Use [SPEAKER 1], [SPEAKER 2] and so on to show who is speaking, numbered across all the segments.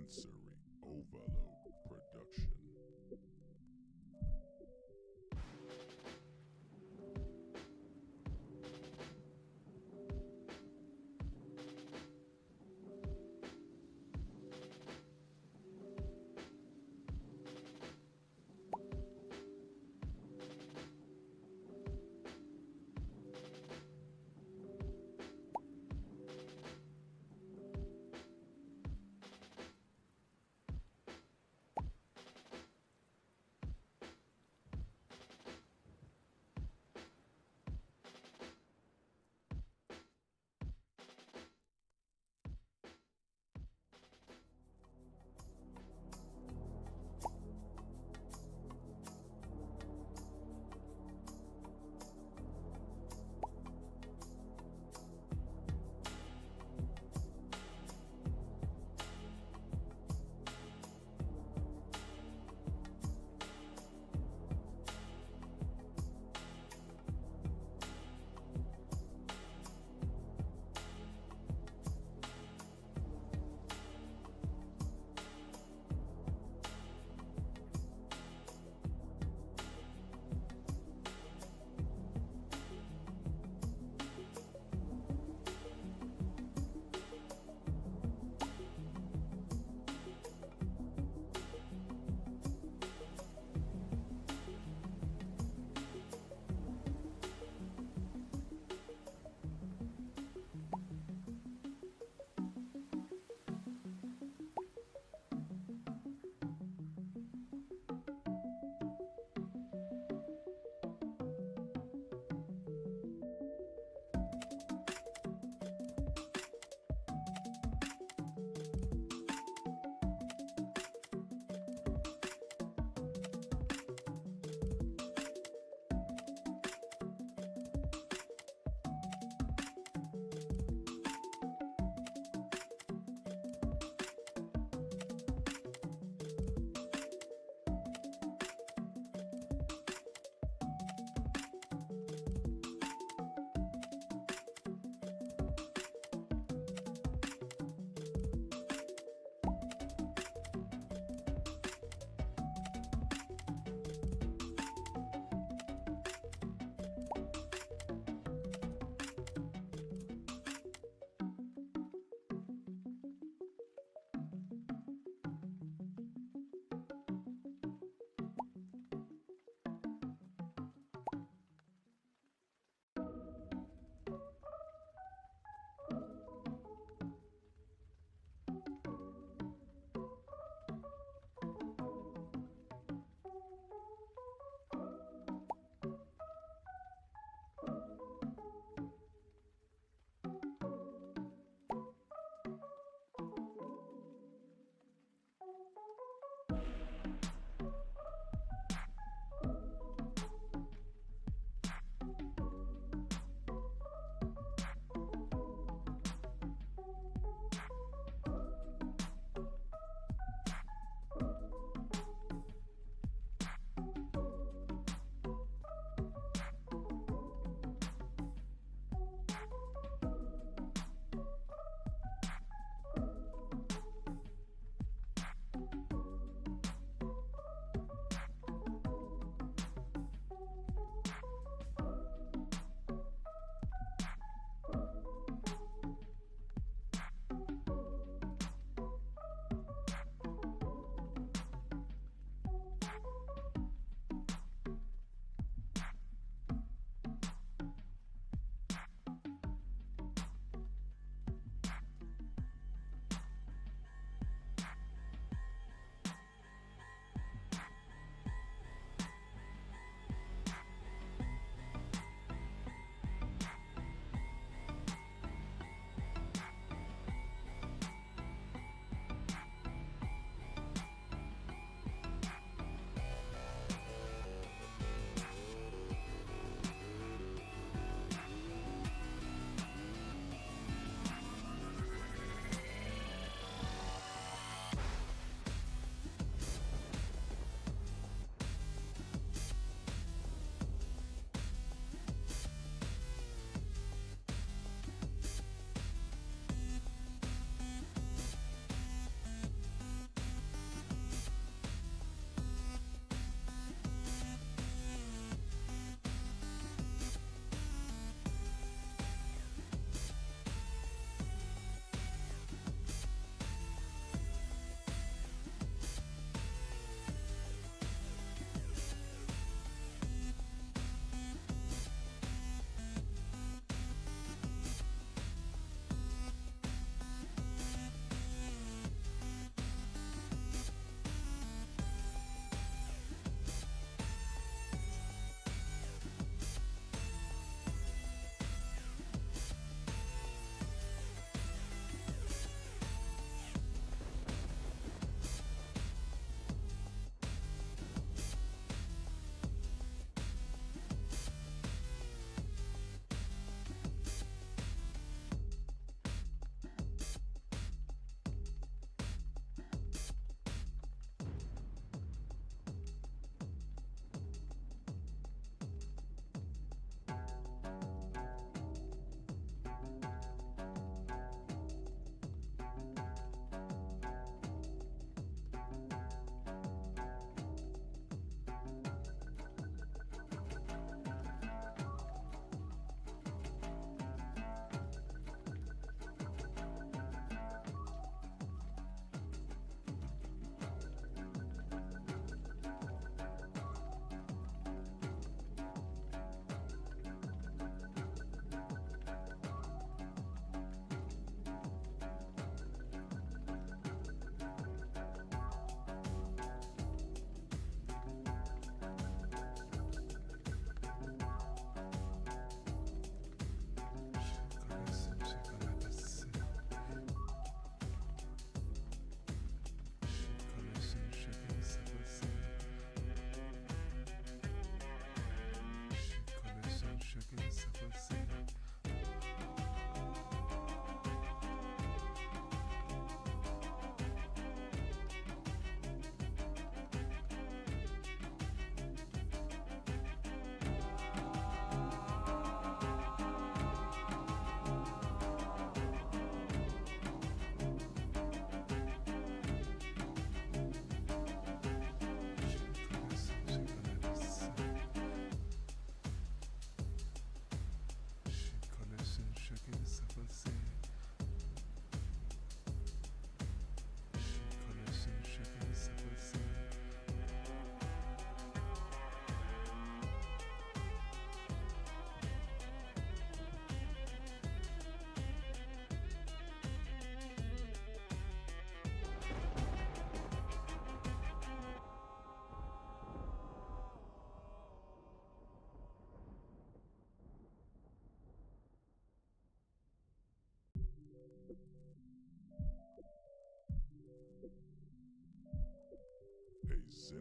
[SPEAKER 1] Sensory Overload Production.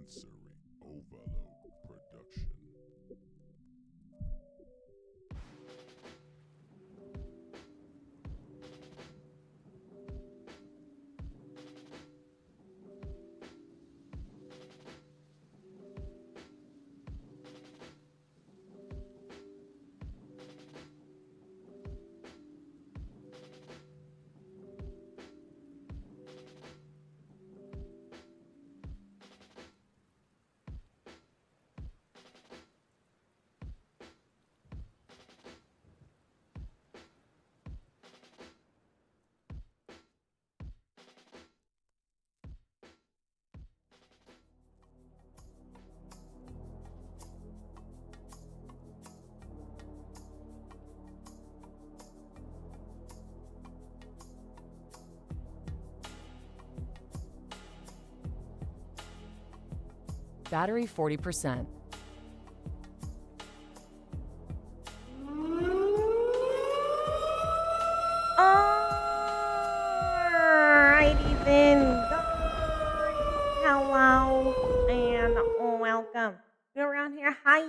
[SPEAKER 1] Sensory Overload Production.
[SPEAKER 2] Battery 40%.
[SPEAKER 3] Alrighty then, guys. Hello and welcome. You're around here. Hi,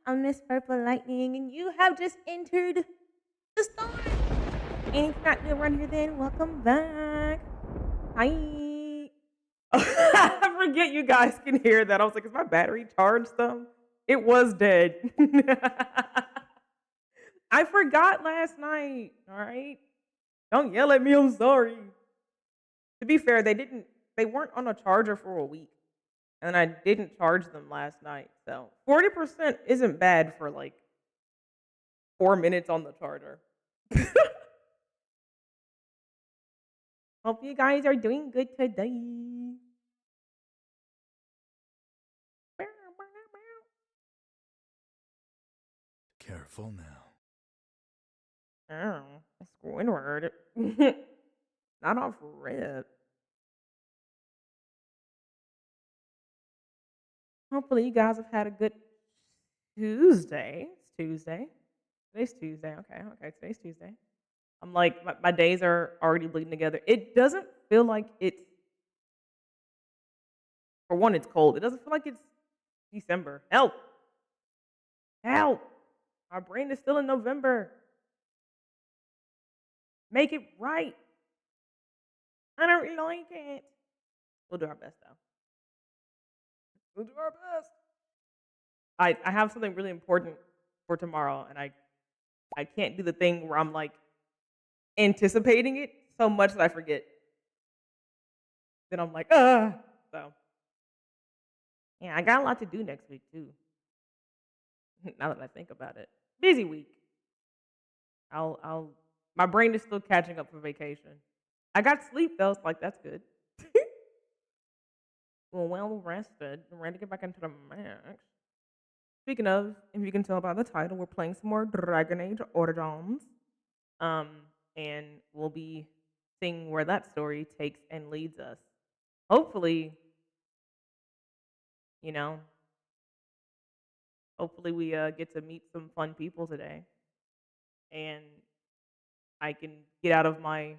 [SPEAKER 3] I'm Miss Purple Lightning, and you have just entered the storm. And if you're not new around here, then welcome back. Hi. I forget you guys can hear that. I was like, is my battery charged though? It was dead. I forgot last night. All right. Don't yell at me. I'm sorry. To be fair, they weren't on a charger for a week. And I didn't charge them last night. So 40% isn't bad for like 4 minutes on the charger. Hope you guys are doing good today.
[SPEAKER 1] Careful now.
[SPEAKER 3] Oh, Squidward. Not off rip. Hopefully you guys have had a good Tuesday. It's Tuesday. Today's Tuesday. Okay, today's Tuesday. I'm like, my days are already bleeding together. It doesn't feel like it's, for one, it's cold. It doesn't feel like it's December. Help. Help. My brain is still in November. Make it right. I don't really like it. We'll do our best, though. We'll do our best. I have something really important for tomorrow, and I can't do the thing where I'm like anticipating it so much that I forget. Then I'm like, so yeah, I got a lot to do next week too. Now that I think about it, busy week. My brain is still catching up for vacation. I got sleep though, so like that's good. well rested, I'm ready to get back into the max. Speaking of, if you can tell by the title, we're playing some more Dragon Age Origins. And we'll be seeing where that story takes and leads us. Hopefully, you know, hopefully we get to meet some fun people today. And I can get out of my,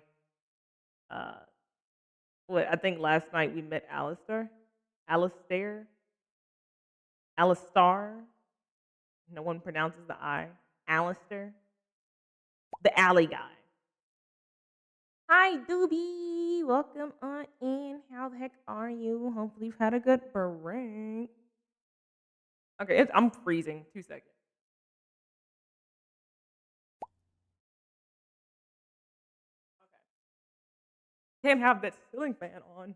[SPEAKER 3] what I think last night we met Alistair. No one pronounces the I. Alistair. The alley guy. Hi, Doobie. Welcome on in. How the heck are you? Hopefully you've had a good break. Okay, I'm freezing. 2 seconds. Okay. Can't have that ceiling fan on.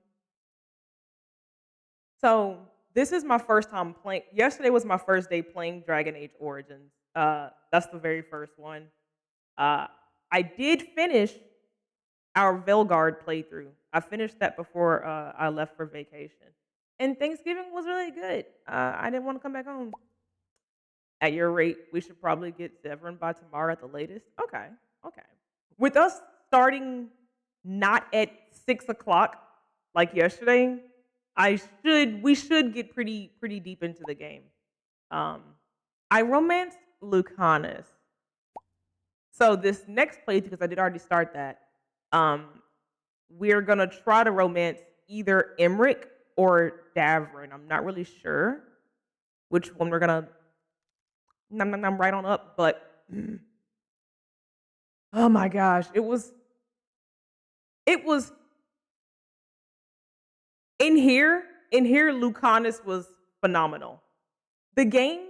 [SPEAKER 3] So this is my first time playing. Yesterday was my first day playing Dragon Age Origins. That's the very first one. I did finish our Velgard playthrough. I finished that before I left for vacation. And Thanksgiving was really good. I didn't want to come back home. At your rate, we should probably get Zevran by tomorrow at the latest. Okay. With us starting not at 6 o'clock like yesterday, we should get pretty deep into the game. I romanced Lucanus. So this next playthrough, because I did already start that, we're gonna try to romance either Emmerich or Davrin. I'm not really sure which one we're gonna right on up, but oh my gosh, it was in here Lucanus was phenomenal. The game,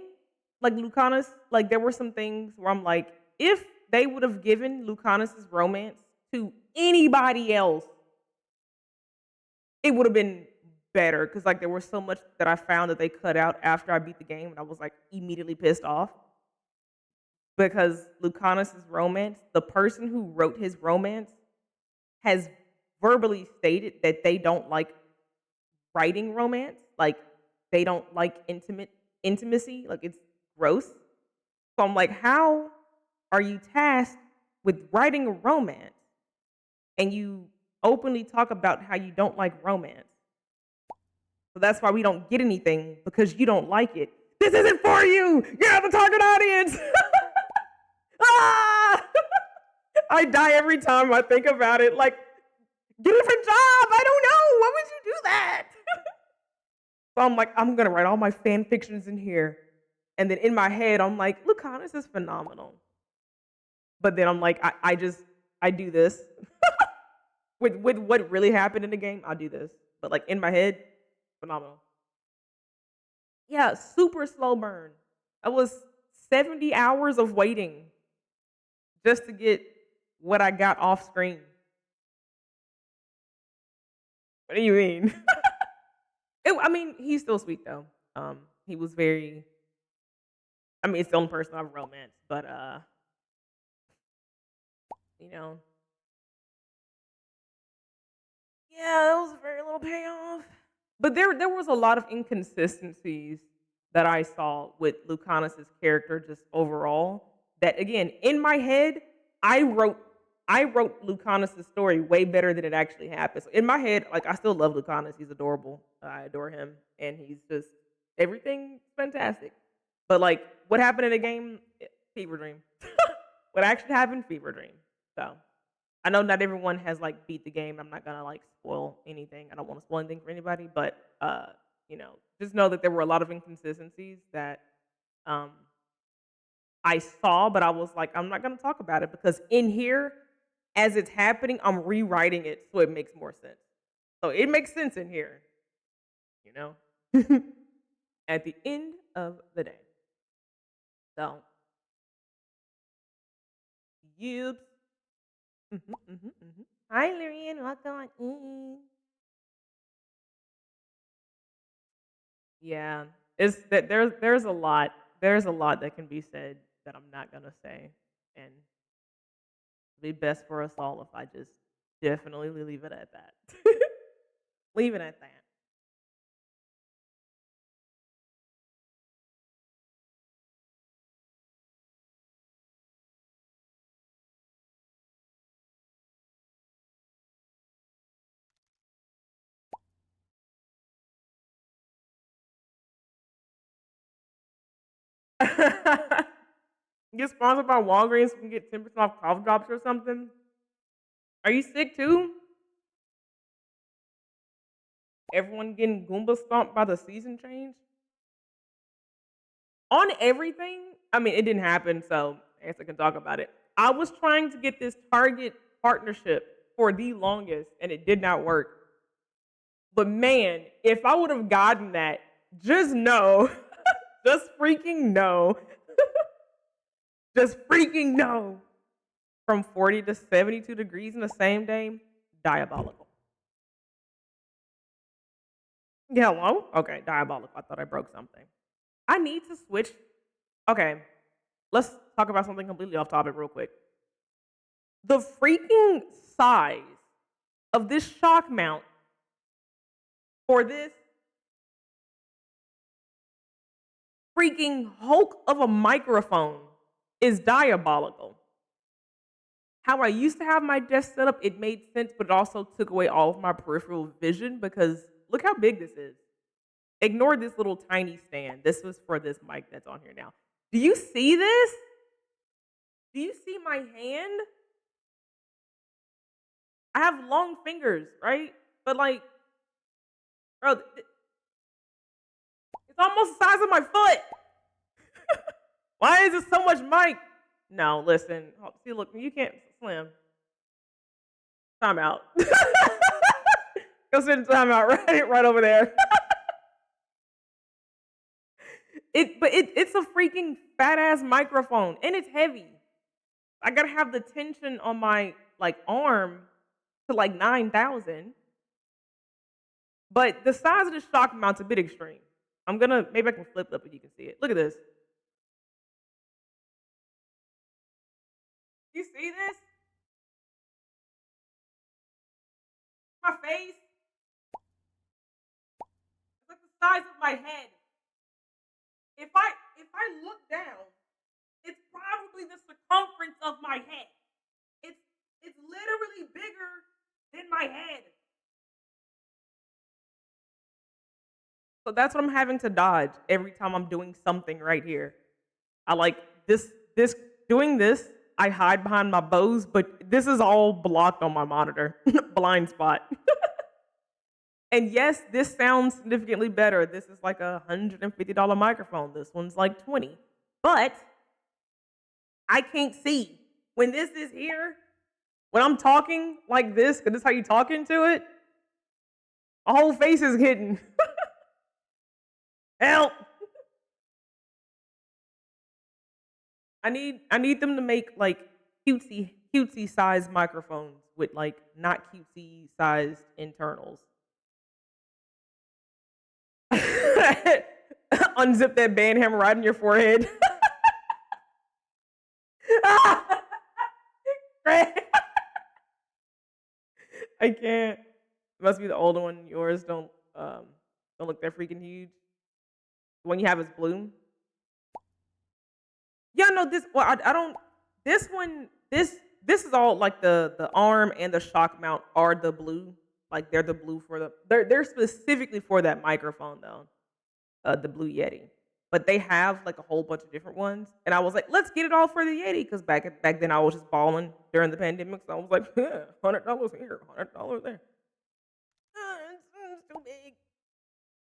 [SPEAKER 3] like Lucanus, like there were some things where I'm like, if they would have given Lucanus's romance to anybody else, it would have been better. Cause like there was so much that I found that they cut out after I beat the game, and I was like immediately pissed off. Because Lucanus's romance, the person who wrote his romance has verbally stated that they don't like writing romance. Like they don't like intimacy. Like it's gross. So I'm like, how are you tasked with writing a romance and you openly talk about how you don't like romance? So that's why we don't get anything because you don't like it. This isn't for you. You're the target audience. Ah! I die every time I think about it. Like, get a different job. I don't know. Why would you do that? So I'm like, I'm gonna write all my fan fictions in here. And then in my head, I'm like, Lucanus is phenomenal. But then I'm like, I do this. with what really happened in the game, I'll do this. But like in my head, phenomenal. Yeah, super slow burn. I was 70 hours of waiting just to get what I got off screen. What do you mean? I mean, he's still sweet though. He was very. I mean, it's the only person I've romanced, but you know, yeah, that was a very little payoff. But there was a lot of inconsistencies that I saw with Lucanus's character just overall. That again, in my head, I wrote I wrote Lucanus's story way better than it actually happened. So in my head, like I still love Lucanus. He's adorable. I adore him, and he's just everything fantastic. But like what happened in the game, fever dream. What actually happened, fever dream. So I know not everyone has like beat the game. I'm not gonna like spoil anything. I don't want to spoil anything for anybody, but just know that there were a lot of inconsistencies that um I saw, but I was like, I'm not gonna talk about it because in here, as it's happening, I'm rewriting it so it makes more sense. So it makes sense in here, you know. At the end of the day. So, yep. Hi, Larian. Welcome on in. Yeah, it's that there's a lot that can be said that I'm not gonna say, and it'd be best for us all if I just definitely leave it at that. Leave it at that. Get sponsored by Walgreens so we can get 10% off cough drops or something. Are you sick too? Everyone getting Goomba stomped by the season change? On everything, I mean, it didn't happen, so I guess I can talk about it. I was trying to get this Target partnership for the longest, and it did not work. But man, if I would have gotten that, just know, just freaking know, just freaking know, from 40 to 72 degrees in the same day, diabolical. Yeah, hello? Okay, diabolical. I thought I broke something. I need to switch. Okay, let's talk about something completely off topic real quick. The freaking size of this shock mount for this freaking Hulk of a microphone is diabolical. How I used to have my desk set up, it made sense, but it also took away all of my peripheral vision because look how big this is. Ignore this little tiny stand. This was for this mic that's on here now. Do you see this? Do you see my hand? I have long fingers, right? But like Bro, it's almost the size of my foot. Why is it so much mic? No, listen. See, look, you can't Slim. Time out. Go sit in timeout right over there. It's a freaking fat ass microphone and it's heavy. I gotta have the tension on my like arm to like 9,000. But the size of the shock mount's a bit extreme. Maybe I can flip it up and you can see it. Look at this. You see this? My face? It's like the size of my head. If I look down, it's probably the circumference of my head. It's literally bigger than my head. So that's what I'm having to dodge every time I'm doing something right here. I like this doing this, I hide behind my bows, but this is all blocked on my monitor. Blind spot. And yes, this sounds significantly better. This is like a $150 microphone. This one's like 20. But I can't see. When this is here, when I'm talking like this, because this is how you talk into it, my whole face is hidden. Help! I need them to make like cutesy sized microphones with like not cutesy sized internals. Unzip that band hammer right in your forehead. I can't. It must be the older one. Yours don't look that freaking huge. The one you have is blue. Yeah, no, this well, I don't this one this is all like the arm and the shock mount are the blue. Like they're the blue for they're specifically for that microphone though. The Blue Yeti. But they have like a whole bunch of different ones. And I was like, let's get it all for the Yeti. Because back then I was just balling during the pandemic. So I was like, yeah, $100 here, $100 there. It's too big.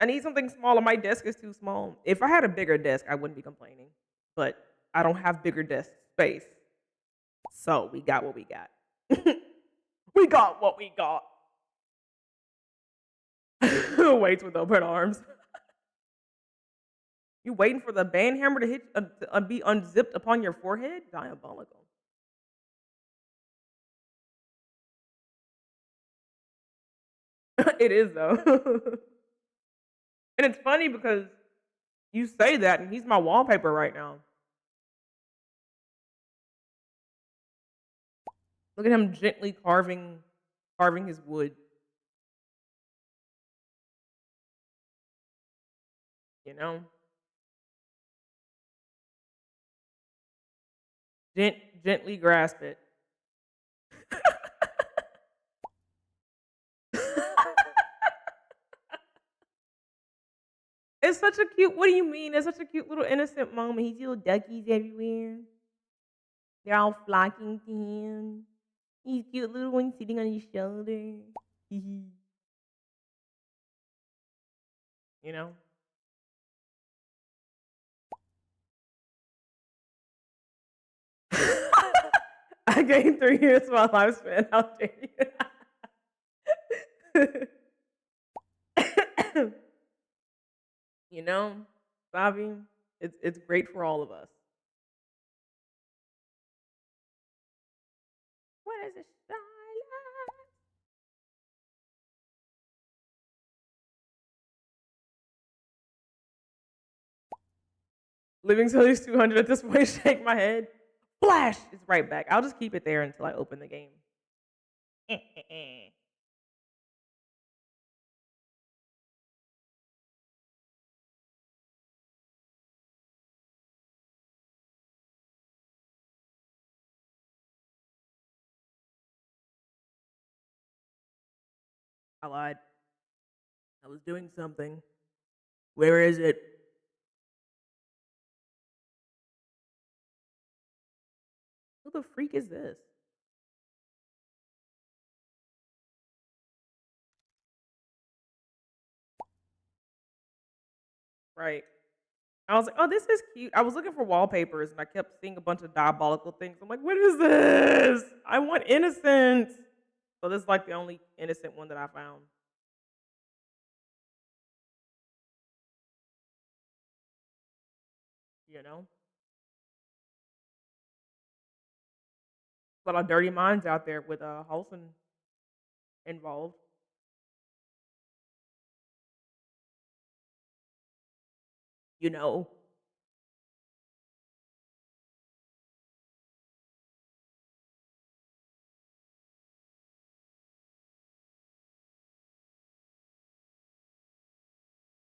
[SPEAKER 3] I need something smaller. My desk is too small. If I had a bigger desk, I wouldn't be complaining. But I don't have bigger desk space. So we got what we got. We got what we got. Weights with open arms. You waiting for the band hammer to hit be unzipped upon your forehead? Diabolical. It is though. And it's funny because you say that and he's my wallpaper right now. Look at him gently carving his wood. You know? Gently grasp it. It's such a cute, what do you mean? It's such a cute little innocent moment. He's little duckies everywhere. They're all flocking to him. He's cute little one sitting on his shoulder. You know? I gained 3 years of my lifespan. How dare you? You know, Bobby, it's great for all of us. What is it? Living till he's 200 at this point, shake my head. Flash! It's right back. I'll just keep it there until I open the game. I lied. I was doing something. Where is it? Who the freak is this? Right. I was like, "Oh, this is cute." I was looking for wallpapers and I kept seeing a bunch of diabolical things. I'm like, "What is this? I want innocent." So this is like the only innocent one that I found, you know? A lot of dirty minds out there with Wholesome involved, you know.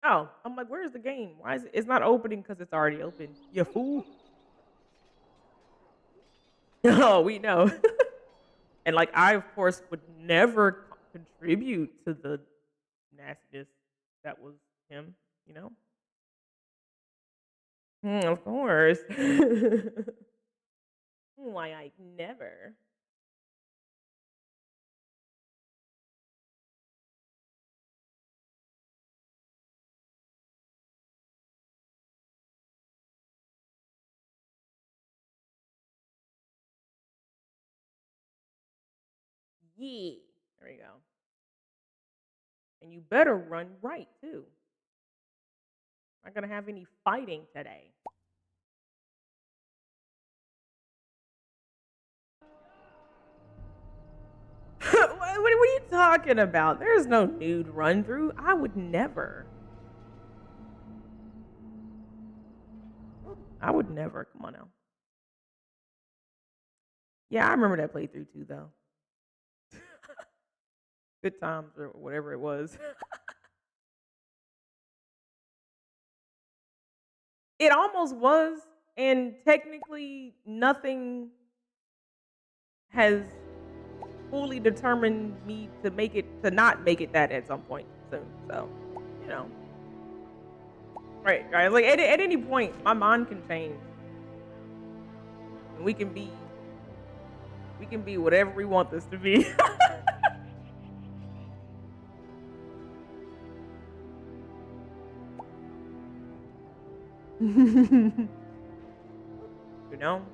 [SPEAKER 3] Oh, I'm like, "Where's the game? Why is it's not opening because it's already open, you fool." Oh, we know. And like I of course would never contribute to the nastiness that was him, you know? Of course. Why I never. Yeah. There you go. And you better run right too. Not gonna have any fighting today. What are you talking about? There's no nude run through. I would never. I would never. Come on now. Yeah, I remember that playthrough too, though. Good times or whatever it was. It almost was, and technically nothing has fully determined me to make it to not make it that at some point soon. So, you know, right, right. Like at any point, my mind can change, and we can be whatever we want this to be. You know,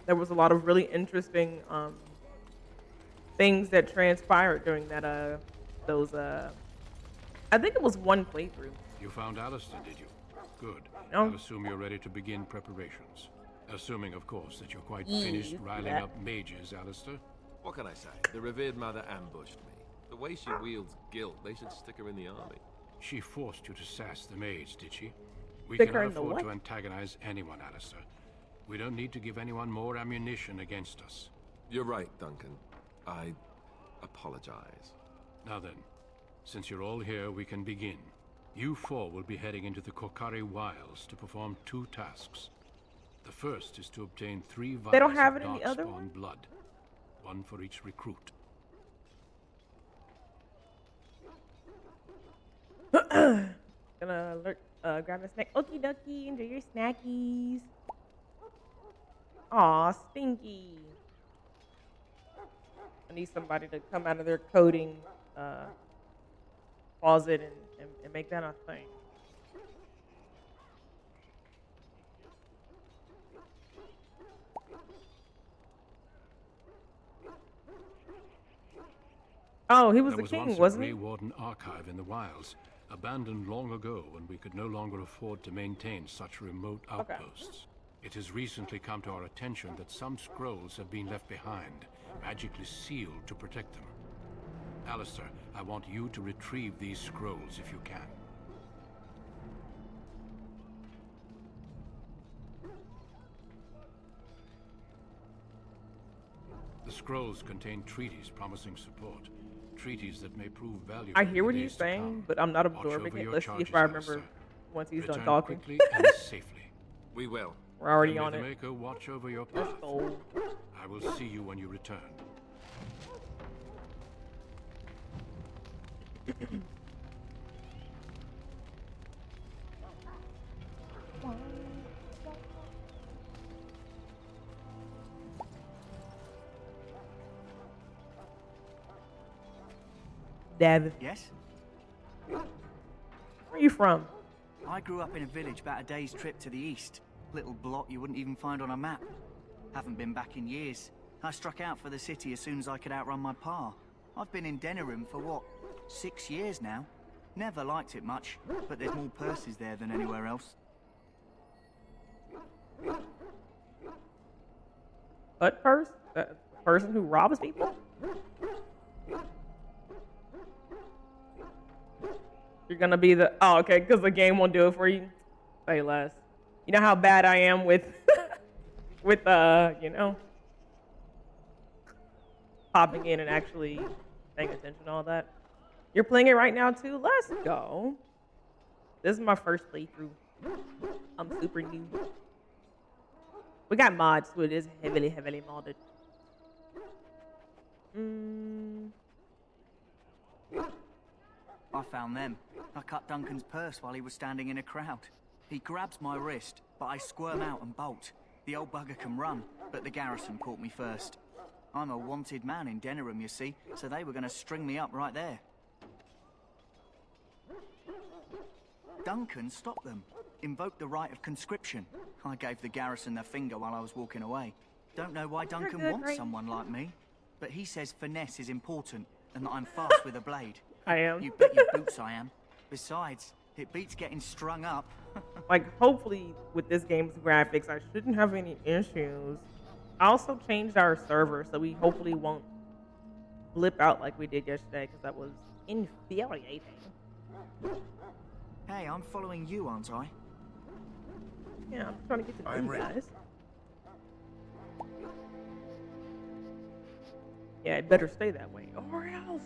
[SPEAKER 3] there was a lot of really interesting things that transpired during that those I think it was one playthrough.
[SPEAKER 2] You found Alistair, did you? Good.
[SPEAKER 3] You know,
[SPEAKER 2] I'll assume you're ready to begin preparations. Assuming, of course, that you're quite
[SPEAKER 3] yeah,
[SPEAKER 2] finished
[SPEAKER 3] you see
[SPEAKER 2] riling
[SPEAKER 3] that.
[SPEAKER 2] up mages, Alistair.
[SPEAKER 4] What can I say? The revered mother ambushed me. The way she wields guilt, they should stick her in the army.
[SPEAKER 2] She forced you to sass the maids, did she? We
[SPEAKER 3] Stick her
[SPEAKER 2] cannot
[SPEAKER 3] in the
[SPEAKER 2] afford
[SPEAKER 3] what?
[SPEAKER 2] to antagonize anyone, Alistair. We don't need to give anyone more ammunition against us.
[SPEAKER 4] You're right, Duncan. I apologize.
[SPEAKER 2] Now then, since you're all here, we can begin. You four will be heading into the Kokari Wilds to perform two tasks. The first is to obtain 3 vials
[SPEAKER 3] They don't have
[SPEAKER 2] of
[SPEAKER 3] it in the other
[SPEAKER 2] Darkspawn
[SPEAKER 3] one?
[SPEAKER 2] blood. One for each recruit.
[SPEAKER 3] Gonna grab a snack. Okie dokie, enjoy your snackies. Aw, Stinky. I need somebody to come out of their coding closet and make that a thing. Oh, he was
[SPEAKER 2] There
[SPEAKER 3] the
[SPEAKER 2] was
[SPEAKER 3] king,
[SPEAKER 2] once a
[SPEAKER 3] wasn't
[SPEAKER 2] Grey
[SPEAKER 3] he?
[SPEAKER 2] Warden archive in the wilds, abandoned long ago when we could no longer afford to maintain such remote
[SPEAKER 3] Okay.
[SPEAKER 2] outposts. It has recently come to our attention that some scrolls have been left behind, magically sealed to protect them. Alistair, I want you to retrieve these scrolls if you can. The scrolls contain treaties promising support. Treaties that may prove valuable.
[SPEAKER 3] I hear
[SPEAKER 2] in
[SPEAKER 3] what
[SPEAKER 2] the
[SPEAKER 3] he's
[SPEAKER 2] days to
[SPEAKER 3] saying,
[SPEAKER 2] come.
[SPEAKER 3] but I'm not
[SPEAKER 2] Watch
[SPEAKER 3] absorbing
[SPEAKER 2] over
[SPEAKER 3] it.
[SPEAKER 2] your
[SPEAKER 3] Let's see if
[SPEAKER 2] charges,
[SPEAKER 3] I remember
[SPEAKER 2] Alistair.
[SPEAKER 3] once he's done
[SPEAKER 2] Return
[SPEAKER 3] talking.
[SPEAKER 2] quickly and safely.
[SPEAKER 4] We will.
[SPEAKER 3] We're already
[SPEAKER 2] And may
[SPEAKER 3] on
[SPEAKER 2] the
[SPEAKER 3] it.
[SPEAKER 2] Maker watch over your path.
[SPEAKER 3] Let's go.
[SPEAKER 2] I will see you when you return.
[SPEAKER 3] Dev.
[SPEAKER 5] Yes?
[SPEAKER 3] you from?
[SPEAKER 5] I grew up in a village about a day's trip to the east. Little blot you wouldn't even find on a map. Haven't been back in years. I struck out for the city as soon as I could outrun my pa. I've been in Denerim for what, 6 years now? Never liked it much, but there's more purses there than anywhere else.
[SPEAKER 3] What purse? The person who robs people? You're gonna be the... Oh, okay, because the game won't do it for you. Say less. You know how bad I am with... with, you know... popping in and actually paying attention to all that. You're playing it right now, too? Let's go. This is my first playthrough. I'm super new. We got mods, so it is heavily, heavily modded.
[SPEAKER 5] I found them. I cut Duncan's purse while he was standing in a crowd. He grabs my wrist, but I squirm out and bolt. The old bugger can run, but the garrison caught me first. I'm a wanted man in Denerim, you see, so they were going to string me up right there. Duncan stopped them, invoked the right of conscription. I gave the garrison the finger while I was walking away. Don't know why Duncan
[SPEAKER 3] good,
[SPEAKER 5] wants
[SPEAKER 3] right?
[SPEAKER 5] someone like me, but he says finesse is important and that I'm fast with a blade.
[SPEAKER 3] I am.
[SPEAKER 5] You bet your boots I am. Besides, it beats getting strung up.
[SPEAKER 3] Like, hopefully, with this game's graphics, I shouldn't have any issues. I also changed our server, so we hopefully won't blip out like we did yesterday, because that was infuriating.
[SPEAKER 5] Hey, I'm following you, aren't I?
[SPEAKER 3] Yeah, I'm trying to get to know
[SPEAKER 1] I'm
[SPEAKER 3] you
[SPEAKER 1] ready.
[SPEAKER 3] guys. Yeah, it better stay that way, or else.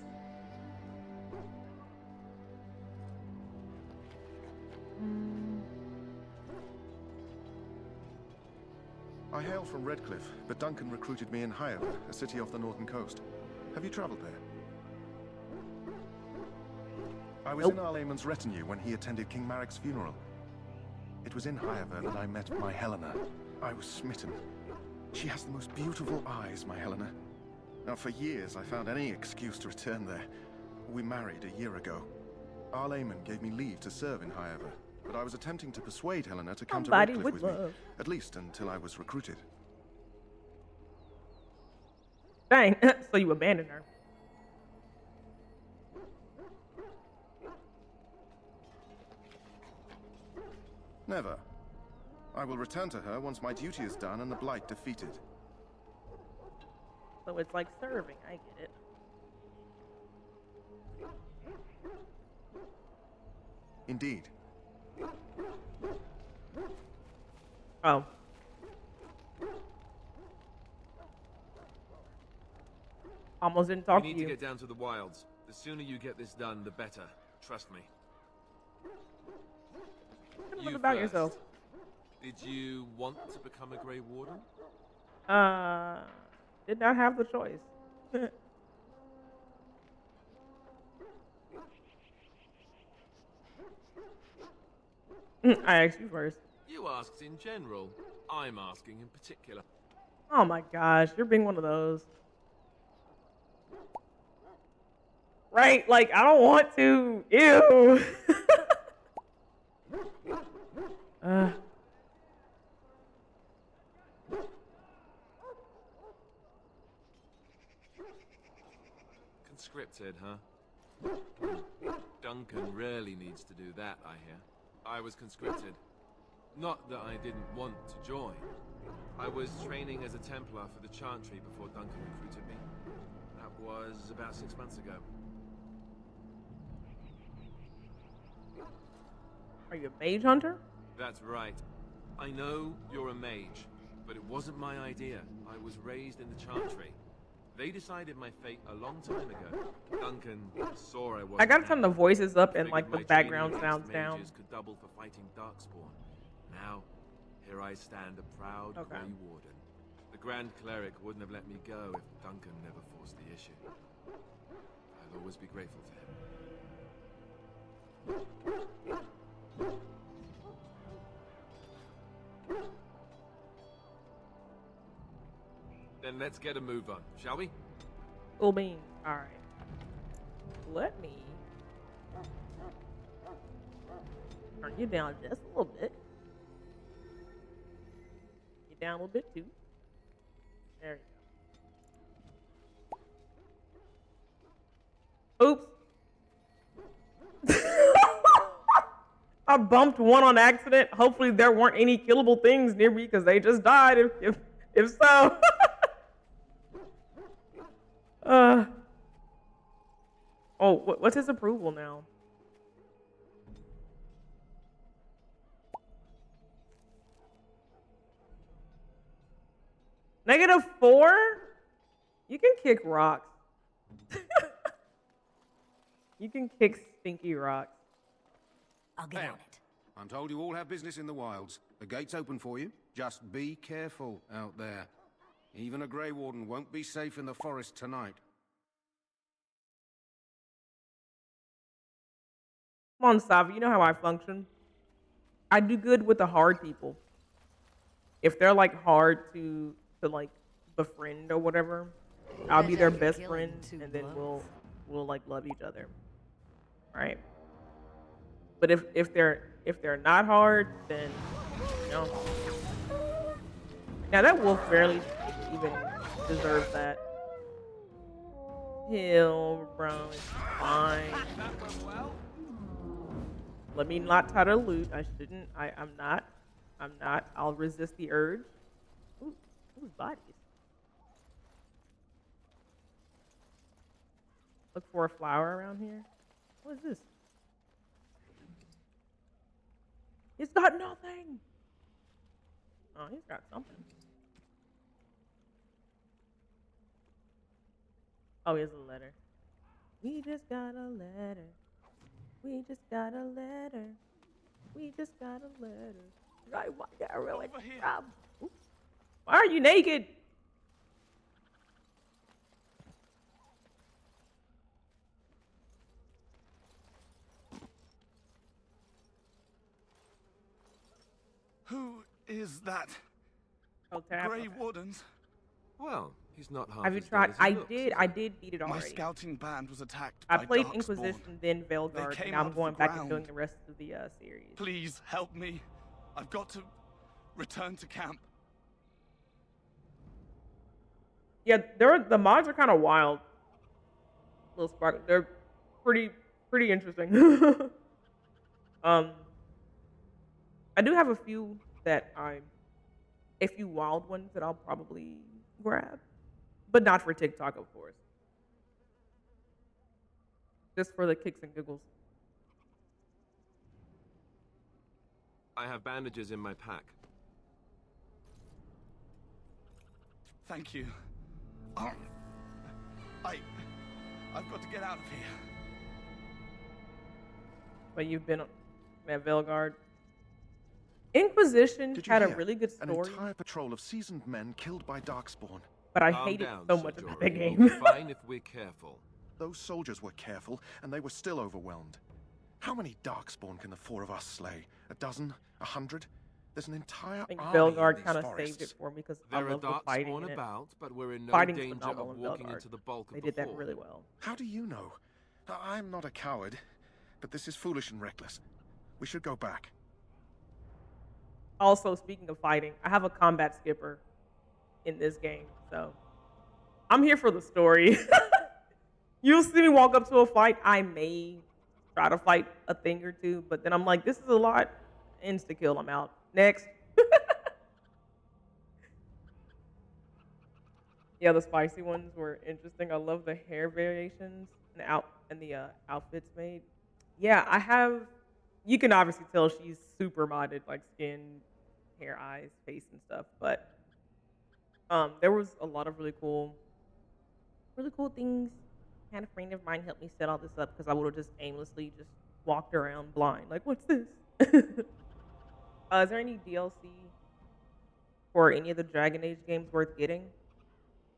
[SPEAKER 6] I hail from Redcliffe, but Duncan recruited me in Highever, a city off the northern coast. Have you traveled there? I was in Arlayman's retinue when he attended King Maric's funeral. It was in Highever that I met my Helena. I was smitten. She has the most beautiful eyes, my Helena. Now, for years, I found any excuse to return there. We married a year ago. Arlayman gave me leave to serve in Highever, but I was attempting to persuade Helena to come
[SPEAKER 3] Somebody
[SPEAKER 6] to
[SPEAKER 3] would
[SPEAKER 6] Redcliffe with me,
[SPEAKER 3] love.
[SPEAKER 6] at least until I was recruited.
[SPEAKER 3] Dang, so you abandoned her.
[SPEAKER 6] Never. I will return to her once my duty is done and the Blight defeated.
[SPEAKER 3] So it's like serving, I get it.
[SPEAKER 6] Indeed.
[SPEAKER 3] Oh. Almost didn't talk
[SPEAKER 4] We need
[SPEAKER 3] to
[SPEAKER 4] to
[SPEAKER 3] you.
[SPEAKER 4] get down to the wilds. The sooner you get this done, the better. Trust me.
[SPEAKER 3] Tell me
[SPEAKER 4] You
[SPEAKER 3] about
[SPEAKER 4] first.
[SPEAKER 3] yourself.
[SPEAKER 4] Did you want to become a Grey Warden?
[SPEAKER 3] Did not have the choice. I asked you first.
[SPEAKER 4] You asked in general. I'm asking in particular.
[SPEAKER 3] Oh my gosh, you're being one of those. Right? Like, I don't want to. Ew.
[SPEAKER 4] Conscripted, huh? Duncan rarely needs to do that, I hear. I was conscripted. Not that I didn't want to join. I was training as a Templar for the Chantry before Duncan recruited me. That was about 6 months ago.
[SPEAKER 3] Are you a mage hunter?
[SPEAKER 4] That's right. I know you're a mage, but it wasn't my idea. I was raised in the Chantry. They decided my fate a long time ago. Duncan saw I wasn't
[SPEAKER 3] I gotta turn the
[SPEAKER 4] happy.
[SPEAKER 3] voices up and
[SPEAKER 4] Figured
[SPEAKER 3] like the
[SPEAKER 4] my
[SPEAKER 3] background
[SPEAKER 4] training
[SPEAKER 3] sounds
[SPEAKER 4] against
[SPEAKER 3] down.
[SPEAKER 4] mages could double for fighting Darkspawn. Now, here I stand, a proud
[SPEAKER 3] Okay.
[SPEAKER 4] Grey Warden. The Grand Cleric wouldn't have let me go if Duncan never forced the issue. I'll always be grateful to him. Then let's get a move on, shall we?
[SPEAKER 3] Cool beans. All right. Let me Turn you down just a little bit. You down a little bit too. There you go. Oops. I bumped one on accident. Hopefully there weren't any killable things near me because they just died if so. What's his approval now? -4? You can kick rocks. You can kick stinky rocks.
[SPEAKER 7] I'll get on it.
[SPEAKER 8] I'm told you all have business in the wilds. The gate's open for you. Just be careful out there. Even a Grey Warden won't be safe in the forest tonight.
[SPEAKER 3] Come on, Savi, you know how I function. I do good with the hard people. If they're like hard to like befriend or whatever, I'll be their best friend, and then we'll like love each other, right? But if they're not hard, then no. Now that wolf barely even deserves that. Hill, bro, it's fine. Let me not try to loot. I shouldn't. I'm not. I'll resist the urge. Ooh, bodies. Look for a flower around here. What is this? He's got nothing. Oh, he's got something. Oh, here's a letter. We just got a letter. We just got a letter. We just got a letter. Right, why got really problem? Why are you naked?
[SPEAKER 9] Who is that?
[SPEAKER 3] Oh, tap.
[SPEAKER 9] Grey Wardens?
[SPEAKER 4] Well, he's not half
[SPEAKER 3] Have you
[SPEAKER 4] as dead
[SPEAKER 3] tried?
[SPEAKER 4] as he looks.
[SPEAKER 3] I did beat it
[SPEAKER 9] My
[SPEAKER 3] already.
[SPEAKER 9] scouting band was attacked
[SPEAKER 3] I
[SPEAKER 9] by
[SPEAKER 3] played
[SPEAKER 9] Darkspawn.
[SPEAKER 3] Inquisition, then Veilguard,
[SPEAKER 9] came
[SPEAKER 3] and
[SPEAKER 9] out
[SPEAKER 3] I'm
[SPEAKER 9] of
[SPEAKER 3] going
[SPEAKER 9] the
[SPEAKER 3] back and
[SPEAKER 9] ground.
[SPEAKER 3] doing the rest of the series.
[SPEAKER 9] Please help me. I've got to return to camp.
[SPEAKER 3] Yeah, the mods are kind of wild. Little spark, they're pretty interesting. I do have a few wild ones that I'll probably grab, but not for TikTok, of course. Just for the kicks and giggles.
[SPEAKER 4] I have bandages in my pack.
[SPEAKER 9] Thank you. I've got to get out of here.
[SPEAKER 3] But you've been at Veilguard. Inquisition
[SPEAKER 6] Did you
[SPEAKER 3] had a
[SPEAKER 6] hear?
[SPEAKER 3] really good
[SPEAKER 6] An
[SPEAKER 3] story,
[SPEAKER 6] entire patrol of seasoned men killed by Darkspawn.
[SPEAKER 3] but I
[SPEAKER 4] Calm
[SPEAKER 3] hated
[SPEAKER 4] down,
[SPEAKER 3] so
[SPEAKER 4] Sir
[SPEAKER 3] much about
[SPEAKER 4] Jory.
[SPEAKER 3] the
[SPEAKER 4] We'll
[SPEAKER 3] game.
[SPEAKER 4] be fine if we're careful.
[SPEAKER 6] Those soldiers were careful, and they were still overwhelmed. How many Darkspawn can the four of us slay? A dozen? 100? There's an entire
[SPEAKER 3] I think
[SPEAKER 6] army
[SPEAKER 3] Veilguard
[SPEAKER 6] in
[SPEAKER 3] kind
[SPEAKER 6] these
[SPEAKER 3] of saved it
[SPEAKER 6] forests.
[SPEAKER 3] for me because I
[SPEAKER 4] There are
[SPEAKER 3] love the fighting
[SPEAKER 4] darkspawn
[SPEAKER 3] in it.
[SPEAKER 4] about, but we're in no
[SPEAKER 3] Fighting's
[SPEAKER 4] danger
[SPEAKER 3] phenomenal
[SPEAKER 4] of
[SPEAKER 3] in
[SPEAKER 4] walking
[SPEAKER 3] Veilguard.
[SPEAKER 4] into the bulk of
[SPEAKER 3] They
[SPEAKER 4] the
[SPEAKER 3] did that
[SPEAKER 4] horde.
[SPEAKER 3] really well.
[SPEAKER 6] How do you know? I'm not a coward, but this is foolish and reckless. We should go back.
[SPEAKER 3] Also, speaking of fighting, I have a combat skipper in this game, so I'm here for the story. You'll see me walk up to a fight. I may try to fight a thing or two, but then I'm like, this is a lot. Insta kill. I'm out. Next. Yeah, the spicy ones were interesting. I love the hair variations and the outfits made. Yeah, I have. You can obviously tell she's super modded, like skin, hair, eyes, face, and stuff. But there was a lot of really cool things. Had a friend of mine help me set all this up because I would have just aimlessly just walked around blind, like, what's this? Is there any DLC for any of the Dragon Age games worth getting?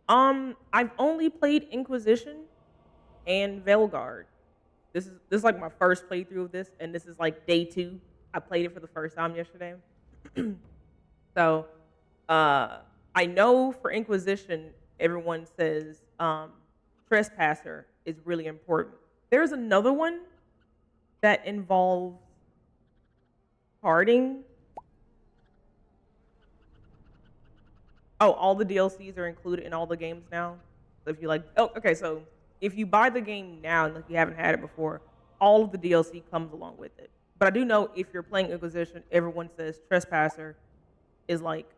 [SPEAKER 3] I've only played Inquisition and Veilguard. This is like my first playthrough of this, and this is like day 2. I played it for the first time yesterday. So, I know for Inquisition, everyone says Trespasser is really important. There's another one that involves Parting. Oh, all the DLCs are included in all the games now. So if you like, oh, okay. So if you buy the game now and like you haven't had it before, all of the DLC comes along with it. But I do know if you're playing Inquisition, everyone says Trespasser is like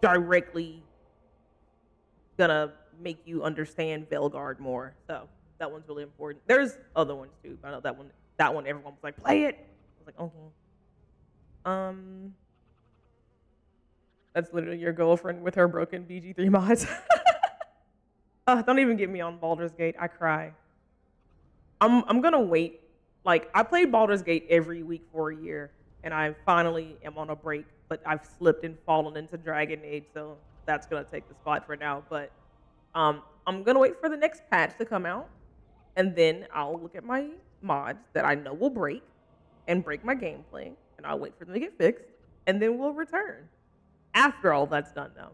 [SPEAKER 3] directly gonna make you understand Velgard more. So that one's really important. There's other ones too, but I know that one everyone was like, play it. I was like, okay. That's literally your girlfriend with her broken BG3 mods. Don't even get me on Baldur's Gate. I cry. I'm gonna wait. Like, I played Baldur's Gate every week for a year, and I finally am on a break, but I've slipped and fallen into Dragon Age, so that's gonna take the spot for now. But I'm gonna wait for the next patch to come out, and then I'll look at my mods that I know will break and break my gameplay, and I'll wait for them to get fixed, and then we'll return. After all that's done, though.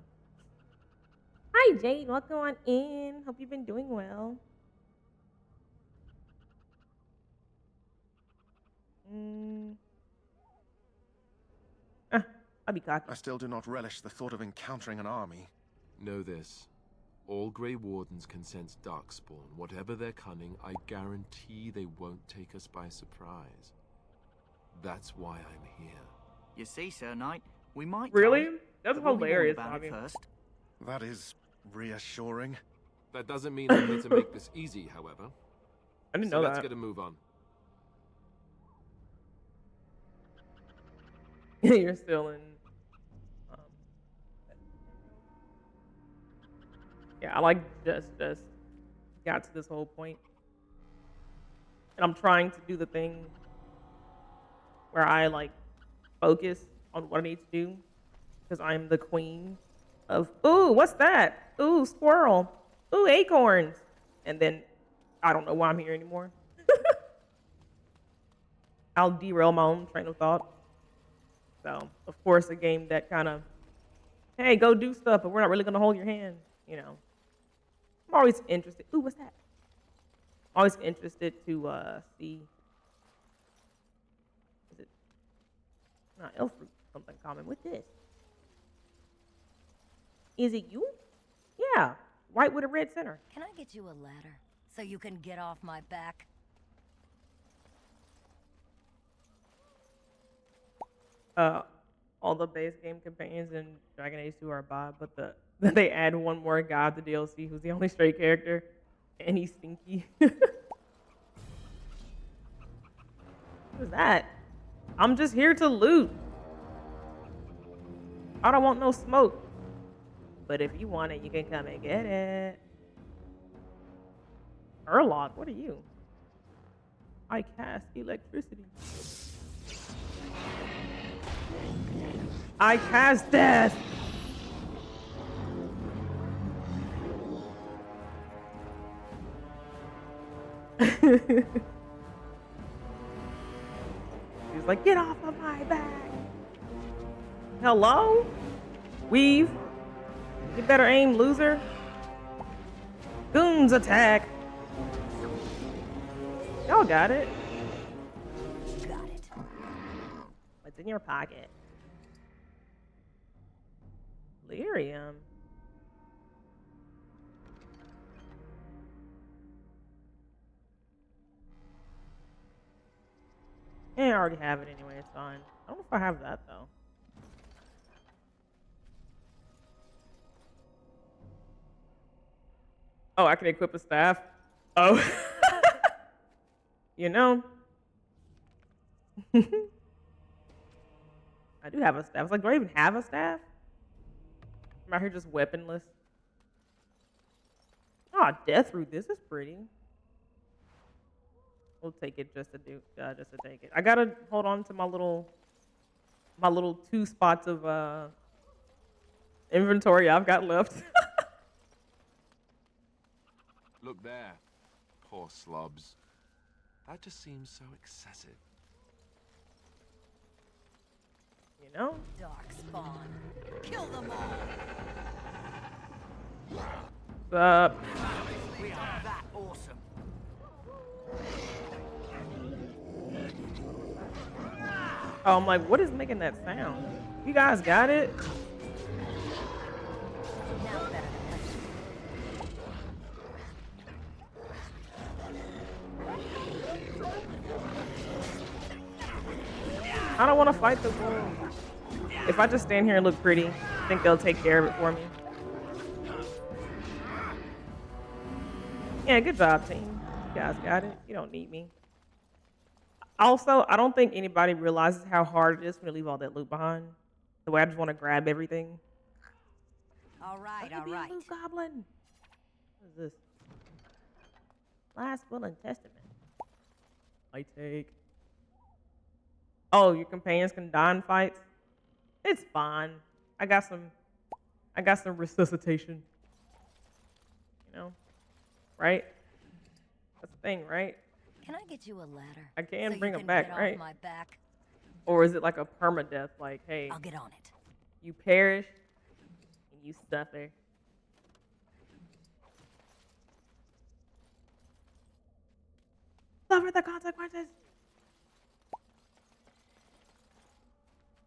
[SPEAKER 3] Hi, Jade. Welcome on in. Hope you've been doing well. I'll be cocky.
[SPEAKER 6] I still do not relish the thought of encountering an army.
[SPEAKER 4] Know this. All Grey Wardens can sense Darkspawn. Whatever their cunning, I guarantee they won't take us by surprise. That's why I'm here.
[SPEAKER 5] You see, Sir Knight, we might...
[SPEAKER 3] Really?
[SPEAKER 5] die,
[SPEAKER 3] That's
[SPEAKER 5] but we'll be warned
[SPEAKER 3] hilarious,
[SPEAKER 5] about
[SPEAKER 3] Bobby.
[SPEAKER 5] it first.
[SPEAKER 6] That is reassuring.
[SPEAKER 4] That doesn't mean I'm here to make this easy, however.
[SPEAKER 3] I didn't
[SPEAKER 4] So
[SPEAKER 3] know
[SPEAKER 4] let's
[SPEAKER 3] that.
[SPEAKER 4] get a move on.
[SPEAKER 3] You're still in. Yeah, I like just got to this whole point, and I'm trying to do the thing where I like focus on what I need to do because I'm the queen of. Ooh, what's that? Ooh, squirrel. Ooh, acorns. And then I don't know why I'm here anymore. I'll derail my own train of thought. So, of course, a game that kind of, hey, go do stuff, but we're not really going to hold your hand, you know. I'm always interested. Ooh, what's that? Always interested to see. Is it? Not elf fruit, something common with this. Is it you? Yeah, white with a red center.
[SPEAKER 7] Can I get you a ladder so you can get off my back?
[SPEAKER 3] All the base game companions in Dragon Age 2 are Bob, but they add one more guy to the DLC who's the only straight character, and he's stinky. What is that? I'm just here to loot. I don't want no smoke. But if you want it, you can come and get it. Urlock, what are you? I cast electricity. I cast death. He's like, get off of my back. Hello? Weave. You better aim, loser. Goons attack. Y'all got it.
[SPEAKER 7] Got it.
[SPEAKER 3] What's in your pocket? Lyrium. Yeah, I already have it anyway, it's fine. I don't know if I have that though. Oh, I can equip a staff? Oh. You know. I do have a staff. It's like, do I even have a staff? I'm out here just weaponless. Oh, death root. This is pretty. We'll take it just to take it. I gotta hold on to my little 2 spots of inventory I've got left.
[SPEAKER 4] Look there. Poor slobs. That just seems so excessive.
[SPEAKER 3] You know?
[SPEAKER 7] Darkspawn. Kill them all.
[SPEAKER 3] What's up?
[SPEAKER 5] We are that awesome.
[SPEAKER 3] Oh, I'm like, what is making that sound? You guys got it?
[SPEAKER 7] Now better than later.
[SPEAKER 3] I don't want to fight the wolves. If I just stand here and look pretty, I think they'll take care of it for me. Yeah, good job, team. You guys got it. You don't need me. Also, I don't think anybody realizes how hard it is for me to leave all that loot behind. The way I just want to grab everything.
[SPEAKER 7] All right,
[SPEAKER 3] Let me
[SPEAKER 7] all
[SPEAKER 3] be a
[SPEAKER 7] right.
[SPEAKER 3] loot goblin. What is this? Last will and testament. I take. Oh, your companions can die in fights. It's fine. I got some resuscitation. You know, right? That's the thing, right?
[SPEAKER 7] Can I get you a ladder?
[SPEAKER 3] I can
[SPEAKER 7] so
[SPEAKER 3] bring
[SPEAKER 7] you
[SPEAKER 3] them
[SPEAKER 7] can
[SPEAKER 3] back,
[SPEAKER 7] get
[SPEAKER 3] right?
[SPEAKER 7] Off my back?
[SPEAKER 3] Or is it like a permadeath? Like, hey,
[SPEAKER 7] I'll get on it.
[SPEAKER 3] you perish and you suffer. Suffer the consequences.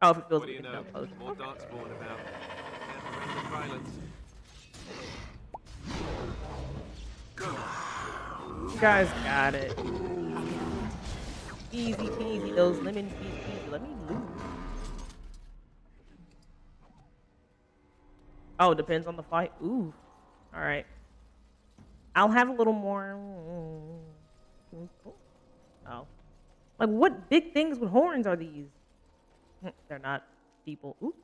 [SPEAKER 3] Oh, if it feels
[SPEAKER 4] What do
[SPEAKER 3] like
[SPEAKER 4] you
[SPEAKER 3] a
[SPEAKER 4] know?
[SPEAKER 3] jump post.
[SPEAKER 4] More darkspawn about. And random violence.
[SPEAKER 3] You guys got it. Easy peasy, those lemon peasy. Let me loot. Oh, depends on the fight. Ooh. All right. I'll have a little more. Oh. Like, what big things with horns are these? They're not people. Ooh.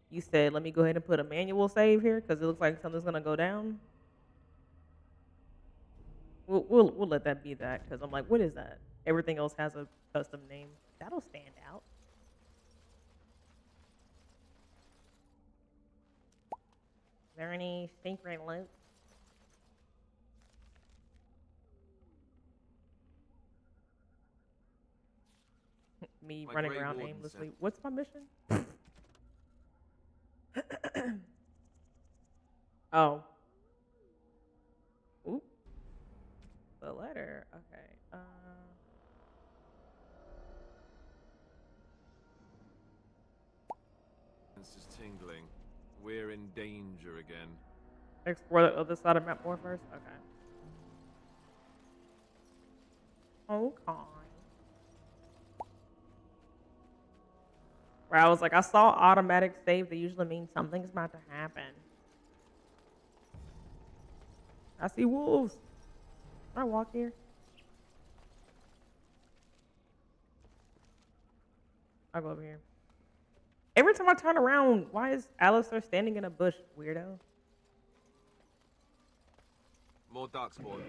[SPEAKER 3] You said, let me go ahead and put a manual save here because it looks like something's going to go down. We'll let that be that because I'm like, what is that? Everything else has a custom name. That'll stand out. Is there any secret loot? Me
[SPEAKER 4] My
[SPEAKER 3] running
[SPEAKER 4] Grey
[SPEAKER 3] around
[SPEAKER 4] Warden
[SPEAKER 3] aimlessly.
[SPEAKER 4] said-
[SPEAKER 3] What's my mission? Oh. Oop. The letter. Okay.
[SPEAKER 4] It's just tingling. We're in danger again.
[SPEAKER 3] Explore the other side of map more first? Okay. Okay. Where I was like, I saw automatic save. That usually means something's about to happen. I see wolves. Can I walk here? I'll go over here. Every time I turn around, why is Alistair standing in a bush, weirdo?
[SPEAKER 4] More darkspawn.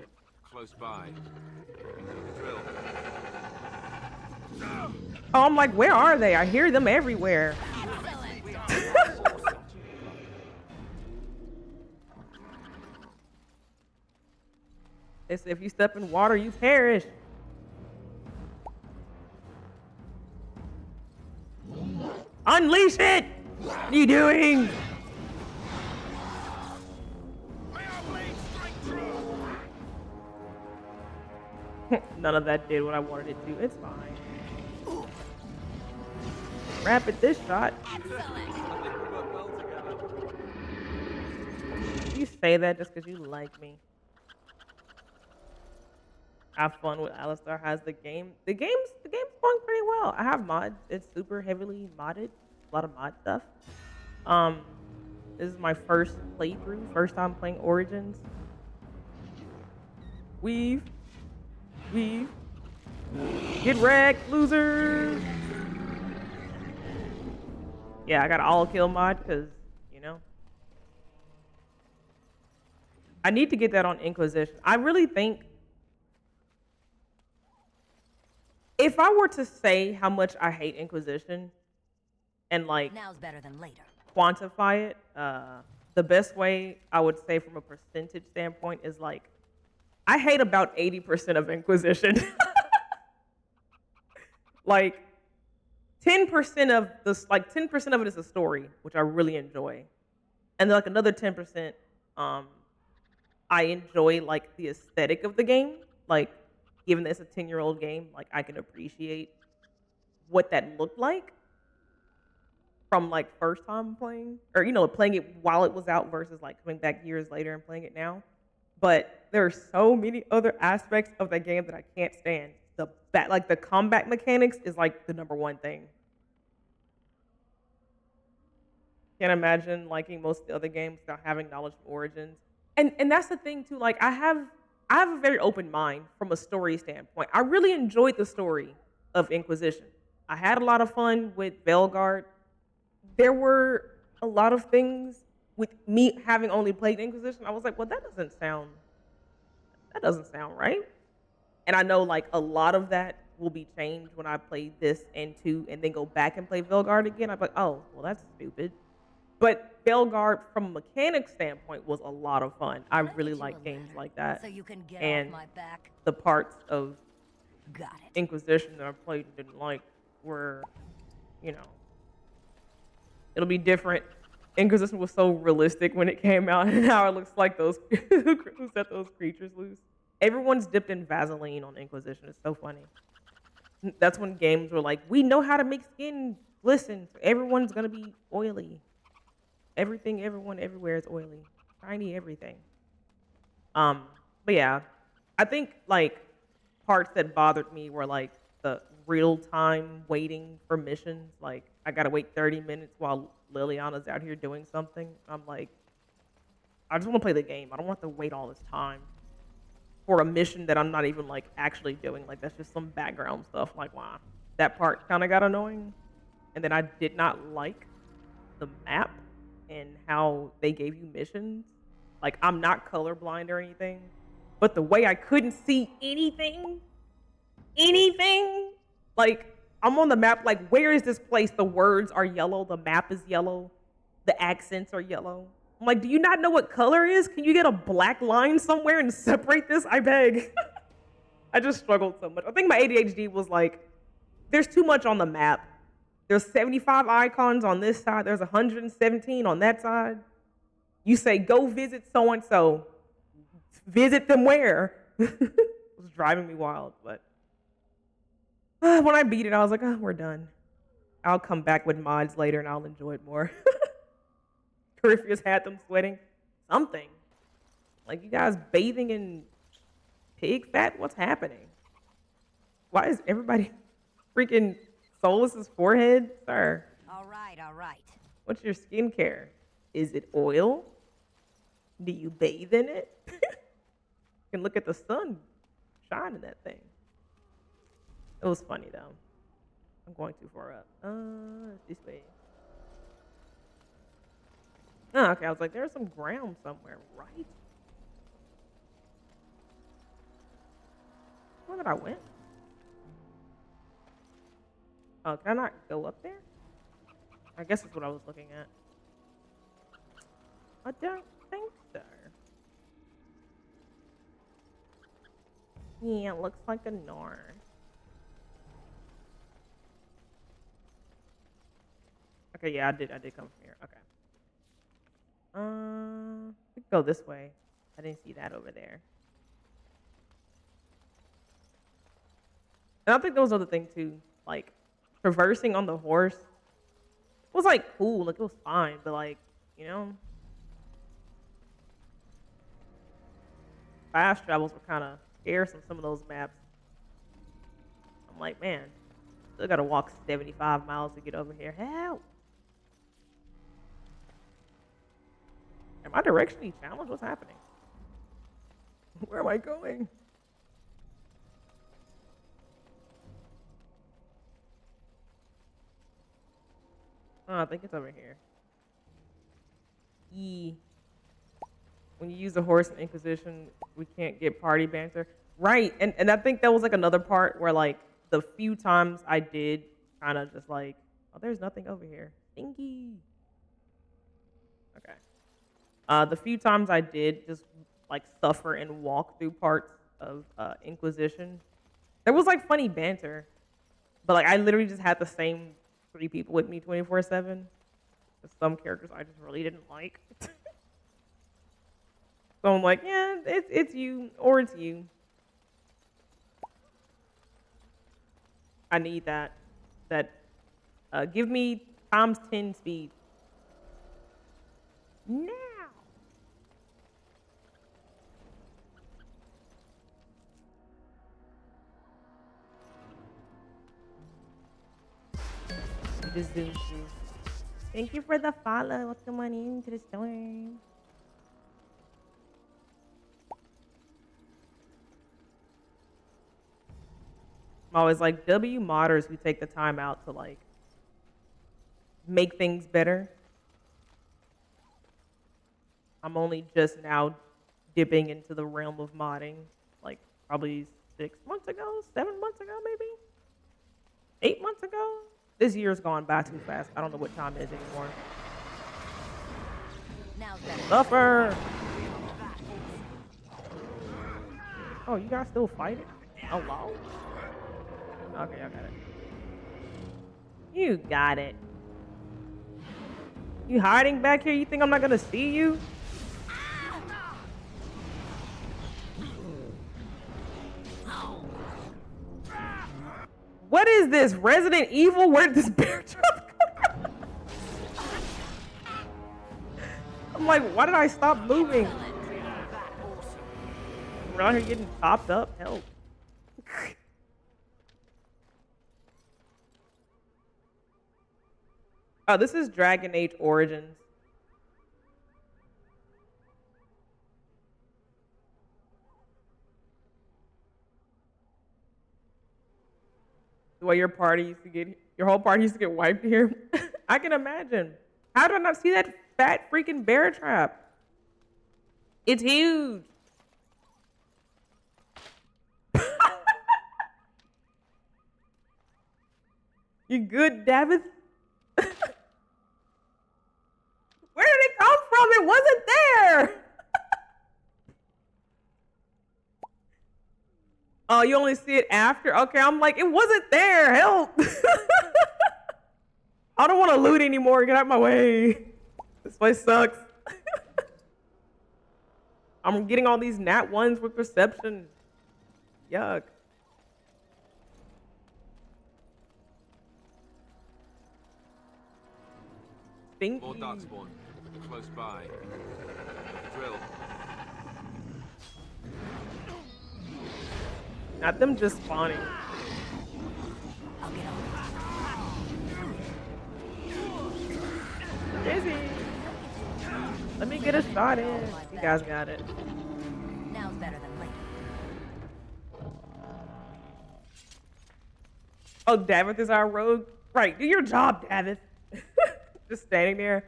[SPEAKER 4] Close by. Drill.
[SPEAKER 3] Oh, I'm like, where are they? I hear them everywhere. They say if you step in water, you perish. Unleash it! What are you doing? None of that did what I wanted it to. It's fine. Rapid this shot. You say that just because you like me. Have fun with Alistair has the game. The game's going pretty well. I have mods. It's super heavily modded. A lot of mod stuff. This is my first playthrough. First time playing Origins. Weave. Get wrecked, loser. Yeah, I got an all kill mod because, you know. I need to get that on Inquisition. I really think if I were to say how much I hate Inquisition and like
[SPEAKER 7] Now's better than later.
[SPEAKER 3] quantify it, the best way I would say from a percentage standpoint is like I hate about 80% of Inquisition. Like 10% of this, like 10% of it is a story, which I really enjoy, and then like another 10%, I enjoy like the aesthetic of the game. Like, given that it's a 10-year-old game, like I can appreciate what that looked like from like first time playing, or playing it while it was out versus like coming back years later and playing it now. But there are so many other aspects of that game that I can't stand. The combat mechanics is like the number one thing. Can't imagine liking most of the other games without having knowledge of Origins. And that's the thing too. Like I have a very open mind from a story standpoint. I really enjoyed the story of Inquisition. I had a lot of fun with Veilguard. There were a lot of things with me having only played Inquisition. I was like, well, that doesn't sound right. And I know like a lot of that will be changed when I play this and 2 and then go back and play Veilguard again. I'm like, oh, well, that's stupid. But Veilguard, from a mechanics standpoint, was a lot of fun. I really like games like that.
[SPEAKER 7] So you can get
[SPEAKER 3] and
[SPEAKER 7] off my back.
[SPEAKER 3] the parts of
[SPEAKER 7] Got it.
[SPEAKER 3] Inquisition that I played and didn't like were, it'll be different. Inquisition was so realistic when it came out, and now it looks like those who set those creatures loose. Everyone's dipped in Vaseline on Inquisition. It's so funny. That's when games were like, we know how to make skin glisten, so everyone's gonna be oily. Everything, everyone, everywhere is oily. Shiny everything. But yeah, I think like parts that bothered me were like the real time waiting for missions. Like I gotta wait 30 minutes while Liliana's out here doing something. I'm like, I just want to play the game. I don't want to wait all this time for a mission that I'm not even like actually doing. Like that's just some background stuff. Like wow, that part kind of got annoying. And then I did not like the map and how they gave you missions. Like I'm not colorblind or anything, but the way I couldn't see anything, like I'm on the map, like where is this place? The words are yellow, the map is yellow, the accents are yellow. I'm like, do you not know what color is? Can you get a black line somewhere and separate this? I beg. I just struggled so much. I think my ADHD was like, there's too much on the map. There's 75 icons on this side. There's 117 on that side. You say, go visit so-and-so. Visit them where? It was driving me wild, but when I beat it, I was like, oh, we're done. I'll come back with mods later and I'll enjoy it more. Corypheus had them sweating. Something. Like, you guys bathing in pig fat? What's happening? Why is everybody freaking Solus's forehead? Sir.
[SPEAKER 7] All right, all right.
[SPEAKER 3] What's your skincare? Is it oil? Do you bathe in it? You can look at the sun shine in that thing. It was funny though. I'm going too far up. This way. Oh, okay. I was like, there's some ground somewhere, right? Where did I went? Oh, can I not go up there? I guess that's what I was looking at. I don't think so. Yeah, it looks like a north. Okay, yeah, I did come from here. Okay. We could go this way. I didn't see that over there. And I think that was the other thing too, like traversing on the horse was like cool, like it was fine, but like, fast travels were kind of scarce on some of those maps. I'm like, man, still gotta walk 75 miles to get over here. Help! Am I directionally challenged? What's happening? Where am I going? Oh, I think it's over here. When you use the horse in Inquisition, we can't get party banter. Right, and I think that was like another part where like the few times I did kind of just like, oh, there's nothing over here. Stinky. Okay. The few times I did just like suffer and walk through parts of Inquisition, there was like funny banter, but like I literally just had the same 3 people with me 24/7. Some characters I just really didn't like. So I'm like, yeah, it's you or it's you. I need that said, give me times 10 speed. Now. Just zoom through. Thank you for the follow. Welcome on into the storm. I'm always like, W modders who take the time out to like make things better. I'm only just now dipping into the realm of modding, like probably 6 months ago, 7 months ago, maybe 8 months ago. This year's gone by too fast. I don't know what time it is anymore. Suffer! Oh, you guys still fighting? Hello? Okay, I got it. You got it. You hiding back here? You think I'm not gonna see you? What is this? Resident Evil? Where did this bear trap come from? I'm like, why did I stop moving? We're out here getting topped up. Help. Oh, this is Dragon Age Origins. The way your whole party used to get wiped here. I can imagine. How did I not see that fat freaking bear trap? It's huge. You good, David? Where did it come from? It wasn't there. Oh, you only see it after? Okay, I'm like, it wasn't there. Help. I don't want to loot anymore. Get out of my way. This place sucks. I'm getting all these nat ones with perception. Yuck.
[SPEAKER 4] More dark spawn. Close by. Drill.
[SPEAKER 3] Not them just spawning. Busy. Let me get a shot in. You guys got it.
[SPEAKER 7] Now's better than later.
[SPEAKER 3] Oh, Davith is our rogue? Right, do your job, Davith. Just standing there.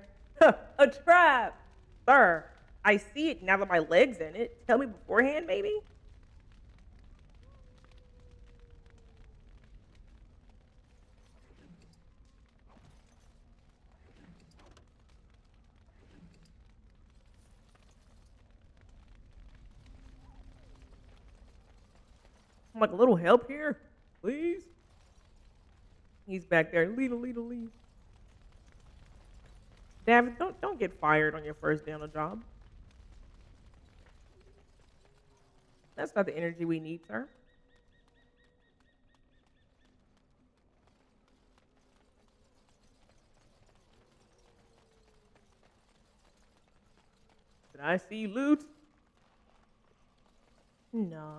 [SPEAKER 3] A trap! Sir, I see it now that my leg's in it. Tell me beforehand, maybe? I'm like, a little help here, please? He's back there. Lead. David, don't get fired on your first day on the job. That's not the energy we need, sir. Did I see loot? No.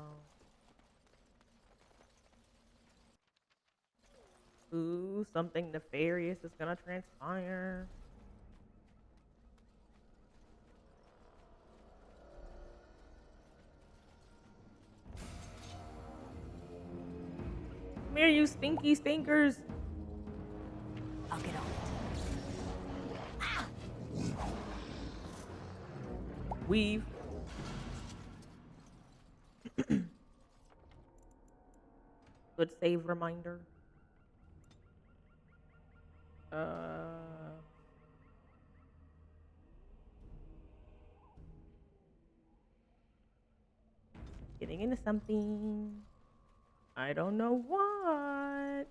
[SPEAKER 3] Ooh, something nefarious is gonna transpire. Come here, you stinky stinkers.
[SPEAKER 7] I'll get on it.
[SPEAKER 3] Weave. Good save reminder. Getting into something. I don't know what.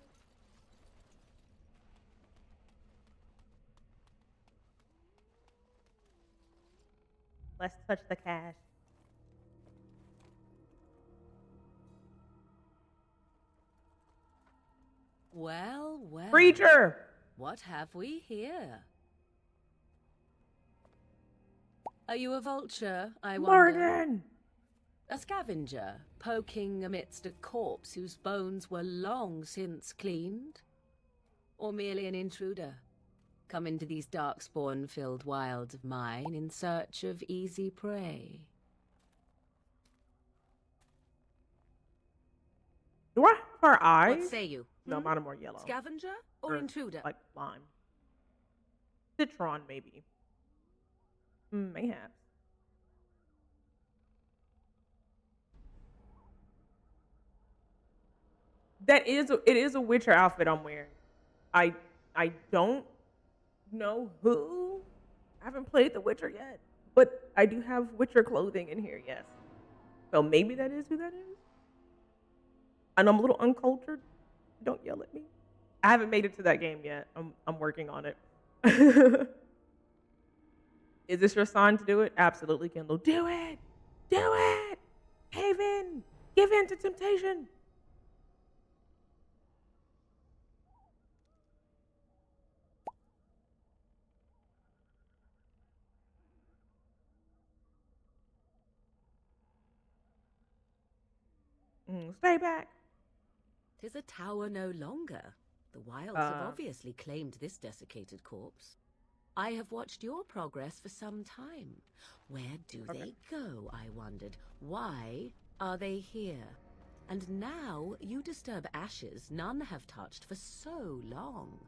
[SPEAKER 3] Let's touch the cash.
[SPEAKER 7] Well,
[SPEAKER 10] Well, well.
[SPEAKER 3] Preacher!
[SPEAKER 10] What have we here? Are you a vulture, I wonder?
[SPEAKER 3] Morgan!
[SPEAKER 10] A scavenger, poking amidst a corpse whose bones were long since cleaned? Or merely an intruder, come into these darkspawn-filled wilds of mine in search of easy prey?
[SPEAKER 3] Do I have her eyes?
[SPEAKER 10] What say you?
[SPEAKER 3] No, mine are more yellow.
[SPEAKER 10] Scavenger or intruder?
[SPEAKER 3] Like lime. Citron, maybe. Mayhaps. It is a Witcher outfit I'm wearing. I don't know who. I haven't played The Witcher yet, but I do have Witcher clothing in here, yes. So maybe that is who that is. And I'm a little uncultured. Don't yell at me. I haven't made it to that game yet. I'm working on it. Is this your sign to do it? Absolutely, Kendall. Do it! Do it! Cave in! Give in to temptation! Stay back.
[SPEAKER 10] 'Tis a tower no longer. The wilds have obviously claimed this desiccated corpse. I have watched your progress for some time. Where do they go, I wondered? Why are they here? And now you disturb ashes none have touched for so long.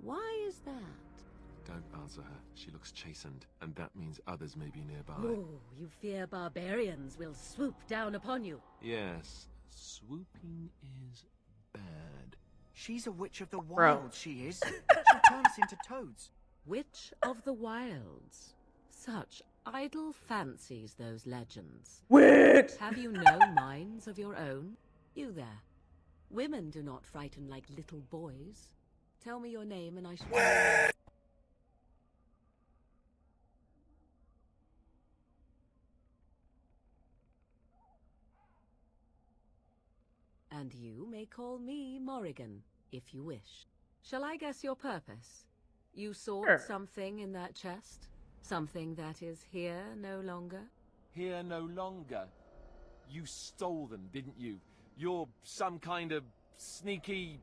[SPEAKER 10] Why is that?
[SPEAKER 4] Don't answer her. She looks chastened, and that means others may be nearby.
[SPEAKER 10] Oh, you fear barbarians will swoop down upon you.
[SPEAKER 4] Yes, swooping is bad.
[SPEAKER 5] She's a witch of the
[SPEAKER 3] Bro.
[SPEAKER 5] wild, she is. She'll turn us into toads.
[SPEAKER 10] Witch of the wilds. Such idle fancies, those legends.
[SPEAKER 3] Witch!
[SPEAKER 10] Have you no minds of your own? You there. Women do not frighten like little boys. Tell me your name and I shall... And you may call me Morrigan, if you wish. Shall I guess your purpose? You sought
[SPEAKER 3] Sure.
[SPEAKER 10] something in that chest? Something that is here no longer?
[SPEAKER 9] Here no longer. You stole them, didn't you? You're some kind of sneaky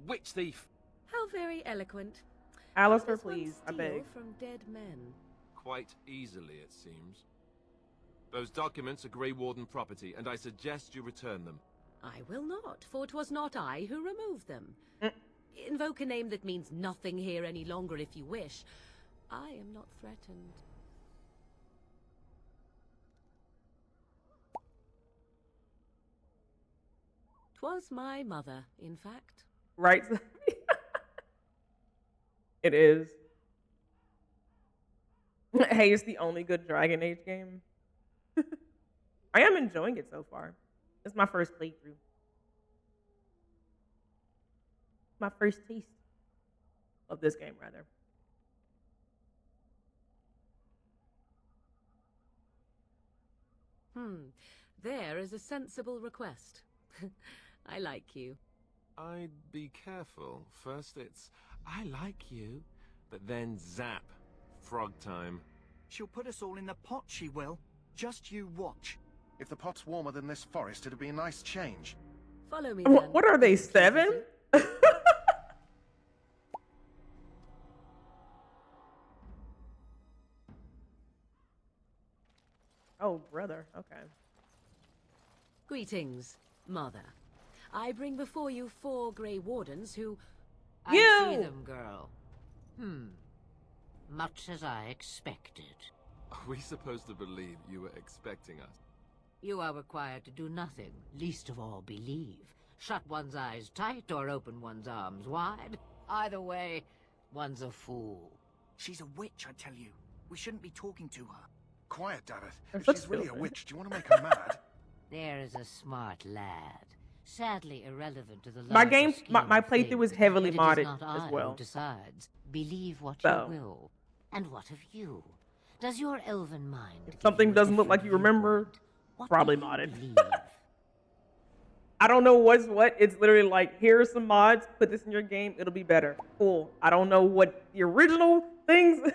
[SPEAKER 9] witch thief.
[SPEAKER 10] How very eloquent.
[SPEAKER 3] Alistair,
[SPEAKER 10] How does one
[SPEAKER 3] please, I
[SPEAKER 10] steal
[SPEAKER 3] beg.
[SPEAKER 10] from dead men?
[SPEAKER 4] Quite easily, it seems. Those documents are Grey Warden property, and I suggest you return them.
[SPEAKER 10] I will not, for it was not I who removed them. Invoke a name that means nothing here any longer if you wish. I am not threatened. 'Twas my mother, in fact.
[SPEAKER 3] Right? It is. Hey, it's the only good Dragon Age game. I am enjoying it so far. It's my first playthrough. My first taste of this game, rather.
[SPEAKER 10] There is a sensible request. I like you.
[SPEAKER 4] I'd be careful. First it's, I like you, but then zap. Frog time.
[SPEAKER 5] She'll put us all in the pot, she will. Just you watch.
[SPEAKER 6] If the pot's warmer than this forest, it'd be a nice change.
[SPEAKER 10] Follow me then.
[SPEAKER 3] What are they, 7? Oh, brother. Okay.
[SPEAKER 10] Greetings, Mother. I bring before you 4 Grey Wardens who...
[SPEAKER 3] You!
[SPEAKER 11] I see them, girl. Much as I expected.
[SPEAKER 4] Are we supposed to believe you were expecting us?
[SPEAKER 11] You are required to do nothing, least of all believe. Shut one's eyes tight or open one's arms wide. Either way, one's a fool.
[SPEAKER 5] She's a witch, I tell you. We shouldn't be talking to her.
[SPEAKER 6] Quiet, Davith.
[SPEAKER 3] They're
[SPEAKER 6] If
[SPEAKER 3] such
[SPEAKER 6] she's really a
[SPEAKER 3] children.
[SPEAKER 6] witch, do you want to make her mad?
[SPEAKER 11] There is a smart lad. Sadly irrelevant to the
[SPEAKER 3] My
[SPEAKER 11] larger
[SPEAKER 3] game,
[SPEAKER 11] scheme
[SPEAKER 3] my
[SPEAKER 11] of
[SPEAKER 3] playthrough was
[SPEAKER 11] things,
[SPEAKER 3] heavily
[SPEAKER 11] yet it is
[SPEAKER 3] modded
[SPEAKER 11] not I
[SPEAKER 3] as well.
[SPEAKER 11] who decides. Believe what
[SPEAKER 3] So.
[SPEAKER 11] you will. And what of you? Does your elven mind
[SPEAKER 3] If
[SPEAKER 11] give
[SPEAKER 3] something
[SPEAKER 11] you a
[SPEAKER 3] doesn't look like
[SPEAKER 11] different
[SPEAKER 3] you remember,
[SPEAKER 11] viewpoint? What
[SPEAKER 3] probably
[SPEAKER 11] do you
[SPEAKER 3] modded.
[SPEAKER 11] believe?
[SPEAKER 3] I don't know what's what. It's literally like, here are some mods, put this in your game, it'll be better. Cool. I don't know what the original things,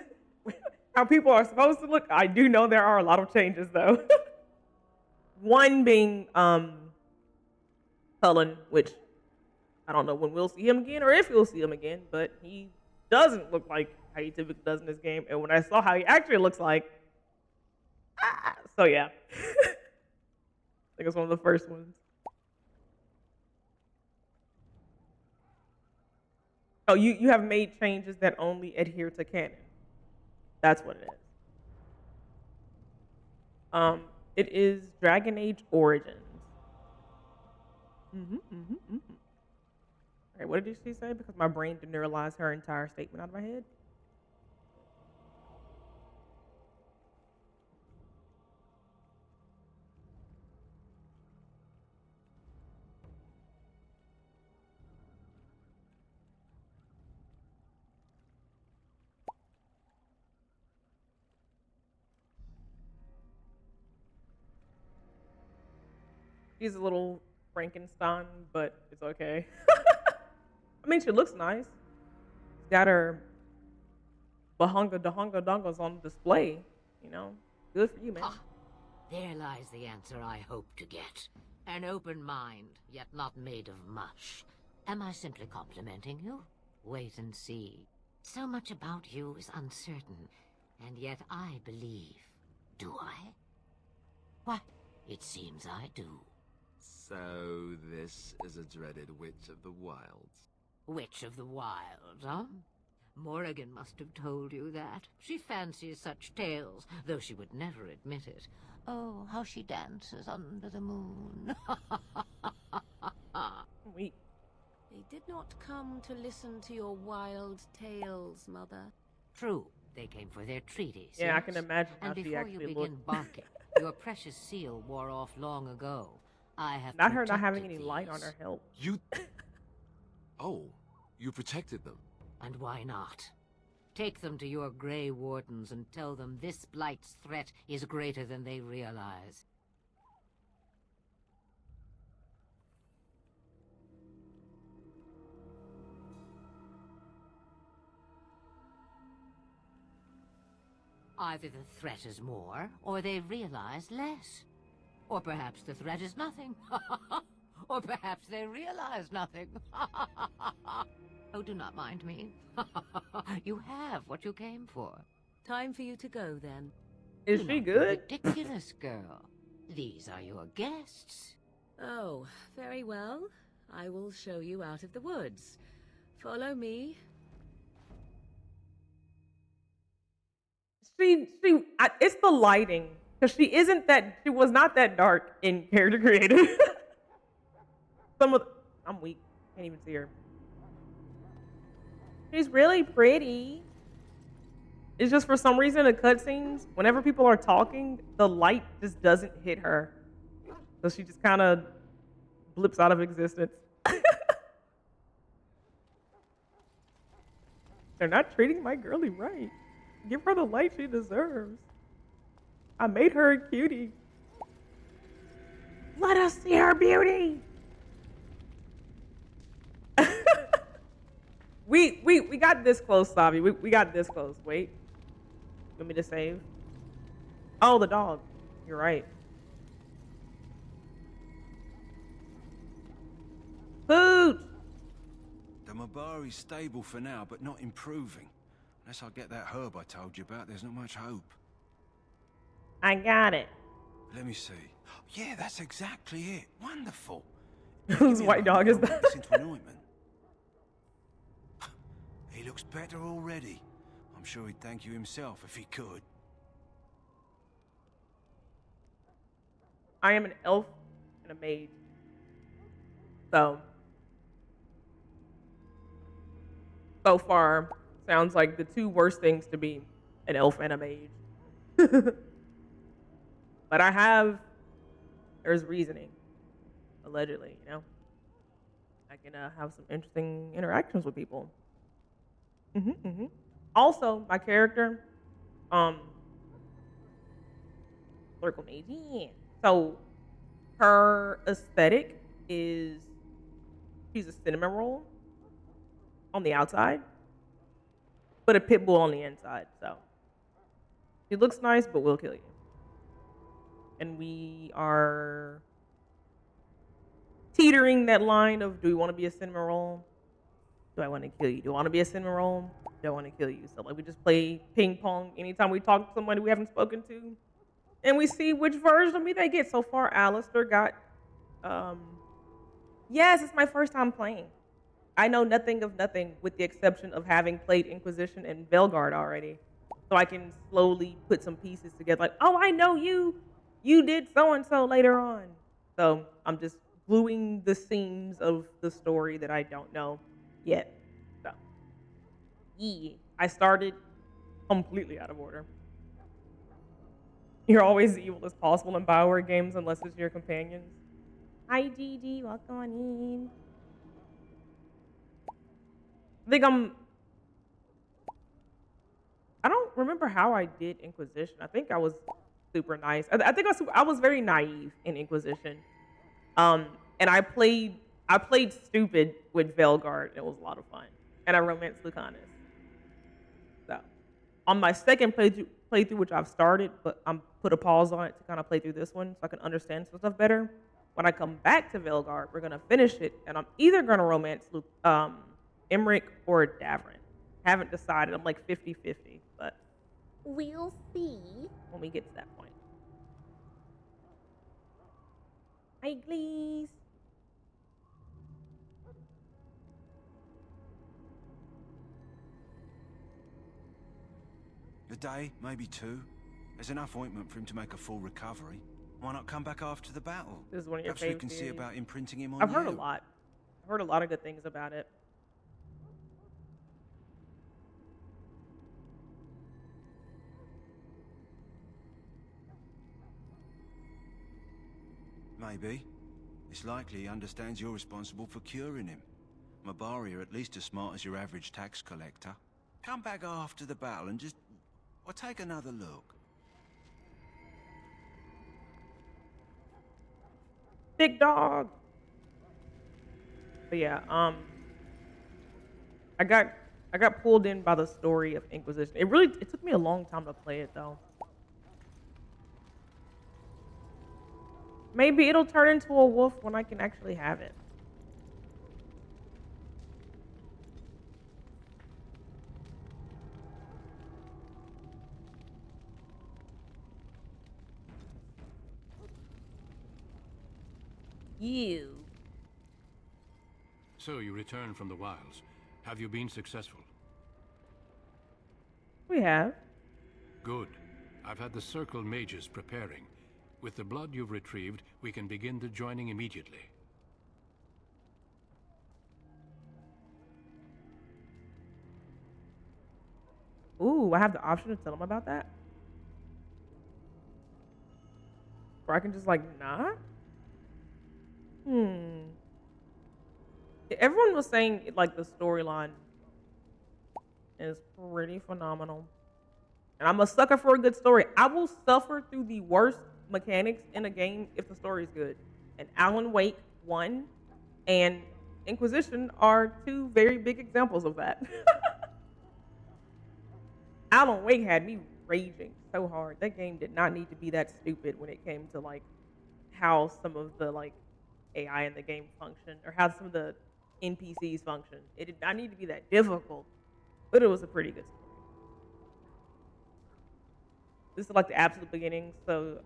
[SPEAKER 3] how people are supposed to look. I do know there are a lot of changes though. One being Cullen, which I don't know when we'll see him again or if we'll see him again, but he doesn't look like how he typically does in this game. And when I saw how he actually looks like, so yeah. I think it's one of the first ones. Oh, you have made changes that only adhere to canon. That's what it is. It is Dragon Age Origins. All right, what did she say? Because my brain deneuralized her entire statement out of my head. She's a little Frankenstein, but it's okay. I mean, she looks nice. She's got her bahunga dahunga dongles on display, you know. Good for you, man.
[SPEAKER 11] Ah, there lies the answer I hope to get. An open mind, yet not made of mush. Am I simply complimenting you? Wait and see. So much about you is uncertain, and yet I believe. Do I? Why, it seems I do.
[SPEAKER 4] So this is a dreaded Witch of the Wilds.
[SPEAKER 11] Witch of the Wilds, huh? Morrigan must have told you that. She fancies such tales, though she would never admit it. Oh, how she dances under the moon.
[SPEAKER 3] Weak.
[SPEAKER 10] They did not come to listen to your wild tales, Mother.
[SPEAKER 11] True, they came for their treaties.
[SPEAKER 3] Yeah, I
[SPEAKER 11] yes?
[SPEAKER 3] can imagine how
[SPEAKER 11] And
[SPEAKER 3] she
[SPEAKER 11] before
[SPEAKER 3] actually
[SPEAKER 11] you begin
[SPEAKER 3] looked.
[SPEAKER 11] barking, your precious seal wore off long ago. I have
[SPEAKER 3] Not her not having
[SPEAKER 11] protected
[SPEAKER 3] any light on
[SPEAKER 11] these.
[SPEAKER 3] her help.
[SPEAKER 4] You... Oh, you protected them.
[SPEAKER 11] And why not? Take them to your Grey Wardens and tell them this Blight's threat is greater than they realize. Either the threat is more, or they realize less. Or perhaps the threat is nothing. Or perhaps they realize nothing. Oh, do not mind me. You have what you came for.
[SPEAKER 10] Time for you to go, then.
[SPEAKER 3] Is
[SPEAKER 11] Do
[SPEAKER 3] she
[SPEAKER 11] not be
[SPEAKER 3] good?
[SPEAKER 11] ridiculous, girl. These are your guests.
[SPEAKER 10] Oh, very well. I will show you out of the woods. Follow me.
[SPEAKER 3] It's the lighting. Because she was not that dark in character creator. I'm weak. Can't even see her. She's really pretty. It's just for some reason in cutscenes, whenever people are talking, the light just doesn't hit her. So she just kind of blips out of existence. They're not treating my girlie right. Give her the light she deserves. I made her a cutie. Let us see her beauty. We got this close, Savi. We got this close. Wait. You want me to save? Oh, the dog. You're right. Pooch!
[SPEAKER 8] The Mabari's stable for now, but not improving. Unless I get that herb I told you about, there's not much hope.
[SPEAKER 3] I got it.
[SPEAKER 8] Let me see. Yeah, that's exactly it. Wonderful.
[SPEAKER 3] Whose white dog is that?
[SPEAKER 8] Into an ointment. He looks better already. I'm sure he'd thank you himself if he could.
[SPEAKER 3] I am an elf and a mage. So far, sounds like the two worst things to be an elf and a mage. But there's reasoning, allegedly, you know? I can have some interesting interactions with people. Also, my character, Circle Mage, yeah. So her aesthetic is she's a cinnamon roll on the outside, but a pit bull on the inside. So she looks nice, but will kill you. And we are teetering that line of, do we want to be a cinnamon roll? Do I want to kill you? Do I want to be a cinnamon roll? Do I want to kill you? So like we just play ping pong anytime we talk to somebody we haven't spoken to, and we see which version of me they get. So far, Alistair got, yes, it's my first time playing. I know nothing of nothing with the exception of having played Inquisition and Velgard already. So I can slowly put some pieces together like, oh, I know you. You did so-and-so later on. So I'm just gluing the seams of the story that I don't know yet. So, yeah, I started completely out of order. You're always as evil as possible in BioWare games unless it's your companions. Hi, Gigi. Welcome on in. I don't remember how I did Inquisition. I think I was super nice. I think I was very naive in Inquisition. And I played stupid with Velgard, and it was a lot of fun. And I romanced Lucanus. So, on my second playthrough, which I've started, but I'm put a pause on it to kind of play through this one so I can understand some stuff better. When I come back to Velgard, we're gonna finish it, and I'm either gonna romance Emmerich or Davrin. Haven't decided. I'm like 50-50, but we'll see when we get to that point. Hi, Glees.
[SPEAKER 8] A day, maybe two. There's enough ointment for him to make a full recovery. Why not come back after the battle?
[SPEAKER 3] This is one of your
[SPEAKER 8] Perhaps we
[SPEAKER 3] favorite
[SPEAKER 8] can see
[SPEAKER 3] series.
[SPEAKER 8] about imprinting him on
[SPEAKER 3] I've heard
[SPEAKER 8] you.
[SPEAKER 3] a lot. I've heard a lot of good things about it.
[SPEAKER 8] Maybe. It's likely he understands you're responsible for curing him. Mabari are at least as smart as your average tax collector. Come back after the battle and just... or take another look.
[SPEAKER 3] Big dog. But yeah, I got pulled in by the story of Inquisition. It took me a long time to play it though. Maybe it'll turn into a wolf when I can actually have it. You.
[SPEAKER 2] So you returned from the wilds. Have you been successful?
[SPEAKER 3] We have.
[SPEAKER 2] Good. I've had the Circle mages preparing. With the blood you've retrieved, we can begin the joining immediately.
[SPEAKER 3] Ooh, I have the option to tell them about that? Or I can just like not? Everyone was saying like the storyline is pretty phenomenal. And I'm a sucker for a good story. I will suffer through the worst mechanics in a game if the story is good. And Alan Wake 1 and Inquisition are two very big examples of that. Alan Wake had me raging so hard. That game did not need to be that stupid when it came to like how some of the like AI in the game function or how some of the NPCs function. It did not need to be that difficult, but it was a pretty good story. This is like the absolute beginning, so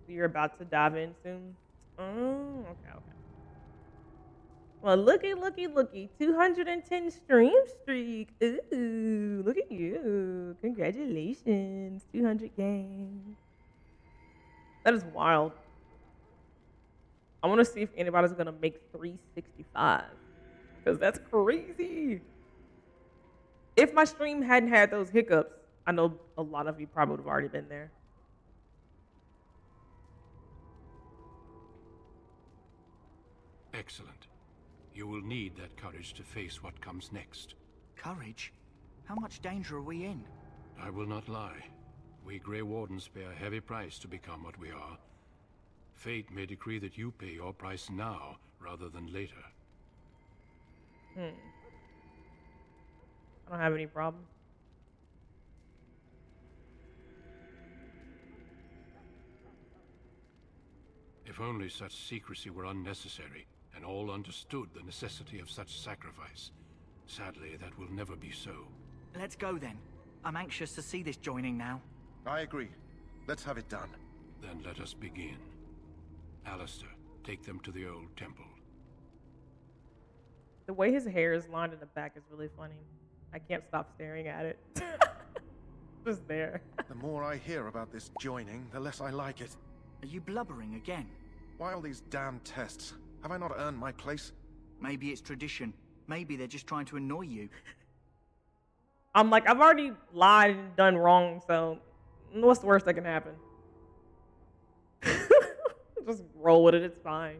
[SPEAKER 3] you're about to dive in soon. Oh, okay. Well, looky. 210 stream streak. Ooh, look at you. Congratulations. 200 games. That is wild. I want to see if anybody's going to make 365. Because that's crazy. If my stream hadn't had those hiccups, I know a lot of you probably would have already been there.
[SPEAKER 2] Excellent. You will need that courage to face what comes next.
[SPEAKER 5] Courage? How much danger are we in?
[SPEAKER 2] I will not lie. We Grey Wardens pay a heavy price to become what we are. Fate may decree that you pay your price now, rather than later.
[SPEAKER 3] I don't have any problem.
[SPEAKER 2] If only such secrecy were unnecessary, and all understood the necessity of such sacrifice. Sadly, that will never be so.
[SPEAKER 5] Let's go then. I'm anxious to see this joining now.
[SPEAKER 6] I agree. Let's have it done.
[SPEAKER 2] Then let us begin. Alistair, take them to the old temple.
[SPEAKER 3] The way his hair is lined in the back is really funny. I can't stop staring at it. Just there.
[SPEAKER 6] The more I hear about this joining, the less I like it.
[SPEAKER 5] Are you blubbering again?
[SPEAKER 6] Why all these damn tests? Have I not earned my place?
[SPEAKER 5] Maybe it's tradition. Maybe they're just trying to annoy you.
[SPEAKER 3] I'm like, I've already lied and done wrong, so what's the worst that can happen? Just roll with it, it's fine.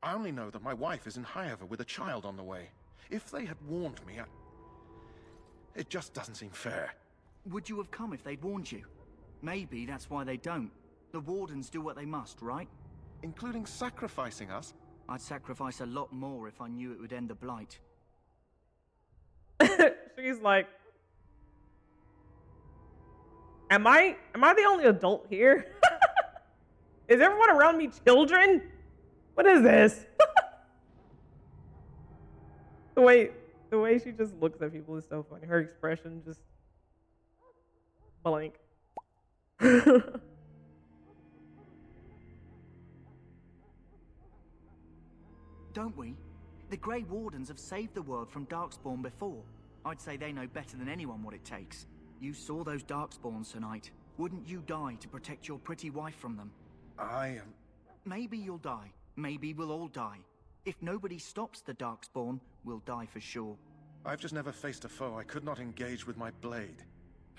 [SPEAKER 6] I only know that my wife is in Highever with a child on the way. If they had warned me, it just doesn't seem fair.
[SPEAKER 5] Would you have come if they'd warned you? Maybe that's why they don't. The Wardens do what they must, right?
[SPEAKER 6] Including sacrificing us?
[SPEAKER 5] I'd sacrifice a lot more if I knew it would end the Blight.
[SPEAKER 3] She's like, am I the only adult here? Is everyone around me children? What is this? The way she just looks at people is so funny. Her expression just blank.
[SPEAKER 5] Don't we? The Grey Wardens have saved the world from Darkspawn before. I'd say they know better than anyone what it takes. You saw those Darkspawns tonight. Wouldn't you die to protect your pretty wife from them?
[SPEAKER 6] Maybe
[SPEAKER 5] you'll die. Maybe we'll all die. If nobody stops the Darkspawn, we'll die for sure.
[SPEAKER 6] I've just never faced a foe I could not engage with my blade.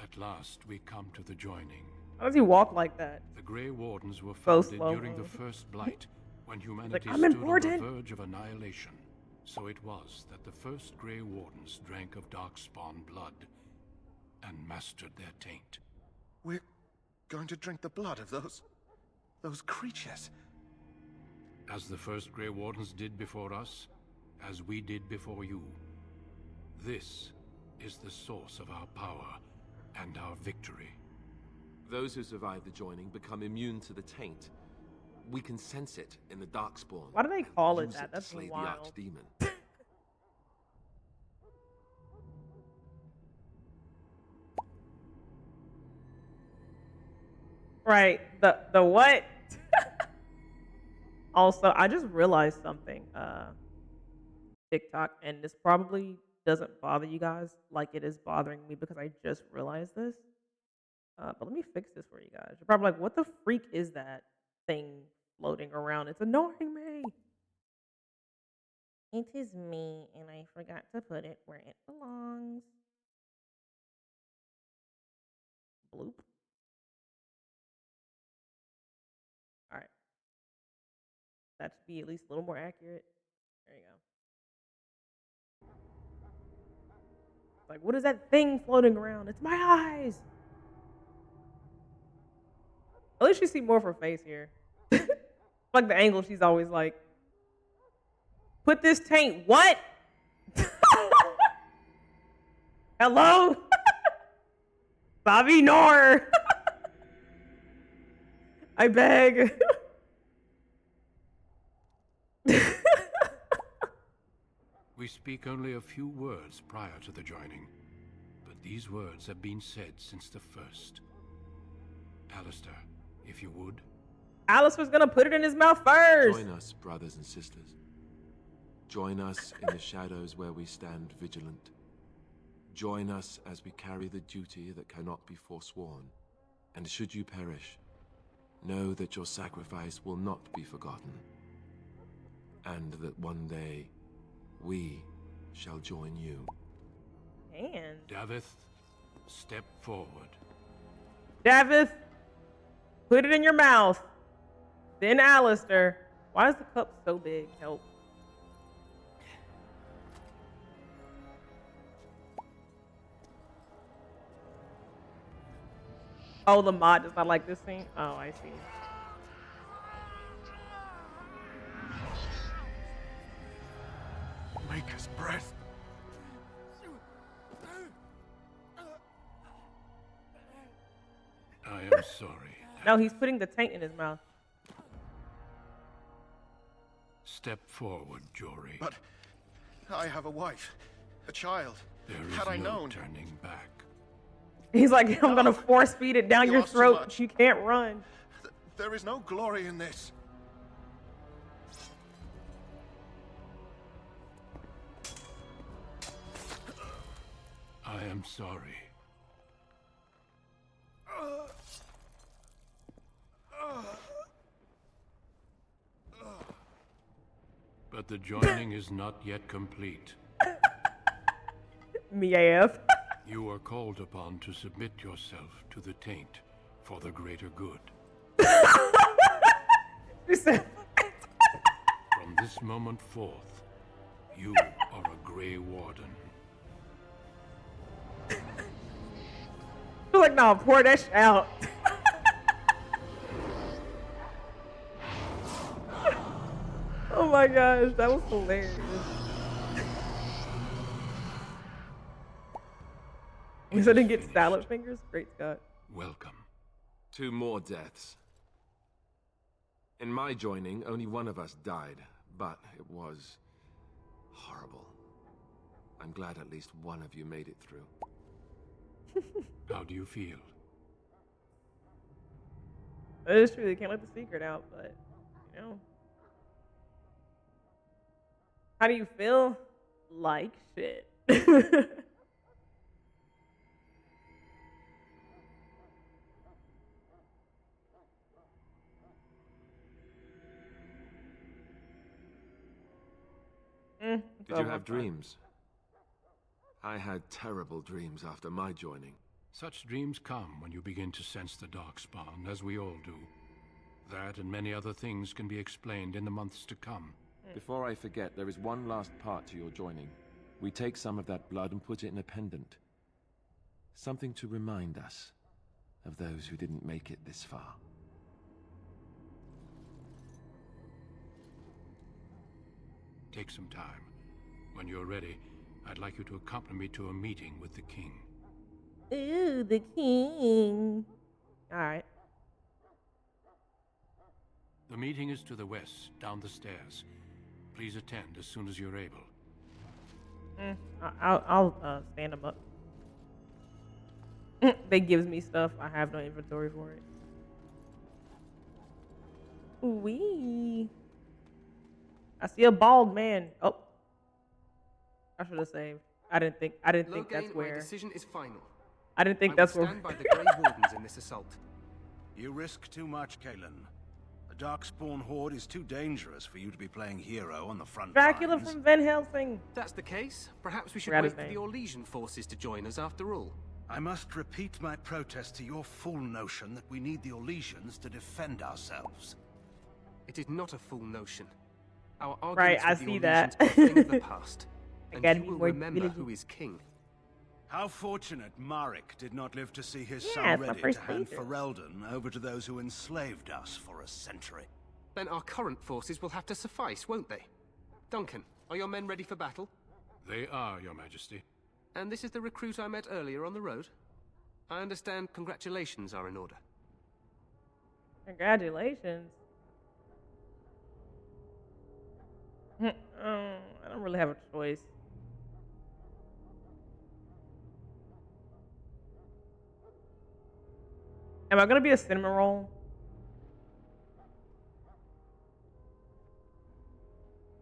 [SPEAKER 2] At last, we come to the joining.
[SPEAKER 3] How does he walk like that?
[SPEAKER 2] The Grey Wardens were
[SPEAKER 3] So
[SPEAKER 2] founded
[SPEAKER 3] slow.
[SPEAKER 2] during the First Blight, when humanity
[SPEAKER 3] I'm
[SPEAKER 2] stood
[SPEAKER 3] important.
[SPEAKER 2] on the verge of annihilation. So it was that the first Grey Wardens drank of Darkspawn blood and mastered their taint.
[SPEAKER 6] We're going to drink the blood of those creatures.
[SPEAKER 2] As the first Grey Wardens did before us, as we did before you. This is the source of our power and our victory.
[SPEAKER 4] Those who survive the joining become immune to the taint. We can sense it in the Darkspawn.
[SPEAKER 3] Why do they call it
[SPEAKER 4] Use
[SPEAKER 3] that?
[SPEAKER 4] to
[SPEAKER 3] That's
[SPEAKER 4] slay the
[SPEAKER 3] wild.
[SPEAKER 4] Archdemon.
[SPEAKER 3] Right. The what? Also, I just realized something. TikTok, and this probably doesn't bother you guys like it is bothering me because I just realized this. But let me fix this for you guys. You're probably like, what the freak is that thing floating around? It's annoying me. It is me, and I forgot to put it where it belongs. Bloop. All right. That should be at least a little more accurate. There you go. Like, what is that thing floating around? It's my eyes. At least you see more of her face here. Like the angle, she's always like, put this taint. What? Hello? Bobby Nor. I beg.
[SPEAKER 2] We speak only a few words prior to the joining, but these words have been said since the first. Alistair, if you would.
[SPEAKER 3] Alistair's gonna put it in his mouth first.
[SPEAKER 4] Join us, brothers and sisters. Join us in the shadows where we stand vigilant. Join us as we carry the duty that cannot be forsworn. And should you perish, know that your sacrifice will not be forgotten. And that one day, we shall join you.
[SPEAKER 3] And
[SPEAKER 2] Davith, step forward.
[SPEAKER 3] Davith, put it in your mouth. Then Alistair. Why is the cup so big? Help. Oh, the mod does not like this scene? Oh, I see.
[SPEAKER 6] Maker's breath.
[SPEAKER 2] I am sorry.
[SPEAKER 3] No, he's putting the taint in his mouth.
[SPEAKER 2] Step forward, Jory.
[SPEAKER 6] But I have a wife, a child.
[SPEAKER 2] There is
[SPEAKER 6] Had I
[SPEAKER 2] no
[SPEAKER 6] known.
[SPEAKER 2] turning back.
[SPEAKER 3] He's like, I'm gonna force feed it down
[SPEAKER 6] You
[SPEAKER 3] your
[SPEAKER 6] lost too
[SPEAKER 3] throat.
[SPEAKER 6] much.
[SPEAKER 3] You can't run.
[SPEAKER 6] There is no glory in this.
[SPEAKER 2] I am sorry. But the joining is not yet complete.
[SPEAKER 3] Meow.
[SPEAKER 2] You are called upon to submit yourself to the taint for the greater good.
[SPEAKER 3] She said,
[SPEAKER 2] From this moment forth, you are a Grey Warden.
[SPEAKER 3] she's like, no, pour that shit out. Oh my gosh, that was hilarious. He said he get salad fingers? Great Scott.
[SPEAKER 2] Welcome.
[SPEAKER 4] 2 more deaths. In my joining, only one of us died, but it was horrible. I'm glad at least one of you made it through.
[SPEAKER 2] How do you feel?
[SPEAKER 3] That is true, they can't let the secret out, but, you know. How do you feel? Like shit.
[SPEAKER 4] Did you have dreams? I had terrible dreams after my joining.
[SPEAKER 2] Such dreams come when you begin to sense the Darkspawn, as we all do. That and many other things can be explained in the months to come.
[SPEAKER 4] Before I forget, there is one last part to your joining. We take some of that blood and put it in a pendant. Something to remind us of those who didn't make it this far.
[SPEAKER 2] Take some time. When you're ready, I'd like you to accompany me to a meeting with the king.
[SPEAKER 3] Ooh, the king. Alright.
[SPEAKER 2] The meeting is to the west, down the stairs. Please attend as soon as you're able.
[SPEAKER 3] I'll stand them up. They gives me stuff. I have no inventory for it. Wee. I see a bald man. Oh, I should have saved. I didn't think that's where.
[SPEAKER 12] My decision is final.
[SPEAKER 3] I didn't think that's where.
[SPEAKER 12] Stand by the Grey Wardens in this assault.
[SPEAKER 8] You risk too much, Kalen. The Darkspawn Horde is too dangerous for you to be playing hero on the front
[SPEAKER 3] Dracula
[SPEAKER 8] lines.
[SPEAKER 3] from Van Helsing.
[SPEAKER 12] If that's the case, perhaps we should
[SPEAKER 3] Forgot
[SPEAKER 12] wait
[SPEAKER 3] his
[SPEAKER 12] for the
[SPEAKER 3] name.
[SPEAKER 12] Orlesian forces to join us after all.
[SPEAKER 8] I must repeat my protest to your fool notion that we need the Orlesians to defend ourselves.
[SPEAKER 12] It is not a fool notion. Our
[SPEAKER 3] Right,
[SPEAKER 12] arguments
[SPEAKER 3] I
[SPEAKER 12] with the
[SPEAKER 3] see
[SPEAKER 12] Orlesians
[SPEAKER 3] that.
[SPEAKER 12] are a thing of the past.
[SPEAKER 3] I
[SPEAKER 12] And
[SPEAKER 3] gotta
[SPEAKER 12] you
[SPEAKER 3] be
[SPEAKER 12] will
[SPEAKER 3] more
[SPEAKER 12] remember
[SPEAKER 3] diligent.
[SPEAKER 12] who is king.
[SPEAKER 8] How fortunate Marek did not live to see his
[SPEAKER 3] Yeah,
[SPEAKER 8] son
[SPEAKER 3] it's my
[SPEAKER 8] ready
[SPEAKER 3] first
[SPEAKER 8] to hand
[SPEAKER 3] playthrough.
[SPEAKER 8] Ferelden over to those who enslaved us for a century.
[SPEAKER 12] Then our current forces will have to suffice, won't they? Duncan, are your men ready for battle?
[SPEAKER 2] They are, Your Majesty.
[SPEAKER 12] And this is the recruit I met earlier on the road? I understand congratulations are in order.
[SPEAKER 3] Congratulations. I don't really have a choice. Am I gonna be a cinnamon roll?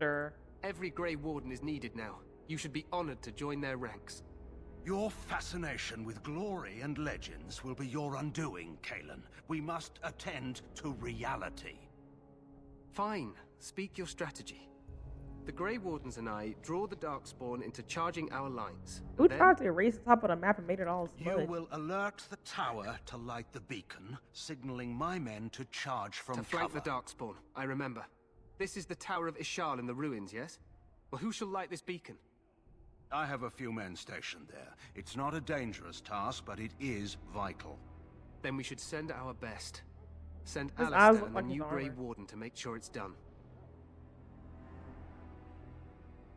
[SPEAKER 3] Sure.
[SPEAKER 12] Every Grey Warden is needed now. You should be honored to join their ranks.
[SPEAKER 8] Your fascination with glory and legends will be your undoing, Kalen. We must attend to reality.
[SPEAKER 12] Fine. Speak your strategy. The Grey Wardens and I draw the Darkspawn into charging our lines.
[SPEAKER 3] Who
[SPEAKER 12] Then-
[SPEAKER 3] tried to erase the top of the map and made it all
[SPEAKER 8] You
[SPEAKER 3] smudged?
[SPEAKER 8] will alert the tower to light the beacon, signaling my men to charge from
[SPEAKER 12] to flank
[SPEAKER 8] cover.
[SPEAKER 12] the Darkspawn, I remember. This is the Tower of Ishal in the ruins, yes? Well, who shall light this beacon?
[SPEAKER 8] I have a few men stationed there. It's not a dangerous task, but it is vital.
[SPEAKER 12] Then we should send our best. Send
[SPEAKER 3] His eyes
[SPEAKER 12] Alistair
[SPEAKER 3] look
[SPEAKER 12] and the
[SPEAKER 3] like his
[SPEAKER 12] new Grey
[SPEAKER 3] armor.
[SPEAKER 12] Warden to make sure it's done.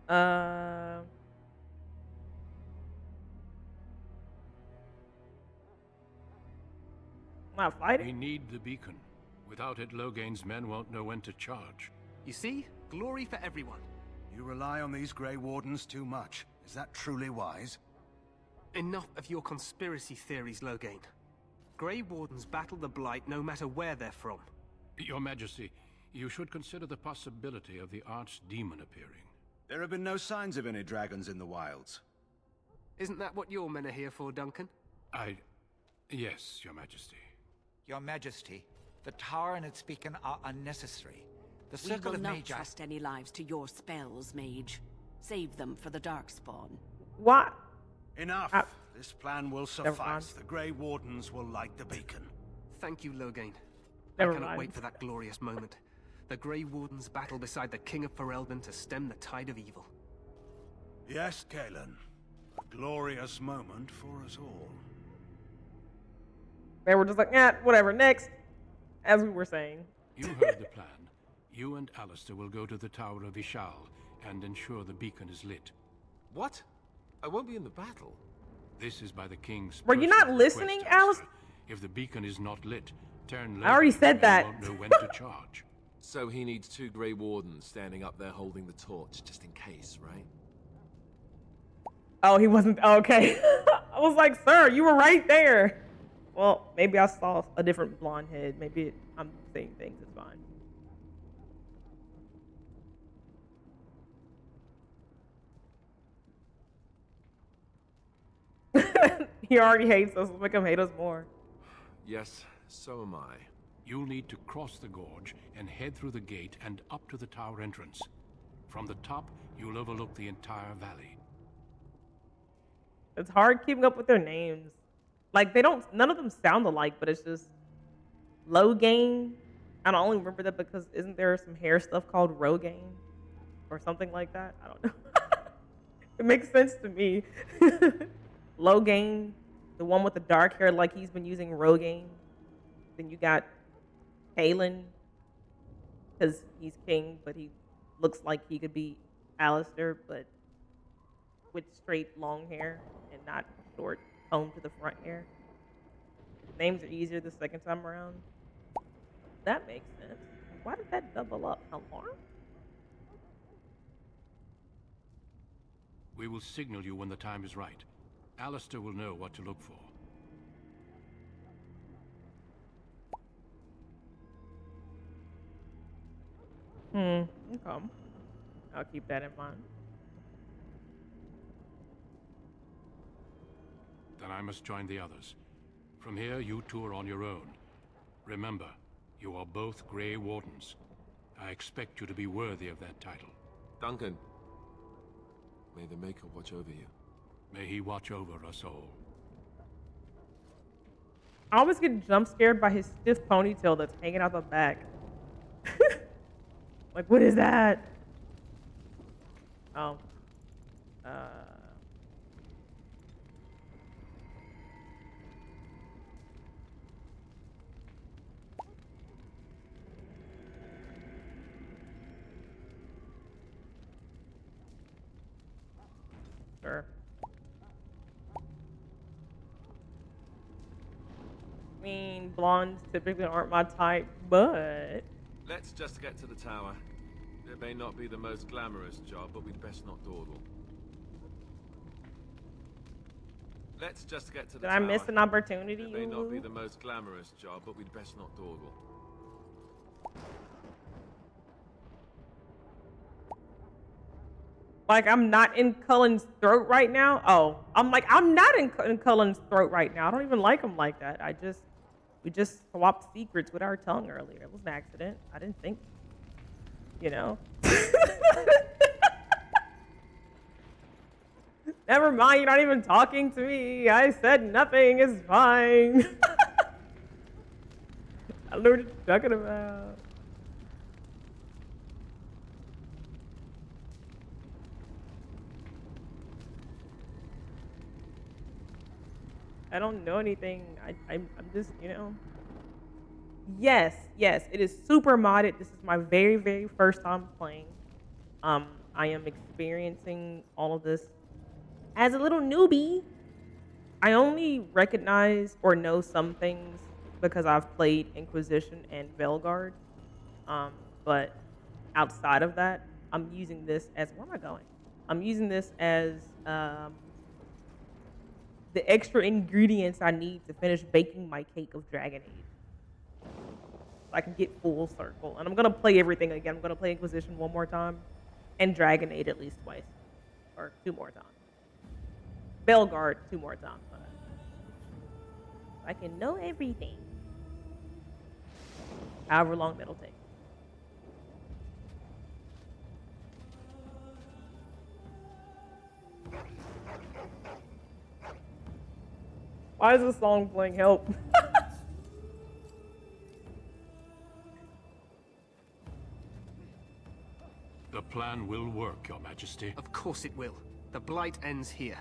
[SPEAKER 3] Not
[SPEAKER 2] We
[SPEAKER 3] fighting?
[SPEAKER 2] need the beacon. Without it, Logain's men won't know when to charge.
[SPEAKER 12] You see? Glory for everyone.
[SPEAKER 8] You rely on these Grey Wardens too much. Is that truly wise?
[SPEAKER 12] Enough of your conspiracy theories, Logain. Grey Wardens battle the Blight no matter where they're from.
[SPEAKER 2] Your Majesty, you should consider the possibility of the Archdemon appearing.
[SPEAKER 8] There have been no signs of any dragons in the wilds.
[SPEAKER 12] Isn't that what your men are here for, Duncan?
[SPEAKER 2] Yes, Your Majesty.
[SPEAKER 13] Your Majesty, the tower and its beacon are unnecessary. The
[SPEAKER 10] We
[SPEAKER 13] Circle
[SPEAKER 10] will
[SPEAKER 13] of
[SPEAKER 10] not
[SPEAKER 13] Magi...
[SPEAKER 10] trust any lives to your spells, Mage. Save them for the Darkspawn.
[SPEAKER 3] What?
[SPEAKER 8] Enough. This plan will
[SPEAKER 3] Never mind.
[SPEAKER 8] suffice. The Grey Wardens will light the beacon.
[SPEAKER 12] Thank you, Logain.
[SPEAKER 3] Never
[SPEAKER 12] I cannot
[SPEAKER 3] mind.
[SPEAKER 12] wait for that glorious moment. The Grey Wardens battle beside the King of Ferelden to stem the tide of evil.
[SPEAKER 8] Yes, Kalen. A glorious moment for us all.
[SPEAKER 3] They were just like, whatever, next. As we were saying.
[SPEAKER 2] You heard the plan. You and Alistair will go to the Tower of Ishal and ensure the beacon is lit.
[SPEAKER 4] What? I won't be in the battle.
[SPEAKER 2] This is by the King's
[SPEAKER 3] Were you not
[SPEAKER 2] personal
[SPEAKER 3] listening,
[SPEAKER 2] request,
[SPEAKER 3] Alistair?
[SPEAKER 2] If the beacon is not lit, turn
[SPEAKER 3] I already
[SPEAKER 2] Logain's
[SPEAKER 3] said
[SPEAKER 2] men
[SPEAKER 3] that.
[SPEAKER 2] won't know when to charge.
[SPEAKER 4] So he needs 2 Grey Wardens standing up there holding the torch, just in case, right?
[SPEAKER 3] Oh, he wasn't. Okay. I was like, sir, you were right there. Well, maybe I saw a different blonde head. Maybe I'm saying things. It's fine. He already hates us. Let's make him hate us more.
[SPEAKER 4] Yes, so am I.
[SPEAKER 2] You'll need to cross the gorge and head through the gate and up to the tower entrance. From the top, you'll overlook the entire valley.
[SPEAKER 3] It's hard keeping up with their names. Like, none of them sound alike, but it's just Logain. I don't only remember that because isn't there some hair stuff called Rogaine? Or something like that? I don't know. It makes sense to me. Logain, the one with the dark hair, like he's been using Rogaine. Then you got Kalen, because he's king, but he looks like he could be Alistair, but with straight long hair and not short, combed to the front hair. Names are easier the second time around. That makes sense. Why did that double up? Alarm?
[SPEAKER 2] We will signal you when the time is right. Alistair will know what to look for.
[SPEAKER 3] Okay. I'll keep that in mind.
[SPEAKER 2] Then I must join the others. From here, you two are on your own. Remember, you are both Grey Wardens. I expect you to be worthy of that title.
[SPEAKER 4] Duncan, may the Maker watch over you.
[SPEAKER 2] May he watch over us all.
[SPEAKER 3] I always get jump scared by his stiff ponytail that's hanging out the back. Like, what is that? Oh. Sure. I mean, blondes typically aren't my type, but...
[SPEAKER 4] Let's just get to the tower. It may not be the most glamorous job, but we'd best not dawdle. Let's just get to the
[SPEAKER 3] Did
[SPEAKER 4] tower.
[SPEAKER 3] I miss an opportunity?
[SPEAKER 4] It may not be the most glamorous job, but we'd best not dawdle.
[SPEAKER 3] Like, I'm not in Cullen's throat right now? Oh, I'm not in Cullen's throat right now. I don't even like him like that. We just swapped secrets with our tongue earlier. It was an accident. I didn't think, you know. Never mind, you're not even talking to me. I said nothing is fine. I know what you're talking about. I don't know anything. I'm just, you know. Yes, it is super modded. This is my very, very first time playing. I am experiencing all of this as a little newbie. I only recognize or know some things because I've played Inquisition and Veilguard. But outside of that, I'm using this as, where am I going? I'm using this as the extra ingredients I need to finish baking my cake of Dragon Age. So I can get full circle. And I'm going to play everything again. I'm going to play Inquisition one more time and Dragon Age at least twice. Or 2 more times. Veilguard 2 more times. I can know everything. However long that'll take. Why is this song playing? Help.
[SPEAKER 2] The plan will work, Your Majesty.
[SPEAKER 12] Of course it will. The Blight ends here.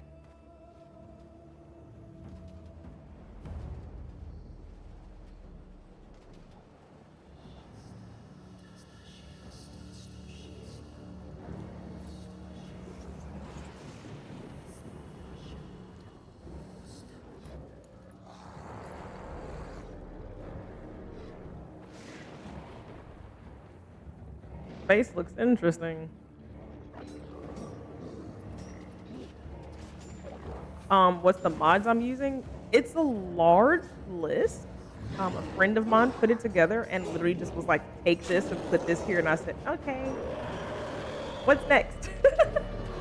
[SPEAKER 3] Face looks interesting. What's the mods I'm using? It's a large list. A friend of mine put it together and literally just was like, take this and put this here. And I said, okay, what's next?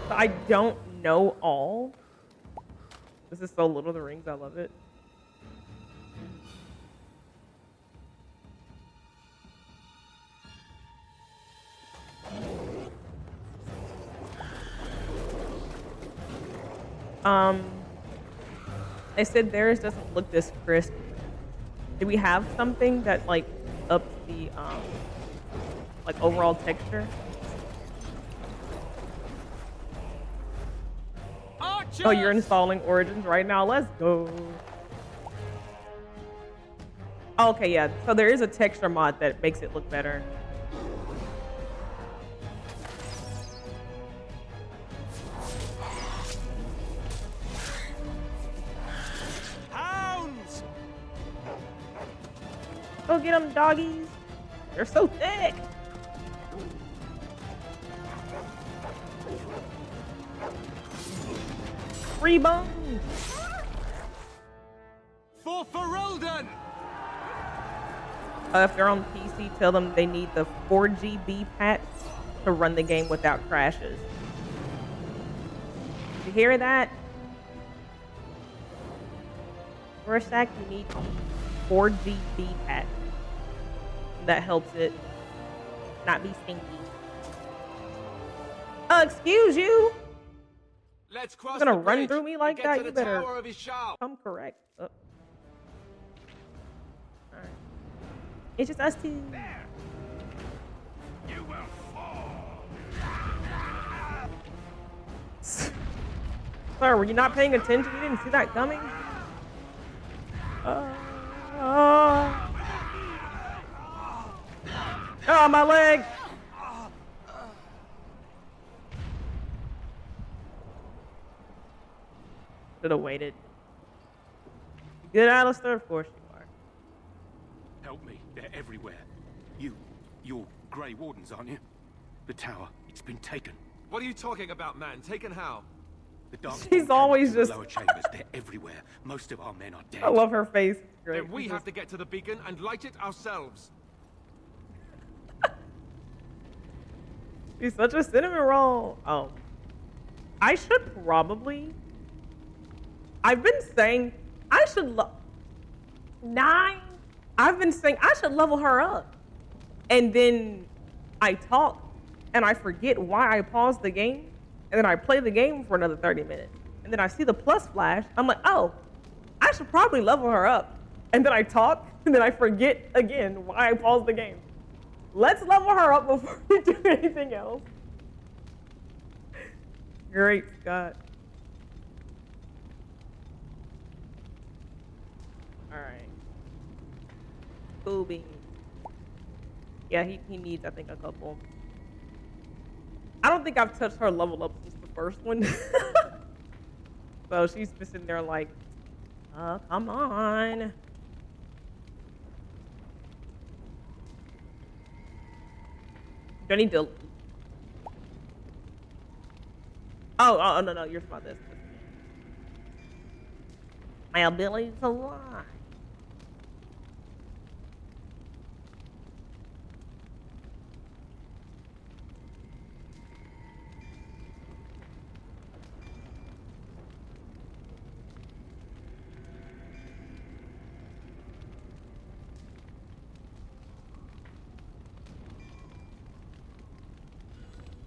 [SPEAKER 3] I don't know all. This is so Lord of the Rings. I love it. They said theirs doesn't look this crisp. Do we have something that like ups the like overall texture?
[SPEAKER 9] Archers!
[SPEAKER 3] Oh, you're installing Origins right now. Let's go. Okay, yeah. So there is a texture mod that makes it look better. Go get them, doggies. They're so thick. Free bones.
[SPEAKER 9] For Ferelden!
[SPEAKER 3] If they're on PC, tell them they need the 4GB patch to run the game without crashes. You hear that? For a sec, you need 4GB patch. That helps it not be stinky. Excuse you?
[SPEAKER 9] Let's cross
[SPEAKER 3] You're gonna
[SPEAKER 9] the
[SPEAKER 3] run
[SPEAKER 9] bridge
[SPEAKER 3] through me like
[SPEAKER 9] and get
[SPEAKER 3] that?
[SPEAKER 9] to
[SPEAKER 3] You
[SPEAKER 9] the
[SPEAKER 3] better
[SPEAKER 9] Tower of Ishal.
[SPEAKER 3] come correct. Oh. Alright. It's just us two.
[SPEAKER 9] There. You will fall.
[SPEAKER 3] Sir, were you not paying attention? You didn't see that coming? Oh, my leg! Should have waited. Good, Alistair? Of course you are.
[SPEAKER 14] Help me. They're everywhere. You're Grey Wardens, aren't you? The tower, it's been taken.
[SPEAKER 4] What are you talking about, man? Taken how?
[SPEAKER 14] The dark
[SPEAKER 3] She's always just...
[SPEAKER 14] lower chambers, they're everywhere. Most of our men are dead.
[SPEAKER 3] I love her face. Great.
[SPEAKER 4] Then we have to get to the beacon and light it ourselves.
[SPEAKER 3] She's such a cinnamon roll. Oh. I should probably... I've been saying I should 9. I've been saying I should level her up. And then I talk and I forget why I paused the game. And then I play the game for another 30 minutes. And then I see the plus flash. I'm like, oh, I should probably level her up. And then I talk and then I forget again why I paused the game. Let's level her up before we do anything else. Great Scott. Cool beans. Yeah, he needs, I think, a couple. I don't think I've touched her level up since the first one. So she's been sitting there like, come on. Do I need to... Oh, no, you're about this. My ability to lie.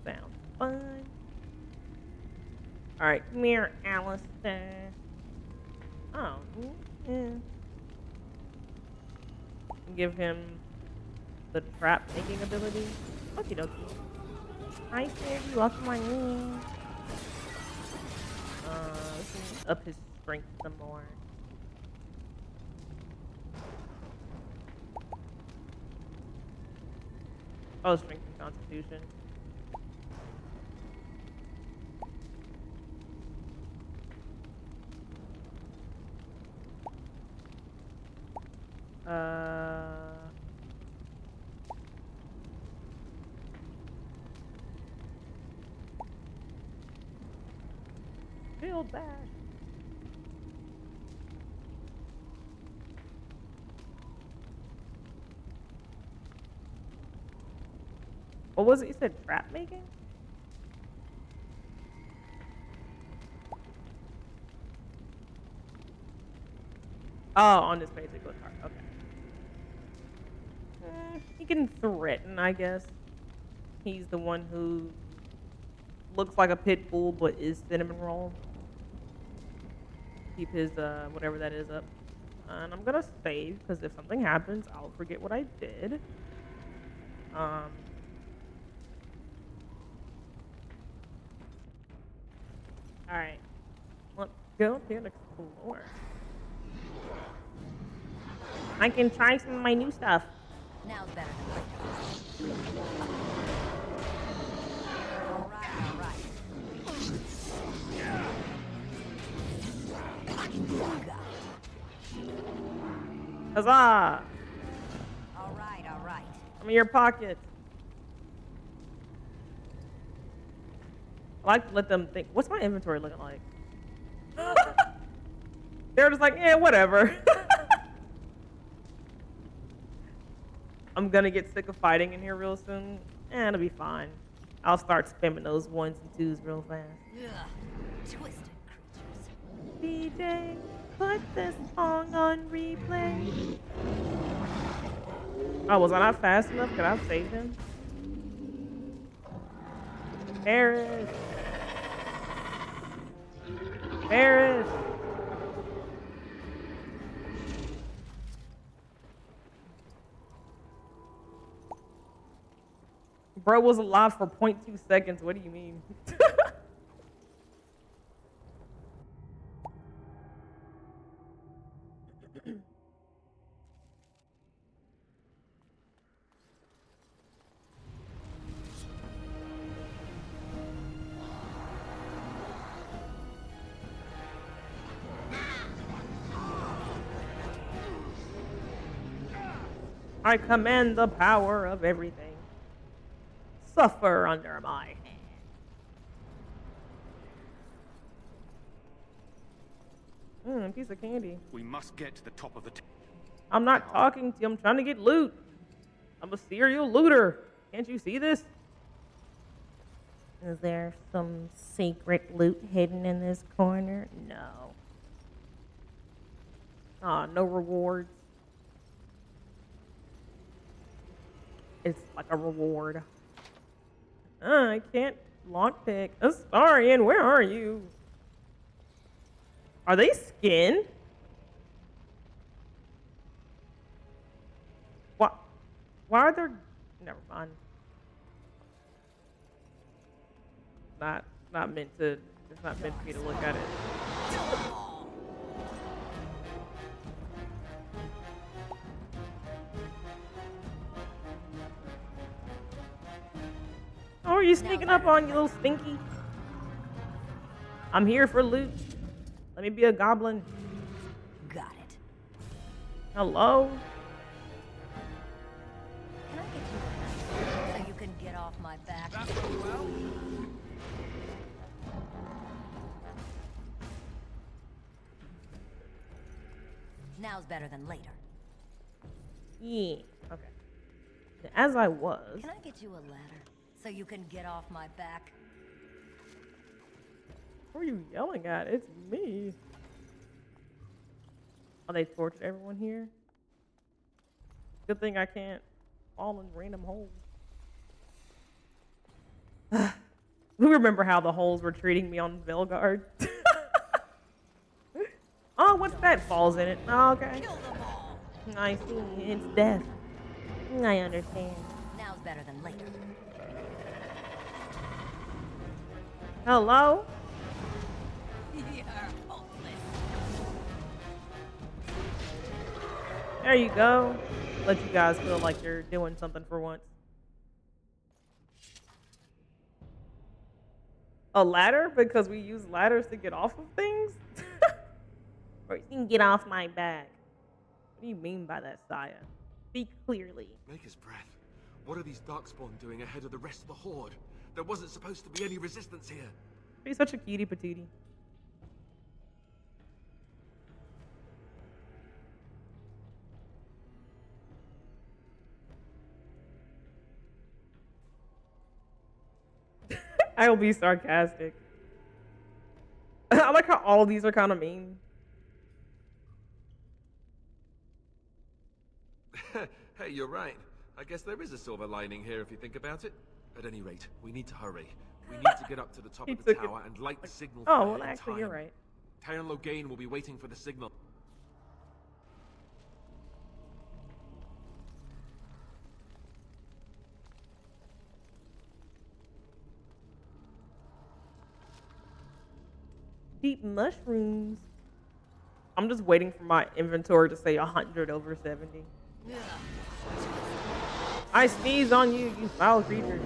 [SPEAKER 3] Sounds fun. Alright, come here, Alistair. Oh, yeah. Give him the trap making ability. Okie dokie. I saved you off my knee. Up his strength some more. Oh, strength and constitution. Build back. What was it? You said trap making? Oh, on this basic card. Okay. He can threaten, I guess. He's the one who looks like a pit bull but is cinnamon roll. Keep his whatever that is up. And I'm gonna save because if something happens, I'll forget what I did. Alright. Let's go up here and explore. I can try some of my new stuff.
[SPEAKER 7] Now's better than later. All right.
[SPEAKER 3] Huzzah!
[SPEAKER 7] All right.
[SPEAKER 3] I'm in your pocket. I like to let them think, what's my inventory looking like? They're just like, yeah, whatever. I'm gonna get sick of fighting in here real soon. It'll be fine. I'll start spamming those 1s and 2s real fast.
[SPEAKER 7] Ugh, twisted creatures.
[SPEAKER 3] DJ, put this song on replay. Oh, was I not fast enough? Could I have saved him? Paris. Paris. Bro was alive for 0.2 seconds. What do you mean? I command the power of everything. Suffer under my hand. Piece of candy.
[SPEAKER 14] We must get to the top of the
[SPEAKER 3] I'm not talking to you. I'm trying to get loot. I'm a serial looter. Can't you see this? Is there some secret loot hidden in this corner? No. No rewards. It's like a reward. I can't lockpick. Astarion, where are you? Are they skin? What? Why are there? Never mind. Not meant to. It's not meant for me to look at it. you sneaking up on, you little stinky? I'm here for loot. Let me be a goblin.
[SPEAKER 7] Got it.
[SPEAKER 3] Hello?
[SPEAKER 7] Can I get you a knife so you can get off my back? Well. Now's better than later.
[SPEAKER 3] Yeah. Okay. As I was.
[SPEAKER 7] Can I get you a ladder so you can get off my back?
[SPEAKER 3] Who are you yelling at? It's me. Oh, they tortured everyone here? Good thing I can't fall in random holes. We remember how the holes were treating me on Velgard. Oh, what's that? Falls in it. Oh, okay. I see. It's death. I understand.
[SPEAKER 7] Now's better than later.
[SPEAKER 3] Hello? There you go. Let you guys feel like you're doing something for once. A ladder? Because we use ladders to get off of things? Or you can get off my back. What do you mean by that, Saya? Speak clearly.
[SPEAKER 4] Maker's breath. What are these Darkspawn doing ahead of the rest of the Horde? There wasn't supposed to be any resistance here.
[SPEAKER 3] He's such a cutie patootie. I will be sarcastic. I like how all of these are kind of mean.
[SPEAKER 4] Hey, you're right. I guess there is a silver lining here if you think about it. At any rate, we need to hurry. We need to get up to the top of the tower and light the signal
[SPEAKER 3] Oh,
[SPEAKER 4] flare
[SPEAKER 3] well,
[SPEAKER 4] in
[SPEAKER 3] actually,
[SPEAKER 4] time.
[SPEAKER 3] you're right.
[SPEAKER 4] Tyron Loghain will be waiting for the signal.
[SPEAKER 3] Deep mushrooms. I'm just waiting for my inventory to say 100 over 70. I sneeze on you, you foul creature.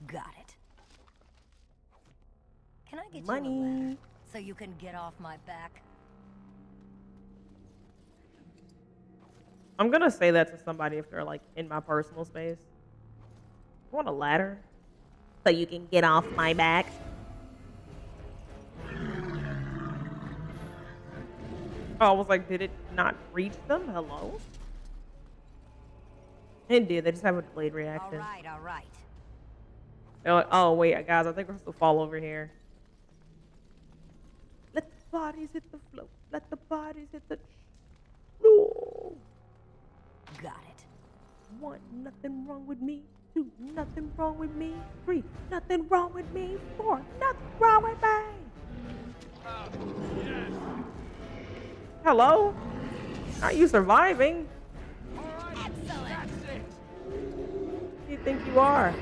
[SPEAKER 7] Got it. Can I get
[SPEAKER 3] Money.
[SPEAKER 7] you a ladder so you can get off my back?
[SPEAKER 3] I'm gonna say that to somebody if they're like in my personal space. I want a ladder so you can get off my back. Oh, I was like, did it not reach them? Hello? It did. They just have a delayed reaction.
[SPEAKER 7] All right, all right.
[SPEAKER 3] They're like, oh, wait, guys, I think we're supposed to fall over here. Let the bodies hit the floor. Let the bodies hit the floor.
[SPEAKER 7] Got it.
[SPEAKER 3] 1, nothing wrong with me. 2, nothing wrong with me. 3, nothing wrong with me. 4, nothing wrong with me. Hello? Are you surviving?
[SPEAKER 7] Excellent.
[SPEAKER 3] Who do you think you are?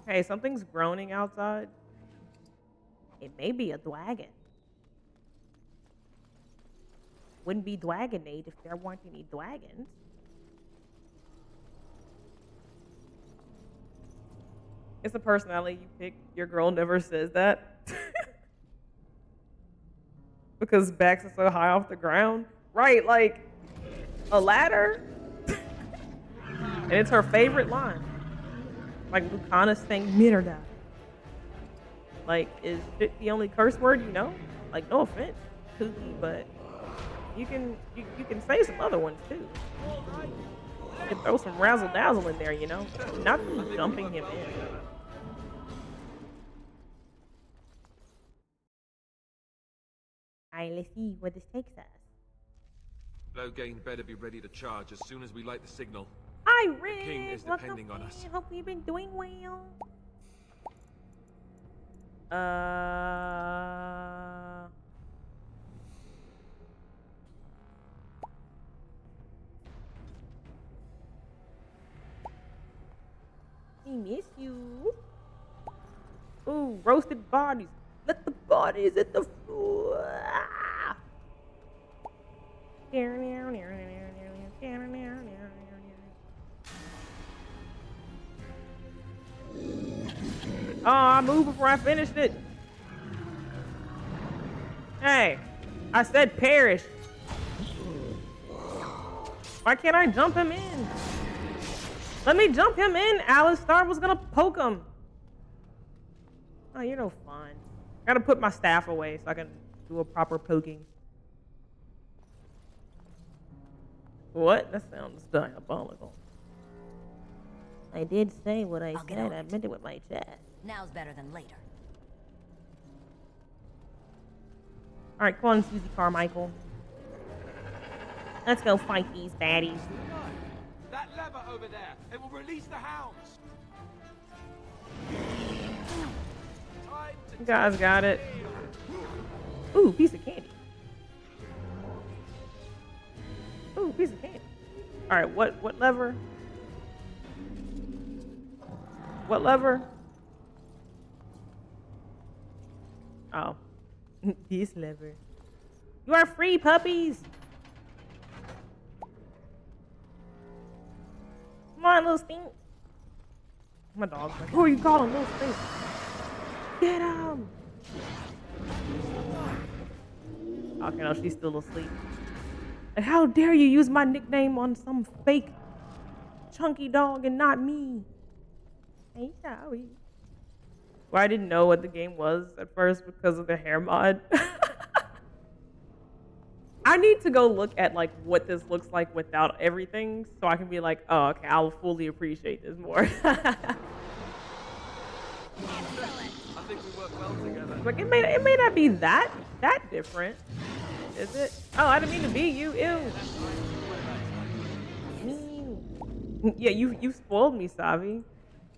[SPEAKER 3] Hey, something's groaning outside. It may be a dragon. Wouldn't be Dragonade if there weren't any dragons. It's a personality you pick. Your girl never says that. Because Bax is so high off the ground. Right, like a ladder. And it's her favorite line. Like Lucana saying Mitterda. Like, is it the only curse word you know? Like, no offense, Kooky, but you can say some other ones too. You can throw some razzle dazzle in there, you know? Not dumping him in. Alright, let's see where this takes us.
[SPEAKER 4] Loghain better be ready to charge as soon as we light the signal.
[SPEAKER 3] Hi,
[SPEAKER 4] The
[SPEAKER 3] Rick.
[SPEAKER 4] king is
[SPEAKER 3] Welcome
[SPEAKER 4] depending on us.
[SPEAKER 3] in. Hope you've been doing well. We miss you. Ooh, roasted bodies. Let the bodies hit the floor. Oh, I moved before I finished it. Hey, I said perish. Why can't I jump him in? Let me jump him in. Alistar was gonna poke him. Oh, you're no fun. Gotta put my staff away so I can do a proper poking. What? That sounds diabolical. I did say what I said. I meant it with my chest.
[SPEAKER 7] Now's better than later.
[SPEAKER 3] All right, come on, Susie Carmichael. Let's go fight these baddies.
[SPEAKER 9] That lever over there, it will release the hounds.
[SPEAKER 3] You guys got it. Ooh, piece of candy. Ooh, piece of candy. All right, what lever? What lever? Oh, this lever. You are free, puppies. Come on, little stink. My dog's like, who are you calling, little stink? Get him! Okay, no, she's still asleep. And how dare you use my nickname on some fake chunky dog and not me? Hey, sorry. Well, I didn't know what the game was at first because of the hair mod. I need to go look at like what this looks like without everything so I can be like, oh, okay, I'll fully appreciate this more.
[SPEAKER 9] I think we work well together.
[SPEAKER 3] Like it may not be that different, is it? Oh, I didn't mean to be you. Ew. Yeah, you spoiled me, Savi.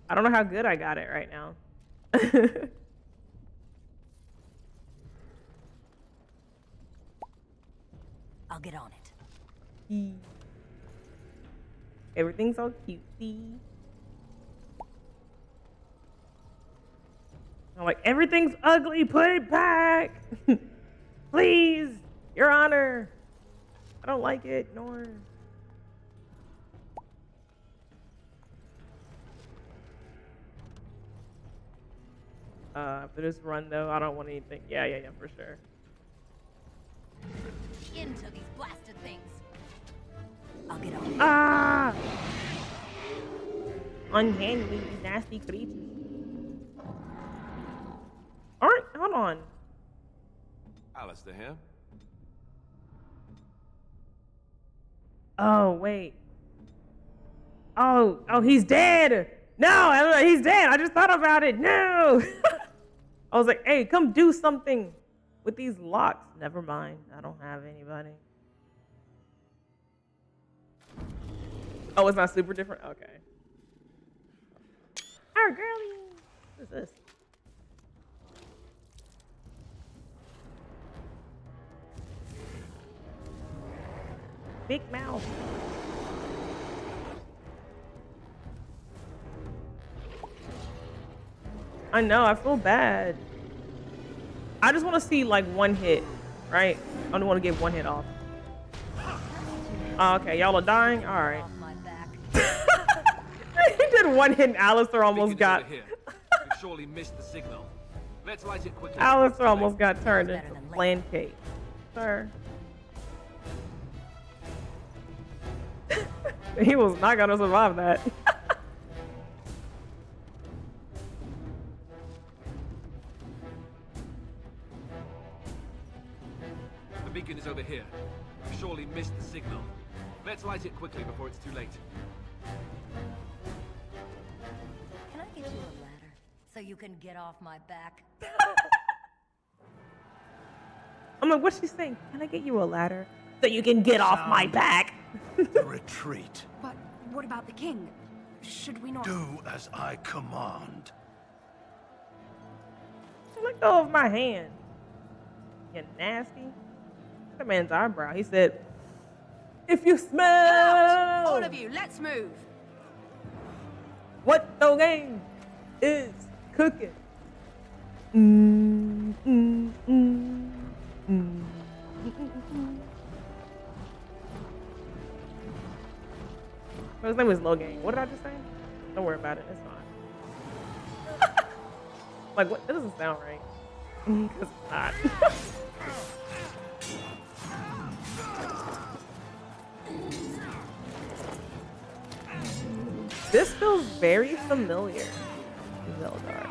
[SPEAKER 3] I don't know how good I got it right now.
[SPEAKER 7] I'll get on it.
[SPEAKER 3] Everything's all cutesy. I'm like, everything's ugly, put it back. Please, Your Honor. I don't like it, nor. After this run though, I don't want anything. Yeah, for sure.
[SPEAKER 7] Into these blasted things. I'll get on it.
[SPEAKER 3] Ah! Unhand me, you nasty creatures. Alright, hold on.
[SPEAKER 4] Alistair here.
[SPEAKER 3] Oh, wait. Oh, he's dead! No, he's dead! I just thought about it! No! I was like, hey, come do something with these locks. Never mind, I don't have anybody. Oh, it's not super different? Okay. Our girlie! What is this? Big mouth. I know, I feel bad. I just want to see like one hit, right? I don't want to get one hit off. Oh, okay, y'all are dying? All right. He did one hit and Alistair almost got...
[SPEAKER 4] We've surely missed the signal. Let's light it quickly.
[SPEAKER 3] Alistair almost got turned into land cake. Sir. He was not gonna survive that.
[SPEAKER 4] The beacon is over here. We've surely missed the signal. Let's light it quickly before it's too late.
[SPEAKER 7] Can I get you a ladder so you can get off my back?
[SPEAKER 3] I'm like, what's she saying? Can I get you a ladder so you can get off my back?
[SPEAKER 15] The retreat.
[SPEAKER 16] But what about the king? Should we not...
[SPEAKER 15] Do as I command.
[SPEAKER 3] Let go of my hand. You nasty. The man's eyebrow. He said, if you smell...
[SPEAKER 16] All of you, let's move.
[SPEAKER 3] What the game is cooking. His name was Logan. What did I just say? Don't worry about it. It's fine. Like, what? That doesn't sound right. Because it's not. This feels very familiar. Zelda.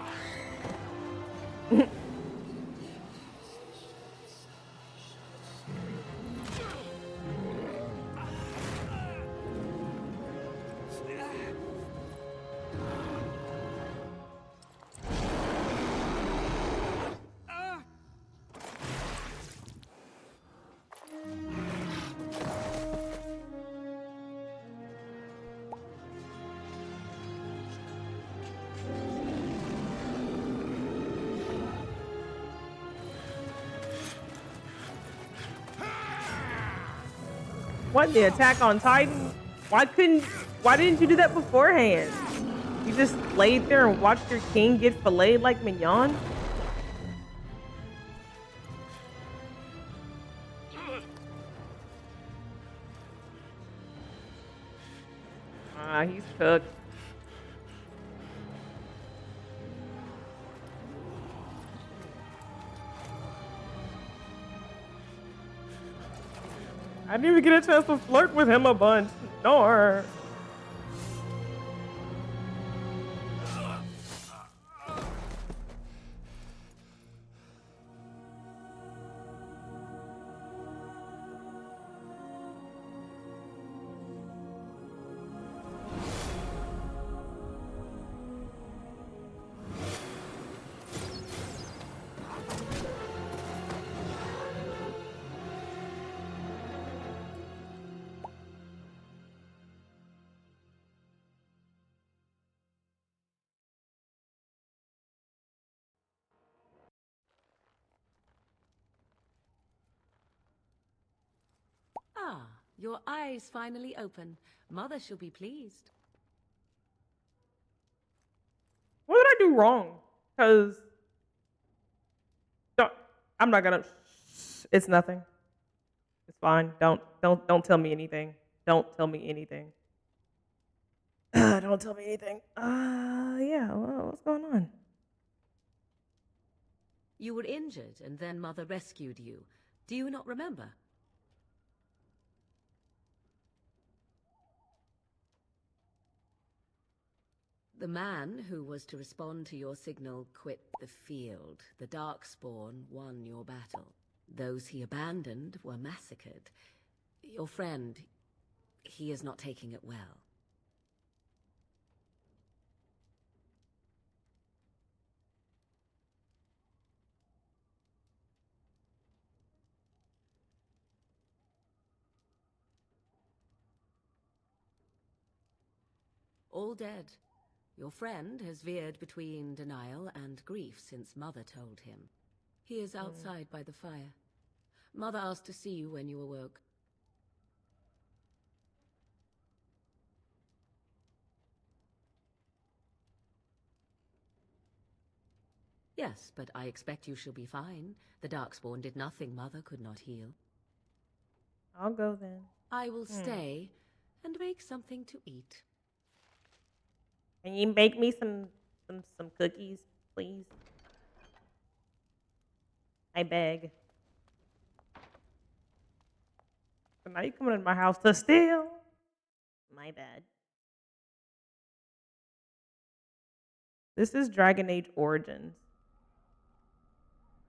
[SPEAKER 3] What, the Attack on Titan? Why didn't you do that beforehand? You just laid there and watched your king get filleted like mignon? Ah, he's cooked. I didn't even get a chance to flirt with him a bunch. Nor.
[SPEAKER 10] Ah, your eyes finally open. Mother shall be pleased.
[SPEAKER 3] What did I do wrong? Because I'm not gonna. It's nothing. It's fine. Don't tell me anything. Don't tell me anything. Don't tell me anything. Yeah. Well, what's going on?
[SPEAKER 10] You were injured, and then Mother rescued you. Do you not remember? The man who was to respond to your signal quit the field. The Darkspawn won your battle. Those he abandoned were massacred. Your friend, he is not taking it well. All dead. Your friend has veered between denial and grief since Mother told him. He is outside by the fire. Mother asked to see you when you awoke. Yes, but I expect you shall be fine. The Darkspawn did nothing Mother could not heal.
[SPEAKER 3] I'll go then.
[SPEAKER 10] I will stay and make something to eat.
[SPEAKER 3] Can you bake me some cookies, please? I beg. So now you coming to my house to steal? My bad. This is Dragon Age Origins.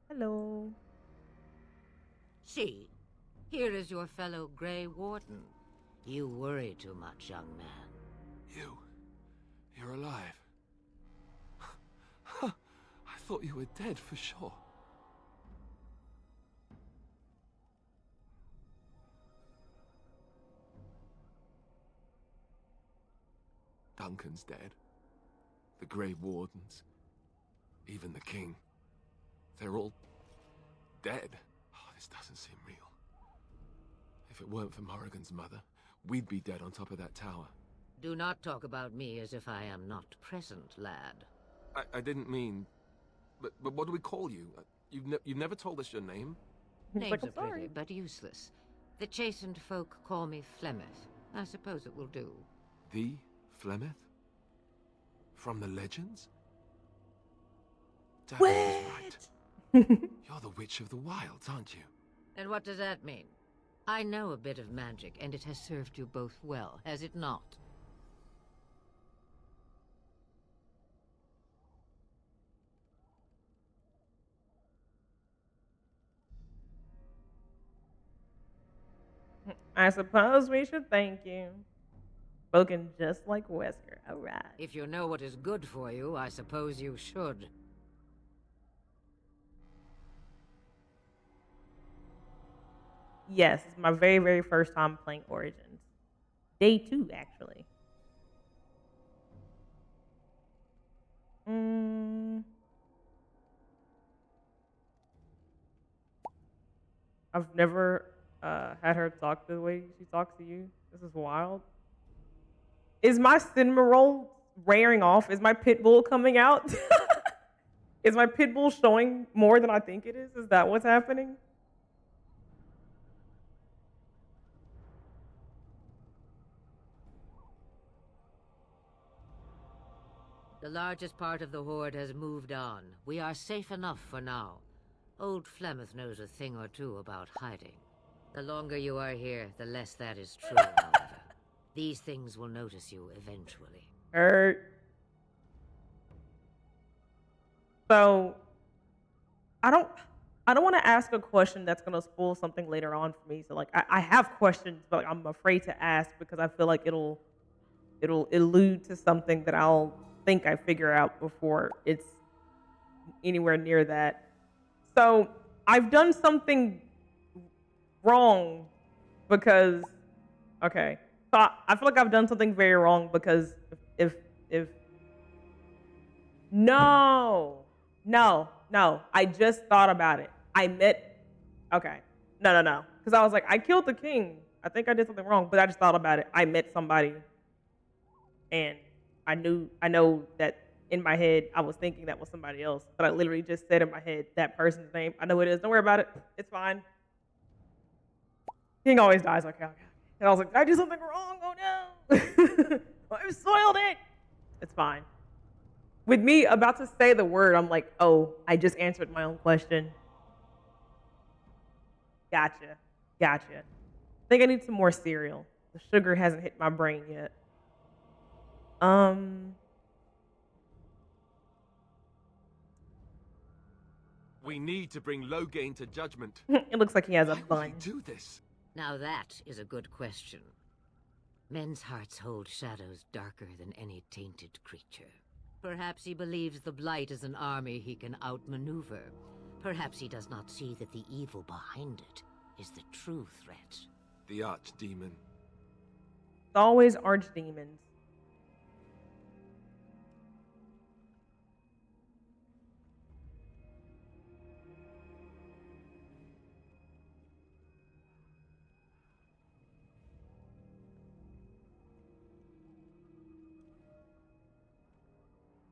[SPEAKER 3] Hello.
[SPEAKER 11] See, here is your fellow Grey Warden. You worry too much, young man.
[SPEAKER 4] You're alive. I thought you were dead for sure. Duncan's dead. The Grey Wardens. Even the King. They're all dead. Oh, this doesn't seem real. If it weren't for Morrigan's mother, we'd be dead on top of that tower.
[SPEAKER 11] Do not talk about me as if I am not present, lad.
[SPEAKER 4] I didn't mean... But what do we call you? You've never told us your name?
[SPEAKER 11] Names are pretty, but useless. The chastened folk call me Flemeth. I suppose it will do.
[SPEAKER 4] The Flemeth? From the legends? Dad was right. You're the Witch of the Wilds, aren't you?
[SPEAKER 11] And what does that mean? I know a bit of magic, and it has served you both well, has it not?
[SPEAKER 3] I suppose we should thank you. Spoken just like Wesker. All right.
[SPEAKER 11] If you know what is good for you, I suppose you should.
[SPEAKER 3] Yes, it's my very, very first time playing Origins. Day 2, actually. I've never had her talk the way she talks to you. This is wild. Is my cinema roll wearing off? Is my pit bull coming out? Is my pit bull showing more than I think it is? Is that what's happening?
[SPEAKER 11] The largest part of the Horde has moved on. We are safe enough for now. Old Flemeth knows a thing or two about hiding. The longer you are here, the less that is true, however. These things will notice you eventually.
[SPEAKER 3] So, I don't want to ask a question that's going to spoil something later on for me. So, like, I have questions, but I'm afraid to ask because I feel like it'll allude to something that I'll think I figure out before it's anywhere near that. So, I've done something wrong because, okay. So I feel like I've done something very wrong because if no, I just thought about it. No. Because I was like, I killed the king. I think I did something wrong, but I just thought about it. I met somebody and I know that in my head, I was thinking that was somebody else, but I literally just said in my head that person's name. I know who it is. Don't worry about it. It's fine. King always dies. Okay. And I was like, did I do something wrong? Oh no. I soiled it. It's fine. With me about to say the word, I'm like, oh, I just answered my own question. Gotcha. I think I need some more cereal. The sugar hasn't hit my brain yet.
[SPEAKER 4] We need to bring Loghain to judgment.
[SPEAKER 3] It looks like he has a
[SPEAKER 4] Why
[SPEAKER 3] bun.
[SPEAKER 4] would he do this?
[SPEAKER 11] Now that is a good question. Men's hearts hold shadows darker than any tainted creature. Perhaps he believes the Blight is an army he can outmaneuver. Perhaps he does not see that the evil behind it is the true threat.
[SPEAKER 4] The Archdemon.
[SPEAKER 3] It's always archdemons.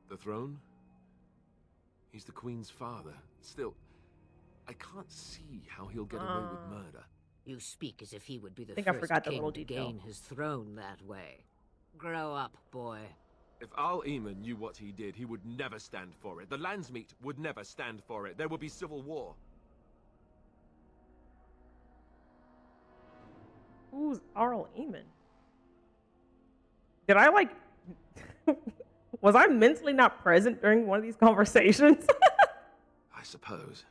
[SPEAKER 4] The throne? He's the Queen's father. Still, I can't see how he'll get away with murder.
[SPEAKER 11] You speak as if he would be the
[SPEAKER 3] think I
[SPEAKER 11] first
[SPEAKER 3] forgot that
[SPEAKER 11] king
[SPEAKER 3] little
[SPEAKER 11] to
[SPEAKER 3] detail.
[SPEAKER 11] gain his throne that way. Grow up, boy.
[SPEAKER 4] If Al-Eamon knew what he did, he would never stand for it. The Landsmeet would never stand for it. There would be civil war.
[SPEAKER 3] Who's Arl Eamon? Did I like... Was I mentally not present during one of these conversations?
[SPEAKER 4] I suppose.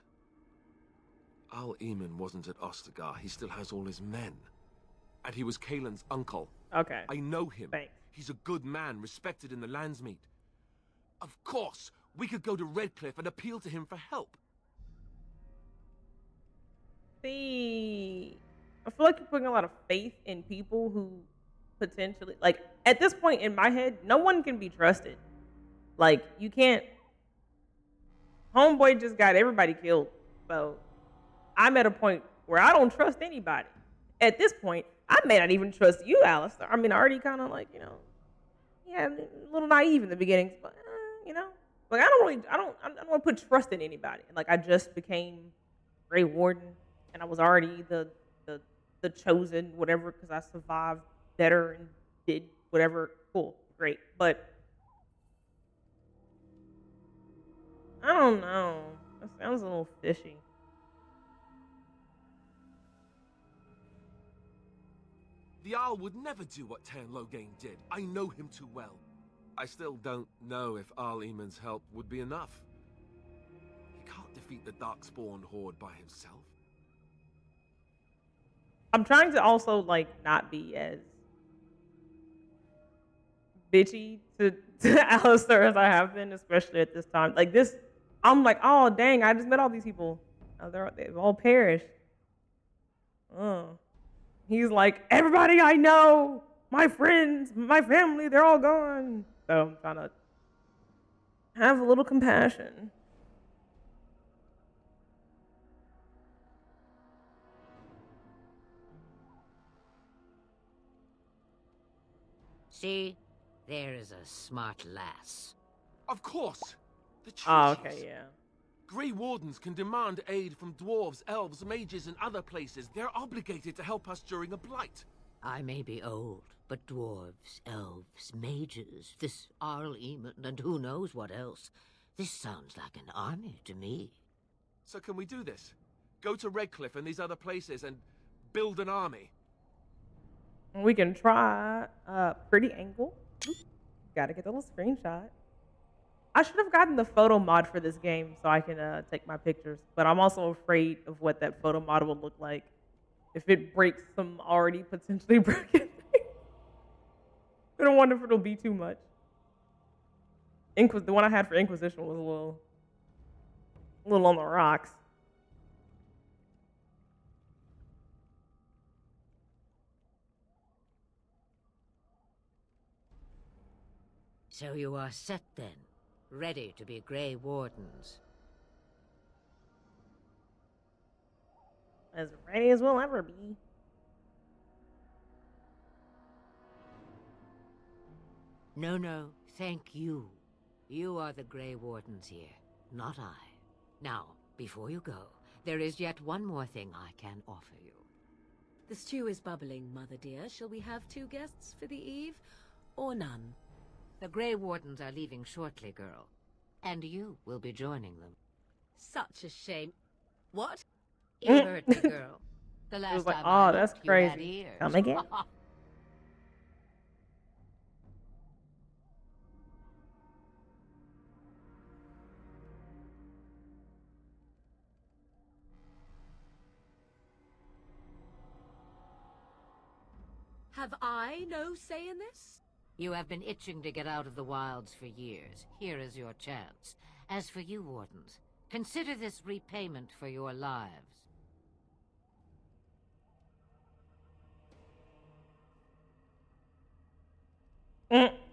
[SPEAKER 4] Al-Eamon wasn't at Ostagar. He still has all his men. And he was Kaelin's uncle.
[SPEAKER 3] Okay.
[SPEAKER 4] I know him.
[SPEAKER 3] Thanks.
[SPEAKER 4] He's a good man, respected in the Landsmeet. Of course, we could go to Redcliffe and appeal to him for help.
[SPEAKER 3] See, I feel like you're putting a lot of faith in people who potentially, like, at this point in my head, no one can be trusted. Like, you can't. Homeboy just got everybody killed. So, I'm at a point where I don't trust anybody. At this point, I may not even trust you, Alistair. I mean, I already kind of like, yeah, a little naive in the beginning, but, like, I don't want to put trust in anybody. Like, I just became Grey Warden, and I was already the chosen, whatever, because I survived better and did whatever. Cool, great. But I don't know. That sounds a little fishy.
[SPEAKER 4] The Arl would never do what Tan Loghain did. I know him too well. I still don't know if Arl Eamon's help would be enough. He can't defeat the Darkspawn Horde by himself.
[SPEAKER 3] I'm trying to also like not be as bitchy to Alistair as I have been, especially at this time. Like this, I'm like, oh dang, I just met all these people. They've all perished. He's like, everybody I know, my friends, my family, they're all gone. So I'm trying to have a little compassion.
[SPEAKER 11] See? There is a smart lass.
[SPEAKER 4] Of course! The treaties.
[SPEAKER 3] Oh, okay, yeah.
[SPEAKER 4] Grey Wardens can demand aid from dwarves, elves, mages, and other places. They're obligated to help us during a blight.
[SPEAKER 11] I may be old, but dwarves, elves, mages, this Arl Eamon, and who knows what else. This sounds like an army to me.
[SPEAKER 4] So can we do this? Go to Redcliffe and these other places and build an army?
[SPEAKER 3] We can try pretty angle. Gotta get the little screenshot. I should have gotten the photo mod for this game so I can take my pictures, but I'm also afraid of what that photo mod will look like if it breaks some already potentially broken things. I don't wonder if it'll be too much. The one I had for Inquisition was a little on the rocks.
[SPEAKER 11] So you are set then, ready to be Grey Wardens.
[SPEAKER 3] As ready as we'll ever be.
[SPEAKER 11] No, thank you. You are the Grey Wardens here, not I. Now, before you go, there is yet one more thing I can offer you.
[SPEAKER 10] The stew is bubbling, Mother dear. Shall we have 2 guests for the eve, or none?
[SPEAKER 11] The Grey Wardens are leaving shortly, girl. And you will be joining them.
[SPEAKER 10] Such a shame. What?
[SPEAKER 11] You heard me, girl. The last
[SPEAKER 3] It was like,
[SPEAKER 11] time
[SPEAKER 3] oh,
[SPEAKER 11] I
[SPEAKER 3] that's
[SPEAKER 11] looked, you had
[SPEAKER 3] crazy.
[SPEAKER 11] ears.
[SPEAKER 3] Come again?
[SPEAKER 10] Have I no say in this?
[SPEAKER 11] You have been itching to get out of the wilds for years. Here is your chance. As for you, Wardens, consider this repayment for your lives.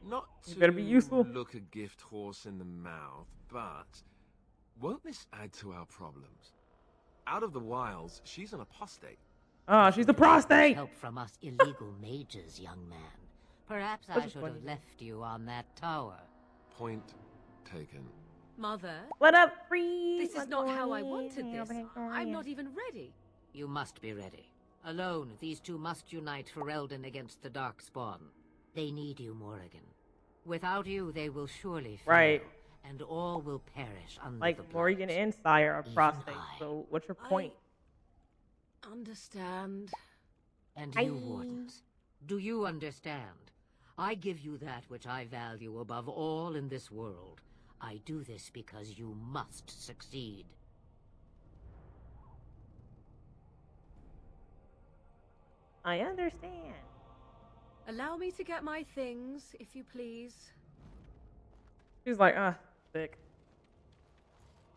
[SPEAKER 4] Not
[SPEAKER 3] You better be useful.
[SPEAKER 4] look a gift horse in the mouth, but won't this add to our problems? Out of the wilds, she's an apostate.
[SPEAKER 3] Oh, she's a prostate.
[SPEAKER 11] Help from us illegal mages, young man. Perhaps I
[SPEAKER 3] That's
[SPEAKER 11] should
[SPEAKER 3] funny.
[SPEAKER 11] have left you on that tower.
[SPEAKER 4] Point taken.
[SPEAKER 10] Mother,
[SPEAKER 3] What up, free?
[SPEAKER 10] this is not how I wanted this. I'm not even ready.
[SPEAKER 11] You must be ready. Alone, these two must unite Ferelden against the Darkspawn. They need you, Morrigan. Without you, they will surely fail,
[SPEAKER 3] Right.
[SPEAKER 11] and all will perish under the
[SPEAKER 3] Like
[SPEAKER 11] blight.
[SPEAKER 3] Morrigan and Sire are
[SPEAKER 11] Even
[SPEAKER 3] prostate.
[SPEAKER 11] I.
[SPEAKER 3] So what's your point?
[SPEAKER 10] Understand.
[SPEAKER 11] And you, Wardens, do you understand? I give you that which I value above all in this world. I do this because you must succeed.
[SPEAKER 3] I understand.
[SPEAKER 10] Allow me to get my things, if you please.
[SPEAKER 3] She's like, sick.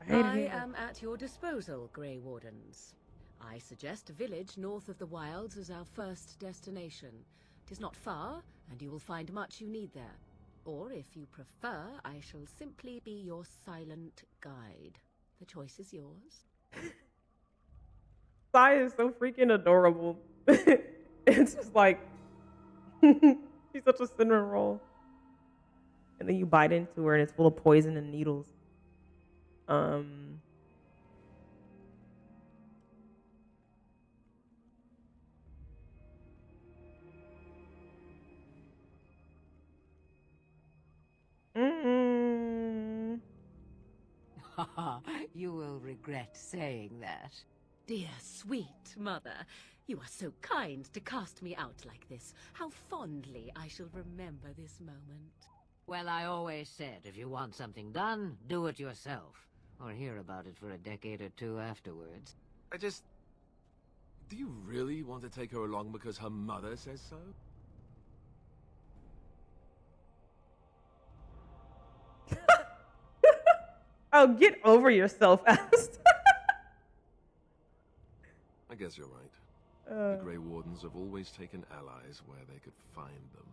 [SPEAKER 3] I hate it
[SPEAKER 10] I
[SPEAKER 3] here.
[SPEAKER 10] am at your disposal, Grey Wardens. I suggest a village north of the wilds as our first destination. It is not far, and you will find much you need there. Or, if you prefer, I shall simply be your silent guide. The choice is yours.
[SPEAKER 3] Sai is so freaking adorable. It's just like she's such a cinnamon roll. And then you bite into her and it's full of poison and needles.
[SPEAKER 11] You will regret saying that.
[SPEAKER 10] Dear sweet mother, you are so kind to cast me out like this. How fondly I shall remember this moment.
[SPEAKER 11] Well, I always said, if you want something done, do it yourself. Or hear about it for a decade or two afterwards.
[SPEAKER 4] Do you really want to take her along because her mother says so?
[SPEAKER 3] Oh, get over yourself, Alistair.
[SPEAKER 4] I guess you're right. The Grey Wardens have always taken allies where they could find them.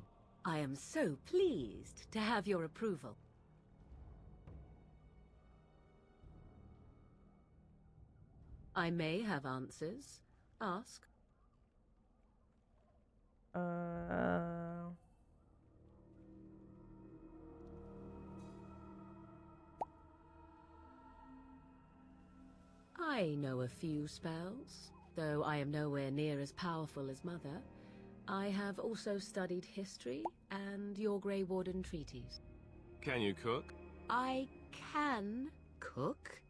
[SPEAKER 10] I am so pleased to have your approval. I may have answers. Ask. I know a few spells, though I am nowhere near as powerful as Mother. I have also studied history and your Grey Warden treaties.
[SPEAKER 4] Can you cook?
[SPEAKER 10] I can cook,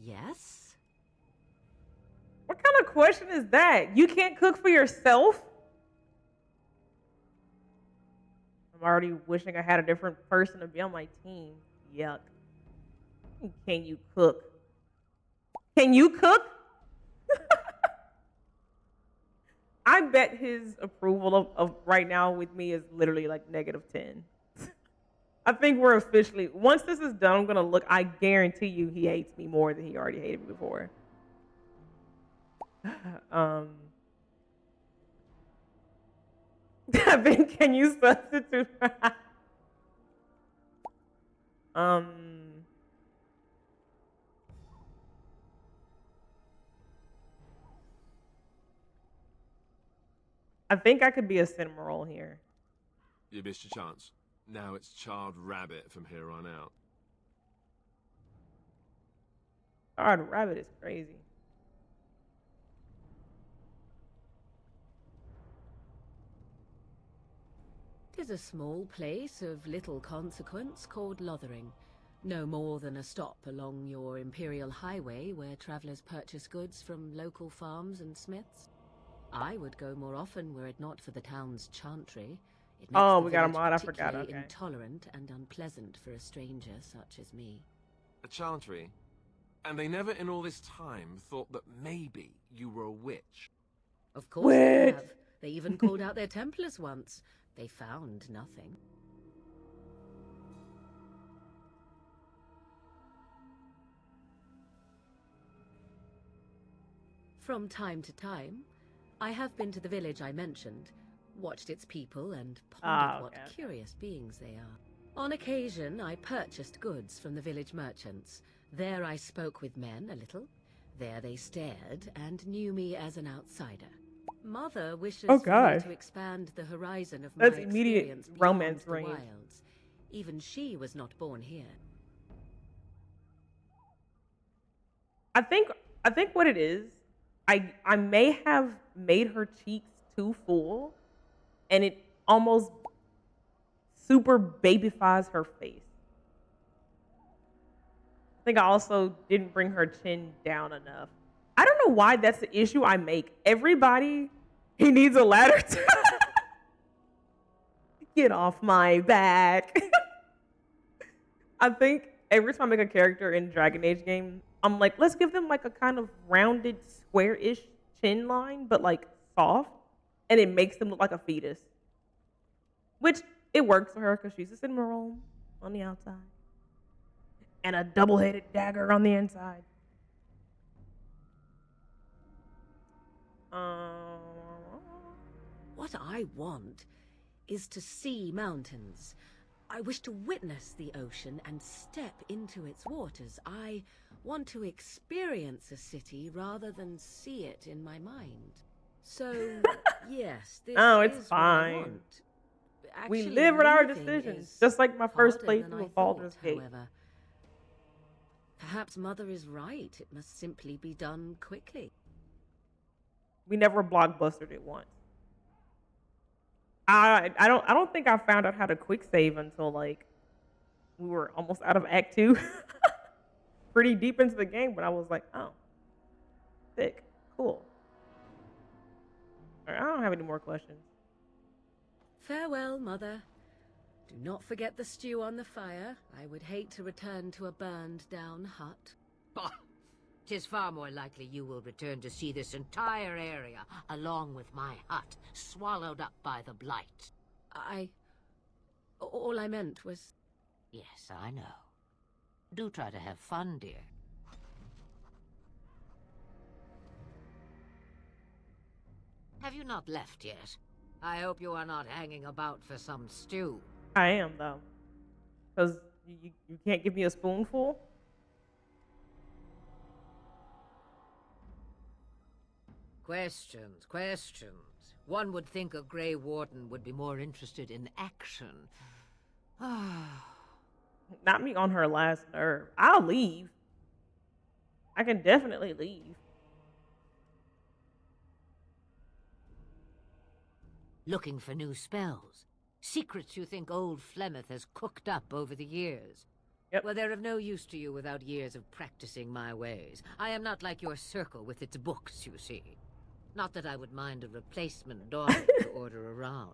[SPEAKER 10] yes.
[SPEAKER 3] What kind of question is that? You can't cook for yourself? I'm already wishing I had a different person to be on my team. Yuck. Can you cook? Can you cook? I bet his approval of right now with me is literally like -10. I think we're officially, once this is done, I'm going to look, I guarantee you he hates me more than he already hated me before. Devin, can you substitute? I think I could be a Cinnamoroll here.
[SPEAKER 4] You missed your chance. Now it's Charred Rabbit from here on out.
[SPEAKER 3] Charred Rabbit is crazy.
[SPEAKER 10] Tis a small place of little consequence called Lothering. No more than a stop along your Imperial Highway where travelers purchase goods from local farms and smiths. I would go more often were it not for the town's chantry. It makes
[SPEAKER 3] we got a mod. I forgot. Okay.
[SPEAKER 10] Intolerant and unpleasant for a stranger such as me.
[SPEAKER 4] A chantry? And they never in all this time thought that maybe you were a witch?
[SPEAKER 10] Of course they have. They even called out their Templars once. They found nothing. From time to time, I have been to the village I mentioned, watched its people, and pondered what curious beings they are. On occasion, I purchased goods from the village merchants. There I spoke with men a little. There they stared and knew me as an outsider. Mother wishes for me to expand the horizon of my experience beyond the wilds. Even she was not born here.
[SPEAKER 3] I think what it is, I may have made her cheeks too full, and it almost super babyfies her face. I think I also didn't bring her chin down enough. I don't know why that's the issue I make. Everybody, he needs a ladder to get off my back. I think every time I make a character in Dragon Age game, I'm like, let's give them like a kind of rounded, square-ish chin line, but like soft, and it makes them look like a fetus. Which, it works for her because she's a Cinnamoroll on the outside. And a double-headed dagger on the inside.
[SPEAKER 10] What I want is to see mountains. I wish to witness the ocean and step into its waters. I want to experience a city rather than see it in my mind. So, yes, this
[SPEAKER 3] it's
[SPEAKER 10] is
[SPEAKER 3] fine.
[SPEAKER 10] What I want.
[SPEAKER 3] We
[SPEAKER 10] Actually,
[SPEAKER 3] live with our
[SPEAKER 10] living
[SPEAKER 3] decisions,
[SPEAKER 10] is
[SPEAKER 3] just like my first
[SPEAKER 10] harder than
[SPEAKER 3] playthrough
[SPEAKER 10] I
[SPEAKER 3] of Baldur's
[SPEAKER 10] thought,
[SPEAKER 3] Gate.
[SPEAKER 10] however. Perhaps Mother is right. It must simply be done quickly.
[SPEAKER 3] We never blockbustered it once. I don't think I found out how to quick save until like we were almost out of Act 2. pretty deep into the game, but I was like, oh, sick, cool. All right, I don't have any more questions.
[SPEAKER 10] Farewell, Mother. Do not forget the stew on the fire. I would hate to return to a burned-down hut.
[SPEAKER 11] Bah! 'Tis far more likely you will return to see this entire area, along with my hut, swallowed up by the blight.
[SPEAKER 10] All I meant was...
[SPEAKER 11] Yes, I know. Do try to have fun, dear. Have you not left yet? I hope you are not hanging about for some stew.
[SPEAKER 3] I am, though. Because you can't give me a spoonful?
[SPEAKER 11] Questions, questions. One would think a Grey Warden would be more interested in action.
[SPEAKER 3] Not me on her last nerve. I'll leave. I can definitely leave.
[SPEAKER 11] Looking for new spells. Secrets you think old Flemeth has cooked up over the years.
[SPEAKER 3] Yep.
[SPEAKER 11] Well, they're of no use to you without years of practicing my ways. I am not like your circle with its books, you see. Not that I would mind a replacement daughter to order around.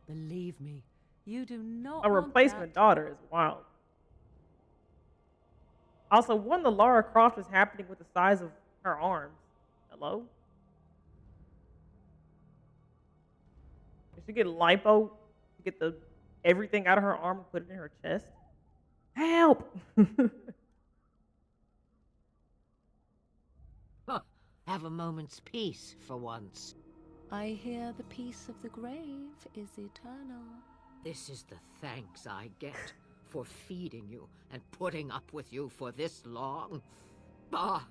[SPEAKER 10] Believe me, you do not
[SPEAKER 3] A
[SPEAKER 10] want
[SPEAKER 3] replacement
[SPEAKER 10] that.
[SPEAKER 3] daughter is wild. Also, when the Lara Croft is happening with the size of her arms. Hello? Did she get lipo to get the everything out of her arm and put it in her chest? Help!
[SPEAKER 11] Have a moment's peace for once.
[SPEAKER 10] I hear the peace of the grave is eternal.
[SPEAKER 11] This is the thanks I get for feeding you and putting up with you for this long. Bah!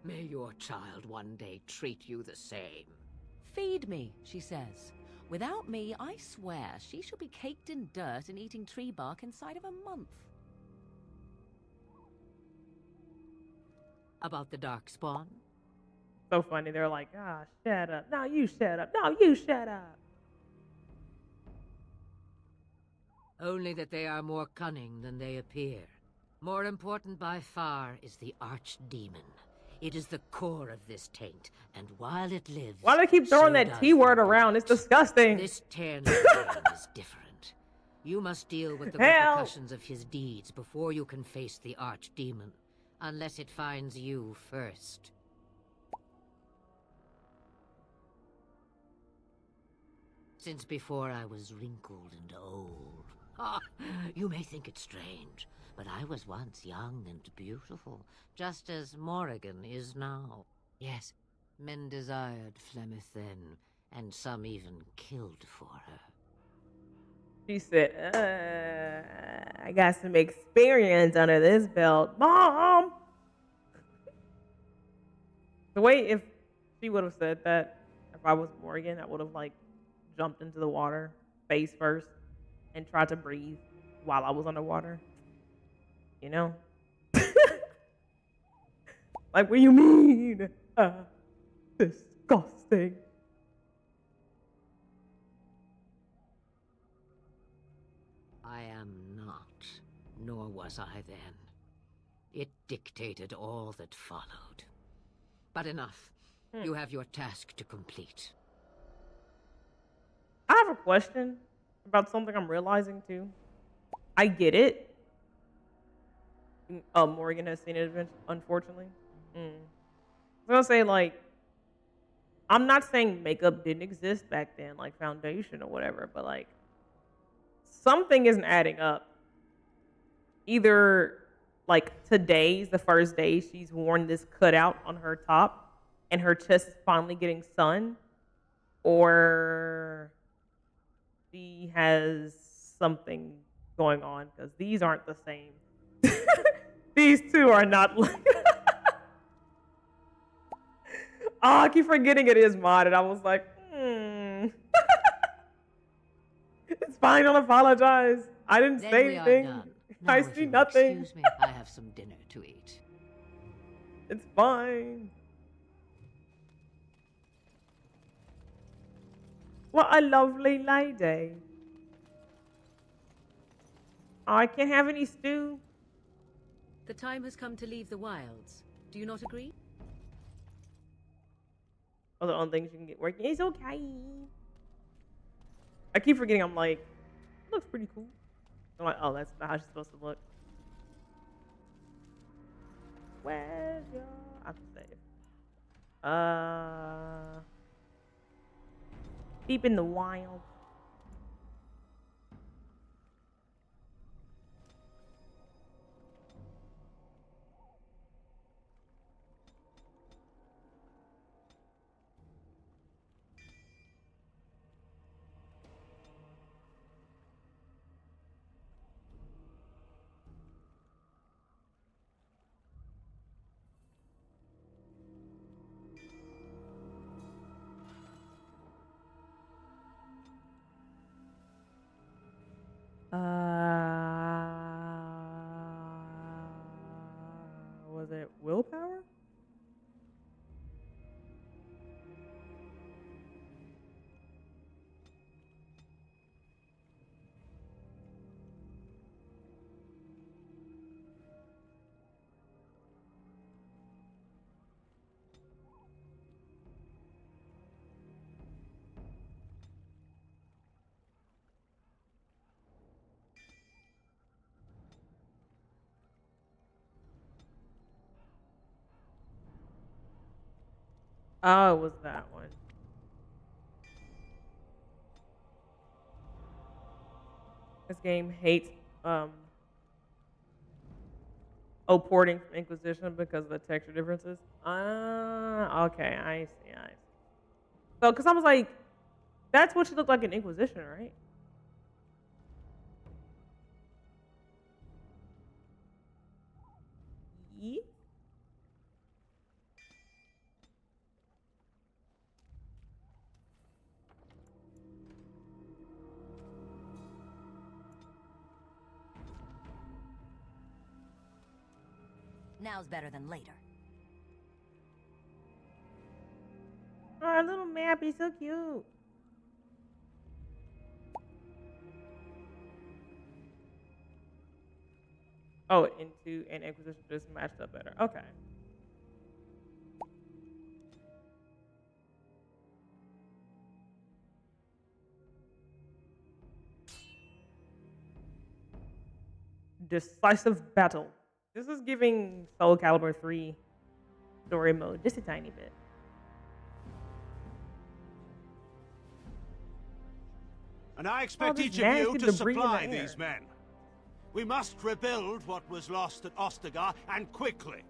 [SPEAKER 11] May your child one day treat you the same.
[SPEAKER 10] Feed me, she says. Without me, I swear, she shall be caked in dirt and eating tree bark inside of a month.
[SPEAKER 11] About the Darkspawn?
[SPEAKER 3] So funny. They're like, ah, shut up. No, you shut up. No, you shut up.
[SPEAKER 11] Only that they are more cunning than they appear. More important by far is the Archdemon. It is the core of this taint, and while it lives...
[SPEAKER 3] Why do they keep throwing
[SPEAKER 11] so
[SPEAKER 3] that T word around? It's disgusting.
[SPEAKER 11] This Tairn is different. You must deal with the repercussions of his deeds before you can face the Archdemon, unless it finds you first. Since before I was wrinkled and old. Ah, you may think it strange, but I was once young and beautiful, just as Morrigan is now. Yes, men desired Flemeth then, and some even killed for her.
[SPEAKER 3] She said, I got some experience under this belt. Mom! The way if she would have said that, if I was Morgan, I would have, like, jumped into the water, face first, and tried to breathe while I was underwater. You know? Like, what do you mean? Disgusting.
[SPEAKER 11] I am not, nor was I then. It dictated all that followed. But enough. You have your task to complete.
[SPEAKER 3] I have a question about something I'm realizing too. I get it. Morgan has seen it, unfortunately. I was gonna say, like, I'm not saying makeup didn't exist back then, like foundation or whatever, but like, something isn't adding up. Either, like, today's the first day she's worn this cutout on her top and her chest is finally getting sun, or she has something going on, because these aren't the same. These two are not like... Oh, I keep forgetting it is modded. I was like, It's fine, don't apologize. I didn't
[SPEAKER 11] Then
[SPEAKER 3] say
[SPEAKER 11] we are
[SPEAKER 3] anything.
[SPEAKER 11] done.
[SPEAKER 3] I
[SPEAKER 11] Now, if
[SPEAKER 3] see
[SPEAKER 11] you will
[SPEAKER 3] nothing.
[SPEAKER 11] Excuse me, I have some dinner to eat.
[SPEAKER 3] It's fine. What a lovely lady. Oh, I can't have any stew.
[SPEAKER 10] The time has come to leave the wilds. Do you not agree?
[SPEAKER 3] Oh, the only things you can get working. It's okay. I keep forgetting. I'm like, looks pretty cool. I'm like, oh, that's not how she's supposed to look. Where's your? I'm safe. Deep in the wild. Was it willpower? Oh, it was that one. This game hates porting from Inquisition because of the texture differences. Okay, I see. So, because I was like, that's what she looked like in Inquisition, right? Yeah.
[SPEAKER 7] Now's better than later.
[SPEAKER 3] Oh, our little map is so cute. Oh, into an Inquisition just matched up better. Okay. Decisive battle. This is giving Soul Calibur 3 story mode just a tiny bit.
[SPEAKER 15] And I expect each of you to supply these men. We must rebuild what was lost at Ostagar, and quickly.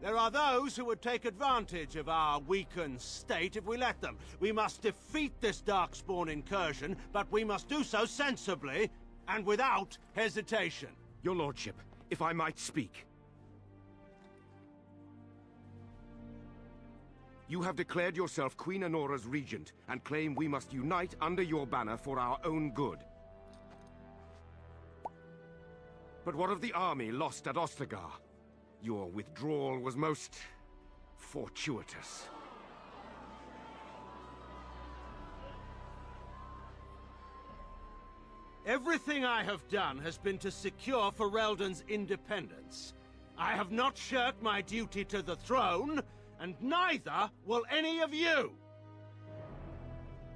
[SPEAKER 15] There are those who would take advantage of our weakened state if we let them. We must defeat this Darkspawn incursion, but we must do so sensibly and without hesitation.
[SPEAKER 14] Your lordship, if I might speak. You have declared yourself Queen Anora's regent, and claim we must unite under your banner for our own good. But what of the army lost at Ostagar? Your withdrawal was most fortuitous.
[SPEAKER 15] Everything I have done has been to secure Ferelden's independence. I have not shirked my duty to the throne, and neither will any of you!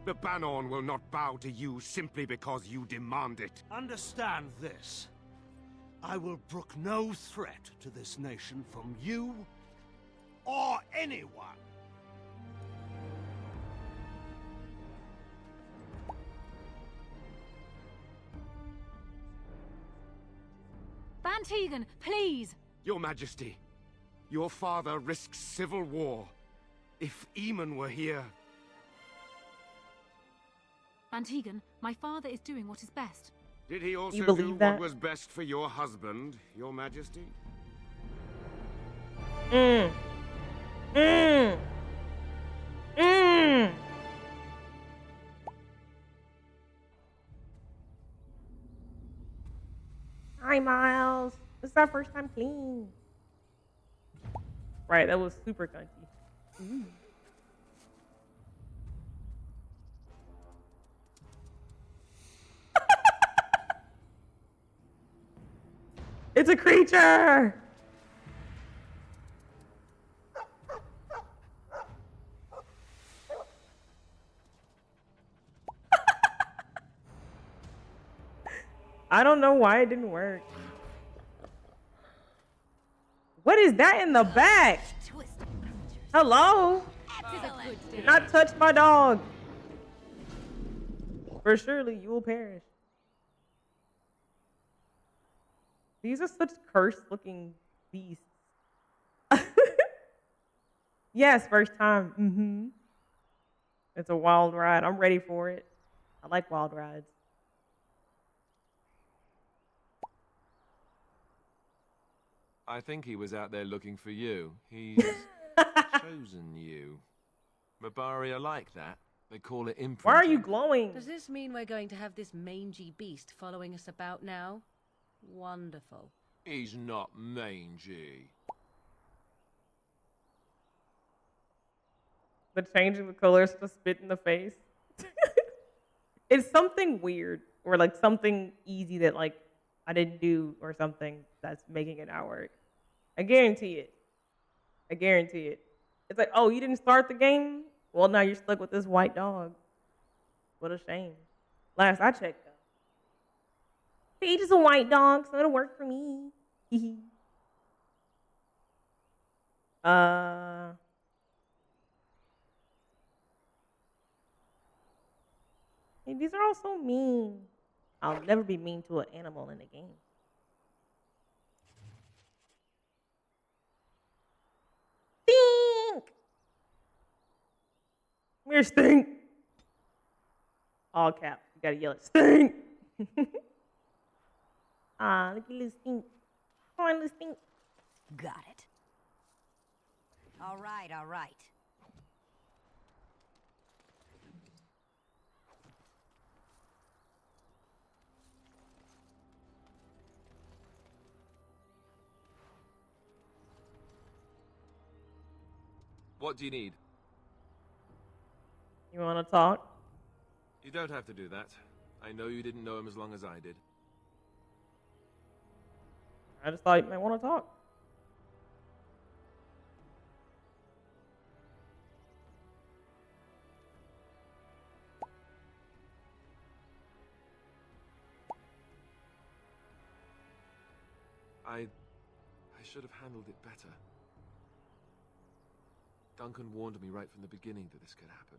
[SPEAKER 14] The Bannorn will not bow to you simply because you demand it.
[SPEAKER 15] Understand this. I will brook no threat to this nation from you or anyone.
[SPEAKER 16] Van Tegan, please!
[SPEAKER 14] Your Majesty, your father risks civil war. If Eamon were here...
[SPEAKER 16] Van Tegan, my father is doing what is best.
[SPEAKER 14] Did he also
[SPEAKER 3] believe
[SPEAKER 14] do
[SPEAKER 3] that?
[SPEAKER 14] what was best for your husband, your Majesty?
[SPEAKER 3] Hi, Miles. This is our first time playing. Right, that was super cunty. Ooh. It's a creature! I don't know why it didn't work. What is that in the back? Hello? Do not touch my dog. For surely you will perish. These are such cursed looking beasts. Yes, first time. It's a wild ride. I'm ready for it. I like wild rides.
[SPEAKER 4] I think he was out there looking for you. He's chosen you. Mabari are like that. They call it imprinting.
[SPEAKER 3] Why are you glowing?
[SPEAKER 10] Does this mean we're going to have this mangy beast following us about now? Wonderful.
[SPEAKER 4] He's not mangy.
[SPEAKER 3] The changing the colors to spit in the face. It's something weird or like something easy that like I didn't do or something that's making it not work. I guarantee it. I guarantee it. It's like, oh, you didn't start the game? Well, now you're stuck with this white dog. What a shame. Last I checked, though. He's just a white dog, so it'll work for me. Hey, these are all so mean. I'll never be mean to an animal in a game. Stink! Come here, Stink. All caps. You gotta yell it. Stink! Ah, look at little Stink. Come on, little Stink.
[SPEAKER 7] Got it. All right, all right.
[SPEAKER 4] What do you need?
[SPEAKER 3] You wanna talk?
[SPEAKER 4] You don't have to do that. I know you didn't know him as long as I did.
[SPEAKER 3] I just thought you might wanna talk.
[SPEAKER 4] I should have handled it better. Duncan warned me right from the beginning that this could happen.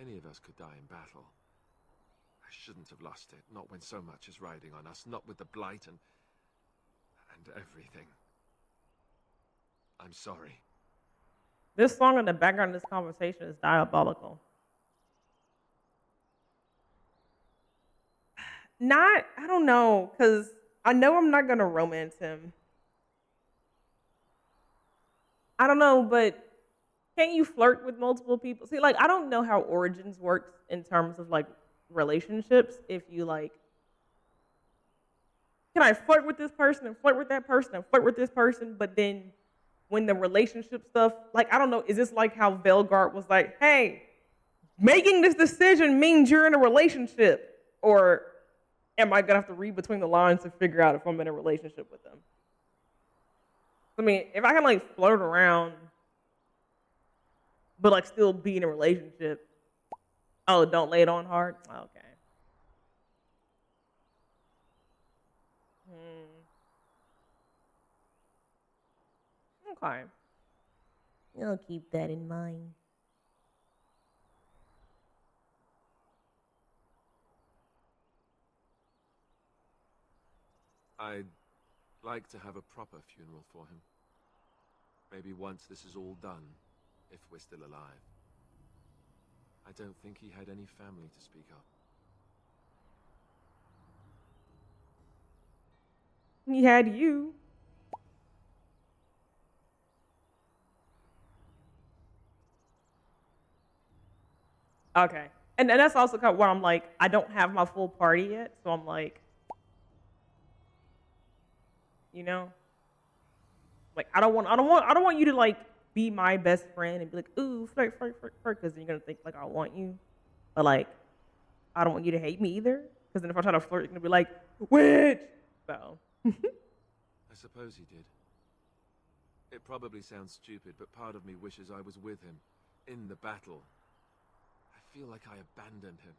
[SPEAKER 4] Any of us could die in battle. I shouldn't have lost it, not when so much is riding on us, not with the Blight and everything. I'm sorry.
[SPEAKER 3] This song in the background of this conversation is diabolical. I don't know, because I know I'm not going to romance him. I don't know, but can't you flirt with multiple people? See, like, I don't know how Origins works in terms of, like, relationships. If you, like, can I flirt with this person and flirt with that person and flirt with this person, but then when the relationship stuff, like, I don't know, is this like how Velgard was like, hey, making this decision means you're in a relationship? Or am I going to have to read between the lines to figure out if I'm in a relationship with them? I mean, if I can, like, flirt around but like still be in a relationship. Oh, don't lay it on hard? Okay. Okay. I'll keep that in mind.
[SPEAKER 4] I'd like to have a proper funeral for him. Maybe once this is all done. If we're still alive. I don't think he had any family to speak of.
[SPEAKER 3] He had you. Okay. And that's also kind of what I'm like, I don't have my full party yet, so I'm like, you know? Like I don't want you to like be my best friend and be like, ooh, flirt, because then you're gonna think like I want you. But like, I don't want you to hate me either. Because then if I try to flirt, you're gonna be like, witch. So
[SPEAKER 4] suppose he did. It probably sounds stupid, but part of me wishes I was with him, in the battle. I feel like I abandoned him.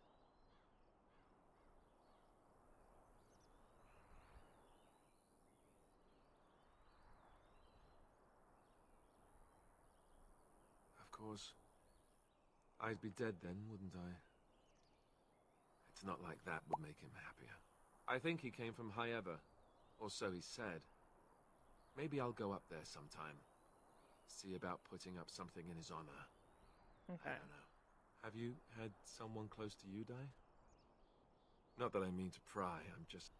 [SPEAKER 4] Of course, I'd be dead then, wouldn't I? It's not like that would make him happier. I think he came from Hyeva, or so he said. Maybe I'll go up there sometime. See about putting up something in his honor.
[SPEAKER 3] Okay.
[SPEAKER 4] I don't know. Have you had someone close to you die? Not that I mean to pry, I'm just...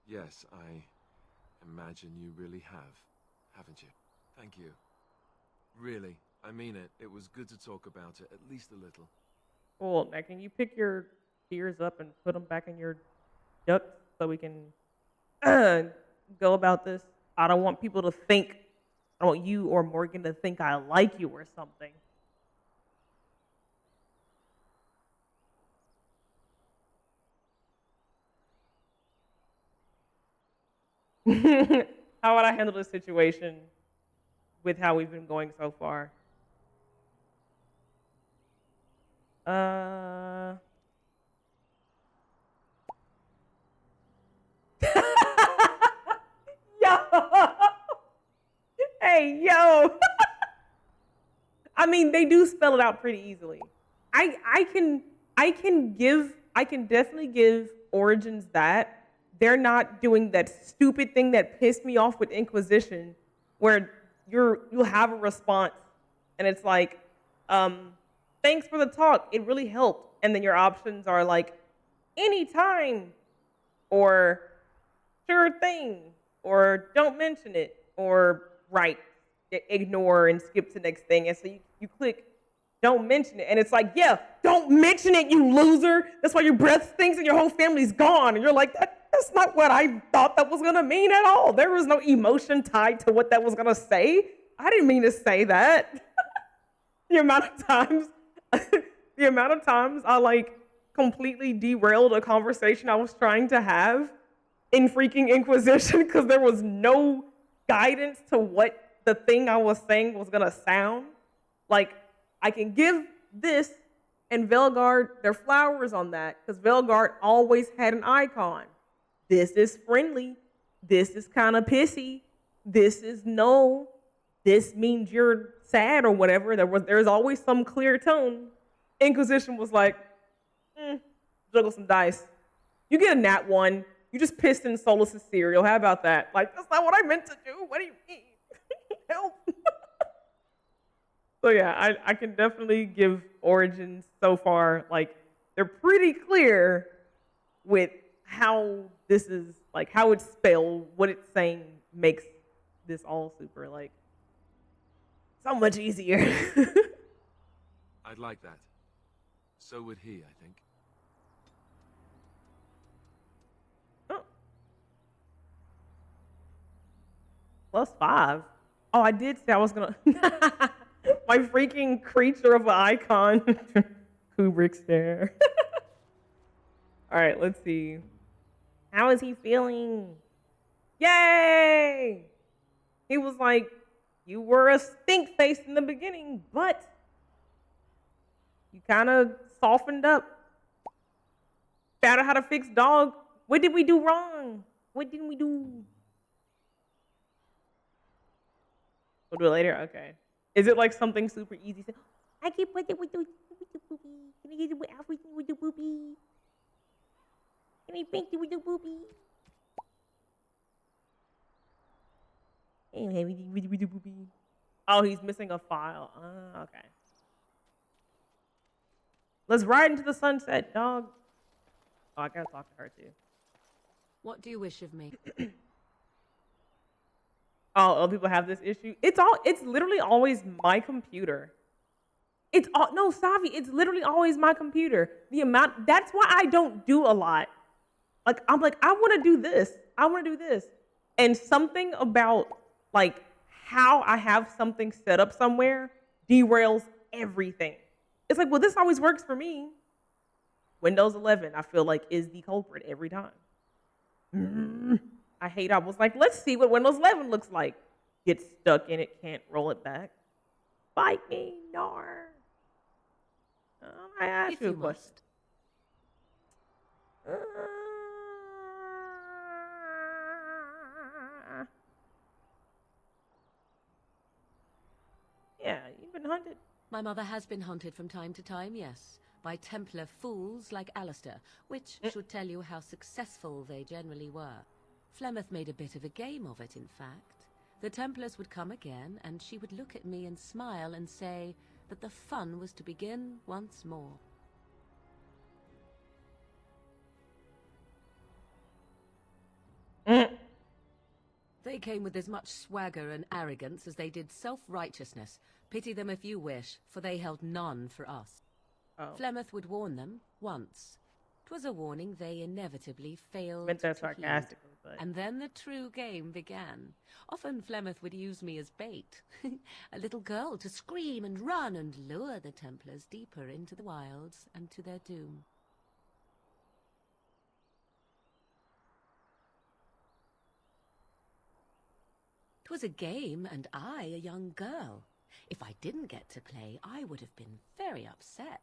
[SPEAKER 4] Yes, I imagine you really have, haven't you? Thank you. Really, I mean it. It was good to talk about it, at least a little.
[SPEAKER 3] Cool. Now, can you pick your ears up and put them back in your ducts so we can go about this? I don't want people to think, I don't want you or Morgan to think I like you or something. How would I handle this situation with how we've been going so far? Yo! Hey, yo! I mean, they do spell it out pretty easily. I can definitely give Origins that. They're not doing that stupid thing that pissed me off with Inquisition, where you'll have a response, and it's like, thanks for the talk, it really helped. And then your options are like, anytime, or sure thing, or don't mention it, or right, ignore and skip to the next thing. And so you click don't mention it, and it's like, yeah, don't mention it, you loser. That's why your breath stinks and your whole family's gone. And you're like, that's not what I thought that was gonna mean at all. There was no emotion tied to what that was gonna say. I didn't mean to say that. the amount of times I like completely derailed a conversation I was trying to have in freaking Inquisition because there was no guidance to what the thing I was saying was gonna sound. Like, I can give this and Velgard their flowers on that because Velgard always had an icon. This is friendly. This is kind of pissy. This is no. This means you're sad or whatever. There's always some clear tone. Inquisition was like, juggle some dice. You get a nat 1. You just pissed in Solus's cereal. How about that? Like, that's not what I meant to do. What do you mean? Help. So yeah, I can definitely give Origins so far. Like, they're pretty clear with how this is, like, how it's spelled, what it's saying makes this all super, like, so much easier.
[SPEAKER 4] I'd like that. So would he, I think.
[SPEAKER 3] Oh. +5. Oh, I did say I was gonna... My freaking creature of an icon. Kubrick stare. All right, let's see. How is he feeling? Yay! He was like, you were a stink face in the beginning, but you kind of softened up. Found out how to fix dog. What did we do wrong? What didn't we do? We'll do it later? Okay. Is it like something super easy? I can put it with the poopy. Can I get it with everything with the poopy? Can I paint it with the poopy? Everything with the poopy. Oh, he's missing a file. Okay. Let's ride into the sunset, dog. Oh, I gotta talk to her too.
[SPEAKER 10] What do you wish of me?
[SPEAKER 3] Oh, other people have this issue. It's literally always my computer. No, Savi, it's literally always my computer. That's why I don't do a lot. Like, I'm like, I want to do this. I want to do this. And something about, like, how I have something set up somewhere derails everything. It's like, well, this always works for me. Windows 11, I feel like, is the culprit every time. I hate. I was like, let's see what Windows 11 looks like. Get stuck in it, can't roll it back. Bite me, nar. I asked you a question. Yeah, you've been hunted.
[SPEAKER 10] My mother has been hunted from time to time, yes, by Templar fools like Alistair, which should tell you how successful they generally were. Flemeth made a bit of a game of it, in fact. The Templars would come again, and she would look at me and smile and say that the fun was to begin once more. They came with as much swagger and arrogance as they did self-righteousness. Pity them if you wish, for they held none for us. Flemeth would warn them once. 'Twas a warning they inevitably failed
[SPEAKER 3] Meant that
[SPEAKER 10] to heed.
[SPEAKER 3] sarcastically, but
[SPEAKER 10] And then the true game began. Often Flemeth would use me as bait. A little girl to scream and run and lure the Templars deeper into the wilds and to their doom. 'Twas a game, and I a young girl. If I didn't get to play, I would have been very upset.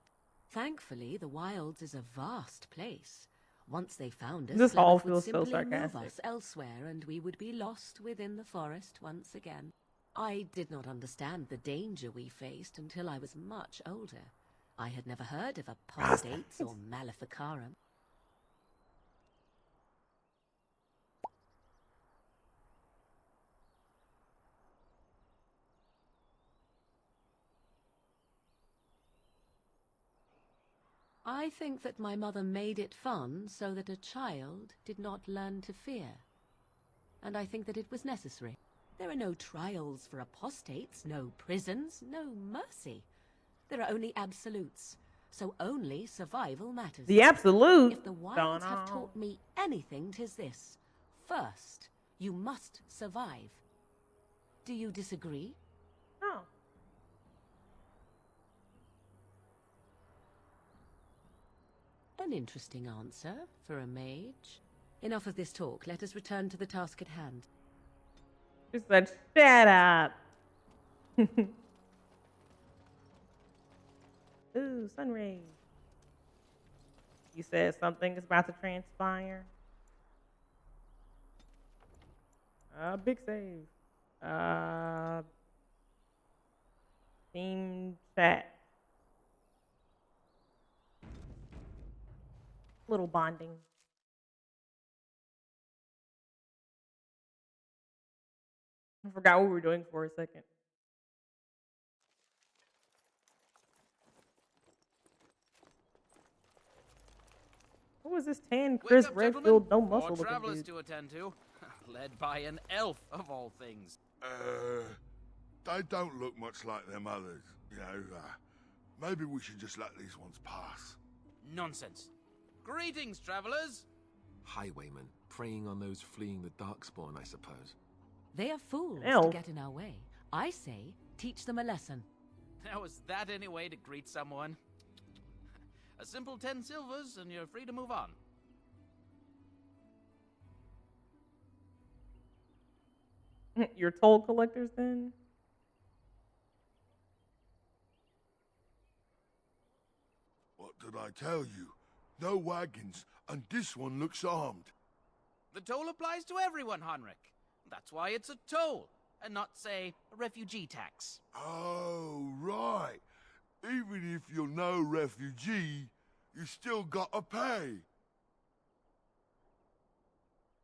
[SPEAKER 10] Thankfully, the wilds is a vast place. Once they found us,
[SPEAKER 3] This all
[SPEAKER 10] Flemeth would
[SPEAKER 3] feels so
[SPEAKER 10] simply move
[SPEAKER 3] sarcastic.
[SPEAKER 10] us elsewhere, and we would be lost within the forest once again. I did not understand the danger we faced until I was much older. I had never heard of apostates or maleficarum. I think that my mother made it fun so that a child did not learn to fear. And I think that it was necessary. There are no trials for apostates, no prisons, no mercy. There are only absolutes, so only survival matters.
[SPEAKER 3] The absolute?
[SPEAKER 10] If the wilds have taught me anything, 'tis this. First, you must survive. Do you disagree?
[SPEAKER 3] No.
[SPEAKER 10] An interesting answer for a mage. Enough of this talk. Let us return to the task at hand.
[SPEAKER 3] She said, shut up. Ooh, sun rays. You said something is about to transpire. Big save. Team chat. Little bonding. I forgot what we were doing for a second. Who was this tan Chris Redfield, no muscle looking
[SPEAKER 17] travelers
[SPEAKER 3] dude?
[SPEAKER 17] to attend to, led by an elf of all things.
[SPEAKER 1] They don't look much like them others, you know. Maybe we should just let these ones pass.
[SPEAKER 17] Nonsense. Greetings, travelers.
[SPEAKER 4] Highwaymen, preying on those fleeing the Darkspawn, I suppose.
[SPEAKER 10] They are fools to
[SPEAKER 3] Elf.
[SPEAKER 10] get in our way. I say, teach them a lesson.
[SPEAKER 17] Now, is that any way to greet someone? A simple 10 silvers, and you're free to move on.
[SPEAKER 3] You're toll collectors then?
[SPEAKER 1] What did I tell you? No wagons, and this one looks armed.
[SPEAKER 17] The toll applies to everyone, Heinrich. That's why it's a toll, and not, say, a refugee tax.
[SPEAKER 1] Oh, right. Even if you're no refugee, you still gotta pay.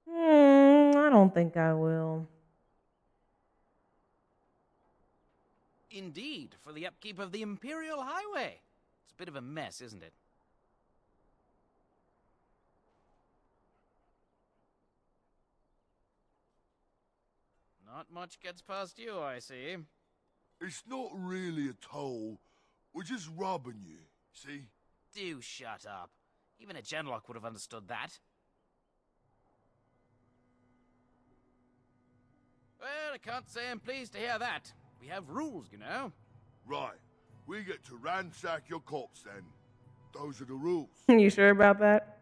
[SPEAKER 3] I don't think I will.
[SPEAKER 17] Indeed, for the upkeep of the Imperial Highway. It's a bit of a mess, isn't it? Not much gets past you, I see.
[SPEAKER 1] It's not really a toll. We're just robbing you, see?
[SPEAKER 17] Do shut up. Even a Genlock would have understood that. Well, I can't say I'm pleased to hear that. We have rules, you know.
[SPEAKER 1] Right. We get to ransack your corpse then. Those are the rules.
[SPEAKER 3] You sure about that?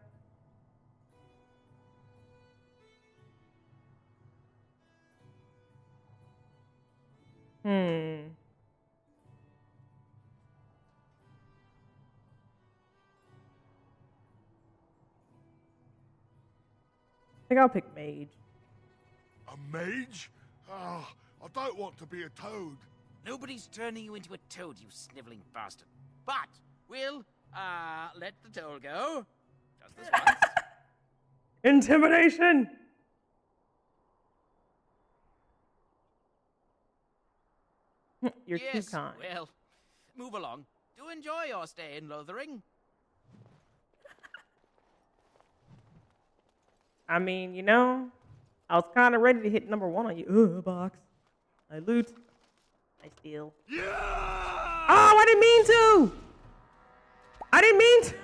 [SPEAKER 3] I think I'll pick mage.
[SPEAKER 1] A mage? Ah, I don't want to be a toad.
[SPEAKER 17] Nobody's turning you into a toad, you sniveling bastard. But we'll, let the toll go. Just this once.
[SPEAKER 3] Intimidation! You're
[SPEAKER 17] yes,
[SPEAKER 3] too kind.
[SPEAKER 17] Well, move along. Do enjoy your stay in Lothering.
[SPEAKER 3] I mean, you know, I was kind of ready to hit number 1 on you. Box. I loot. I steal. Yeah! Oh, I didn't mean to! I didn't mean to!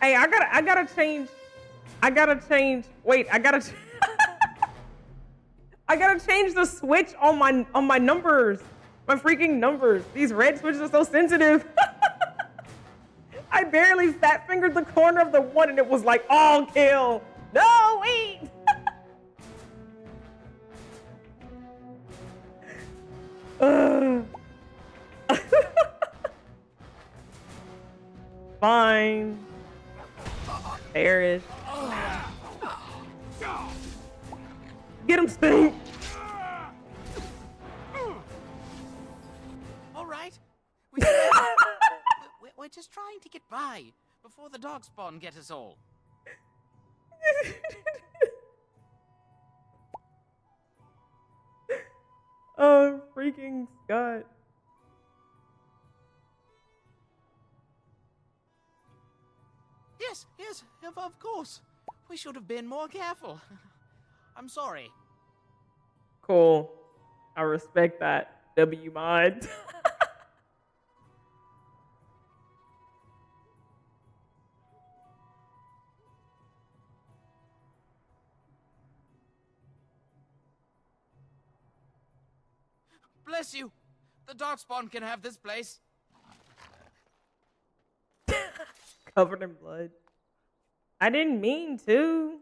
[SPEAKER 3] Hey, I gotta change. Wait, I gotta change the switch on my numbers. My freaking numbers. These red switches are so sensitive. I barely fat fingered the corner of the 1 and it was like, all kill. No, wait. Fine. Perish. Get him, Stink.
[SPEAKER 17] All right. We're just trying to get by before the dog spawn get us all.
[SPEAKER 3] Oh, freaking Scott.
[SPEAKER 17] Yes, of course. We should have been more careful. I'm sorry.
[SPEAKER 3] Cool. I respect that. W mod.
[SPEAKER 17] Bless you. The Darkspawn can have this place.
[SPEAKER 3] Covered in blood. I didn't mean to.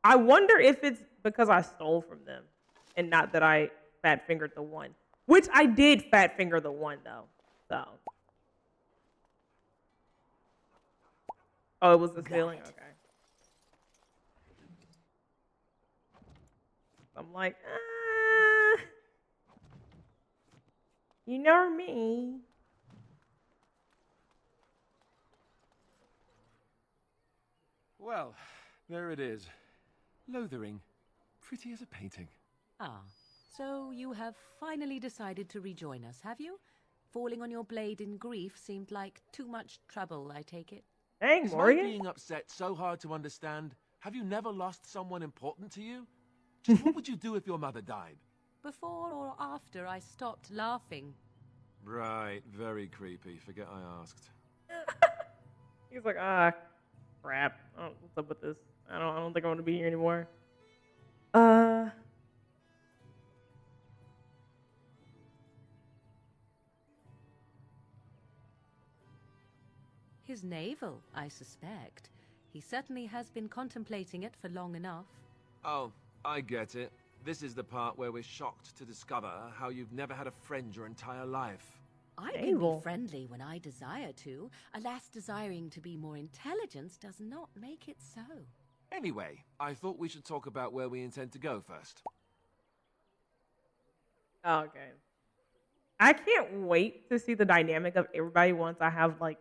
[SPEAKER 3] I wonder if it's because I stole from them and not that I fat fingered the 1. Which I did fat finger the 1 though. So. Oh, it was the ceiling? Okay. I'm like, you know me.
[SPEAKER 4] Well, there it is. Lothering. Pretty as a painting.
[SPEAKER 10] Ah, so you have finally decided to rejoin us, have you? Falling on your blade in grief seemed like too much trouble, I take it.
[SPEAKER 3] Dang,
[SPEAKER 4] Is my
[SPEAKER 3] Morgan.
[SPEAKER 4] being upset so hard to understand? Have you never lost someone important to you? Just what would you do if your mother died?
[SPEAKER 10] Before or after I stopped laughing.
[SPEAKER 4] Right, very creepy. Forget I asked.
[SPEAKER 3] He's like, crap. What's up with this? I don't think I want to be here anymore.
[SPEAKER 10] His navel, I suspect. He certainly has been contemplating it for long enough.
[SPEAKER 4] Oh, I get it. This is the part where we're shocked to discover how you've never had a friend your entire life.
[SPEAKER 10] I can be friendly when I desire to. Alas, desiring to be more intelligent does not make it so.
[SPEAKER 4] Anyway, I thought we should talk about where we intend to go first.
[SPEAKER 3] Okay. I can't wait to see the dynamic of everybody once I have, like,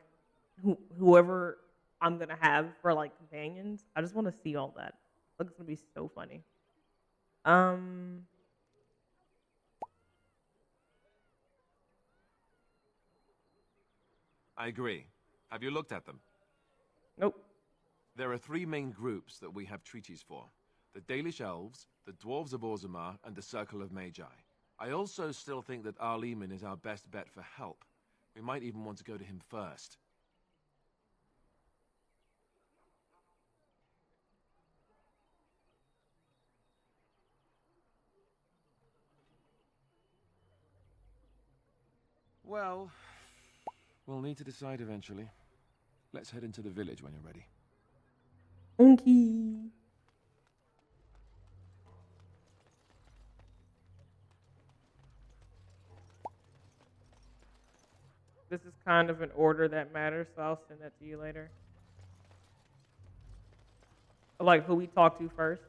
[SPEAKER 3] whoever I'm going to have for, like, companions. I just want to see all that. Looks going to be so funny.
[SPEAKER 4] I agree. Have you looked at them?
[SPEAKER 3] Nope.
[SPEAKER 4] There are 3 main groups that we have treaties for. The Dalish Elves, the Dwarves of Orzammar, and the Circle of Magi. I also still think that Arleman is our best bet for help. We might even want to go to him first. Well, we'll need to decide eventually. Let's head into the village when you're ready.
[SPEAKER 3] Okay. This is kind of an order that matters, so I'll send that to you later. Like who we talk to first.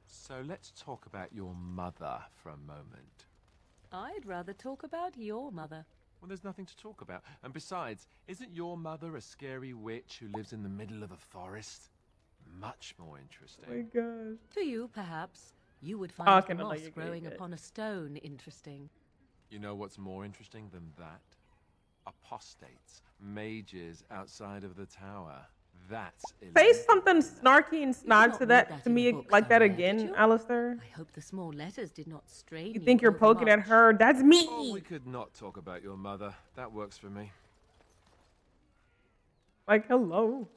[SPEAKER 4] So let's talk about your mother for a moment.
[SPEAKER 10] I'd rather talk about your mother.
[SPEAKER 4] Well, there's nothing to talk about. And besides, isn't your mother a scary witch who lives in the middle of a forest? Much more interesting.
[SPEAKER 3] Oh my gosh.
[SPEAKER 10] To you, perhaps. You would
[SPEAKER 3] Oh,
[SPEAKER 10] find
[SPEAKER 3] okay, no,
[SPEAKER 10] moss
[SPEAKER 3] you're
[SPEAKER 10] growing
[SPEAKER 3] good.
[SPEAKER 10] upon a stone interesting.
[SPEAKER 4] You know what's more interesting than that? Apostates, mages outside of the tower. That's
[SPEAKER 3] Say
[SPEAKER 4] illegal.
[SPEAKER 3] something snarky and snide
[SPEAKER 10] not
[SPEAKER 3] to
[SPEAKER 10] read
[SPEAKER 3] that
[SPEAKER 10] that
[SPEAKER 3] to
[SPEAKER 10] in the
[SPEAKER 3] me
[SPEAKER 10] book
[SPEAKER 3] like that
[SPEAKER 10] somewhere, did
[SPEAKER 3] again,
[SPEAKER 10] you?
[SPEAKER 3] Alistair.
[SPEAKER 10] I hope the small letters did not strain
[SPEAKER 3] You think you're poking at
[SPEAKER 10] overmuch.
[SPEAKER 3] her? That's me.
[SPEAKER 4] Oh, we could not talk about your mother. That works for me.
[SPEAKER 3] Like, hello.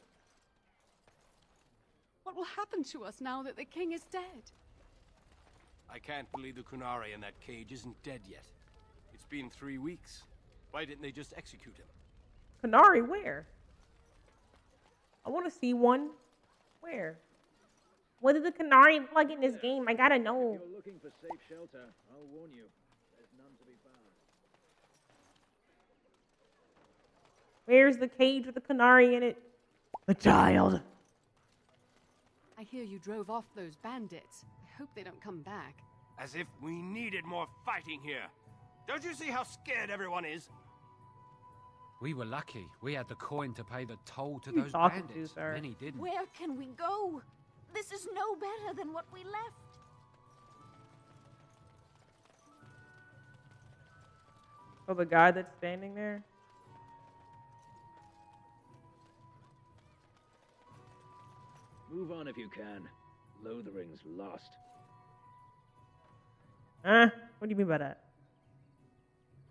[SPEAKER 16] What will happen to us now that the king is dead?
[SPEAKER 14] I can't believe the Kunari in that cage isn't dead yet. It's been 3 weeks. Why didn't they just execute him?
[SPEAKER 3] Kunari, where? I want to see one. Where? What did the Kunari look like in this game? I gotta know.
[SPEAKER 18] If you're looking for safe shelter, I'll warn you. There's none to be found.
[SPEAKER 3] Where's the cage with the Kunari in it? The child.
[SPEAKER 16] I hear you drove off those bandits. I hope they don't come back.
[SPEAKER 14] As if we needed more fighting here. Don't you see how scared everyone is?
[SPEAKER 19] We were lucky. We had the coin to pay the toll to
[SPEAKER 3] Who you
[SPEAKER 19] those
[SPEAKER 3] talking to,
[SPEAKER 19] bandits.
[SPEAKER 3] sir?
[SPEAKER 19] Many didn't.
[SPEAKER 7] Where can we go? This is no better than what we left.
[SPEAKER 3] Oh, the guy that's standing there?
[SPEAKER 18] Move on if you can. Lothering's lost.
[SPEAKER 3] Huh? What do you mean by that?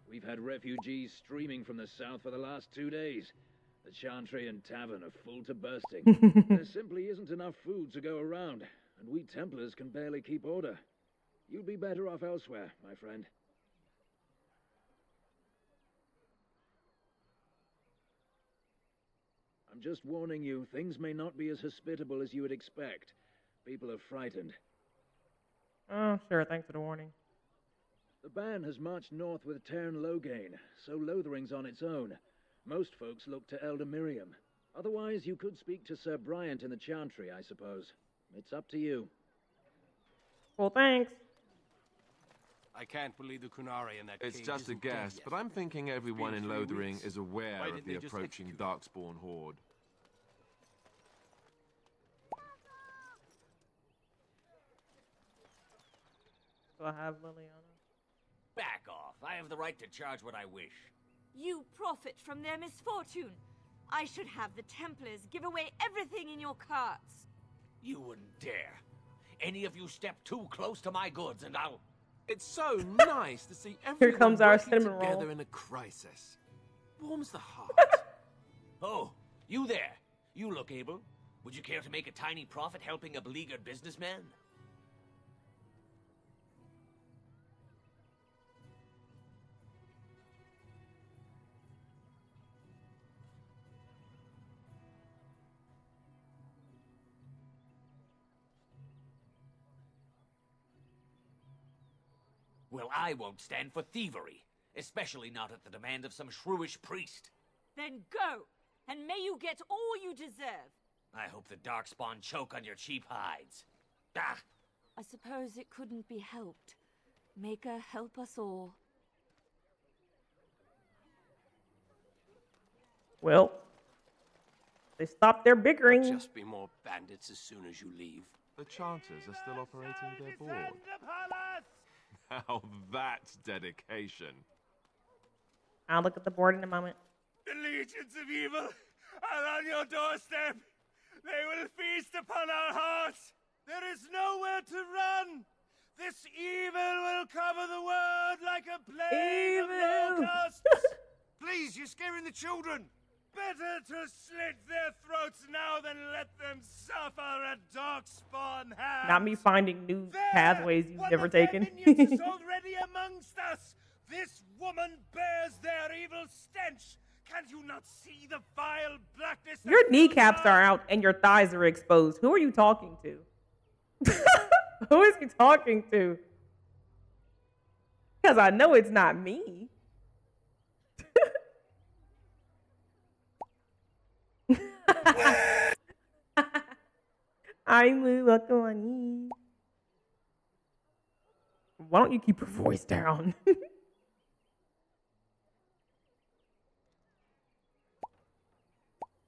[SPEAKER 18] We've had refugees streaming from the south for the last 2 days. The Chantry and Tavern are full to bursting. There simply isn't enough food to go around, and we Templars can barely keep order. You'd be better off elsewhere, my friend. I'm just warning you, things may not be as hospitable as you would expect. People are frightened.
[SPEAKER 3] Oh, sure. Thanks for the warning.
[SPEAKER 18] The band has marched north with Tern Loghain, so Lothering's on its own. Most folks look to Elder Miriam. Otherwise, you could speak to Sir Bryant in the Chantry, I suppose. It's up to you.
[SPEAKER 3] Well, thanks.
[SPEAKER 14] I can't believe the Kunari in that
[SPEAKER 4] It's
[SPEAKER 14] cage
[SPEAKER 4] just a
[SPEAKER 14] isn't dead
[SPEAKER 4] guess,
[SPEAKER 14] yet.
[SPEAKER 4] but I'm thinking everyone in
[SPEAKER 14] 3
[SPEAKER 4] Lothering
[SPEAKER 14] weeks.
[SPEAKER 4] is aware
[SPEAKER 14] Why
[SPEAKER 4] of
[SPEAKER 14] didn't
[SPEAKER 4] the
[SPEAKER 14] they just
[SPEAKER 4] approaching
[SPEAKER 14] execute
[SPEAKER 4] Darkspawn horde.
[SPEAKER 3] So I have Liliana.
[SPEAKER 17] Back off. I have the right to charge what I wish.
[SPEAKER 20] You profit from their misfortune. I should have the Templars give away everything in your carts.
[SPEAKER 17] You wouldn't dare. Any of you step too close to my goods and I'll...
[SPEAKER 4] It's so nice to see everyone
[SPEAKER 3] comes our
[SPEAKER 4] working
[SPEAKER 3] cinnamon roll.
[SPEAKER 4] together in a crisis. Warms the heart.
[SPEAKER 17] Oh, you there. You look able. Would you care to make a tiny profit helping a beleaguered businessman? Well, I won't stand for thievery, especially not at the demand of some shrewish priest.
[SPEAKER 20] Then go, and may you get all you deserve.
[SPEAKER 17] I hope the Darkspawn choke on your cheap hides. Ah!
[SPEAKER 20] I suppose it couldn't be helped. Maker, help us all.
[SPEAKER 3] Well, they stopped their bickering.
[SPEAKER 14] There'll just be more bandits as soon as you leave.
[SPEAKER 4] The Chanters are still operating their board. Now that's dedication.
[SPEAKER 3] I'll look at the board in a moment.
[SPEAKER 15] The legions of evil are on your doorstep. They will feast upon our hearts. There is nowhere to run. This evil will cover the world like a plague of locusts. Please, you're scaring the children. Better to slit their throats now than let them suffer at Darkspawn hands.
[SPEAKER 3] Not me finding new pathways you've
[SPEAKER 15] One
[SPEAKER 3] never
[SPEAKER 15] of their
[SPEAKER 3] taken.
[SPEAKER 15] minions is already amongst us. This woman bears their evil stench. Can't you not see the vile blackness? that
[SPEAKER 3] Your
[SPEAKER 15] fills
[SPEAKER 3] kneecaps
[SPEAKER 15] her?
[SPEAKER 3] are out and your thighs are exposed. Who are you talking to? Who is he talking to? Because I know it's not me. I'm Wakawani. Why don't you keep your voice down?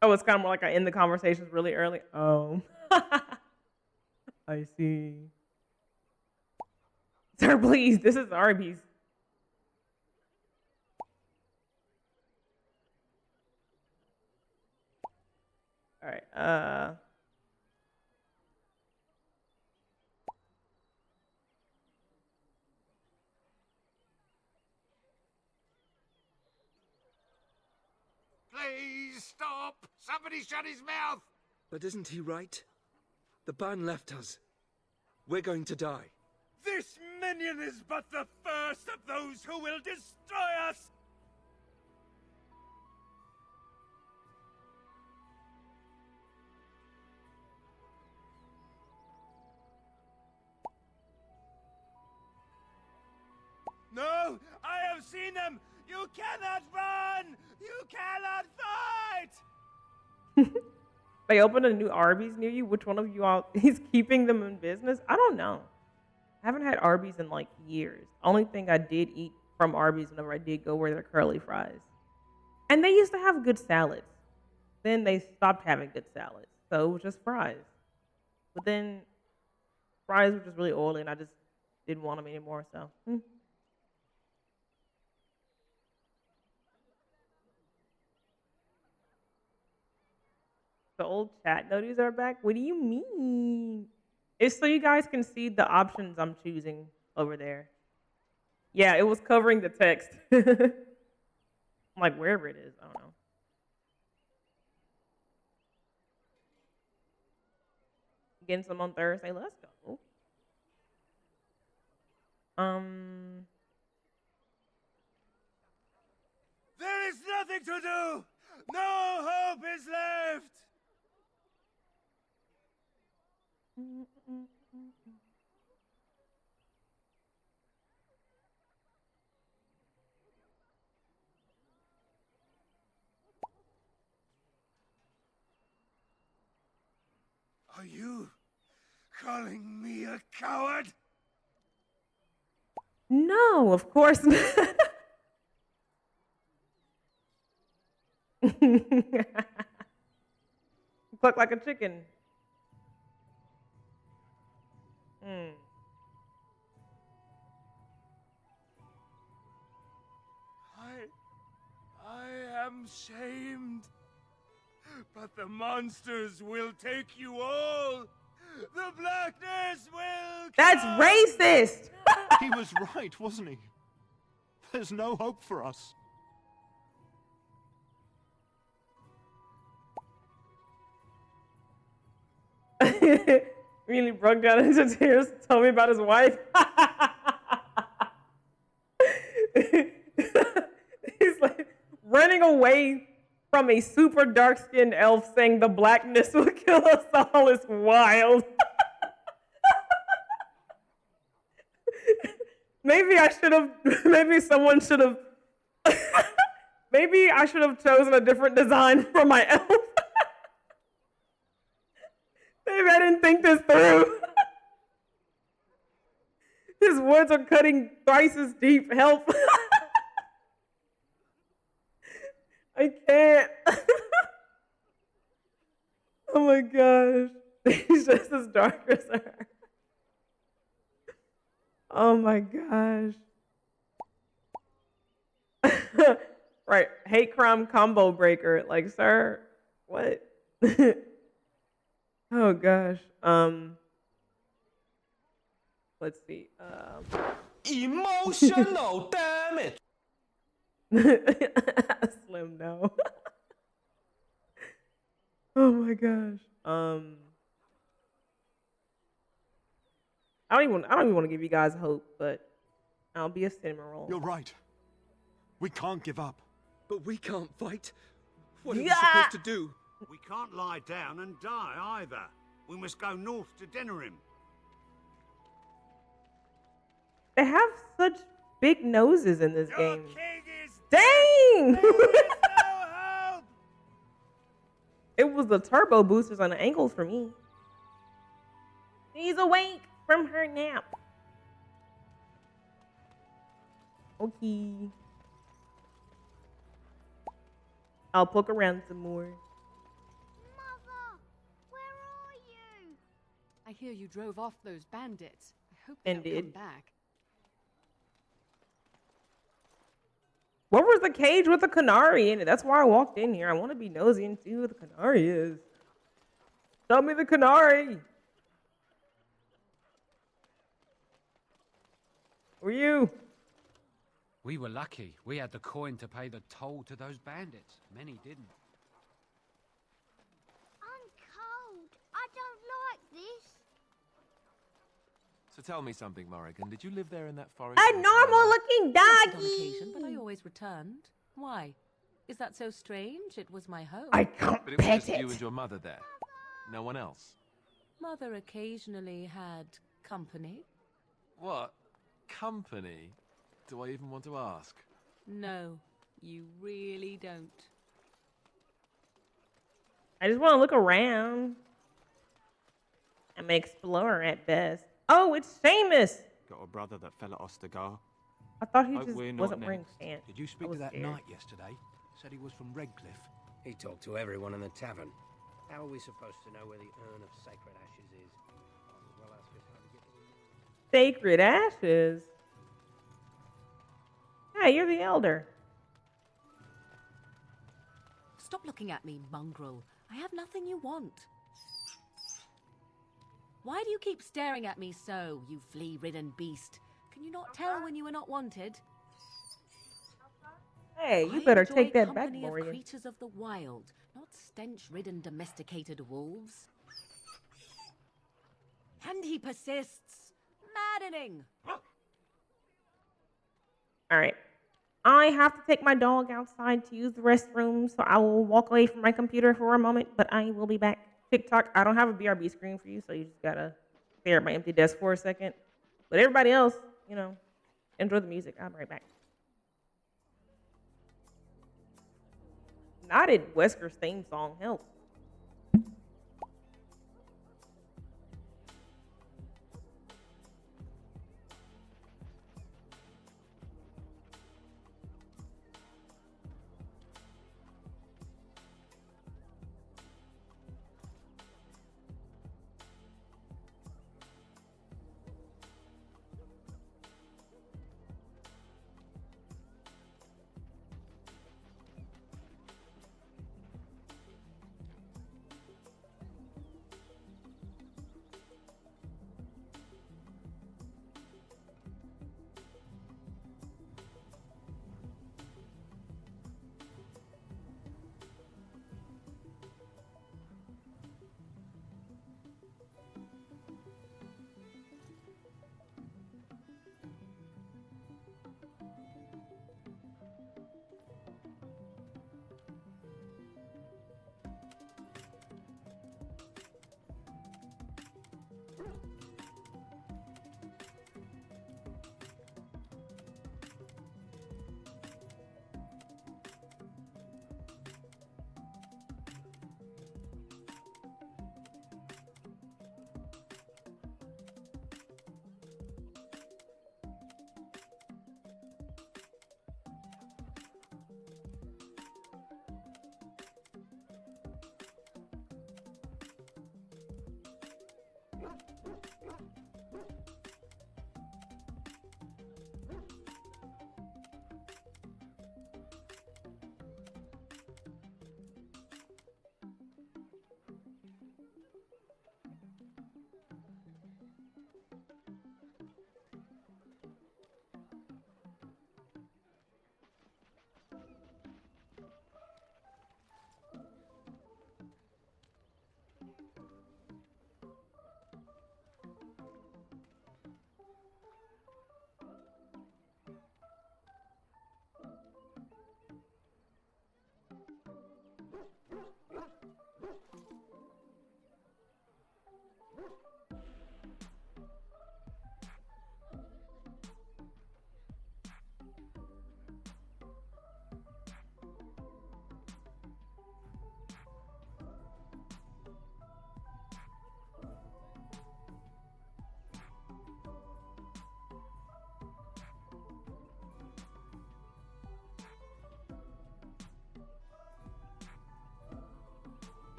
[SPEAKER 3] Oh, it's kind of more like I end the conversations really early. Oh. I see. Sir, please, this is Arby's. All right,
[SPEAKER 15] Please stop! Somebody shut his mouth!
[SPEAKER 12] But isn't he right? The ban left us. We're going to die.
[SPEAKER 15] This minion is but the first of those who will destroy us! No! I have seen them! You cannot run! You cannot fight!
[SPEAKER 3] They opened a new Arby's near you. Which one of you all is keeping them in business? I don't know. I haven't had Arby's in like years. Only thing I did eat from Arby's whenever I did go were their curly fries. And they used to have good salads. Then they stopped having good salads. So it was just fries. But then fries were just really oily and I just didn't want them anymore. So, The old chat notices are back? What do you mean? It's so you guys can see the options I'm choosing over there. Yeah, it was covering the text. I'm like, wherever it is, I don't know. Getting some on Thursday. Let's go.
[SPEAKER 15] There is nothing to do! No hope is left! Are you calling me a coward?
[SPEAKER 3] No, of course not. Cluck like a chicken.
[SPEAKER 15] I am shamed. But the monsters will take you all. The blackness will
[SPEAKER 3] That's
[SPEAKER 15] come.
[SPEAKER 3] racist.
[SPEAKER 14] He was right, wasn't he? There's no hope for us.
[SPEAKER 3] Really broke down into tears, told me about his wife. He's like running away from a super dark-skinned elf saying the blackness will kill us all is wild. Maybe I should have, maybe someone should have, maybe I should have chosen a different design for my elf. Maybe I didn't think this through. His woods are cutting thrice as deep. Help. I can't. Oh my gosh. He's just as dark as her. Oh my gosh. Right. Hate crime combo breaker. Like, sir, what? Oh gosh. Let's see.
[SPEAKER 15] Emotional damage.
[SPEAKER 3] Slim, no. Oh my gosh. I don't even want to give you guys hope, but I'll be a cinnamon.
[SPEAKER 15] You're right. We can't give up.
[SPEAKER 12] But we can't fight. What are we
[SPEAKER 3] Yeah.
[SPEAKER 12] supposed to do?
[SPEAKER 21] We can't lie down and die either. We must go north to Denerim.
[SPEAKER 3] They have such big noses in this game.
[SPEAKER 15] King is
[SPEAKER 3] Dang!
[SPEAKER 15] help!
[SPEAKER 3] It was the turbo boosters on the ankles for me. She's awake from her nap. Okay. I'll poke around some more.
[SPEAKER 7] Mother, where are you?
[SPEAKER 16] I hear you drove off those bandits. I hope
[SPEAKER 3] And
[SPEAKER 16] they'll come
[SPEAKER 3] did.
[SPEAKER 16] back.
[SPEAKER 3] Where was the cage with the canary in it? That's why I walked in here. I want to be nosy and see who the canary is. Tell me the canary. Who are you?
[SPEAKER 19] We were lucky. We had the coin to pay the toll to those bandits. Many didn't.
[SPEAKER 7] I'm cold. I don't like this.
[SPEAKER 4] So tell me something, Morrigan. Did you live there in that forest?
[SPEAKER 3] A normal looking
[SPEAKER 10] Yes, on
[SPEAKER 3] doggy.
[SPEAKER 10] occasion, but I always returned. Why? Is that so strange? It was my home.
[SPEAKER 3] I can't
[SPEAKER 4] But it was
[SPEAKER 3] pet
[SPEAKER 4] just you
[SPEAKER 3] it.
[SPEAKER 4] and your mother there. No one else.
[SPEAKER 10] Mother occasionally had company.
[SPEAKER 4] What? Company? Do I even want to ask?
[SPEAKER 10] No, you really don't.
[SPEAKER 3] I just want to look around. I'm an explorer at best. Oh, it's Seamus.
[SPEAKER 15] Got a brother that fell at Ostagar.
[SPEAKER 3] I thought he
[SPEAKER 15] Hope
[SPEAKER 3] just
[SPEAKER 15] we're not
[SPEAKER 3] wasn't wearing
[SPEAKER 15] next.
[SPEAKER 3] pants.
[SPEAKER 22] Did you
[SPEAKER 3] I
[SPEAKER 22] speak
[SPEAKER 3] was
[SPEAKER 22] to that
[SPEAKER 3] scared.
[SPEAKER 22] knight yesterday? Said he was from Redcliffe.
[SPEAKER 23] He talked to everyone in the tavern. How are we supposed to know where the urn of sacred ashes is? Might as well ask us how to get to the
[SPEAKER 3] Sacred ashes. Hey, you're the elder.
[SPEAKER 10] Stop looking at me, mongrel. I have nothing you want. Why do you keep staring at me so, you flea-ridden beast? Can you not tell when you are not wanted?
[SPEAKER 3] Hey, you
[SPEAKER 10] I
[SPEAKER 3] better
[SPEAKER 10] enjoy
[SPEAKER 3] take that back,
[SPEAKER 10] company of
[SPEAKER 3] Morgan.
[SPEAKER 10] creatures of the wild, not stench-ridden domesticated wolves. And he persists. Maddening.
[SPEAKER 3] All right. I have to take my dog outside to use the restroom, so I will walk away from my computer for a moment, but I will be back. TikTok, I don't have a BRB screen for you, so you just gotta stare at my empty desk for a second. But everybody else, you know, enjoy the music. I'll be right back. Knotted Wesker's theme song, help.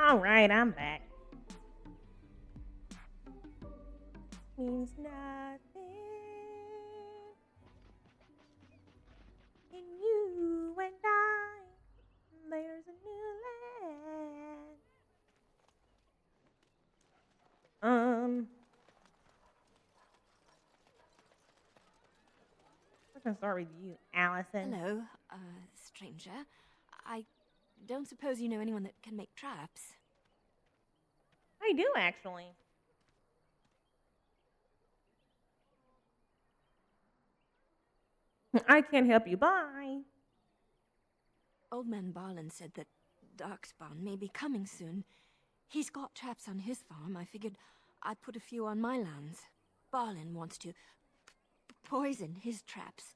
[SPEAKER 3] All right, I'm back. Means nothing. In you and I, there's a new land. I can start with you, Allison.
[SPEAKER 5] Hello, stranger. I don't suppose you know anyone that can make traps?
[SPEAKER 3] I do, actually. I can't help you. Bye.
[SPEAKER 5] Old man Barlin said that Darkspawn may be coming soon. He's got traps on his farm. I figured I'd put a few on my lands. Barlin wants to poison his traps.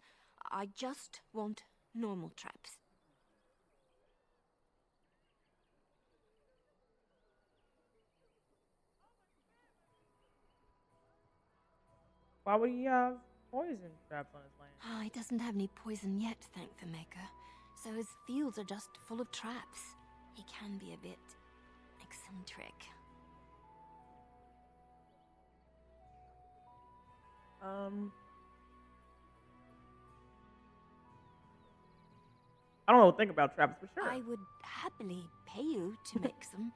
[SPEAKER 5] I just want normal traps.
[SPEAKER 3] Why would he have poison traps on his land?
[SPEAKER 5] Oh, he doesn't have any poison yet, thank the Maker. So his fields are just full of traps. He can be a bit eccentric.
[SPEAKER 3] I don't know what to think about traps for sure.
[SPEAKER 5] I would happily pay you to make some.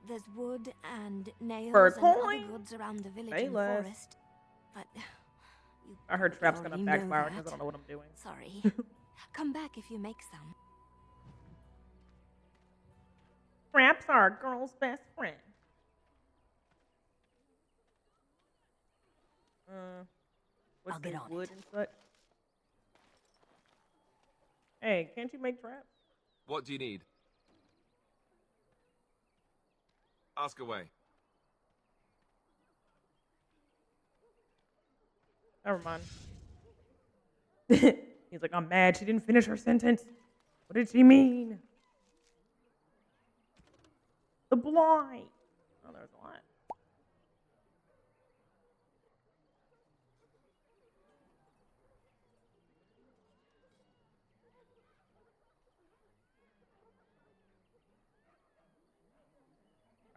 [SPEAKER 5] There's wood and nails
[SPEAKER 3] For a
[SPEAKER 5] and
[SPEAKER 3] coin?
[SPEAKER 5] other goods around the village
[SPEAKER 3] Say
[SPEAKER 5] and the
[SPEAKER 3] less.
[SPEAKER 5] forest. But you
[SPEAKER 3] I heard traps gonna
[SPEAKER 5] already know
[SPEAKER 3] backfire because I
[SPEAKER 5] that.
[SPEAKER 3] don't know what I'm doing.
[SPEAKER 5] Sorry. Come back if you make some.
[SPEAKER 3] Traps are a girl's best friend. What's
[SPEAKER 5] I'll get
[SPEAKER 3] the
[SPEAKER 5] on
[SPEAKER 3] wood and such? Hey, can't you make traps?
[SPEAKER 4] What do you need? Ask away.
[SPEAKER 3] Never mind. He's like, I'm mad she didn't finish her sentence. What did she mean? The blight. Oh, there's a lot.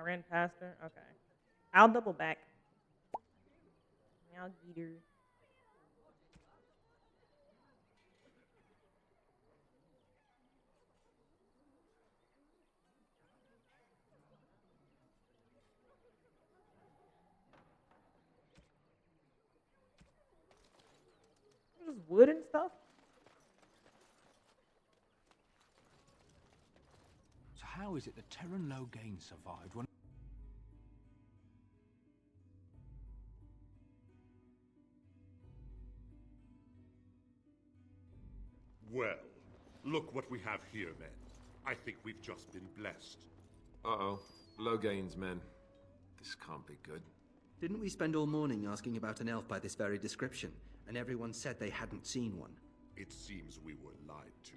[SPEAKER 3] I ran past her. Okay. I'll double back. I'll get her. There's wood and stuff.
[SPEAKER 22] So how is it that Terran Logain survived when...
[SPEAKER 6] Well, look what we have here, men. I think we've just been blessed.
[SPEAKER 4] Uh-oh. Logain's men. This can't be good.
[SPEAKER 12] Didn't we spend all morning asking about an elf by this very description, and everyone said they hadn't seen one?
[SPEAKER 6] It seems we were lied to.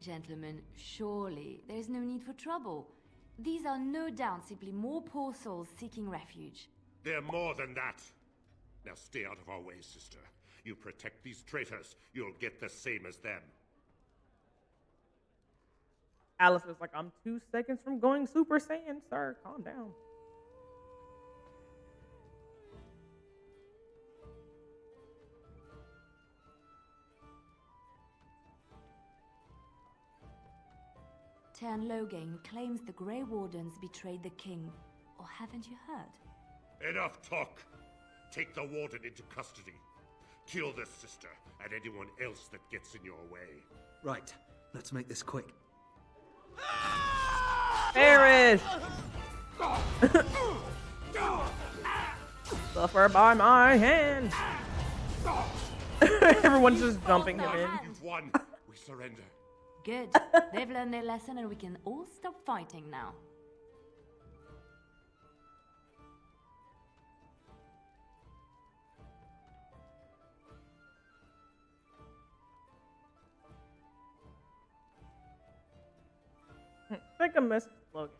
[SPEAKER 20] Gentlemen, surely there is no need for trouble. These are no doubt simply more poor souls seeking refuge.
[SPEAKER 6] They're more than that. Now stay out of our way, sister. You protect these traitors, you'll get the same as them.
[SPEAKER 3] Alice is like, I'm 2 seconds from going Super Saiyan, sir. Calm down.
[SPEAKER 20] Tern Logain claims the Grey Wardens betrayed the king. Or haven't you heard?
[SPEAKER 6] Enough talk! Take the warden into custody. Kill this sister and anyone else that gets in your way.
[SPEAKER 12] Right, let's make this quick.
[SPEAKER 3] Perish! Suffer by my hand. Everyone's just jumping him in.
[SPEAKER 6] You've won. We surrender.
[SPEAKER 20] Good. They've learned their lesson and we can all stop fighting now.
[SPEAKER 3] Take a miss, Logan.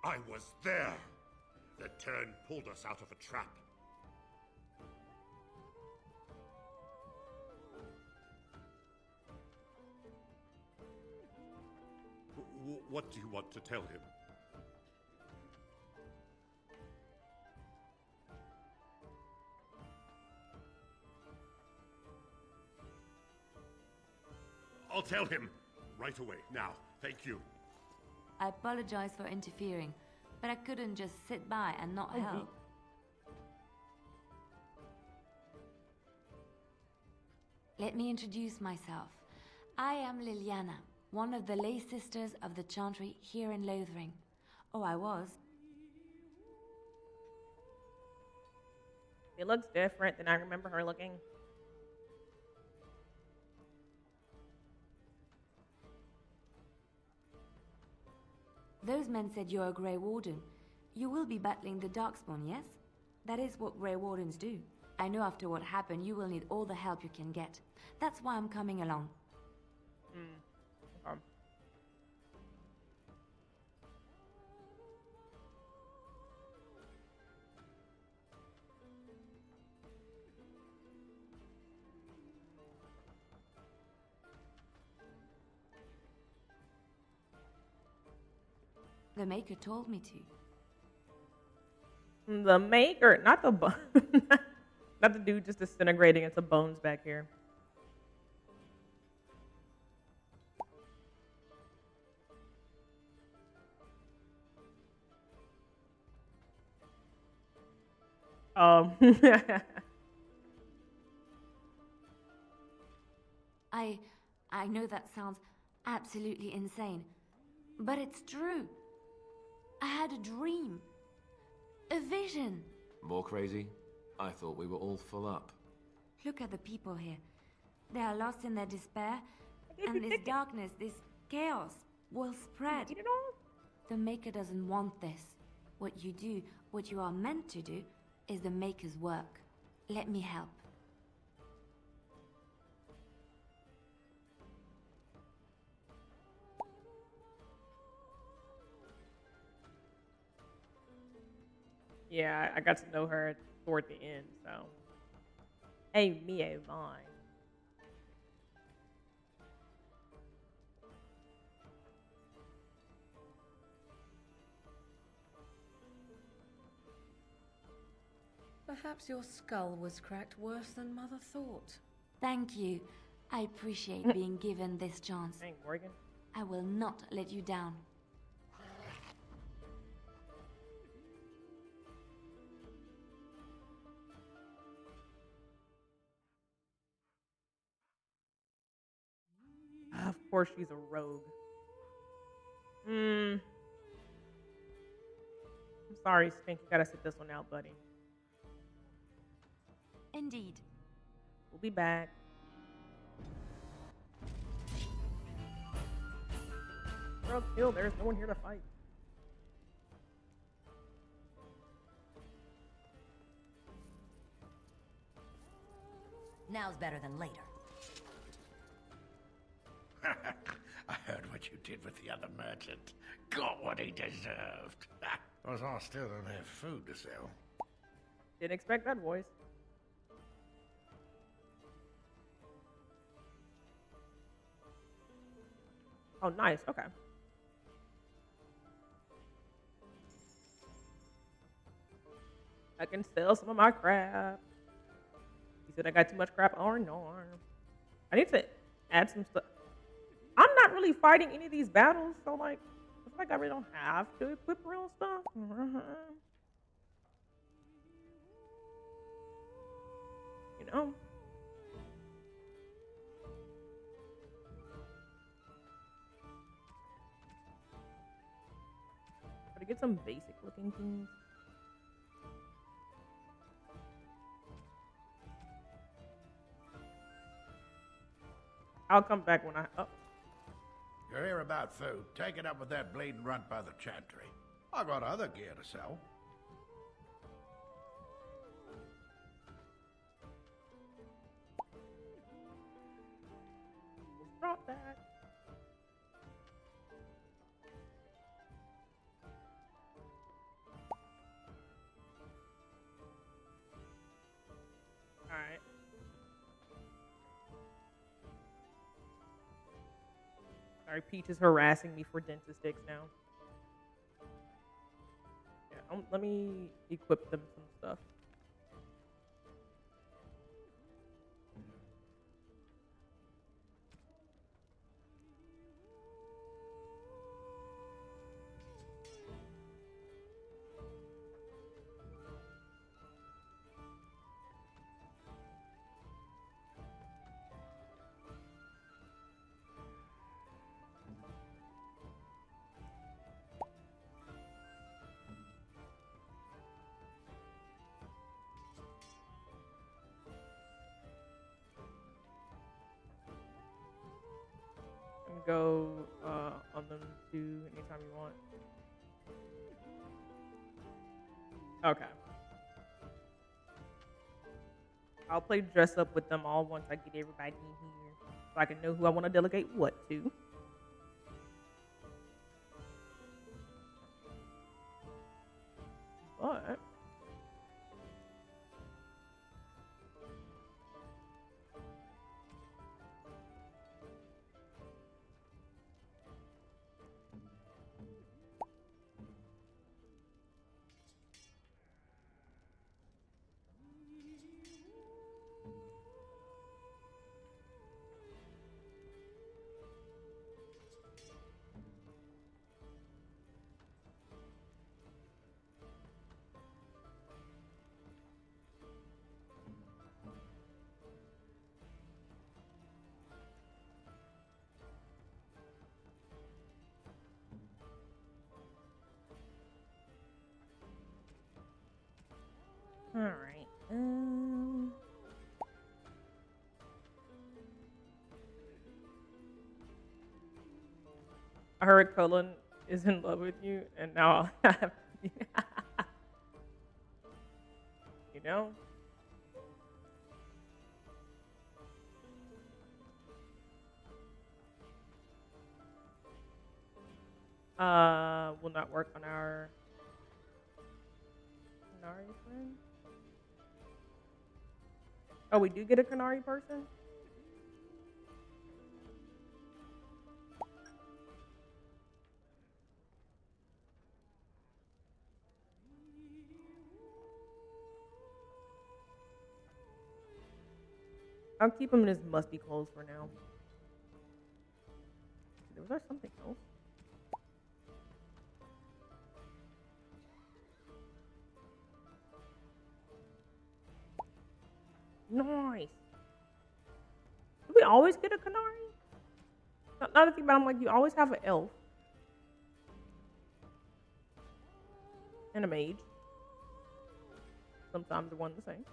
[SPEAKER 6] I was there. The Terran pulled us out of a trap. What do you want to tell him? I'll tell him right away. Now, thank you.
[SPEAKER 20] I apologize for interfering, but I couldn't just sit by and not help. Let me introduce myself. I am Liliana, one of the lay sisters of the Chantry here in Lothering. Oh, I was.
[SPEAKER 3] It looks different than I remember her looking.
[SPEAKER 20] Those men said you're a Grey Warden. You will be battling the Darkspawn, yes? That is what Grey Wardens do. I know after what happened, you will need all the help you can get. That's why I'm coming along.
[SPEAKER 3] Okay.
[SPEAKER 20] The Maker told me to.
[SPEAKER 3] The Maker, not the not the dude just disintegrating into bones back here.
[SPEAKER 20] I know that sounds absolutely insane, but it's true. I had a dream. A vision.
[SPEAKER 4] More crazy? I thought we were all full up.
[SPEAKER 20] Look at the people here. They are lost in their despair, and this darkness, this chaos, will spread. The Maker doesn't want this. What you do, what you are meant to do, is the Maker's work. Let me help.
[SPEAKER 3] Yeah, I got to know her toward the end, so. Hey, Mia Vine.
[SPEAKER 10] Perhaps your skull was cracked worse than Mother thought.
[SPEAKER 20] Thank you. I appreciate being given this chance.
[SPEAKER 3] Dang, Morgan.
[SPEAKER 20] I will not let you down.
[SPEAKER 3] Of course she's a rogue. I'm sorry, Stink. You gotta sit this one out, buddy.
[SPEAKER 20] Indeed.
[SPEAKER 3] We'll be back. Girl, kill. There's no one here to fight.
[SPEAKER 7] Now's better than later.
[SPEAKER 21] I heard what you did with the other merchant. Got what he deserved. Was I still don't have food to sell?
[SPEAKER 3] Didn't expect that voice. Oh, nice. Okay. I can sell some of my crap. He said I got too much crap. Oh, no. I need to add some stuff. I'm not really fighting any of these battles, so like, it's like I really don't have to equip real stuff. You know? Gotta get some basic looking things. I'll come back when I. Oh.
[SPEAKER 21] You're here about food. Take it up with that bleeding runt by the chantry. I got other gear to sell.
[SPEAKER 3] Drop that. All right. Sorry, Peach is harassing me for dentist sticks now. Yeah, let me equip them some stuff. Go on them too anytime you want. Okay. I'll play dress up with them all once I get everybody in here, so I can know who I want to delegate what to. But all right. I heard Cullen is in love with you, and now I have, you know. Will not work on our Canary friend. Oh, we do get a Canary person? I'll keep him in his musty clothes for now. Was there something else? Nice. Do we always get a Canary? Not to think about it, I'm like, you always have an elf. And a mage. Sometimes they're one and the same.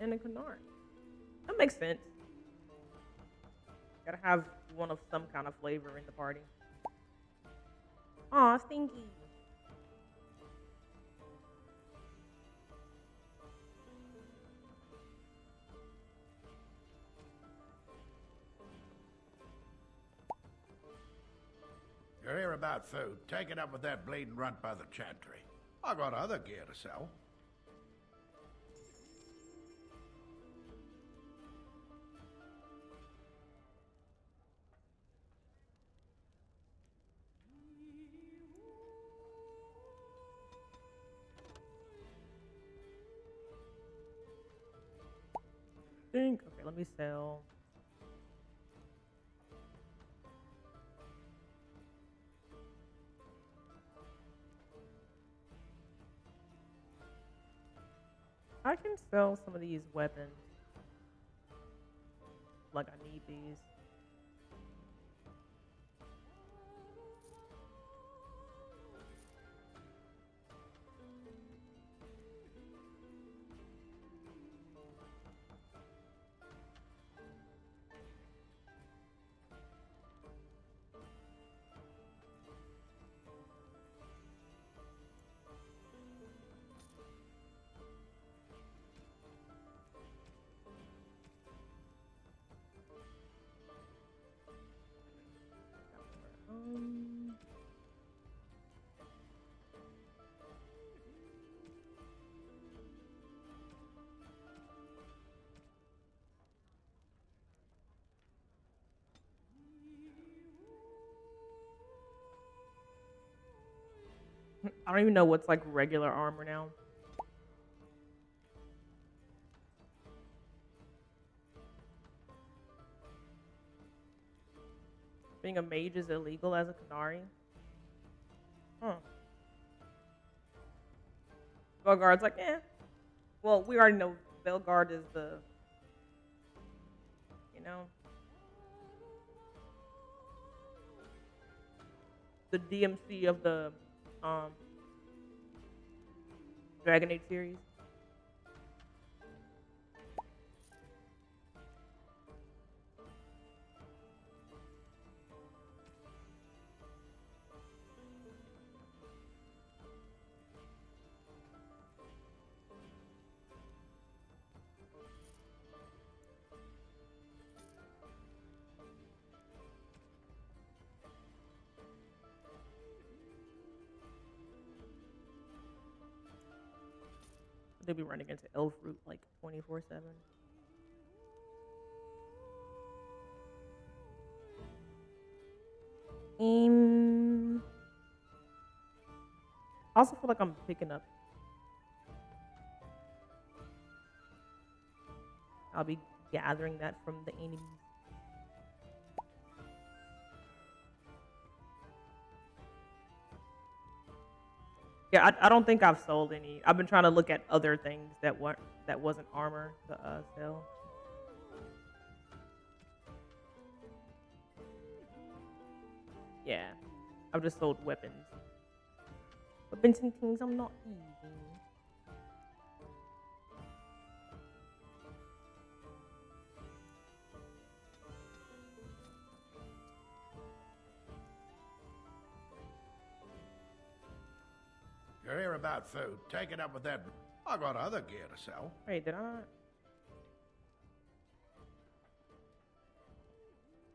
[SPEAKER 3] And a Canary. That makes sense. Gotta have one of some kind of flavor in the party. Aw, Stinky.
[SPEAKER 21] You're here about food. Take it up with that bleeding runt by the chantry. I got other gear to sell.
[SPEAKER 3] Okay, let me sell. I can sell some of these weapons. Like I need these. I don't even know what's like regular armor now. Being a mage is illegal as a Qunari? Huh. Velguard's like, eh. Well, we already know Velguard is the, you know, the DMC of the Dragon Age series. They'll be running into elf root like 24/7. I also feel like I'm picking up. I'll be gathering that from the enemies. Yeah, I don't think I've sold any. I've been trying to look at other things that wasn't armor to sell. Yeah, I've just sold weapons. Weapons and things I'm not using.
[SPEAKER 21] You're here about food. Take it up with that. I got other gear to sell.
[SPEAKER 3] Wait, did I not?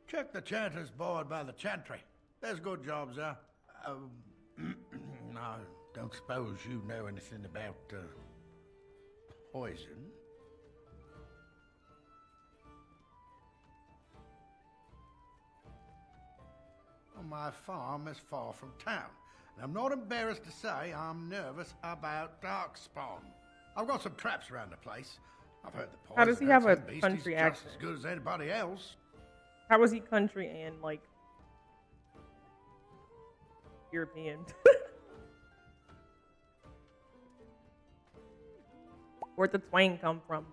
[SPEAKER 21] Check the chanter's board by the chantry. There's good jobs there. I don't suppose you know anything about poison. Well, my farm is far from town. And I'm not embarrassed to say I'm nervous about Darkspawn. I've got some traps around the place. I've heard the poison.
[SPEAKER 3] How does he have a
[SPEAKER 21] beast
[SPEAKER 3] country
[SPEAKER 21] is
[SPEAKER 3] accent?
[SPEAKER 21] just as good as anybody else.
[SPEAKER 3] How was he country and like European? Where'd the twang come from?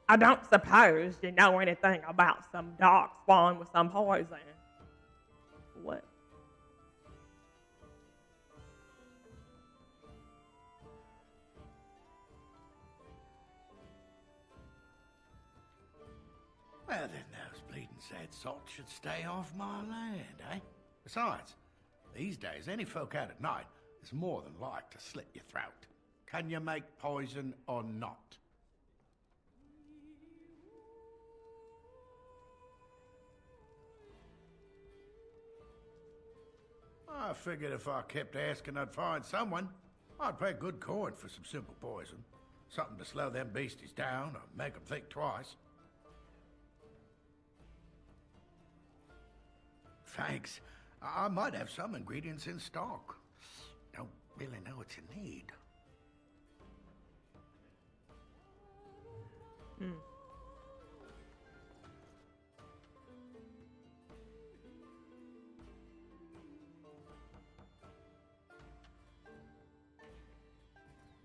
[SPEAKER 3] I don't suppose you know anything about some dark spawn with some poison. What?
[SPEAKER 21] Well, then those bleeding sad salts should stay off my land, eh? Besides, these days, any folk out at night is more than like to slit your throat. Can you make poison or not? I figured if I kept asking, I'd find someone. I'd pay good coin for some simple poison. Something to slow them beasties down or make them think twice. Thanks. I might have some ingredients in stock. Don't really know what you need.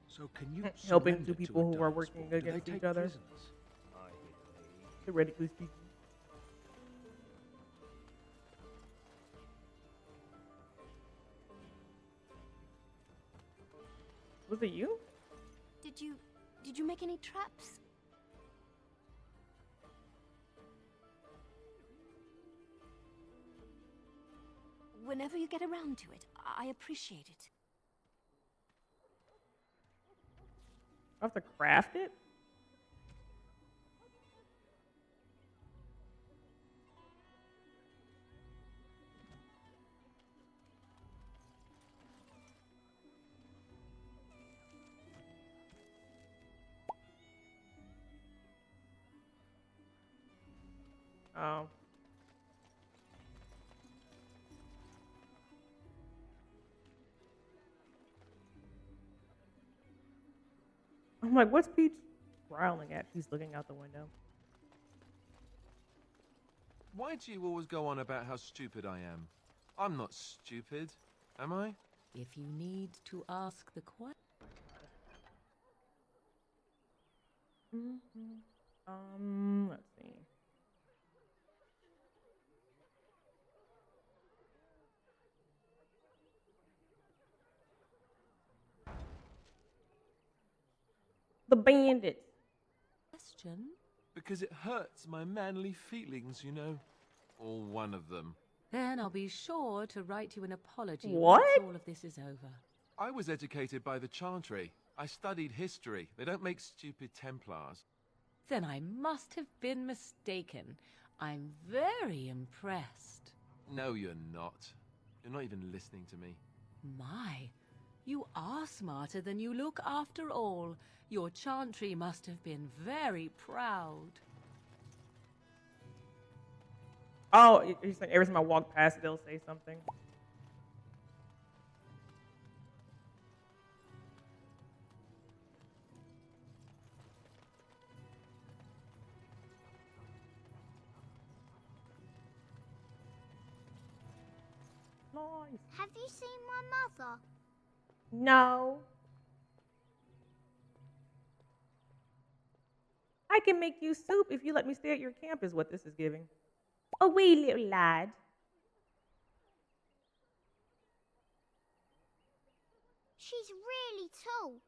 [SPEAKER 22] So can you
[SPEAKER 3] Helping
[SPEAKER 22] surrender
[SPEAKER 3] two
[SPEAKER 22] to
[SPEAKER 3] people
[SPEAKER 22] a
[SPEAKER 3] who are
[SPEAKER 22] darkspawn?
[SPEAKER 3] working
[SPEAKER 22] Do they
[SPEAKER 3] against each
[SPEAKER 22] take
[SPEAKER 3] other.
[SPEAKER 22] prisoners?
[SPEAKER 3] Theoretically speaking. Was it you?
[SPEAKER 5] Did you make any traps? Whenever you get around to it, I appreciate it.
[SPEAKER 3] I have to craft it? Oh. I'm like, what's Peach growling at? She's looking out the window.
[SPEAKER 4] Why do you always go on about how stupid I am? I'm not stupid, am I?
[SPEAKER 10] If you need to ask the question.
[SPEAKER 3] Let's see. The bandit.
[SPEAKER 10] Question?
[SPEAKER 4] Because it hurts my manly feelings, you know. Or one of them.
[SPEAKER 10] Then I'll be sure to write you an apology
[SPEAKER 3] What?
[SPEAKER 10] once all of this is over.
[SPEAKER 4] I was educated by the Chantry. I studied history. They don't make stupid Templars.
[SPEAKER 10] Then I must have been mistaken. I'm very impressed.
[SPEAKER 4] No, you're not. You're not even listening to me.
[SPEAKER 10] My, you are smarter than you look after all. Your Chantry must have been very proud.
[SPEAKER 3] Oh, you're saying every time I walk past it, they'll say something. Nice.
[SPEAKER 2] Have you seen my mother?
[SPEAKER 3] No. I can make you soup if you let me stay at your camp, is what this is giving. A wee little lad.
[SPEAKER 2] She's really tall,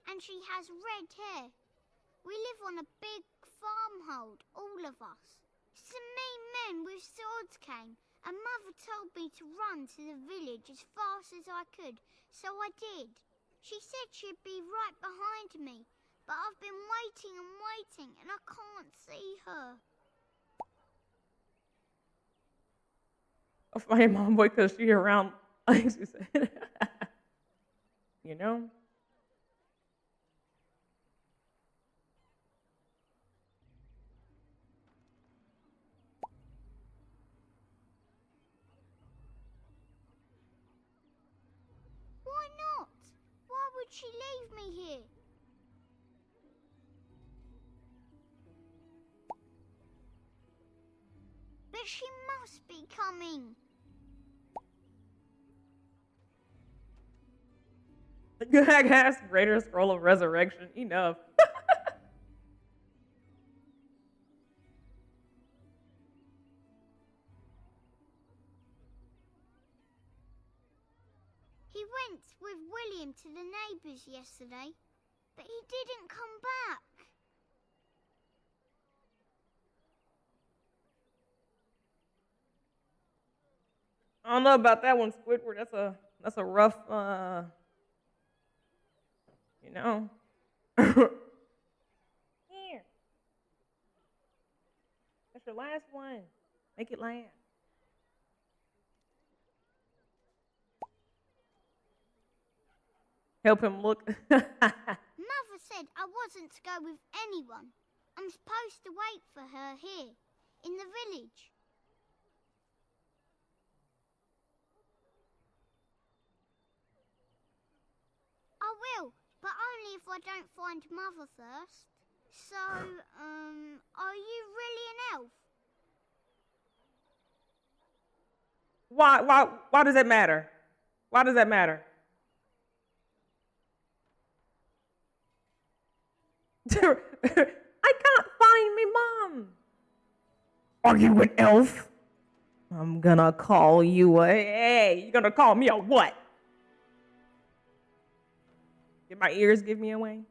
[SPEAKER 2] and she has red hair. We live on a big farmhold, all of us. Some mean men with swords came, and Mother told me to run to the village as fast as I could, so I did. She said she'd be right behind me, but I've been waiting and waiting, and I can't see her.
[SPEAKER 3] I'll find your mom boy because she around, like she said. You know?
[SPEAKER 2] Why not? Why would she leave me here? But she must be coming.
[SPEAKER 3] Has greater scroll of resurrection. Enough.
[SPEAKER 2] He went with William to the neighbours yesterday, but he didn't come back.
[SPEAKER 3] I don't know about that one, Squidward. That's a rough, you know. Here. That's your last one. Make it land. Help him look.
[SPEAKER 2] Mother said I wasn't to go with anyone. I'm supposed to wait for her here, in the village. I will, but only if I don't find Mother first. So, are you really an elf?
[SPEAKER 3] Why does that matter? Why does that matter? I can't find me mom. Are you an elf? I'm gonna call you a... Hey, you gonna call me a what? Did my ears give me away?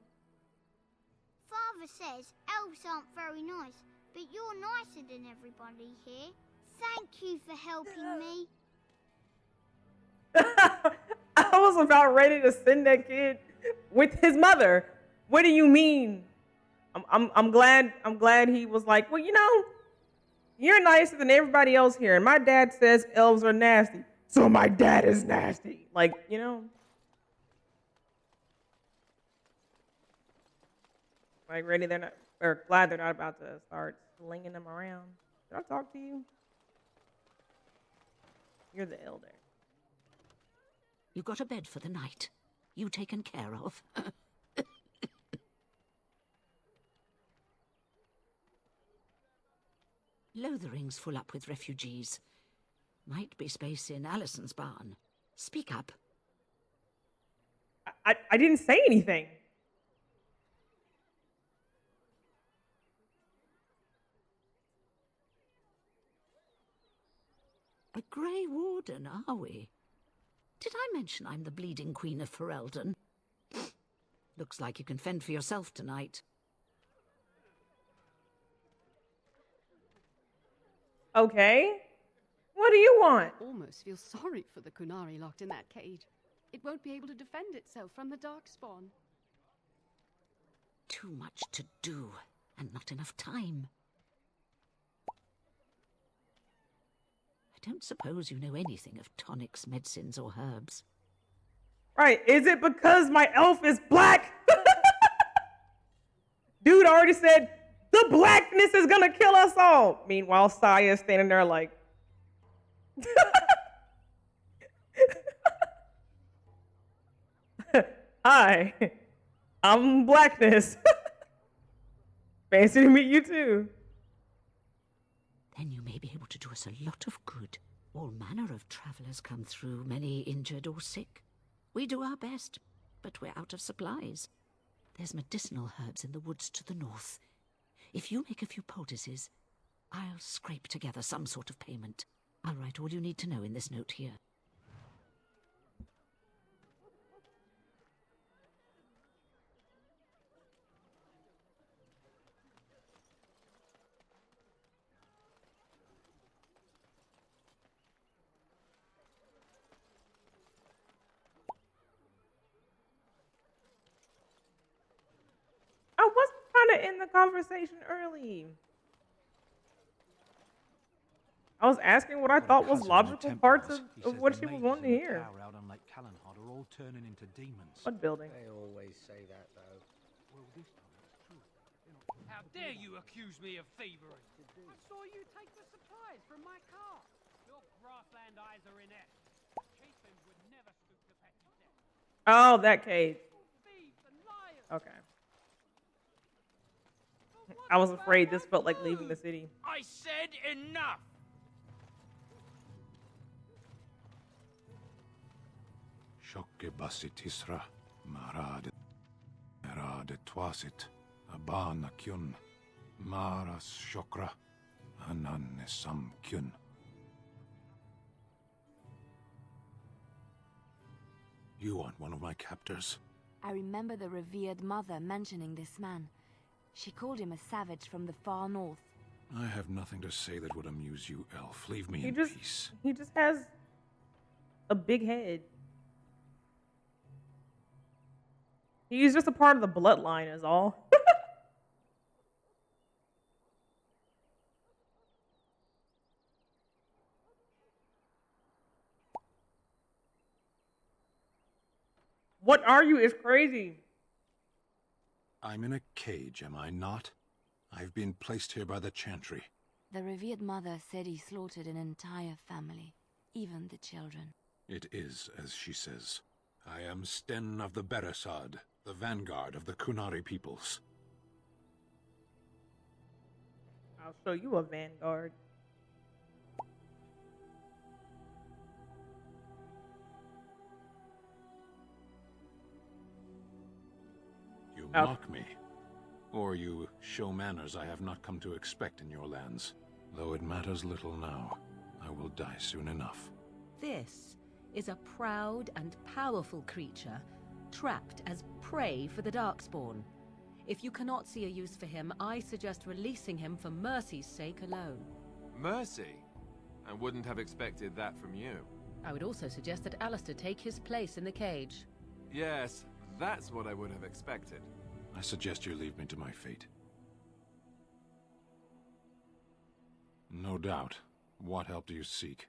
[SPEAKER 2] Father says elves aren't very nice, but you're nicer than everybody here. Thank you for helping me.
[SPEAKER 3] I was about ready to send that kid with his mother. What do you mean? I'm glad he was like, well, you know, you're nicer than everybody else here, and my dad says elves are nasty, so my dad is nasty. Like, you know. Like, ready they're not, or glad they're not about to start slinging them around. Did I talk to you? You're the elder.
[SPEAKER 11] You got a bed for the night. You taken care of. Lothering's full up with refugees. Might be space in Alison's barn. Speak up.
[SPEAKER 3] I didn't say anything.
[SPEAKER 11] A Grey Warden, are we? Did I mention I'm the bleeding queen of Ferelden? Looks like you can fend for yourself tonight.
[SPEAKER 3] Okay. What do you want?
[SPEAKER 16] Almost feel sorry for the Kunari locked in that cage. It won't be able to defend itself from the Darkspawn.
[SPEAKER 11] Too much to do, and not enough time. I don't suppose you know anything of tonics, medicines, or herbs.
[SPEAKER 3] Right. Is it because my elf is black? Dude already said, the blackness is gonna kill us all. Meanwhile, Saya is standing there like... Hi, I'm Blackness. Fancy to meet you too.
[SPEAKER 11] Then you may be able to do us a lot of good. All manner of travelers come through, many injured or sick. We do our best, but we're out of supplies. There's medicinal herbs in the woods to the north. If you make a few poultices, I'll scrape together some sort of payment. I'll write all you need to know in this note here.
[SPEAKER 3] I was kind of in the conversation early. I was asking what I thought was logical parts of what she was wanting to hear.
[SPEAKER 22] Out on Lake Calenhod are all turning into demons.
[SPEAKER 3] What building?
[SPEAKER 23] They always say that, though.
[SPEAKER 22] Well, this time it's true. How dare you accuse me of thievery? I saw you take the supplies from my car. Your grassland eyes are inept. Chieftain would never stoop to petty theft.
[SPEAKER 3] Oh, that cage. Okay. I was afraid this felt like leaving the city.
[SPEAKER 17] I said enough!
[SPEAKER 8] Shokke basit isra, marade twasit, abana kyun, maras shokra, ananne sam kyun. You aren't one of my captors.
[SPEAKER 20] I remember the revered mother mentioning this man. She called him a savage from the far north.
[SPEAKER 8] I have nothing to say that would amuse you, elf. Leave me in peace.
[SPEAKER 3] He just has a big head. He's just a part of the bloodline is all. What are you? It's crazy.
[SPEAKER 8] I'm in a cage, am I not? I've been placed here by the Chantry.
[SPEAKER 20] The revered mother said he slaughtered an entire family, even the children.
[SPEAKER 8] It is as she says. I am Sten of the Beresad, the vanguard of the Kunari peoples.
[SPEAKER 3] I'll show you a vanguard.
[SPEAKER 8] You mock me, or you show manners I have not come to expect in your lands. Though it matters little now, I will die soon enough.
[SPEAKER 10] This is a proud and powerful creature, trapped as prey for the Darkspawn. If you cannot see a use for him, I suggest releasing him for mercy's sake alone.
[SPEAKER 4] Mercy? I wouldn't have expected that from you.
[SPEAKER 10] I would also suggest that Alistair take his place in the cage.
[SPEAKER 4] Yes, that's what I would have expected.
[SPEAKER 8] I suggest you leave me to my fate. No doubt. What help do you seek?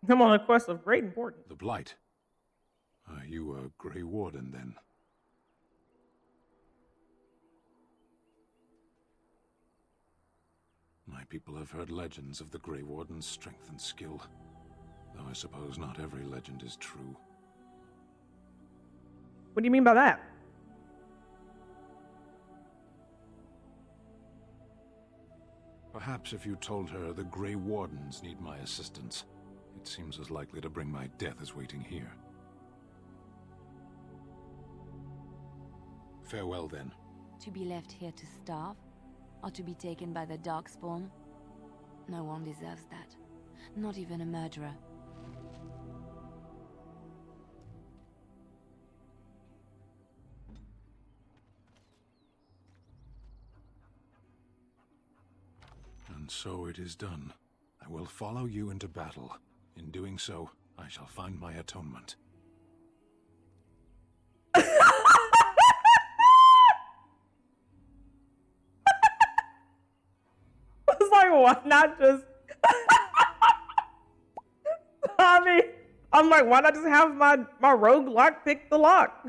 [SPEAKER 3] I'm on a quest of great importance.
[SPEAKER 8] The Blight. Are you a Grey Warden, then? My people have heard legends of the Grey Warden's strength and skill, though I suppose not every legend is true.
[SPEAKER 3] What do you mean by that?
[SPEAKER 8] Perhaps if you told her the Grey Wardens need my assistance, it seems as likely to bring my death as waiting here. Farewell, then.
[SPEAKER 20] To be left here to starve? Or to be taken by the Darkspawn? No one deserves that. Not even a murderer.
[SPEAKER 8] And so it is done. I will follow you into battle. In doing so, I shall find my atonement.
[SPEAKER 3] I was like, why not just... I mean, I'm like, why not just have my rogue lock pick the lock?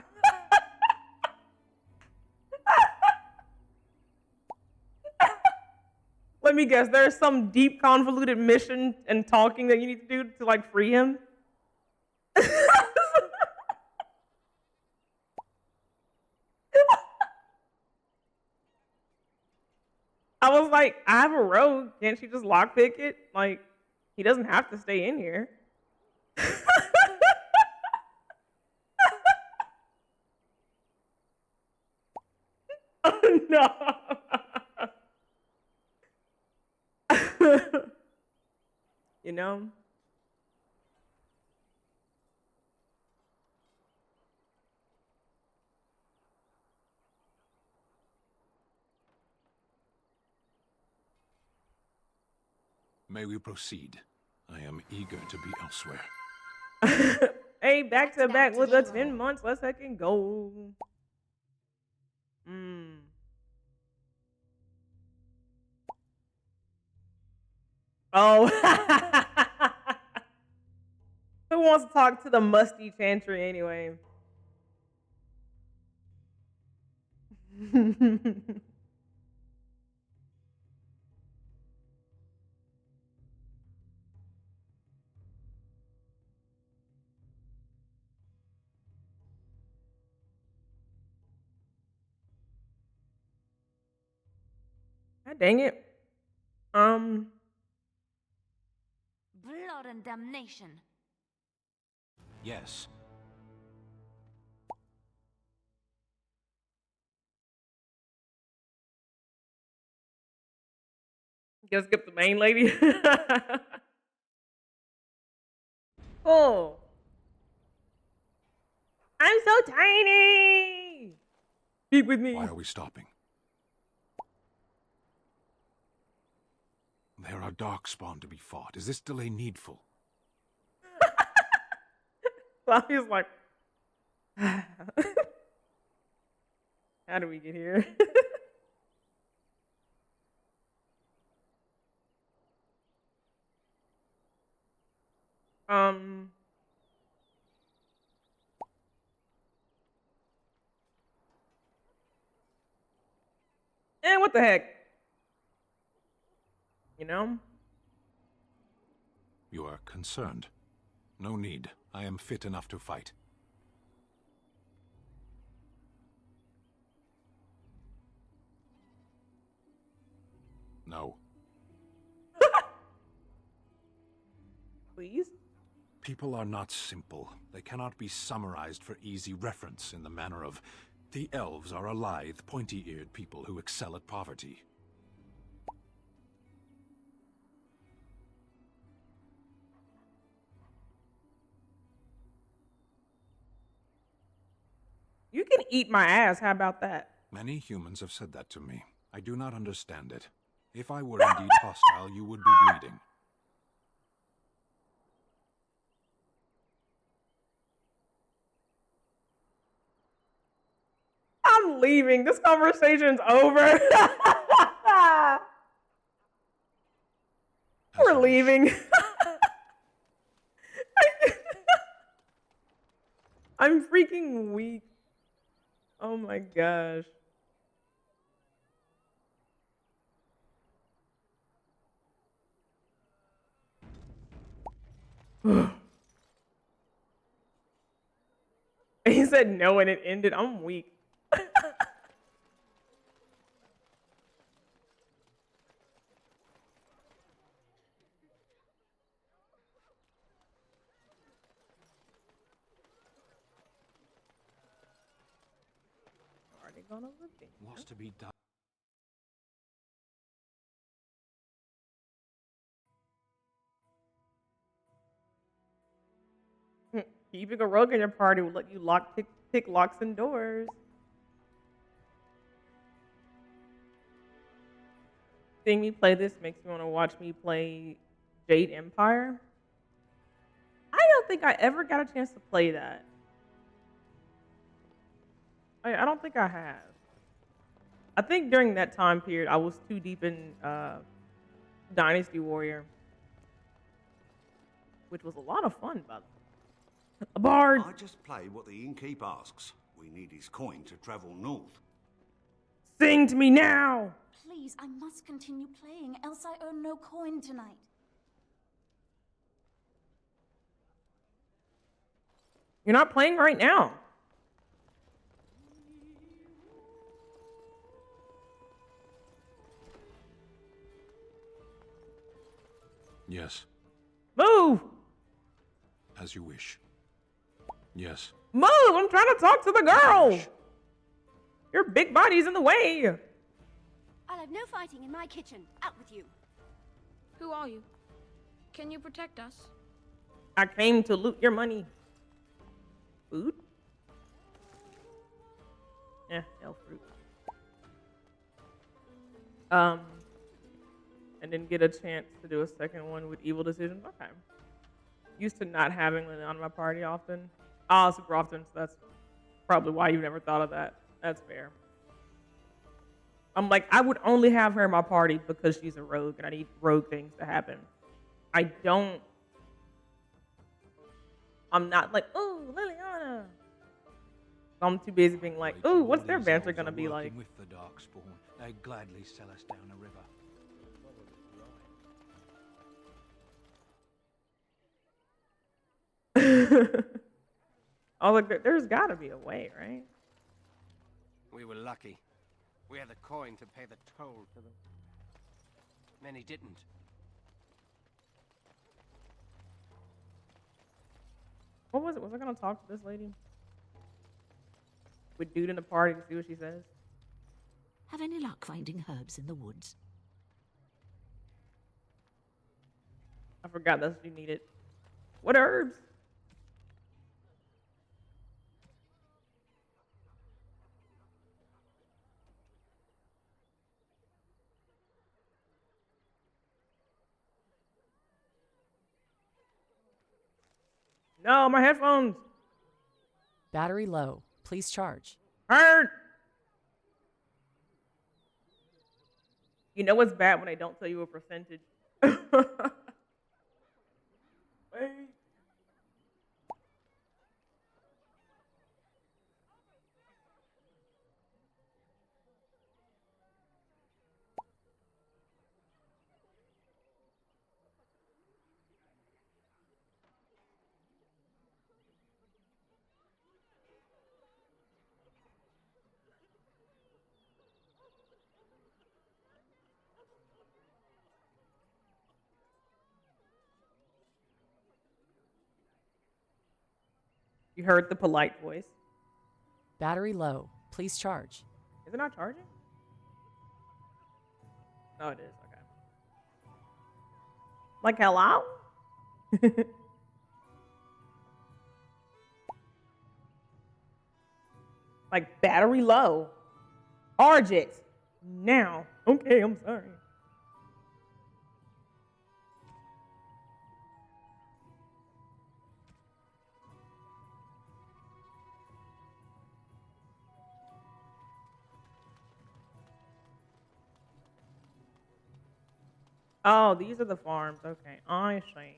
[SPEAKER 3] Let me guess, there's some deep convoluted mission and talking that you need to do to like free him? I was like, I have a rogue. Can't she just lockpick it? Like, he doesn't have to stay in here. Oh, no. You know?
[SPEAKER 8] May we proceed? I am eager to be elsewhere.
[SPEAKER 3] Hey, back to back with the 10 months. Let's second go. Oh. Who wants to talk to the musty chantry anyway? God dang it.
[SPEAKER 20] Blood and damnation.
[SPEAKER 8] Yes.
[SPEAKER 3] Guess skip the main lady. Cool. I'm so tiny. Speak with me.
[SPEAKER 8] Why are we stopping? There are Darkspawn to be fought. Is this delay needful?
[SPEAKER 3] Flavia's like, how do we get here? And what the heck? You know?
[SPEAKER 8] You are concerned. No need. I am fit enough to fight. No.
[SPEAKER 3] Please?
[SPEAKER 8] People are not simple. They cannot be summarized for easy reference in the manner of, the elves are a lithe, pointy-eared people who excel at poverty.
[SPEAKER 3] You can eat my ass. How about that?
[SPEAKER 8] Many humans have said that to me. I do not understand it. If I were indeed hostile, you would be bleeding.
[SPEAKER 3] I'm leaving. This conversation's over. We're leaving. I'm freaking weak. Oh my gosh. He said no and it ended. I'm weak. Are they gonna look at me?
[SPEAKER 19] What's to be done?
[SPEAKER 3] Keeping a rogue in your party will let you pick locks and doors. Seeing me play this makes me want to watch me play Jade Empire. I don't think I ever got a chance to play that. I don't think I have. I think during that time period, I was too deep in Dynasty Warrior, which was a lot of fun, by the way. A bard!
[SPEAKER 1] I just play what the innkeep asks. We need his coin to travel north.
[SPEAKER 3] Sing to me now!
[SPEAKER 9] Please, I must continue playing, else I earn no coin tonight.
[SPEAKER 3] You're not playing right now.
[SPEAKER 8] Yes,
[SPEAKER 3] Move!
[SPEAKER 8] as you wish. Yes.
[SPEAKER 3] Move! I'm trying to talk to the girl! Your big body's in the way!
[SPEAKER 9] I'll have no fighting in my kitchen. Out with you.
[SPEAKER 5] Who are you? Can you protect us?
[SPEAKER 3] I came to loot your money. Food? Yeah, elf fruit. And didn't get a chance to do a second one with Evil Decisions. Okay. Used to not having Liliana in my party often. Super often, so that's probably why you never thought of that. That's fair. I'm like, I would only have her in my party because she's a rogue and I need rogue things to happen. I'm not like, ooh, Liliana. I'm too busy being like, ooh, what's their banter gonna be like?
[SPEAKER 19] With the Darkspawn, they'd gladly sell us down a river.
[SPEAKER 3] I was like, there's gotta be a way, right?
[SPEAKER 12] We were lucky. We had the coin to pay the toll to them. Many didn't.
[SPEAKER 3] What was it? Was I gonna talk to this lady? With dude in the party to see what she says?
[SPEAKER 11] Have any luck finding herbs in the woods?
[SPEAKER 3] I forgot that's what you needed. What herbs? No, my headphones.
[SPEAKER 13] Battery low. Please charge.
[SPEAKER 3] Hurt. You know what's bad when they don't tell you a percentage? Wait. You heard the polite voice.
[SPEAKER 13] Battery low. Please charge.
[SPEAKER 3] Is it not charging? Oh, it is. Okay. Like, hello? Like, battery low. Charge it. Now. Okay, I'm sorry. Oh, these are the farms. Okay, I see.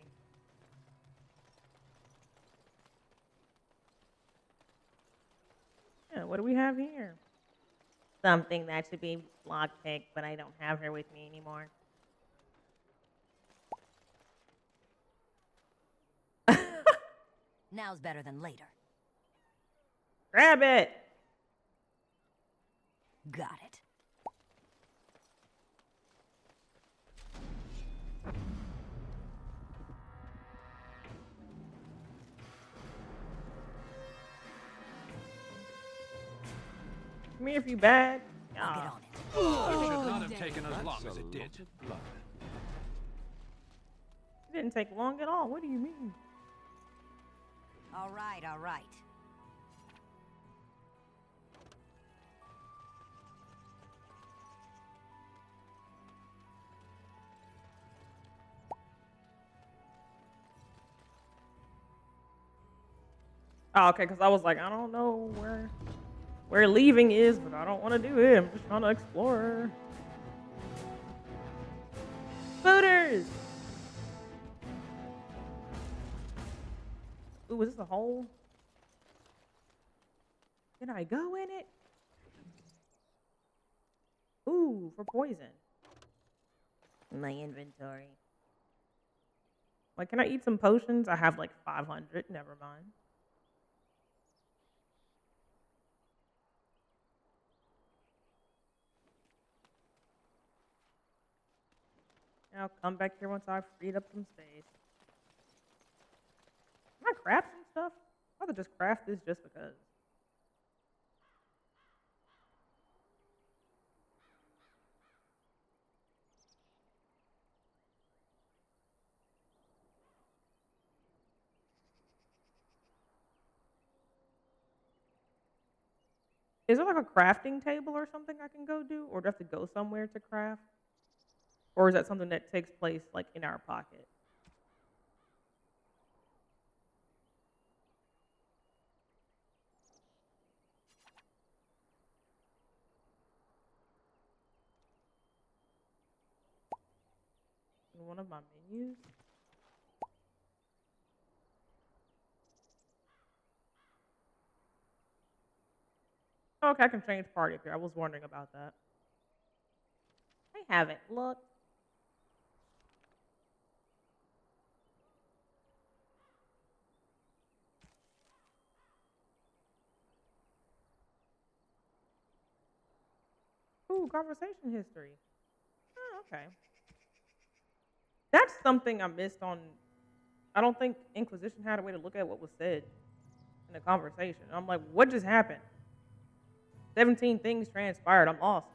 [SPEAKER 3] Yeah, what do we have here? Something that should be lockpicked, but I don't have her with me anymore.
[SPEAKER 7] Now's better than later.
[SPEAKER 3] Grab it.
[SPEAKER 7] Got it.
[SPEAKER 3] Come here if you bad.
[SPEAKER 7] I'll get on it.
[SPEAKER 19] It should not have taken as long as it did.
[SPEAKER 3] It didn't take long at all. What do you mean?
[SPEAKER 7] All right, all right.
[SPEAKER 3] Oh, okay, because I was like, I don't know where leaving is, but I don't want to do it. I'm just trying to explore. Booters! Ooh, is this a hole? Can I go in it? Ooh, for poison. My inventory. Like, can I eat some potions? I have like 500. Never mind. I'll come back here once I've freed up some space. Can I craft some stuff? I'd rather just craft this just because. Is there like a crafting table or something I can go do? Or do I have to go somewhere to craft? Or is that something that takes place like in our pocket? In one of my menus? Oh, okay, I can change party up here. I was wondering about that. I haven't looked. Ooh, conversation history. Oh, okay. That's something I missed on. I don't think Inquisition had a way to look at what was said in the conversation. I'm like, what just happened? 17 things transpired. I'm lost.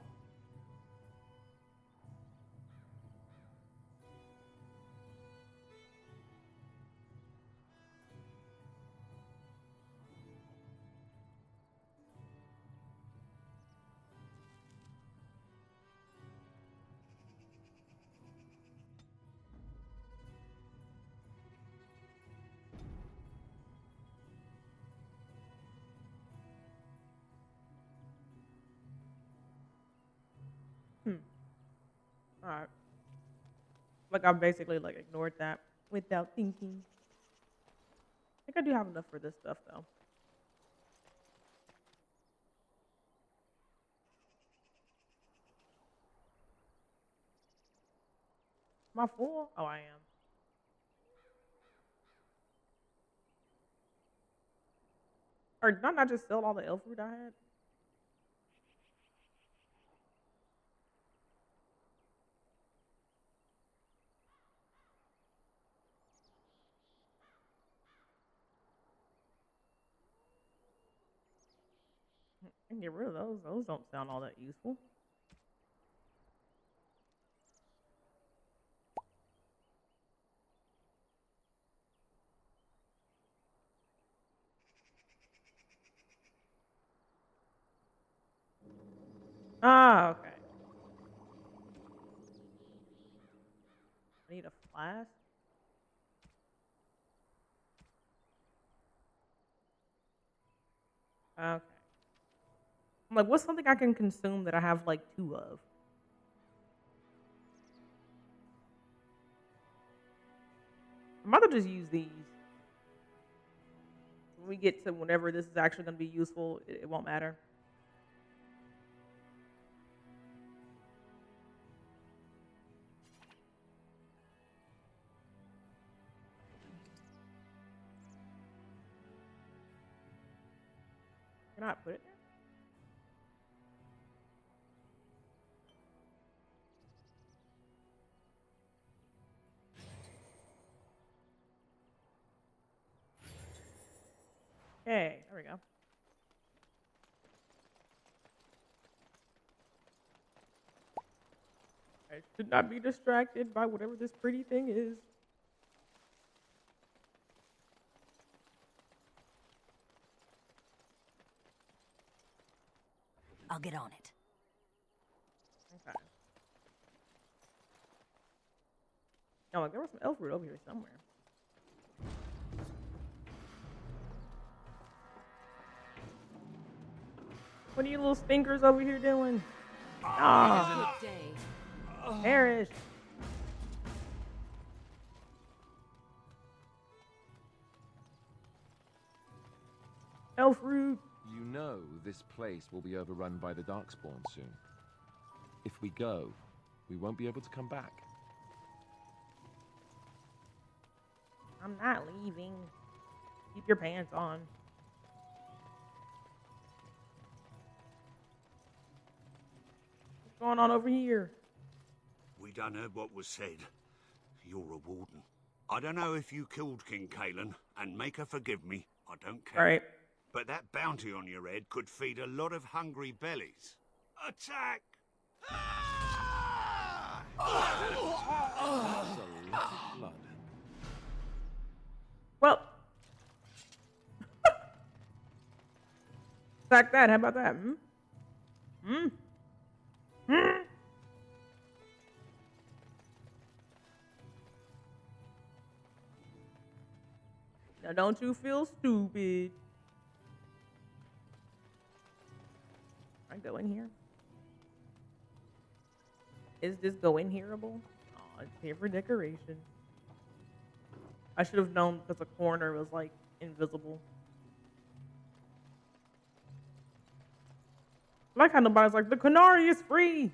[SPEAKER 3] Alright. Like I basically like ignored that without thinking. I think I do have enough for this stuff though. Am I full? Oh, I am. Or did I not just sell all the elf fruit I had? I can get rid of those. Those don't sound all that useful. Ah, okay. I need a flask. Okay. I'm like, what's something I can consume that I have like 2 of? I might as well just use these. When we get to whenever this is actually going to be useful, it won't matter. Can I put it there? Okay, there we go. I should not be distracted by whatever this pretty thing is.
[SPEAKER 7] I'll get on it.
[SPEAKER 3] Okay. Oh, there was some elf root over here somewhere. What are you little stinkers over here doing? Ah,
[SPEAKER 5] Good day.
[SPEAKER 3] perish. Elf root.
[SPEAKER 4] You know this place will be overrun by the Darkspawn soon. If we go, we won't be able to come back.
[SPEAKER 3] I'm not leaving. Keep your pants on. What's going on over here?
[SPEAKER 1] We done heard what was said. You're a warden. I don't know if you killed King Kalen, and make her forgive me. I don't care.
[SPEAKER 3] Right.
[SPEAKER 1] But that bounty on your head could feed a lot of hungry bellies. Attack!
[SPEAKER 4] That's a lot of blood.
[SPEAKER 3] Well. Attack that. How about that? Now don't you feel stupid. I go in here. Is this go in hereable? Oh, it's here for decoration. I should have known because the corner was like invisible. I like how nobody's like, the Qunari is free.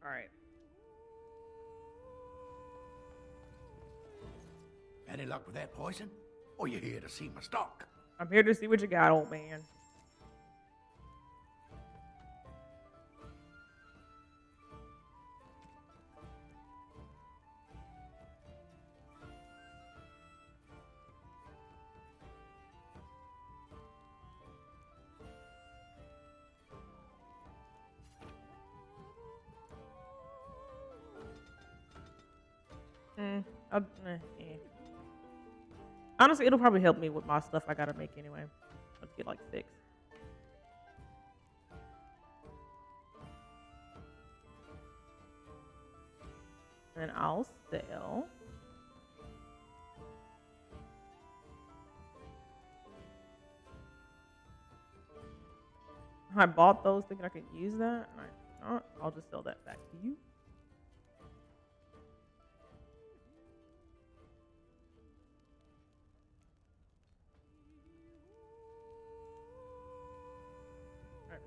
[SPEAKER 3] All right.
[SPEAKER 21] Any luck with that poison? Or you here to see my stock?
[SPEAKER 3] I'm here to see what you got, old man. Honestly, it'll probably help me with my stuff I gotta make anyway. Let's get like 6. And I'll sell. I bought those thinking I could use that. I'll just sell that back to you.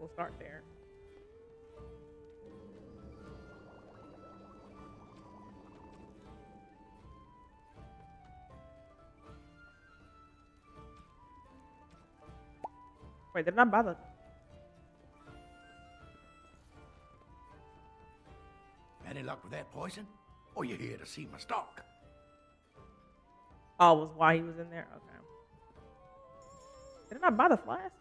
[SPEAKER 3] We'll start there. Wait, did I buy the...
[SPEAKER 21] Any luck with that poison? Or you here to see my stock?
[SPEAKER 3] Oh, was why he was in there? Okay. Didn't I buy the flask?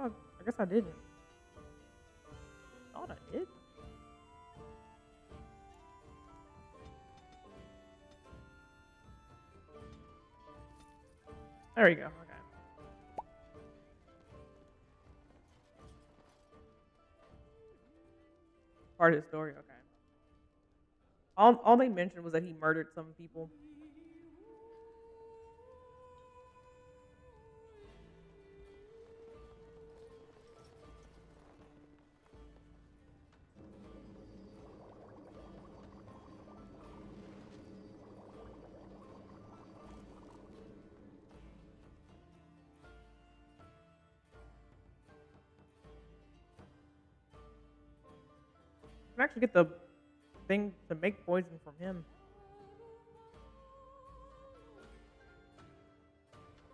[SPEAKER 3] I guess I didn't. Thought I did. There we go. Okay. Part of the story. Okay. All they mentioned was that he murdered some people. I can actually get the thing to make poison from him.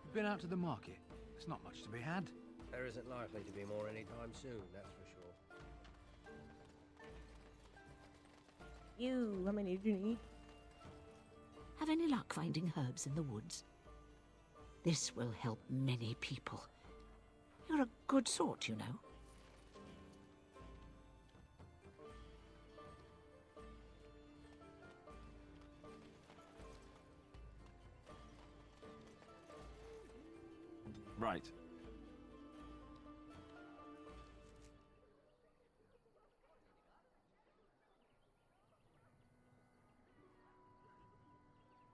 [SPEAKER 14] You've been out to the market. There's not much to be had.
[SPEAKER 23] There isn't likely to be more anytime soon, that's for sure.
[SPEAKER 3] How many did you need?
[SPEAKER 11] Have any luck finding herbs in the woods? This will help many people. You're a good sort, you know.
[SPEAKER 4] Right.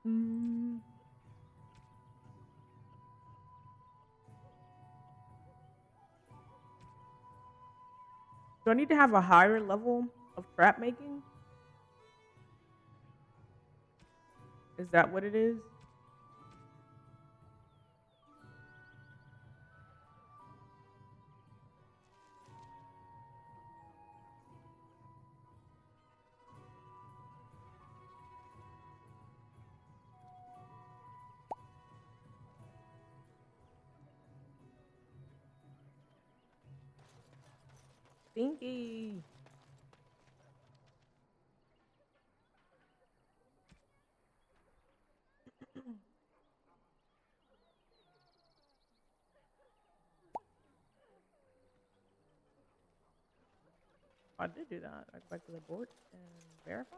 [SPEAKER 3] Do I need to have a higher level of trap making? Is that what it is? Stinky. I did do that. I go back to the board and verify.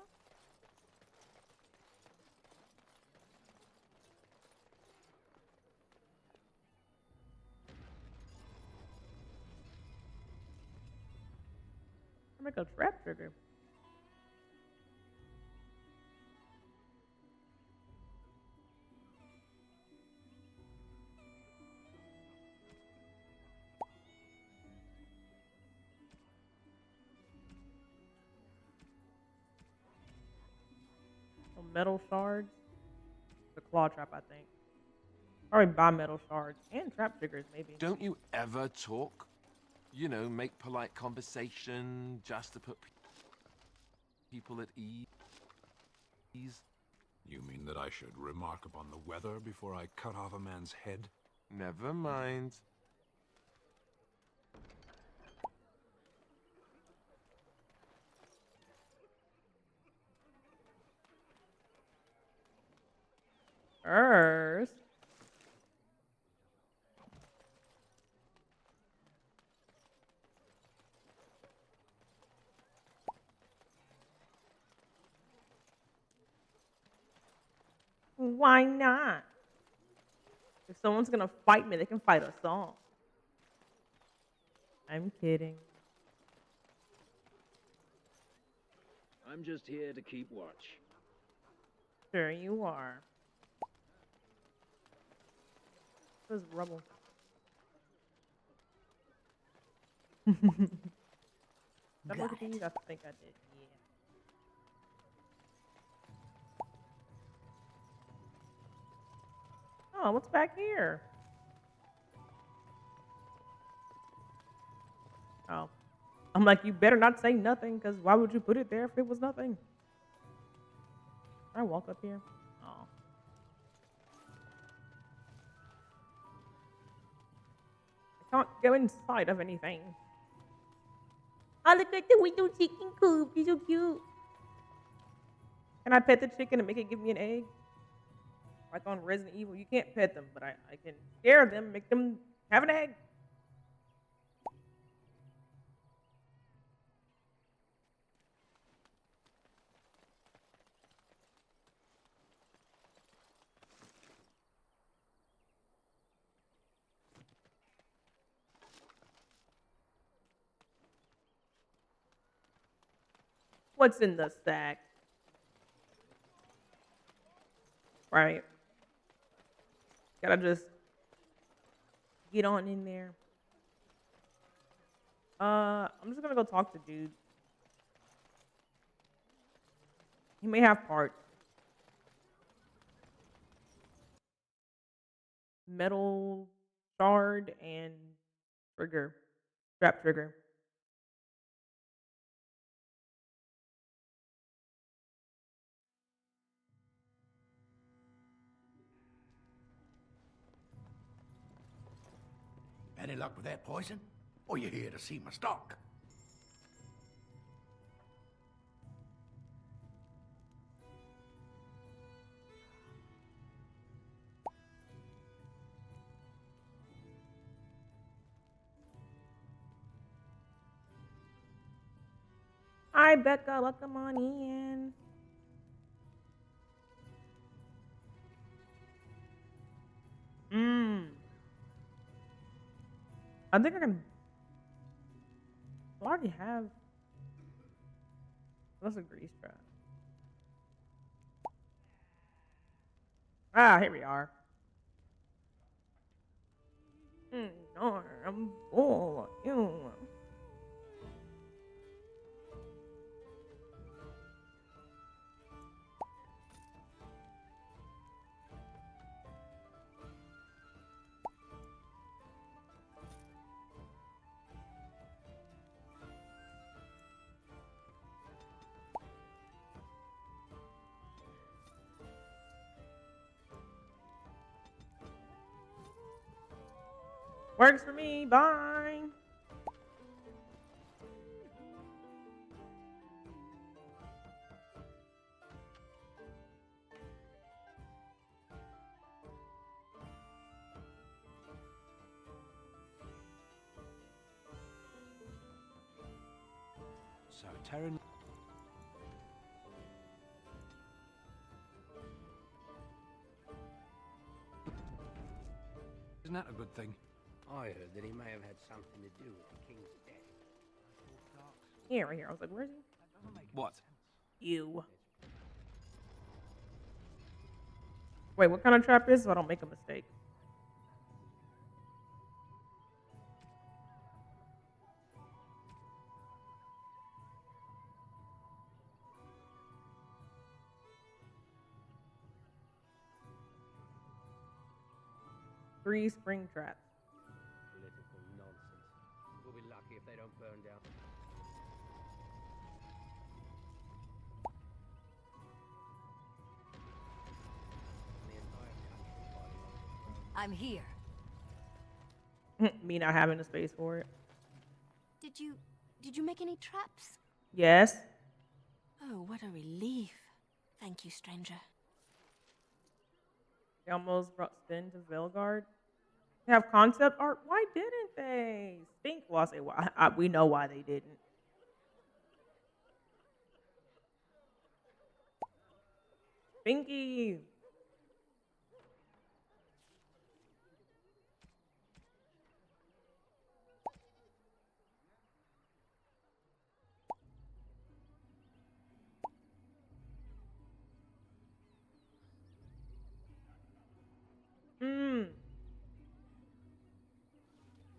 [SPEAKER 3] I make a trap trigger. Metal shards. The claw trap, I think. Probably buy metal shards and trap triggers, maybe.
[SPEAKER 4] Don't you ever talk? You know, make polite conversation just to put people at ease.
[SPEAKER 8] You mean that I should remark upon the weather before I cut off a man's head?
[SPEAKER 4] Never mind.
[SPEAKER 3] Earth. Why not? If someone's gonna fight me, they can fight us all. I'm kidding.
[SPEAKER 15] I'm just here to keep watch.
[SPEAKER 3] Sure you are. There's rubble. Did I look at these? I think I did. Yeah. Oh, what's back here? Oh. I'm like, you better not say nothing, because why would you put it there if it was nothing? Can I walk up here? Oh. I can't go inside of anything. Oh, look at the window chicken coop. He's so cute. Can I pet the chicken and make it give me an egg? Like on Resident Evil, you can't pet them, but I can scare them, make them have an egg. What's in the sack? Right. Gotta just get on in there. I'm just gonna go talk to dude. He may have parts. Metal shard and trigger. Strap trigger.
[SPEAKER 21] Any luck with that poison? Or you here to see my stock?
[SPEAKER 3] Hi, Becca. Welcome on in. I think I can. I already have. That's a grease trap. Ah, here we are. No, I'm full. Ew. Works for me. Bye.
[SPEAKER 14] So, Terran. Isn't that a good thing?
[SPEAKER 23] I heard that he may have had something to do with the king's death.
[SPEAKER 3] Here, right here. I was like, where's he?
[SPEAKER 4] What?
[SPEAKER 3] You. Wait, what kind of trap is this so I don't make a mistake? Three spring traps.
[SPEAKER 23] Political nonsense. We'll be lucky if they don't burn down. The entire country fighting on.
[SPEAKER 7] I'm here.
[SPEAKER 3] Me not having the space for it.
[SPEAKER 5] Did you make any traps?
[SPEAKER 3] Yes.
[SPEAKER 5] Oh, what a relief. Thank you, stranger.
[SPEAKER 3] They almost brought Sten to Velgard. They have concept art. Why didn't they? Stink. Well, I'll say why. We know why they didn't. Pinky.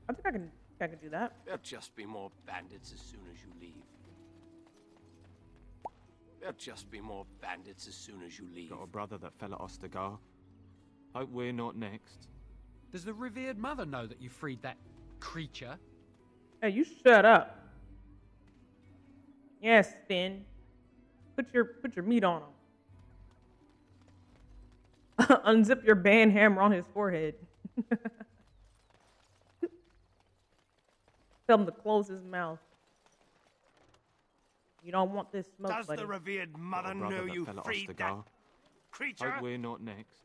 [SPEAKER 3] I think I can do that.
[SPEAKER 23] There'll just be more bandits as soon as you leave. There'll just be more bandits as soon as you leave.
[SPEAKER 4] Got a brother that fell at Ostagar. Hope we're not next.
[SPEAKER 19] Does the revered mother know that you freed that creature?
[SPEAKER 3] Hey, you shut up. Yes, Finn. Put your meat on him. Unzip your band hammer on his forehead. Tell him to close his mouth. You don't want this smoke,
[SPEAKER 21] Does
[SPEAKER 3] buddy.
[SPEAKER 21] the revered mother
[SPEAKER 4] Got a brother
[SPEAKER 21] know
[SPEAKER 4] that
[SPEAKER 21] you
[SPEAKER 4] fell at
[SPEAKER 21] freed that
[SPEAKER 4] Ostagar.
[SPEAKER 21] creature?
[SPEAKER 4] Hope we're not next.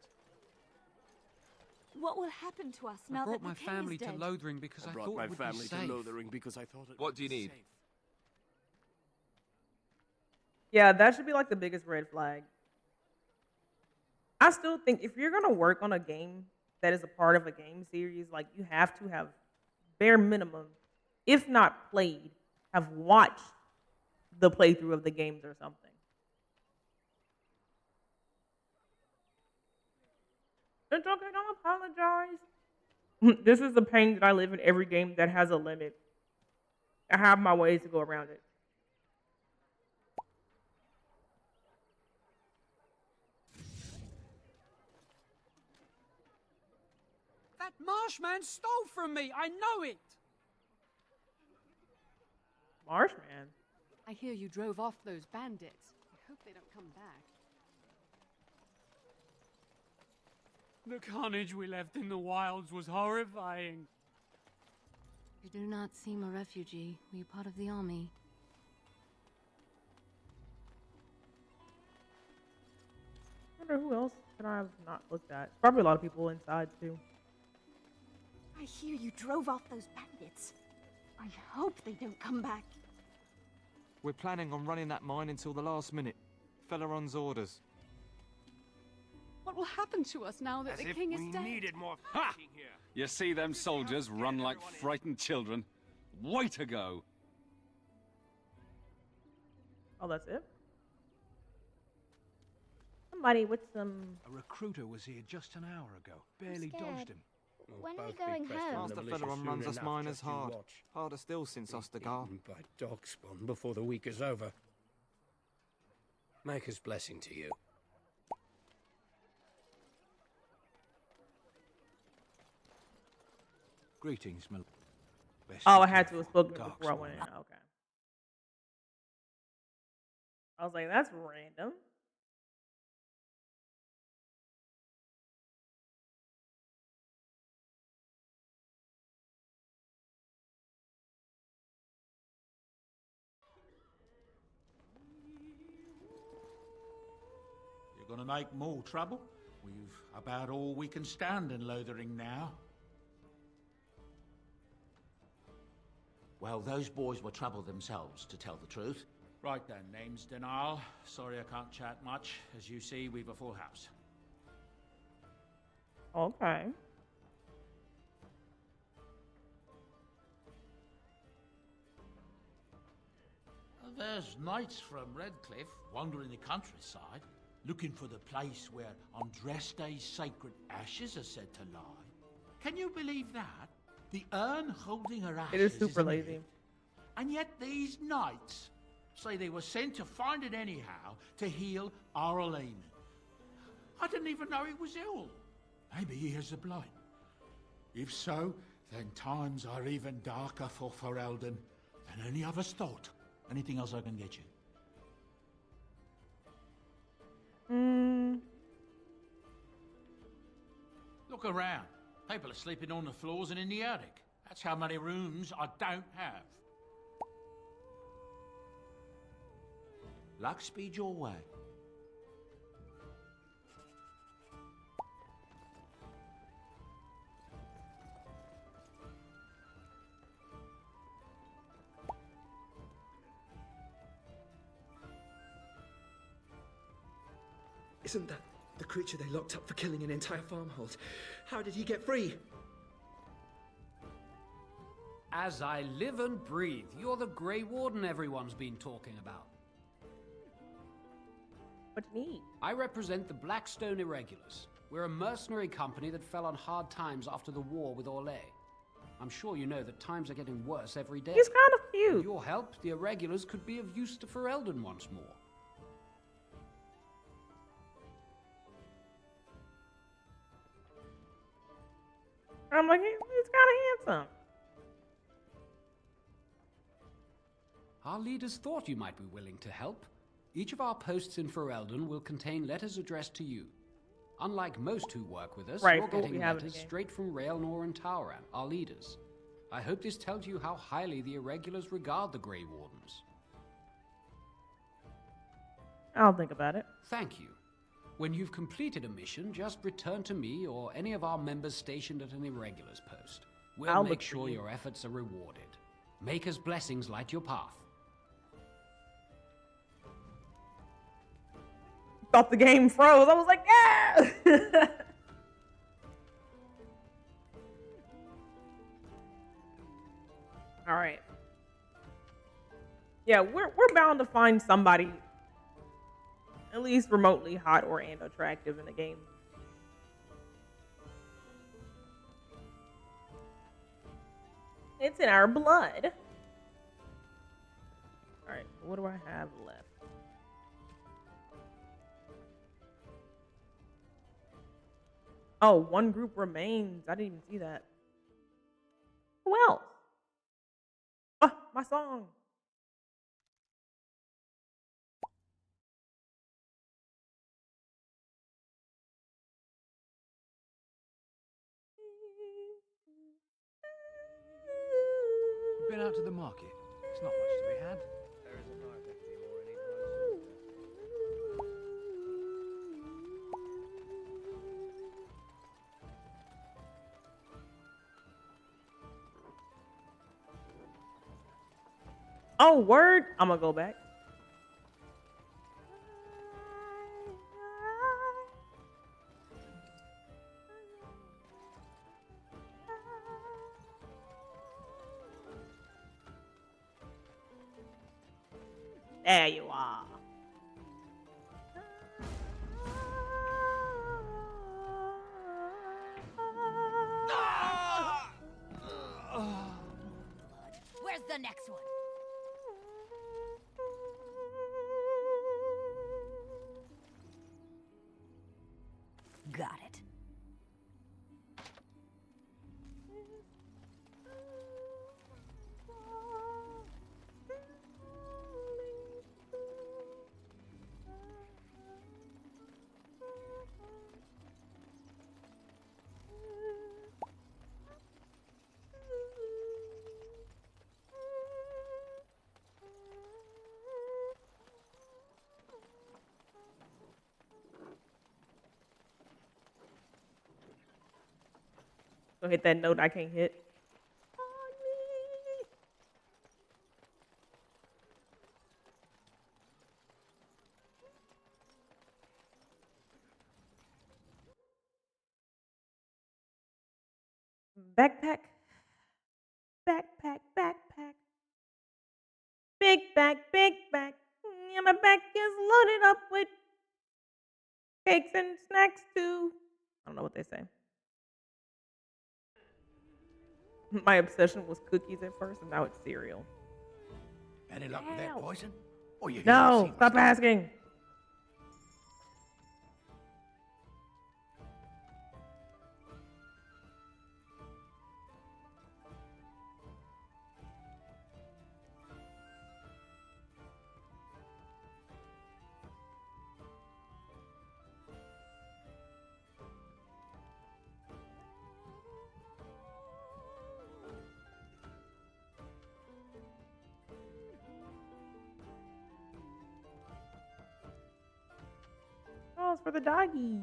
[SPEAKER 5] What will happen to us
[SPEAKER 19] I
[SPEAKER 5] now
[SPEAKER 19] brought
[SPEAKER 5] that
[SPEAKER 19] my
[SPEAKER 5] the king
[SPEAKER 19] family
[SPEAKER 5] is
[SPEAKER 19] to
[SPEAKER 5] dead?
[SPEAKER 19] Lothering because I,
[SPEAKER 21] brought
[SPEAKER 19] thought
[SPEAKER 21] my
[SPEAKER 19] it would
[SPEAKER 21] family
[SPEAKER 19] be
[SPEAKER 21] to
[SPEAKER 19] safe.
[SPEAKER 21] Lothering because I thought it
[SPEAKER 4] What
[SPEAKER 21] would
[SPEAKER 4] do you
[SPEAKER 21] be
[SPEAKER 4] need?
[SPEAKER 21] safe.
[SPEAKER 3] Yeah, that should be like the biggest red flag. I still think if you're gonna work on a game that is a part of a game series, like you have to have bare minimum, if not played, have watched the playthrough of the games or something. It's okay, don't apologize. This is the pain that I live in every game that has a limit. I have my ways to go around it.
[SPEAKER 22] That Marshman stole from me. I know it.
[SPEAKER 3] Marshman?
[SPEAKER 16] I hear you drove off those bandits. I hope they don't come back.
[SPEAKER 22] The carnage we left in the wilds was horrifying.
[SPEAKER 16] You do not seem a refugee. Were you part of the army?
[SPEAKER 3] I wonder who else that I have not looked at. Probably a lot of people inside too.
[SPEAKER 9] I hear you drove off those bandits. I hope they don't come back.
[SPEAKER 2] We're planning on running that mine until the last minute. Felleron's orders.
[SPEAKER 16] What will happen to us now that the king is dead?
[SPEAKER 17] Needed more fighting here.
[SPEAKER 6] You see them soldiers run like frightened children? Way to go!
[SPEAKER 3] Oh, that's it? Somebody with some...
[SPEAKER 14] A recruiter was here just an hour ago. Barely dodged him.
[SPEAKER 9] When are we going home?
[SPEAKER 2] Master Felleron runs us miners hard. Harder still since Ostergar.
[SPEAKER 23] By Dogspawn before the week is over. Maker's blessing to you.
[SPEAKER 14] Greetings, my...
[SPEAKER 3] Oh, I had to have spoken before I went in. Okay. I was like, that's random.
[SPEAKER 18] You're gonna make more trouble? We've about all we can stand in Lothering now.
[SPEAKER 24] Well, those boys were trouble themselves, to tell the truth.
[SPEAKER 18] Right then, name's Denal. Sorry I can't chat much. As you see, we've a full house.
[SPEAKER 3] Okay.
[SPEAKER 18] There's knights from Redcliffe wandering the countryside, looking for the place where Andraste's sacred ashes are said to lie. Can you believe that? The urn holding her ashes
[SPEAKER 3] It is super
[SPEAKER 18] in the
[SPEAKER 3] lazy.
[SPEAKER 18] pit. And yet these knights say they were sent to find it anyhow to heal Arl Eamon. I didn't even know he was ill. Maybe he has the blight. If so, then times are even darker for Ferelden than any of us thought. Anything else I can get you? Look around. People are sleeping on the floors and in the attic. That's how many rooms I don't have.
[SPEAKER 24] Luck speed your way.
[SPEAKER 25] Isn't that the creature they locked up for killing an entire farmhold? How did he get free?
[SPEAKER 19] As I live and breathe, you're the Grey Warden everyone's been talking about.
[SPEAKER 3] What do you need?
[SPEAKER 19] I represent the Blackstone Irregulars. We're a mercenary company that fell on hard times after the war with Orlais. I'm sure you know that times are getting worse every day.
[SPEAKER 3] He's kind of cute.
[SPEAKER 19] With your help, the Irregulars could be of use to Ferelden once more.
[SPEAKER 3] I'm like, he's kind of handsome.
[SPEAKER 19] Our leaders thought you might be willing to help. Each of our posts in Ferelden will contain letters addressed to you. Unlike most who work with us,
[SPEAKER 3] Right,
[SPEAKER 19] you're
[SPEAKER 3] for what we
[SPEAKER 19] getting
[SPEAKER 3] have in the
[SPEAKER 19] letters
[SPEAKER 3] game.
[SPEAKER 19] straight from Raelnor and Tauran, our leaders. I hope this tells you how highly the Irregulars regard the Grey Wardens.
[SPEAKER 3] I'll think about it.
[SPEAKER 19] Thank you. When you've completed a mission, just return to me or any of our members stationed at an Irregulars post. We'll
[SPEAKER 3] I'll
[SPEAKER 19] make
[SPEAKER 3] look for
[SPEAKER 19] sure
[SPEAKER 3] you.
[SPEAKER 19] your efforts are rewarded. Maker's blessings light your path.
[SPEAKER 3] Thought the game froze. I was like, yeah. All right. Yeah, we're bound to find somebody at least remotely hot or and attractive in the game. It's in our blood. Alright, what do I have left? Oh, one group remains. I didn't even see that. Who else? Oh, my song.
[SPEAKER 14] You've been out to the market. It's not much to be had.
[SPEAKER 23] There isn't likely to be more anytime soon.
[SPEAKER 3] Oh, word. I'm gonna go back. There you are.
[SPEAKER 7] Where's the next one? Got it.
[SPEAKER 3] Go hit that note I can't hit. Backpack. Backpack, backpack. Big bag, big bag. Yeah, my back is loaded up with cakes and snacks too. I don't know what they say. My obsession was cookies at first, and now it's cereal.
[SPEAKER 21] Any luck with that poison? Or you
[SPEAKER 3] No, stop asking. Oh, it's for the doggy.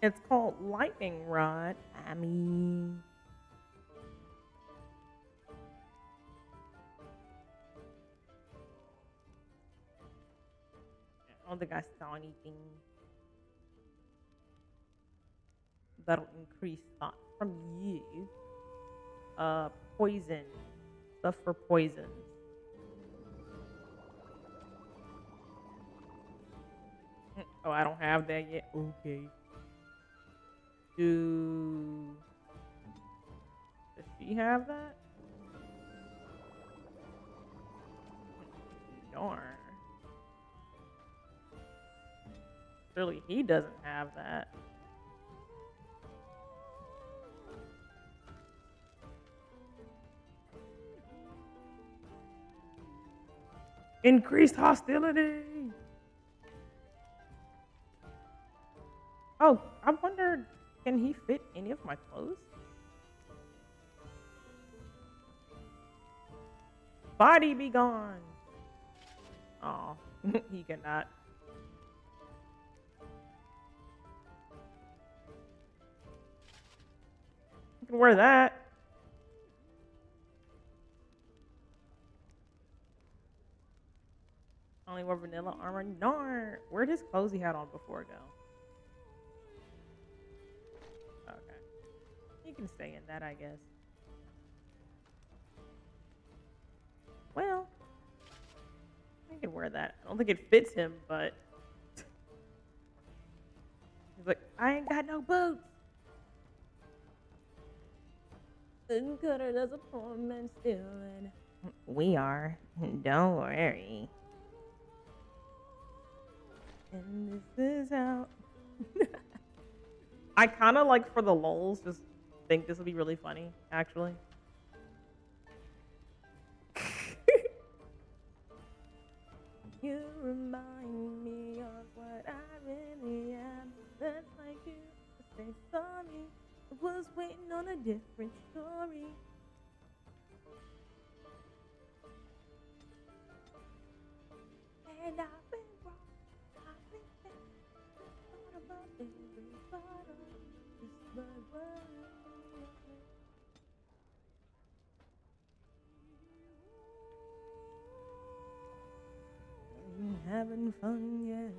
[SPEAKER 3] It's called lightning rod. I mean, I don't think I saw anything that'll increase thought from you. Poison. Stuff for poisons. Oh, I don't have that yet. Okay. Does she have that? Darn. Surely he doesn't have that. Increased hostility. Oh, I wondered, can he fit any of my clothes? Body be gone. Oh, he cannot. You can wear that. Only wear vanilla armor. Darn. Where'd his clothes he had on before go? Okay. He can stay in that, I guess. Well, I can wear wear that. I don't think it fits him, but he's like, I ain't got no boots. And cutter does a poor man still, and we are. Don't worry. And this is how. I kind of like for the lulz, just think this would be really funny, actually. You remind me of what I really am. That's like you to say sorry. I was waiting on a different story. And I've been wrong. I've been bad. Thought about every part of this world. Having fun, yeah.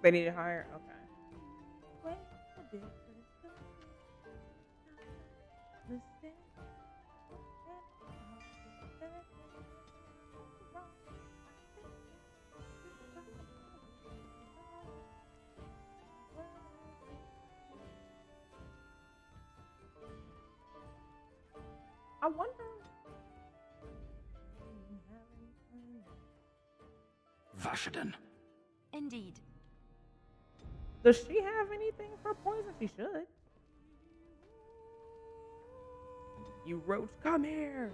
[SPEAKER 3] They need to hire? Okay. Wait a different story. I wonder.
[SPEAKER 8] Vashaden.
[SPEAKER 9] Indeed.
[SPEAKER 3] Does she have anything for poison? She should. You roach, come here.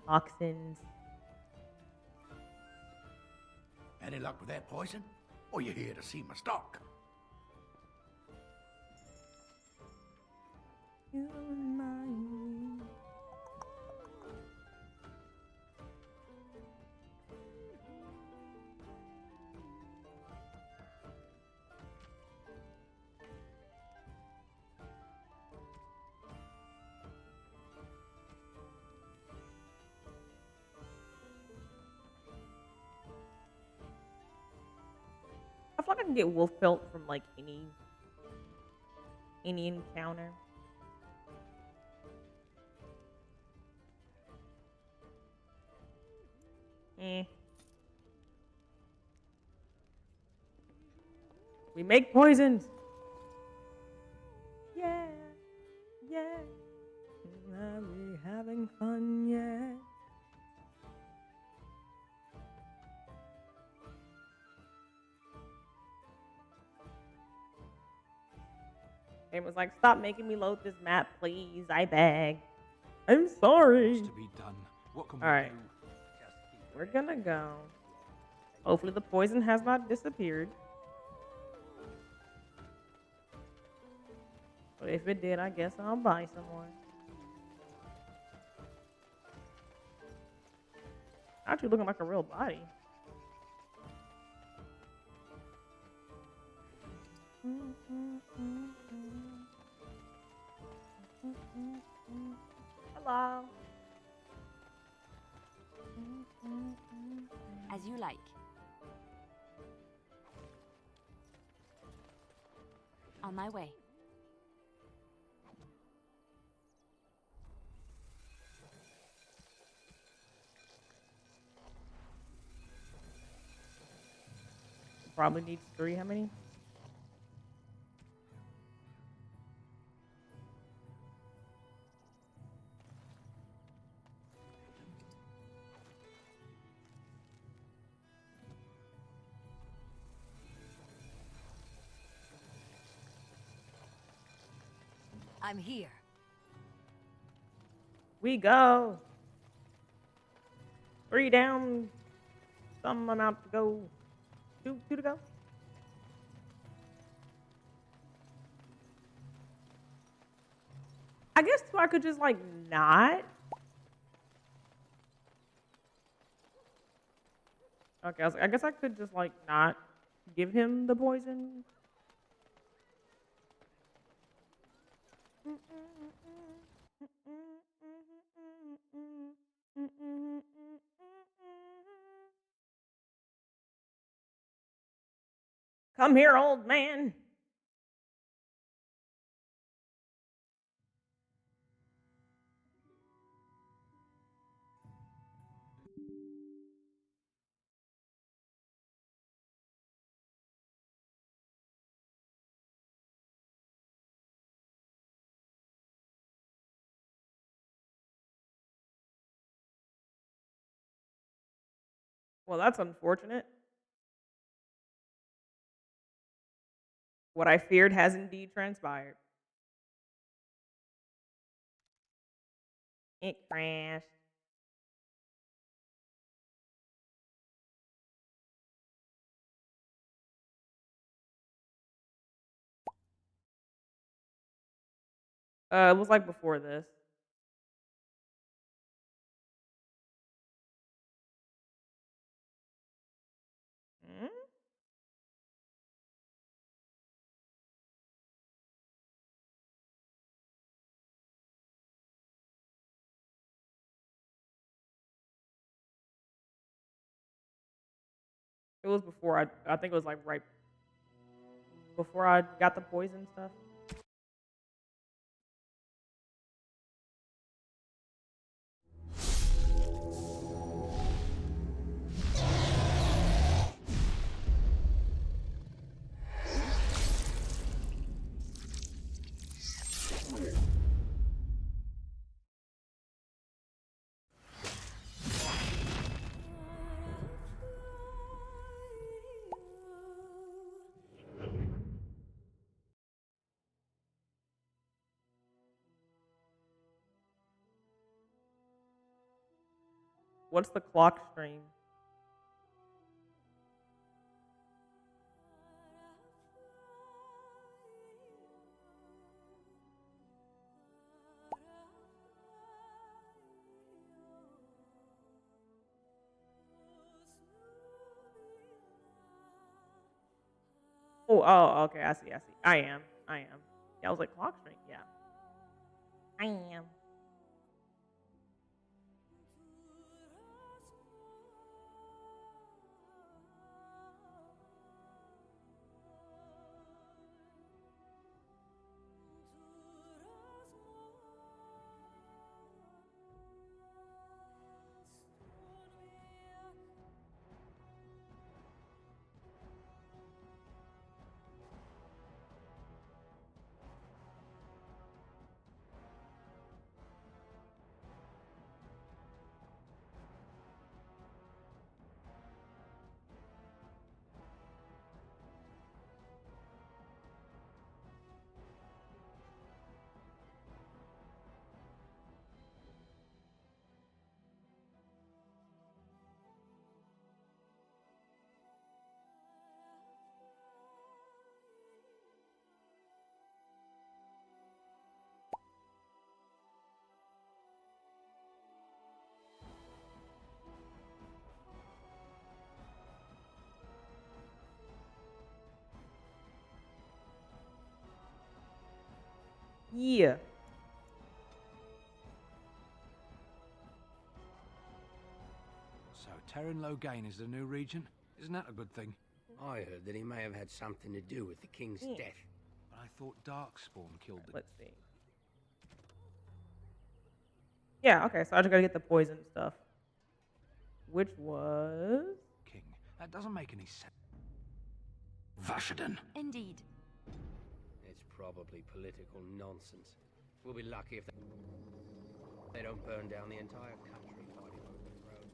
[SPEAKER 3] Toxins.
[SPEAKER 21] Any luck with that poison? Or you here to see my stock?
[SPEAKER 3] You remind me. I feel like I can get wolf pelt from like any encounter. We make poisons. Yeah, yeah. Are we having fun yet? It was like, stop making me load this map, please. I beg. I'm sorry.
[SPEAKER 2] What's to be done? What can
[SPEAKER 3] All
[SPEAKER 2] we
[SPEAKER 3] right.
[SPEAKER 2] do?
[SPEAKER 3] We're gonna go. Hopefully the poison has not disappeared. But if it did, I guess I'll buy some more. Actually looking like a real body. Hello.
[SPEAKER 9] As you like. On my way.
[SPEAKER 3] Probably needs 3. How many?
[SPEAKER 7] I'm here.
[SPEAKER 3] We go. 3 down. Some amount to go. 2 to go. I guess too, I could just like not. Okay, I guess I could just like not give him the poison. Come here, old man. Well, that's unfortunate. What I feared has indeed transpired. It crashed. It was like before this. Hmm? It was before I think it was like right before I got the poison stuff. What's the clock stream? Oh, okay. I see. I am. Yeah, I was like clock stream. Yeah. I am. Yeah.
[SPEAKER 14] So, Terran Logain is the new regent? Isn't that a good thing?
[SPEAKER 23] I heard that he may have had something to do with the king's death.
[SPEAKER 14] But I thought Darkspawn killed the...
[SPEAKER 3] Let's see. Yeah, okay, so I just gotta get the poison stuff. Which was...
[SPEAKER 14] King. That doesn't make any sense.
[SPEAKER 8] Vashaden.
[SPEAKER 9] Indeed.
[SPEAKER 23] It's probably political nonsense. We'll be lucky if they don't burn down the entire country fighting over the throne.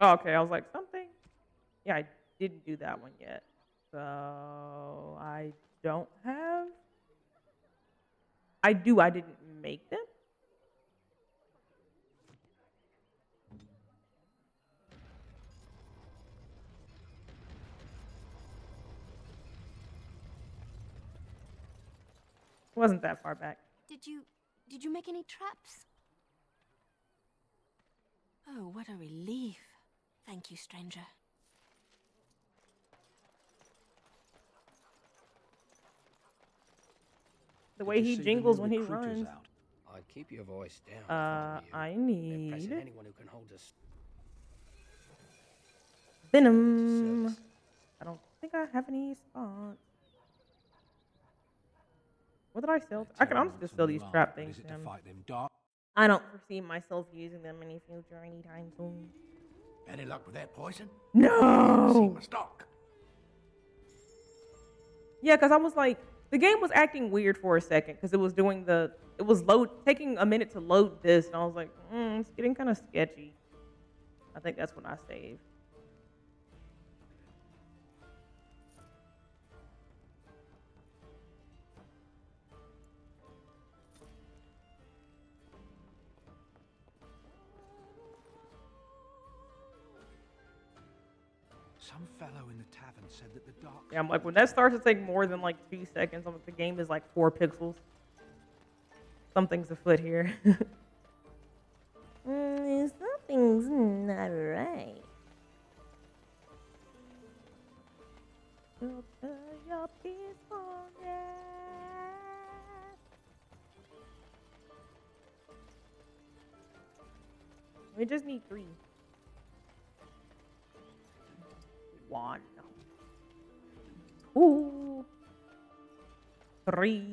[SPEAKER 3] Oh, okay, I was like, something? Yeah, I didn't do that one yet. So, I don't have... I didn't make them? wasn't that far back.
[SPEAKER 5] Did you make any traps? Oh, what a relief. Thank you, stranger.
[SPEAKER 3] The way he
[SPEAKER 23] see the
[SPEAKER 3] jingles
[SPEAKER 23] new
[SPEAKER 3] when he
[SPEAKER 23] recruiters
[SPEAKER 3] runs.
[SPEAKER 23] out? I'd keep your voice down. if I were you.
[SPEAKER 3] I
[SPEAKER 23] They're pressing
[SPEAKER 3] need
[SPEAKER 23] anyone who can hold us.
[SPEAKER 3] Venom. I don't think I have any spots. What did I sell? I can honestly just sell these trap things.
[SPEAKER 14] Is it
[SPEAKER 3] to
[SPEAKER 14] to
[SPEAKER 3] him.
[SPEAKER 14] fight them dark?
[SPEAKER 3] I don't foresee myself using them any future anytime soon.
[SPEAKER 21] Any luck with that poison?
[SPEAKER 3] No!
[SPEAKER 21] See my stock.
[SPEAKER 3] Yeah, because I was like, the game was acting weird for a second because it was doing it was taking a minute to load this, and I was like, it's getting kind of sketchy. I think that's when I saved.
[SPEAKER 14] Some fellow in the tavern said that the dark.
[SPEAKER 3] Yeah, I'm like, when that starts to take more than like 2 seconds, I'm like, the game is like 4 pixels. Something's afoot here. Something's not right. We just need 3. 1. 2. 3.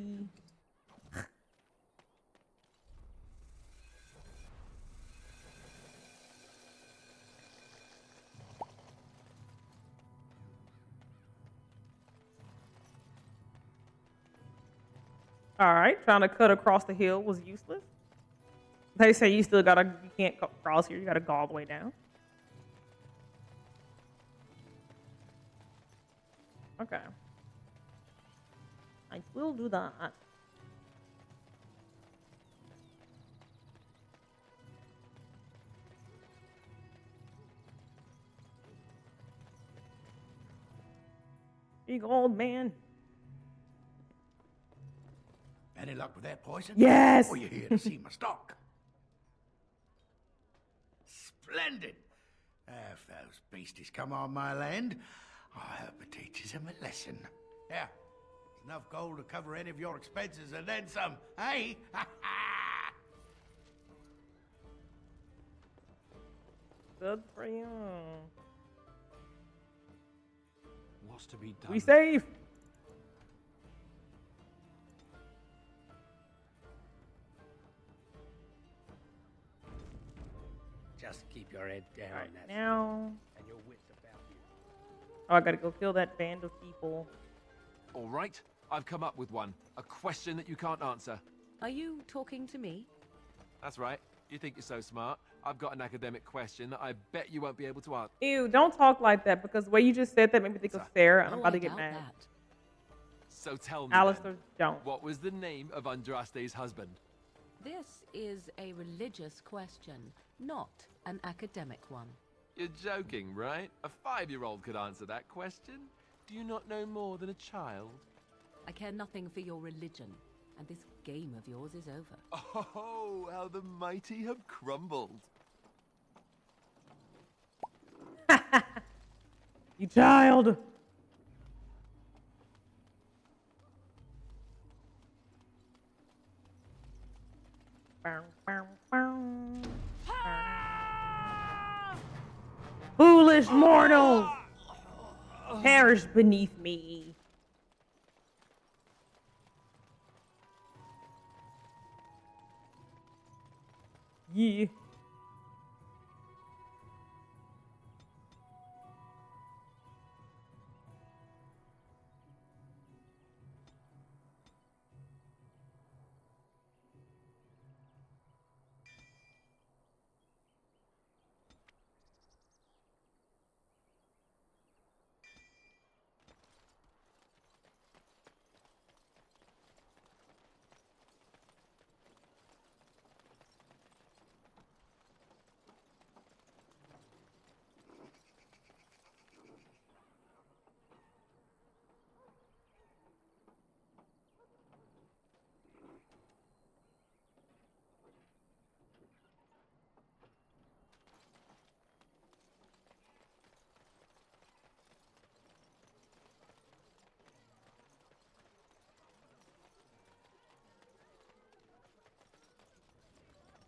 [SPEAKER 3] All right, trying to cut across the hill was useless. They say you can't cross here. You gotta go all the way down. Okay. I will do that. Big old man.
[SPEAKER 21] Any luck with that poison?
[SPEAKER 3] Yes!
[SPEAKER 21] Or you here to see my stock? Splendid! If those beasties come on my land, I hope it teaches them a lesson. Yeah, there's enough gold to cover any of your expenses and then some, eh?
[SPEAKER 3] Good for you.
[SPEAKER 14] What's to be done?
[SPEAKER 3] We safe.
[SPEAKER 23] Just keep your head down.
[SPEAKER 3] Right,
[SPEAKER 23] that's
[SPEAKER 3] now.
[SPEAKER 23] and your wits about you.
[SPEAKER 3] Oh, I gotta go kill that band of people.
[SPEAKER 4] All right, I've come up with one. A question that you can't answer.
[SPEAKER 1] Are you talking to me?
[SPEAKER 4] That's right. You think you're so smart. I've got an academic question that I bet you won't be able to answer.
[SPEAKER 3] Ew, don't talk like that because the way you just said that made me think of Sarah, and I'm about to get mad.
[SPEAKER 4] So tell me,
[SPEAKER 3] Alistair,
[SPEAKER 4] then,
[SPEAKER 3] don't.
[SPEAKER 4] what was the name of Andraste's husband?
[SPEAKER 1] This is a religious question, not an academic one.
[SPEAKER 4] You're joking, right? A 5-year-old could answer that question. Do you not know more than a child?
[SPEAKER 1] I care nothing for your religion, and this game of yours is over.
[SPEAKER 4] Oh, how the mighty have crumbled.
[SPEAKER 3] You child. Foolish mortals, perish beneath me. Yeah.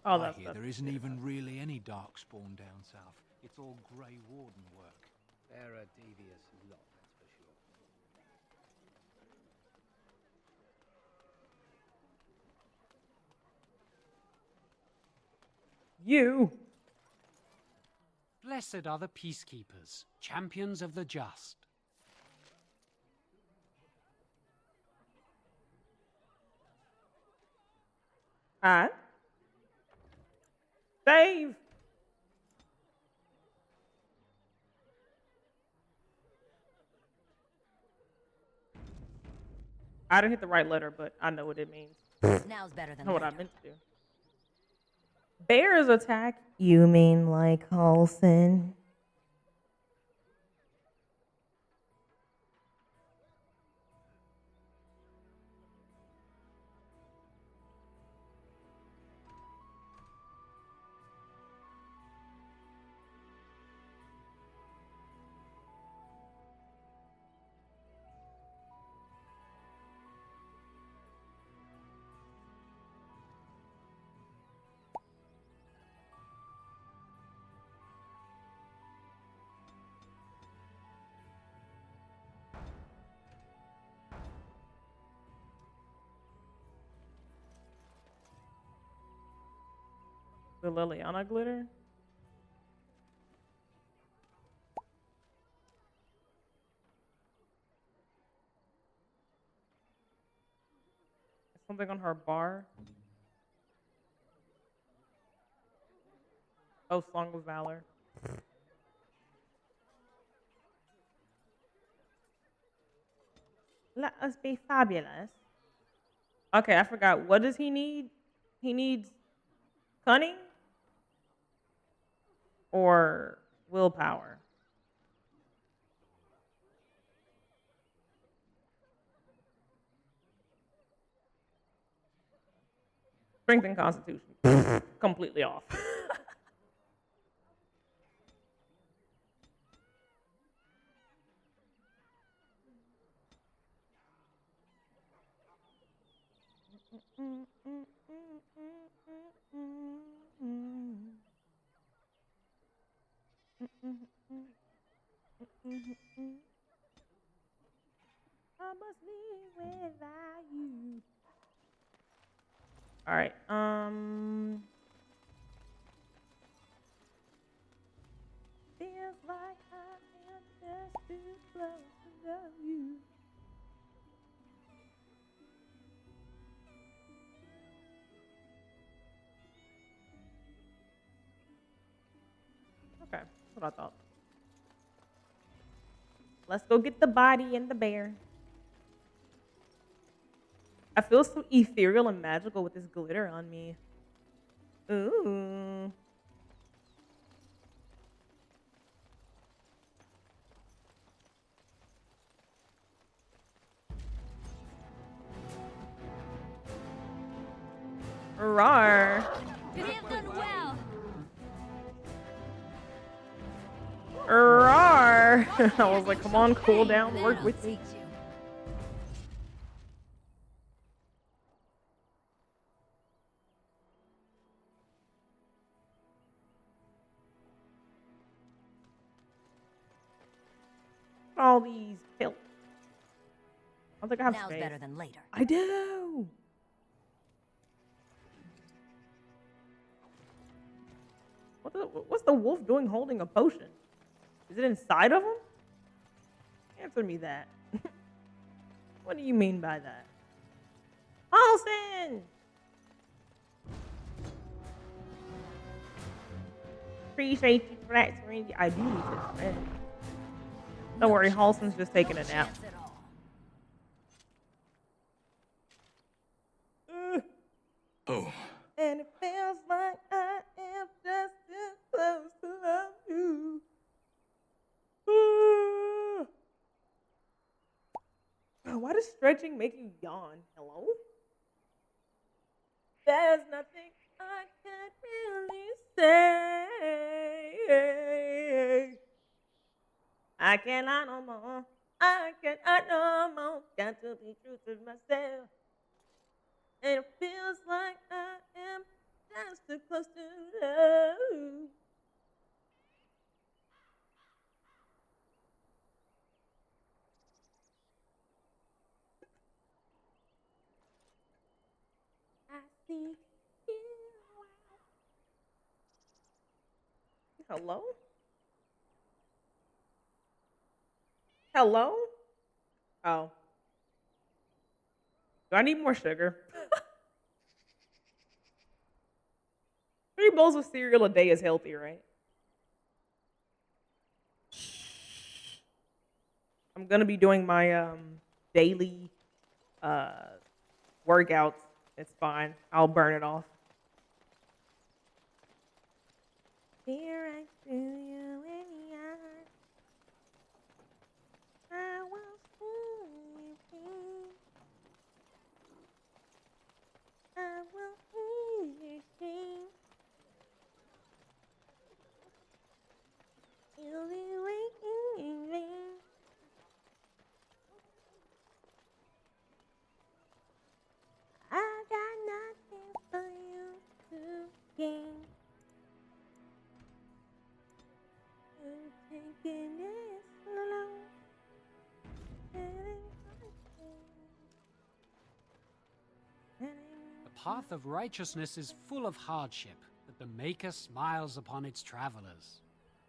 [SPEAKER 3] Oh,
[SPEAKER 14] I
[SPEAKER 3] that's
[SPEAKER 14] hear there isn't even really any Darkspawn down south. It's all Grey Warden work.
[SPEAKER 23] They're a devious lot, that's for sure.
[SPEAKER 3] You.
[SPEAKER 19] Blessed are the peacekeepers, champions of the just.
[SPEAKER 3] Alright. Save. I didn't hit the right letter, but I know what it means.
[SPEAKER 7] Now's better than
[SPEAKER 3] Know what I
[SPEAKER 7] later.
[SPEAKER 3] meant to do. Bears attack. You mean like Halson? The Liliana glitter? Something on her bar? Oh, Song of Valor. Let us be fabulous. Okay, I forgot. What does he need? He needs cunning or willpower. Strength and constitution. Completely off. I must leave without you. All right. Feels like I am just too close to love you. Okay, that's what I thought. Let's go get the body and the bear. I feel so ethereal and magical with this glitter on me. Ooh. Rawr.
[SPEAKER 5] You have done well.
[SPEAKER 3] Rawr. I was like, come on, cool down, work with me. All these pills. I don't think I have
[SPEAKER 7] Now's
[SPEAKER 3] space.
[SPEAKER 7] better than later.
[SPEAKER 3] I do. What's the wolf doing holding a potion? Is it inside of him? Answer me that. What do you mean by that? Halson! Appreciate you for that, Serenity. I do need this red. Don't worry, Halson's just taking a nap.
[SPEAKER 8] Oh.
[SPEAKER 3] And it feels like I am just too close to love you. Why does stretching make you yawn? Hello? There's nothing I can really say. I cannot no more. I cannot no more. Got to be true to myself. And it feels like I am just too close to love. I see you. Hello? Hello? Oh. Do I need more sugar? 3 bowls of cereal a day is healthy, right? I'm gonna be doing my daily workouts. It's fine. I'll burn it off. Here I do you any eye. I will see you see. I will see you see. You'll be waiting in vain. I got nothing for you to gain. I'm taking it slow.
[SPEAKER 19] The path of righteousness is full of hardship, but the Maker smiles upon its travelers.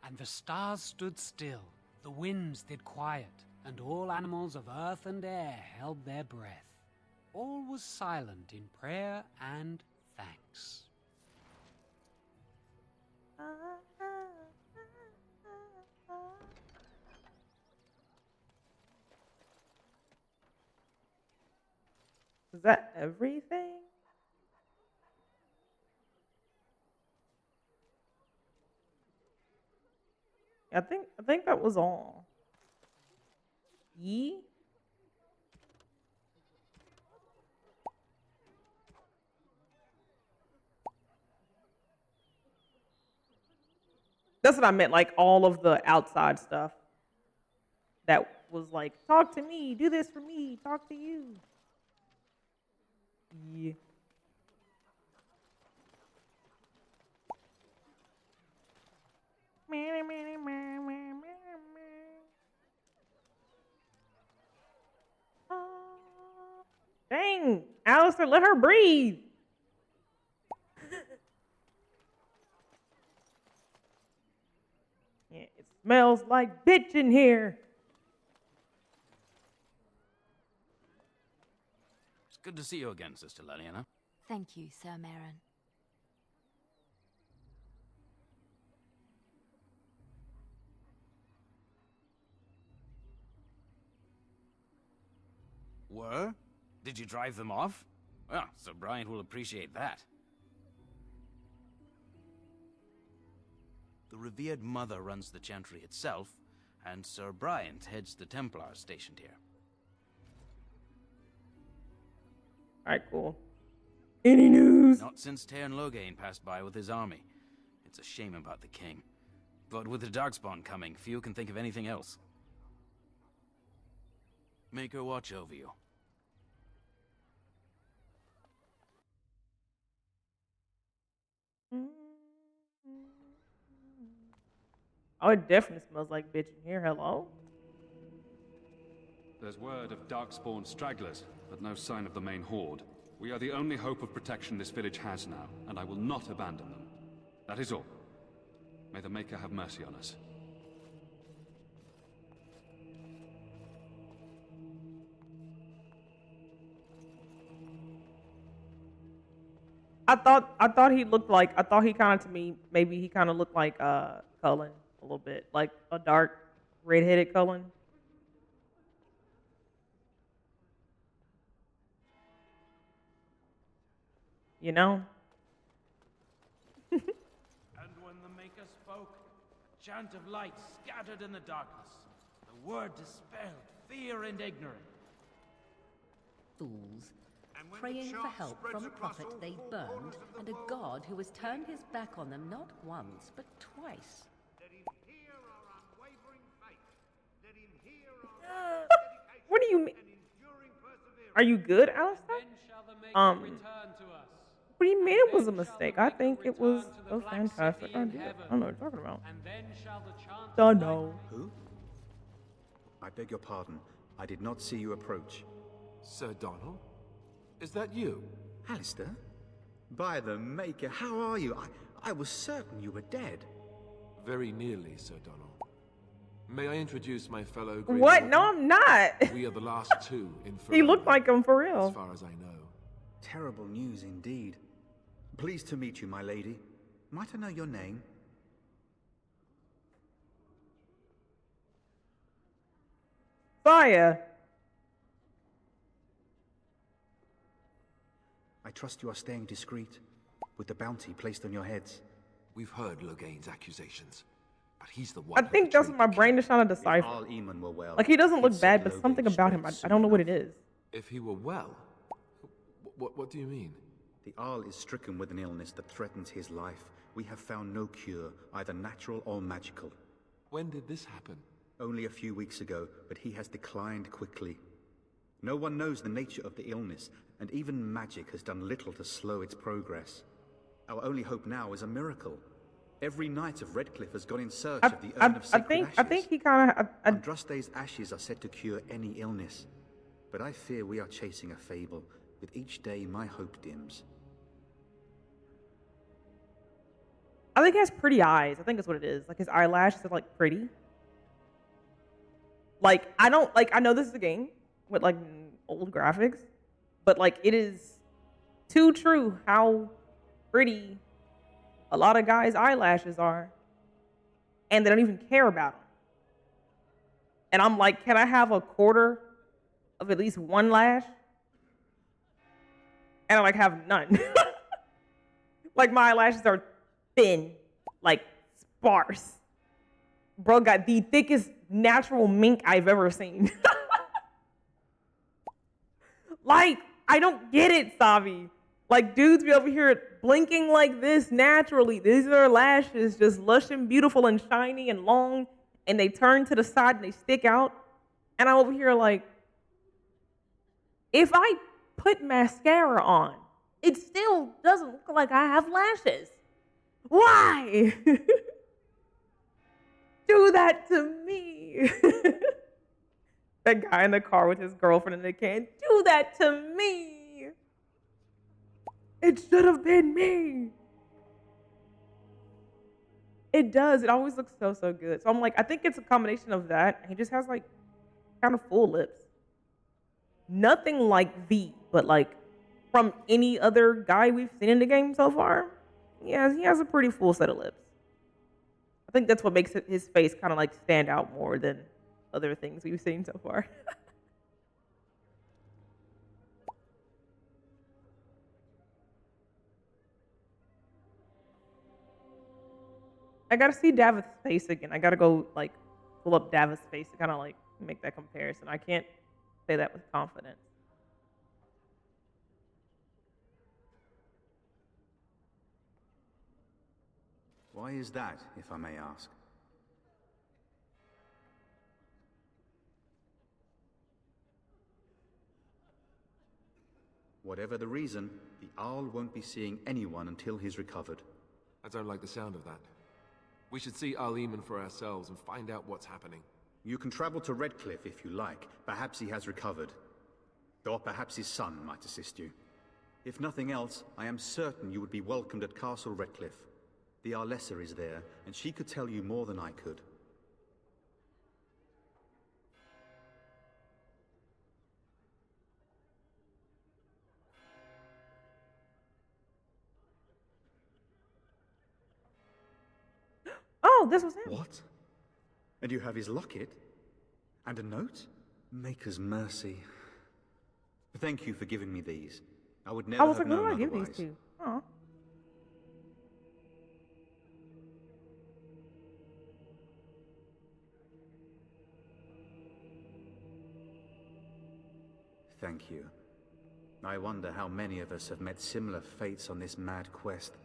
[SPEAKER 19] And the stars stood still, the winds did quiet, and all animals of earth and air held their breath. All was silent in prayer and thanks.
[SPEAKER 3] Is that everything? I think that was all. Yee? That's what I meant, like all of the outside stuff. That was like, talk to me, do this for me, talk to you. Yeah. Dang, Alistair, let her breathe. Yeah, it smells like bitch in here.
[SPEAKER 17] It's good to see you again, Sister Leliana.
[SPEAKER 5] Thank you, Sir Merrin.
[SPEAKER 17] Were? Did you drive them off? Well, Sir Bryant will appreciate that. The revered mother runs the Chantry itself, and Sir Bryant heads the Templars stationed here.
[SPEAKER 3] Alright, cool. Any news?
[SPEAKER 17] Not since Tairn Loghain passed by with his army. It's a shame about the king. But with the Darkspawn coming, few can think of anything else. Make her watch over you.
[SPEAKER 3] Oh, it definitely smells like bitch in here. Hello?
[SPEAKER 6] There's word of Darkspawn stragglers, but no sign of the main horde. We are the only hope of protection this village has now, and I will not abandon them. That is all. May the Maker have mercy on us.
[SPEAKER 3] I thought he looked like, I thought he kind of, to me, maybe he kind of looked like Cullen a little bit, like a dark red-headed Cullen. You know?
[SPEAKER 22] And when the Maker spoke, a chant of light scattered in the darkness. The word dispelled fear and ignorance.
[SPEAKER 1] Fools, praying for help from a prophet they burned, and a god who has turned his back on them not once, but twice.
[SPEAKER 3] What do you mean? Are you good, Alistair?
[SPEAKER 22] Then shall the Maker return to us.
[SPEAKER 3] What do you mean it was a mistake? I think it was a fantastic idea. I don't know what you're talking about. Don't know.
[SPEAKER 10] Who? I beg your pardon. I did not see you approach.
[SPEAKER 4] Sir Donald? Is that you?
[SPEAKER 10] Alistair? By the Maker, how are you? I was certain you were dead.
[SPEAKER 4] Very nearly, Sir Donald. May I introduce my fellow Grey
[SPEAKER 3] What?
[SPEAKER 4] Warden?
[SPEAKER 3] No, I'm not.
[SPEAKER 4] We are the last two in
[SPEAKER 3] He looked
[SPEAKER 4] Ferelden,
[SPEAKER 3] like him for real.
[SPEAKER 4] as far as I know.
[SPEAKER 10] Terrible news indeed. Pleased to meet you, my lady. Might I know your name?
[SPEAKER 3] Fire.
[SPEAKER 10] I trust you are staying discreet, with the bounty placed on your heads.
[SPEAKER 4] We've heard Loghain's accusations, but he's the one.
[SPEAKER 3] I think that's what my brain is trying to decipher.
[SPEAKER 10] All Eamon were well.
[SPEAKER 3] Like, he doesn't look
[SPEAKER 10] he'd
[SPEAKER 3] bad,
[SPEAKER 10] set
[SPEAKER 3] but
[SPEAKER 10] Loghain
[SPEAKER 3] something about him, I don't know what it is.
[SPEAKER 4] If he were well? What do you mean?
[SPEAKER 10] The Arl is stricken with an illness that threatens his life. We have found no cure, either natural or magical.
[SPEAKER 4] When did this happen?
[SPEAKER 10] Only a few weeks ago, but he has declined quickly. No one knows the nature of the illness, and even magic has done little to slow its progress. Our only hope now is a miracle. Every knight of Redcliffe has gone in search of the urn of sacred ashes.
[SPEAKER 3] I think he kind of.
[SPEAKER 10] Andraste's ashes are said to cure any illness, but I fear we are chasing a fable. With each day, my hope dims.
[SPEAKER 3] I think he has pretty eyes. I think that's what it is. Like, his eyelashes are like pretty. Like, I know this is a game with like old graphics, but like, it is too true how pretty a lot of guys' eyelashes are, and they don't even care about them. And I'm like, can I have a quarter of at least one lash? And I like have none. Like, my eyelashes are thin, like sparse. Bro got the thickest natural mink I've ever seen. Like, I don't get it, Savi. Like, dudes be over here blinking like this naturally. These are their lashes, just lush and beautiful and shiny and long, and they turn to the side and they stick out. And I'm over here like, if I put mascara on, it still doesn't look like I have lashes. Why? Do that to me. That guy in the car with his girlfriend and they can't do that to me. It should have been me. It does. It always looks so, so good. So I'm like, I think it's a combination of that. He just has like kind of full lips. Nothing like V, but like from any other guy we've seen in the game so far. Yeah, he has a pretty full set of lips. I think that's what makes his face kind of like stand out more than other things we've seen so far. I gotta see Davith's face again. I gotta go like pull up Davith's face to kind of like make that comparison. I can't say that with confidence.
[SPEAKER 10] Why is that, if I may ask? Whatever the reason, the Arl won't be seeing anyone until he's recovered.
[SPEAKER 4] I don't like the sound of that. We should see Al Eamon for ourselves and find out what's happening.
[SPEAKER 10] You can travel to Redcliffe if you like. Perhaps he has recovered. Or perhaps his son might assist you. If nothing else, I am certain you would be welcomed at Castle Redcliffe. The Arlessa is there, and she could tell you more than I could.
[SPEAKER 3] Oh, this was him.
[SPEAKER 10] What? And you have his locket? And a note? Maker's mercy. Thank you for giving me these. I would never
[SPEAKER 3] I was
[SPEAKER 10] have
[SPEAKER 3] like,
[SPEAKER 10] known
[SPEAKER 3] what do I
[SPEAKER 10] otherwise.
[SPEAKER 3] give these to? Oh.
[SPEAKER 10] Thank you. I wonder how many of us have met similar fates on this mad quest.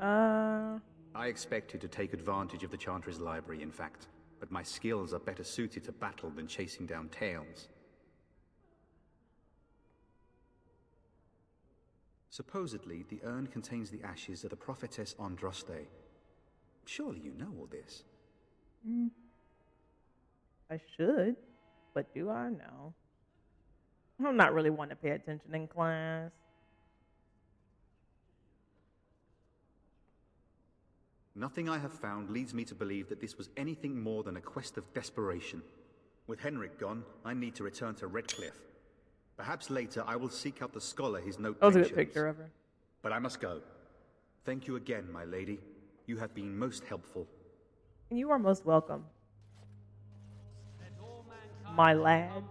[SPEAKER 10] I expected to take advantage of the Chantry's library, in fact, but my skills are better suited to battle than chasing down tales. Supposedly, the urn contains the ashes of the prophetess Andraste. Surely you know all this.
[SPEAKER 3] I should, but do I know? I'm not really one to pay attention in class.
[SPEAKER 10] Nothing I have found leads me to believe that this was anything more than a quest of desperation. With Henrik gone, I need to return to Redcliffe. Perhaps later I will seek out the scholar his note
[SPEAKER 3] That was a
[SPEAKER 10] mentions.
[SPEAKER 3] good picture of her.
[SPEAKER 10] But I must go. Thank you again, my lady. You have been most helpful.
[SPEAKER 3] And you are most welcome, my lad.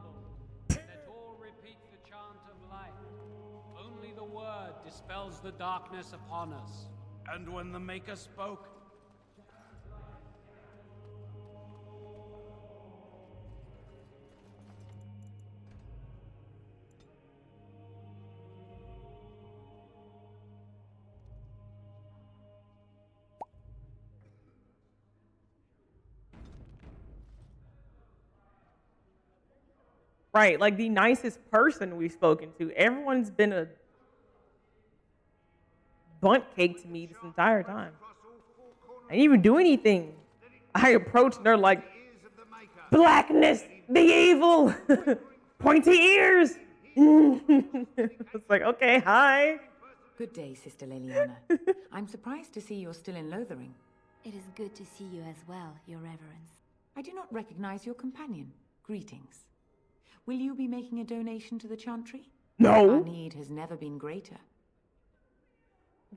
[SPEAKER 19] Let all repeat the chant of life. Only the word dispels the darkness upon us.
[SPEAKER 17] And when the Maker spoke,
[SPEAKER 3] Right, like the nicest person we've spoken to. Everyone's been a bunt cake to me this entire time. I didn't even do anything. I approached and they're like, blackness, the evil, pointy ears. It's like, okay, hi.
[SPEAKER 11] Good day, Sister Leliana. I'm surprised to see you're still in Lothering.
[SPEAKER 5] It is good to see you as well, Your Reverence.
[SPEAKER 11] I do not recognize your companion. Greetings. Will you be making a donation to the Chantry?
[SPEAKER 3] No.
[SPEAKER 11] Our need has never been greater.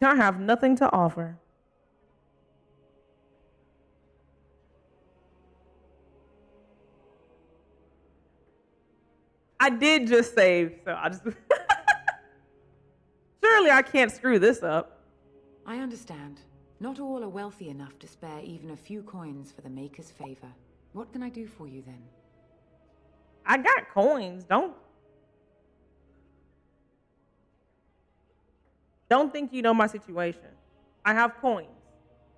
[SPEAKER 3] I have nothing to offer. I did just save, so I just... Surely I can't screw this up.
[SPEAKER 11] I understand. Not all are wealthy enough to spare even a few coins for the Maker's favor. What can I do for you then?
[SPEAKER 3] I got coins. Don't think you know my situation. I have coins.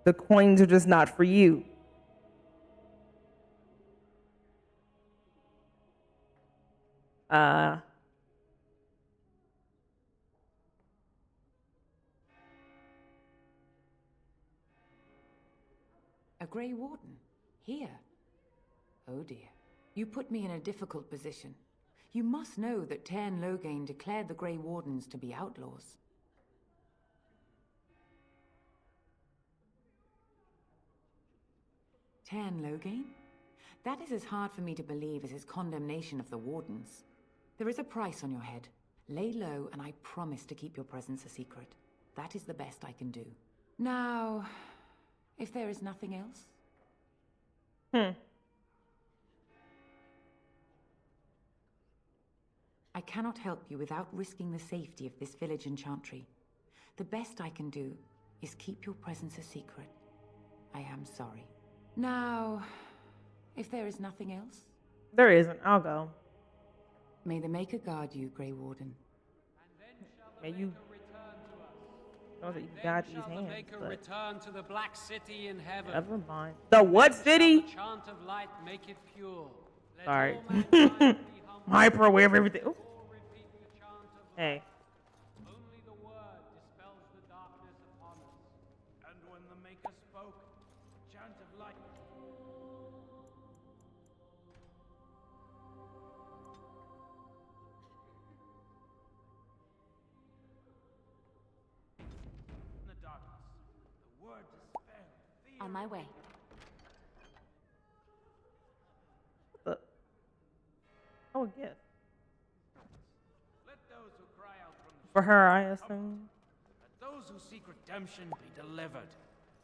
[SPEAKER 3] The coins are just not for you. A
[SPEAKER 11] Grey Warden? Here? Oh dear. You put me in a difficult position. You must know that Tairn Loghain declared the Grey Wardens to be outlaws. Tairn Loghain? That is as hard for me to believe as his condemnation of the Wardens. There is a price on your head. Lay low, and I promise to keep your presence a secret. That is the best I can do. Now, if there is nothing else... I cannot help you without risking the safety of this village and Chantry. The best I can do is keep your presence a secret. I am sorry. Now, if there is nothing else...
[SPEAKER 3] There isn't. I'll go.
[SPEAKER 11] May the Maker guard you, Grey Warden.
[SPEAKER 3] May you... Oh, you got these hands, but...
[SPEAKER 19] Return to the Black City in heaven.
[SPEAKER 3] Never mind. The what city?
[SPEAKER 19] Chant of light make it pure.
[SPEAKER 3] Sorry. Microwave everything. Ooh. Hey.
[SPEAKER 19] Only the word dispels the darkness upon us.
[SPEAKER 17] and when the Maker spoke, the chant of light. In the darkness, the word dispelled fear.
[SPEAKER 9] On my way.
[SPEAKER 3] Oh, a gift.
[SPEAKER 17] Let those who cry out from the
[SPEAKER 3] For her, I assume.
[SPEAKER 17] Let those who seek redemption be delivered.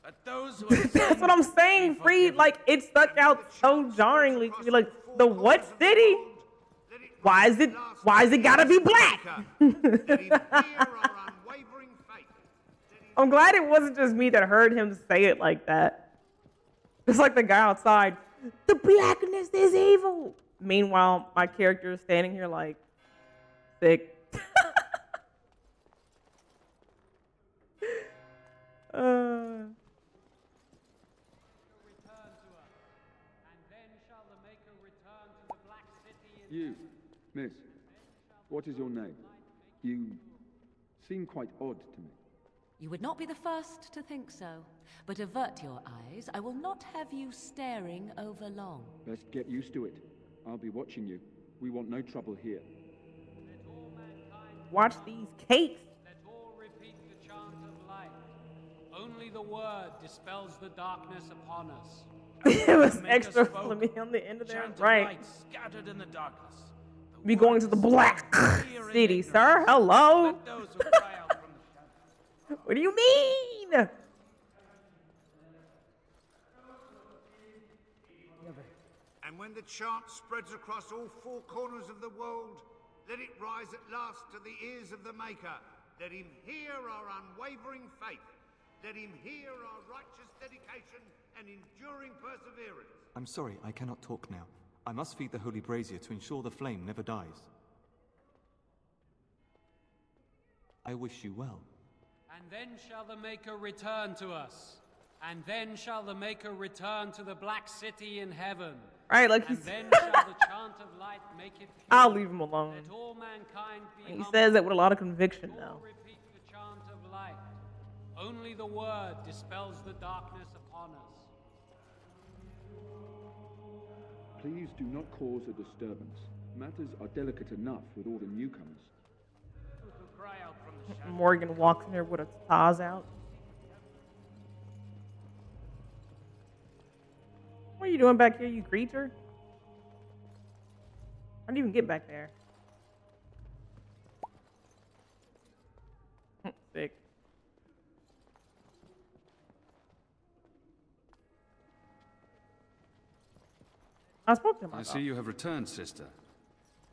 [SPEAKER 17] Let those who have
[SPEAKER 3] That's what I'm saying, Freed. Like, it stuck out so jarringly to be like, the what city? Why is it gotta be black? I'm glad it wasn't just me that heard him say it like that. Just like the guy outside, the blackness is evil. Meanwhile, my character is standing here like, sick.
[SPEAKER 6] You, miss, what is your name? You
[SPEAKER 12] seem quite odd to me.
[SPEAKER 1] You would not be the first to think so. But avert your eyes. I will not have you staring over long.
[SPEAKER 12] Best get used to it. I'll be watching you. We want no trouble here.
[SPEAKER 3] Watch these cakes.
[SPEAKER 19] Let all repeat the chant of light. Only the word dispels the darkness upon us.
[SPEAKER 3] It was
[SPEAKER 17] Make
[SPEAKER 3] extra
[SPEAKER 17] us folk.
[SPEAKER 3] flimmy on the end of there.
[SPEAKER 17] Chant of
[SPEAKER 3] Right.
[SPEAKER 17] light scattered in the darkness.
[SPEAKER 3] We going to the Black City, sir. Hello.
[SPEAKER 17] Let those who cry out from the shadows.
[SPEAKER 3] What do you mean?
[SPEAKER 13] And when the chant spreads across all four corners of the world, let it rise at last to the ears of the Maker. Let him hear our unwavering faith. Let him hear our righteous dedication and enduring perseverance.
[SPEAKER 2] I'm sorry, I cannot talk now. I must feed the holy brazier to ensure the flame never dies. I wish you well.
[SPEAKER 19] And then shall the Maker return to us. And then shall the Maker return to the Black City in heaven.
[SPEAKER 3] Right, like
[SPEAKER 19] And
[SPEAKER 3] he's...
[SPEAKER 19] then shall the chant of light make it pure.
[SPEAKER 3] I'll leave him alone.
[SPEAKER 19] Let all mankind be
[SPEAKER 3] He
[SPEAKER 19] humble.
[SPEAKER 3] says that with a lot of conviction,
[SPEAKER 19] All
[SPEAKER 3] though.
[SPEAKER 19] repeat the chant of light. Only the word dispels the darkness upon us.
[SPEAKER 12] Please do not cause a disturbance. Matters are delicate enough with all the newcomers.
[SPEAKER 17] Those who cry out from the shadows.
[SPEAKER 3] Morgan walks in there with a Taz out. What are you doing back here, you creature? How did you even get back there? Sick. I spoke to him.
[SPEAKER 6] I see you have returned, sister.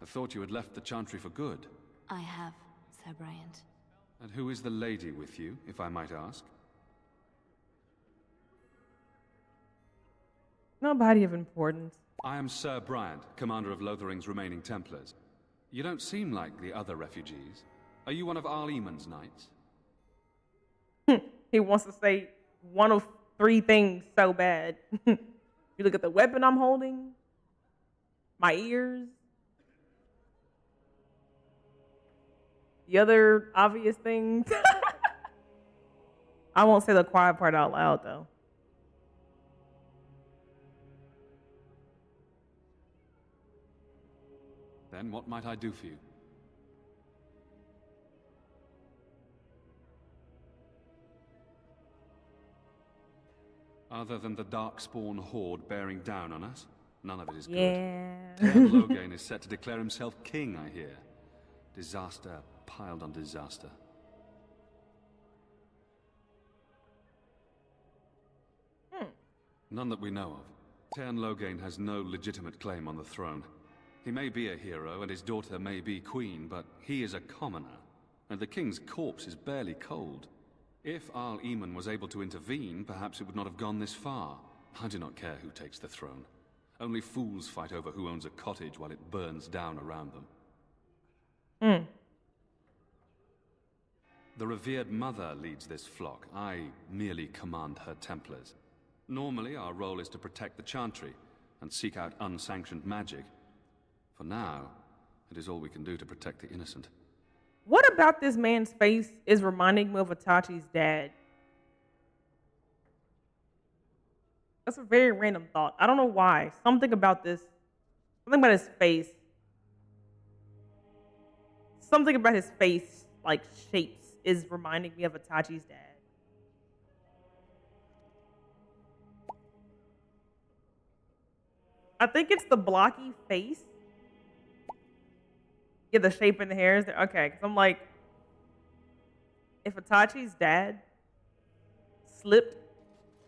[SPEAKER 6] I thought you had left the Chantry for good.
[SPEAKER 5] I have, Sir Bryant.
[SPEAKER 6] And who is the lady with you, if I might ask?
[SPEAKER 3] Nobody of importance.
[SPEAKER 6] I am Sir Bryant, commander of Lothering's remaining Templars. You don't seem like the other refugees. Are you one of Arl Eamon's knights?
[SPEAKER 3] He wants to say one of three things so bad. You look at the weapon I'm holding, my ears, the other obvious things. I won't say the quiet part out loud, though.
[SPEAKER 6] Then what might I do for you? Other than the Darkspawn horde bearing down on us, none of it is
[SPEAKER 3] Yeah.
[SPEAKER 6] good. Teyrn Loghain is set to declare himself king, I hear. Disaster piled on disaster. None that we know of. Teyrn Loghain has no legitimate claim on the throne. He may be a hero, and his daughter may be queen, but he is a commoner, and the king's corpse is barely cold. If Arl Eamon was able to intervene, perhaps it would not have gone this far. I do not care who takes the throne. Only fools fight over who owns a cottage while it burns down around them. The revered mother leads this flock. I merely command her Templars. Normally, our role is to protect the Chantry and seek out unsanctioned magic. For now, it is all we can do to protect the innocent.
[SPEAKER 3] What about this man's face is reminding me of Itachi's dad? That's a very random thought. I don't know why. Something about this, something about his face. Something about his face, like shapes, is reminding me of Itachi's dad. I think it's the blocky face. Yeah, the shape and the hair is there. Okay, because I'm like, if Itachi's dad slipped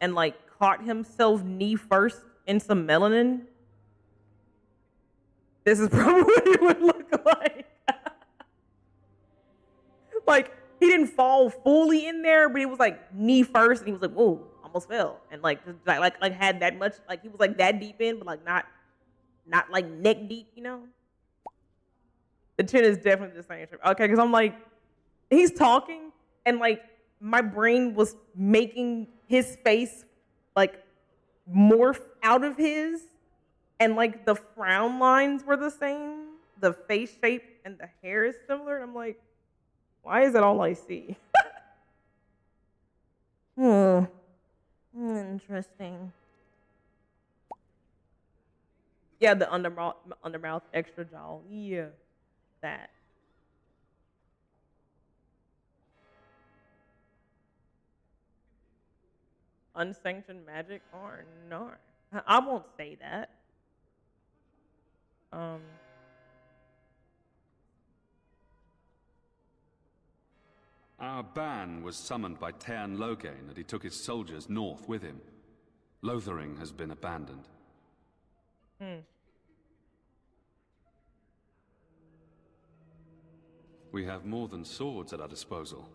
[SPEAKER 3] and like caught himself knee first in some melanin, this is probably what it would look like. Like, he didn't fall fully in there, but he was like knee first, and he was like, "Whoa, almost fell," and like had that much, like he was like that deep in, but like not like neck deep, you know. The chin is definitely the same shape. Okay, because I'm like, he's talking, and like my brain was making his face like morph out of his, and like the frown lines were the same, the face shape and the hair is similar. And I'm like, Why is that all I see? Interesting. Yeah, the undermouth extra jaw. Yeah, that. Unsanctioned magic or no? I won't say that.
[SPEAKER 6] Our ban was summoned by Teyrn Loghain, and he took his soldiers north with him. Lothering has been abandoned. We have more than swords at our disposal.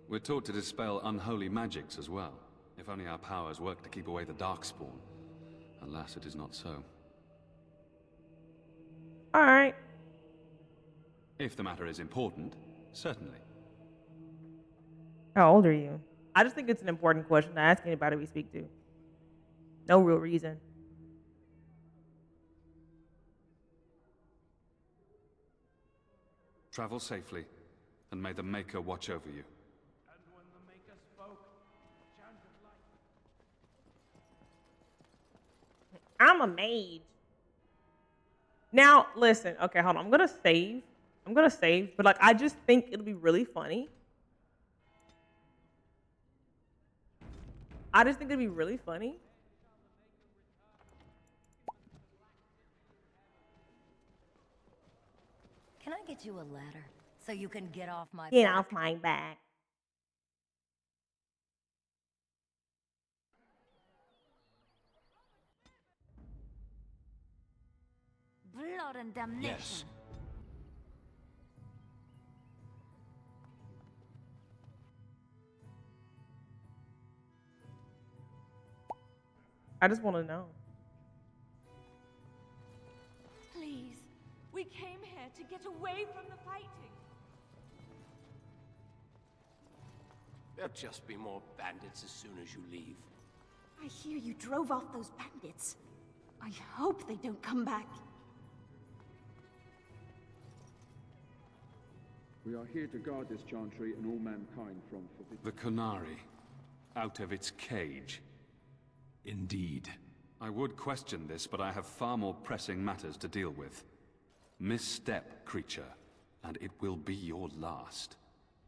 [SPEAKER 6] We're taught to dispel unholy magics as well. If only our powers work to keep away the Darkspawn. Alas, it is not so.
[SPEAKER 3] Alright.
[SPEAKER 6] If the matter is important, certainly.
[SPEAKER 3] How old are you? I just think it's an important question to ask anybody we speak to. No real reason.
[SPEAKER 6] Travel safely, and may the Maker watch over you.
[SPEAKER 22] And when the Maker spoke, a chant of light.
[SPEAKER 3] I'm a mage. Now, listen. Okay, hold on. I'm gonna save. But like, I just think it'll be really funny. I just think it'd be really funny.
[SPEAKER 7] Can I get you a ladder so you can get off my
[SPEAKER 3] Get
[SPEAKER 7] back?
[SPEAKER 3] off my back.
[SPEAKER 7] Blood and damnation.
[SPEAKER 8] Yes.
[SPEAKER 3] I just want to know.
[SPEAKER 15] Please, we came here to get away from the fighting.
[SPEAKER 17] There'll just be more bandits as soon as you leave.
[SPEAKER 9] I hear you drove off those bandits. I hope they don't come back.
[SPEAKER 12] We are here to guard this chantry and all mankind from forbidden...
[SPEAKER 6] The Qunari, out of its cage.
[SPEAKER 8] Indeed.
[SPEAKER 6] I would question this, but I have far more pressing matters to deal with. Misstep, creature, and it will be your last.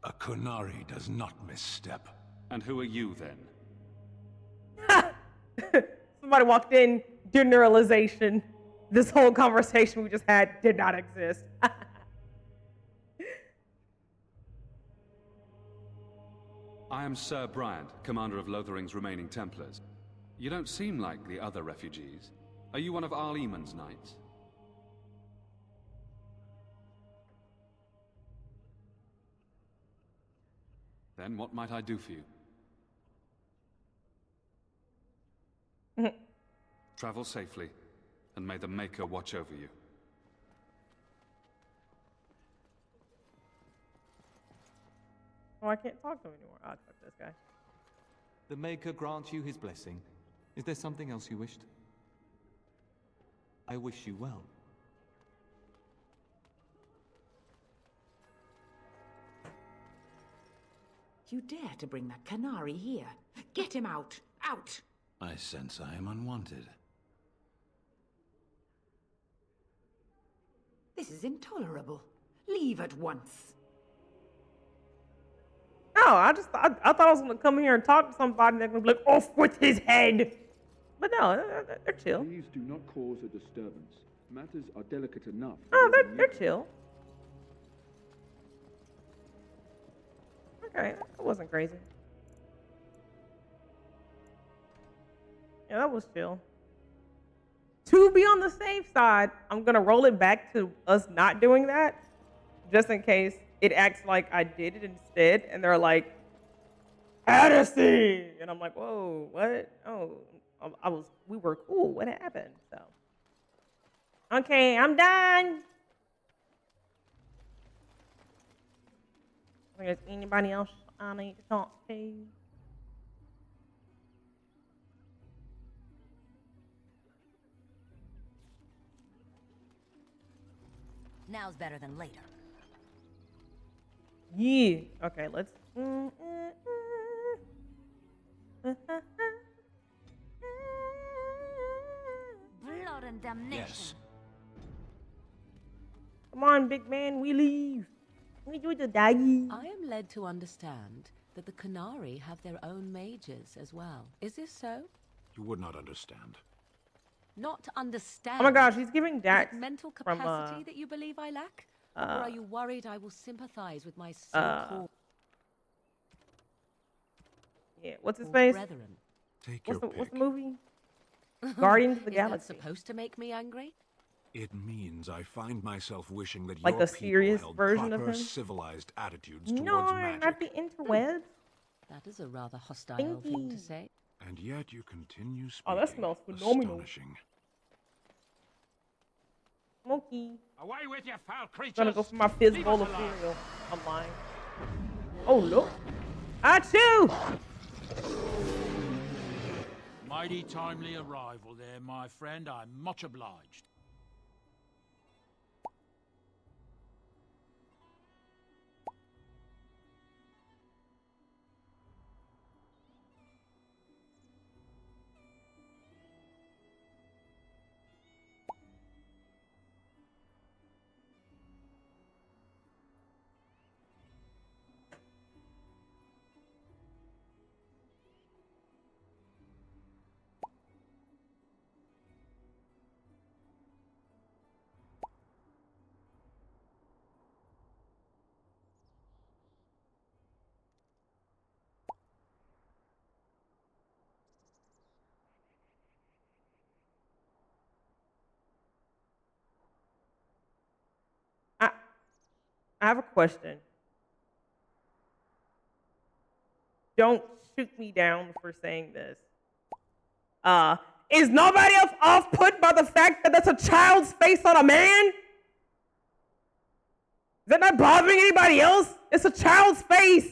[SPEAKER 8] A Qunari does not misstep.
[SPEAKER 6] And who are you, then?
[SPEAKER 3] Somebody walked in, generalization. This whole conversation we just had did not exist.
[SPEAKER 6] I am Sir Bryant, commander of Lothering's remaining Templars. You don't seem like the other refugees. Are you one of Arl Eamon's knights? Then what might I do for you? Travel safely, and may the Maker watch over you.
[SPEAKER 3] Oh, I can't talk to him anymore. I'll talk to this guy.
[SPEAKER 2] The Maker grant you his blessing. Is there something else you wished? I wish you well.
[SPEAKER 11] You dare to bring that Qunari here? Get him out! Out!
[SPEAKER 8] I sense I am unwanted.
[SPEAKER 11] This is intolerable. Leave at once.
[SPEAKER 3] No, I thought I was gonna come here and talk to somebody and they're gonna be like, off with his head. But no, they're chill.
[SPEAKER 12] Please do not cause a disturbance. Matters are delicate enough.
[SPEAKER 3] Oh, they're chill. Okay, that wasn't crazy. Yeah, that was chill. To be on the safe side, I'm gonna roll it back to us not doing that, just in case it acts like I did it instead, and they're like, Odyssey! And I'm like, whoa, what? Oh, we were cool. What happened? So, okay, I'm done. Is anybody else I need to talk to?
[SPEAKER 7] Now's better than later.
[SPEAKER 3] Yeah. Okay, let's.
[SPEAKER 7] Blood and damnation.
[SPEAKER 14] Yes.
[SPEAKER 3] Come on, big man, we leave. We do the doggy.
[SPEAKER 1] I am led to understand that the Canary have their own mages as well. Is this so?
[SPEAKER 8] You would not understand.
[SPEAKER 1] Not to understand.
[SPEAKER 3] Oh my gosh, he's giving
[SPEAKER 1] Is
[SPEAKER 3] Dax
[SPEAKER 1] it mental
[SPEAKER 3] from,
[SPEAKER 1] capacity that you believe I lack? Or are you worried I will sympathize with my so-called
[SPEAKER 3] Yeah, what's his face?
[SPEAKER 1] brethren?
[SPEAKER 8] Take your
[SPEAKER 3] What's the
[SPEAKER 8] pick.
[SPEAKER 3] movie? Guardians of the
[SPEAKER 1] Is that
[SPEAKER 3] Galaxy.
[SPEAKER 1] supposed to make me angry?
[SPEAKER 8] It means I find myself wishing that
[SPEAKER 3] Like
[SPEAKER 8] your
[SPEAKER 3] a serious
[SPEAKER 8] people held
[SPEAKER 3] version of
[SPEAKER 8] proper,
[SPEAKER 3] him?
[SPEAKER 8] civilized attitudes
[SPEAKER 3] No,
[SPEAKER 8] towards magic.
[SPEAKER 3] not the interwebs.
[SPEAKER 1] That is a rather hostile thing
[SPEAKER 3] Thank
[SPEAKER 1] to
[SPEAKER 3] you.
[SPEAKER 1] say.
[SPEAKER 8] And yet you continue speaking.
[SPEAKER 3] Oh, that smells phenomenal.
[SPEAKER 8] Astonishing.
[SPEAKER 3] Smokey.
[SPEAKER 22] Away with you, foul creatures!
[SPEAKER 3] Gonna go for my fizz
[SPEAKER 22] Leave
[SPEAKER 3] bowl
[SPEAKER 22] us
[SPEAKER 3] of
[SPEAKER 22] alone.
[SPEAKER 3] cereal. I'm lying. Oh, look. Achoo!
[SPEAKER 14] Mighty timely arrival there, my friend. I'm much obliged.
[SPEAKER 3] I have a question. Don't shoot me down for saying this. Is nobody else off-put by the fact that that's a child's face on a man? Is that not bothering anybody else? It's a child's face.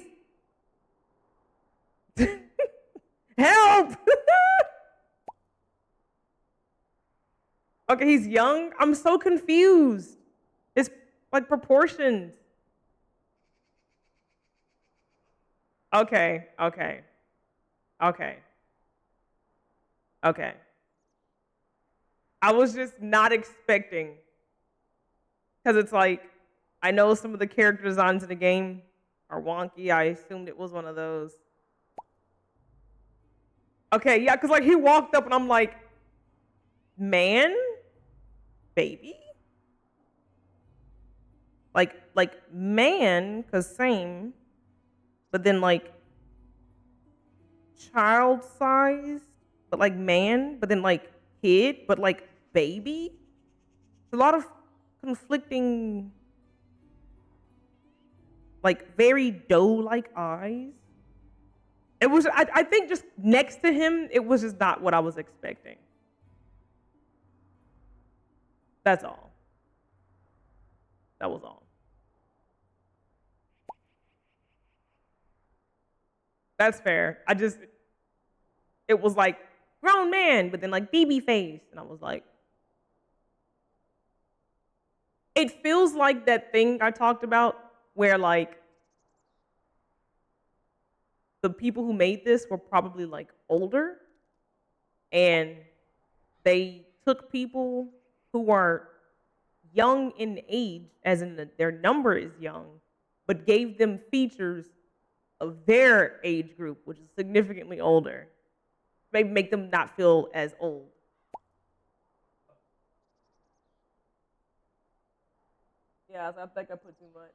[SPEAKER 3] Help! Okay, he's young. I'm so confused. It's like proportions. Okay. I was just not expecting. Because it's like, I know some of the character designs in the game are wonky. I assumed it was one of those. Okay, yeah, because like he walked up and I'm like, man? Baby? Like man, because same, but then like child size, but like man, but then like kid, but like baby. A lot of conflicting, like very doe-like eyes. It was, I think just next to him, it was just not what I was expecting. That's all. That was all. That's fair. It was like grown man, but then like BB face. And I was like, it feels like that thing I talked about where like the people who made this were probably like older and they took people who were young in age, as in their number is young, but gave them features of their age group, which is significantly older. Maybe make them not feel as old. Yeah, I think I put too much.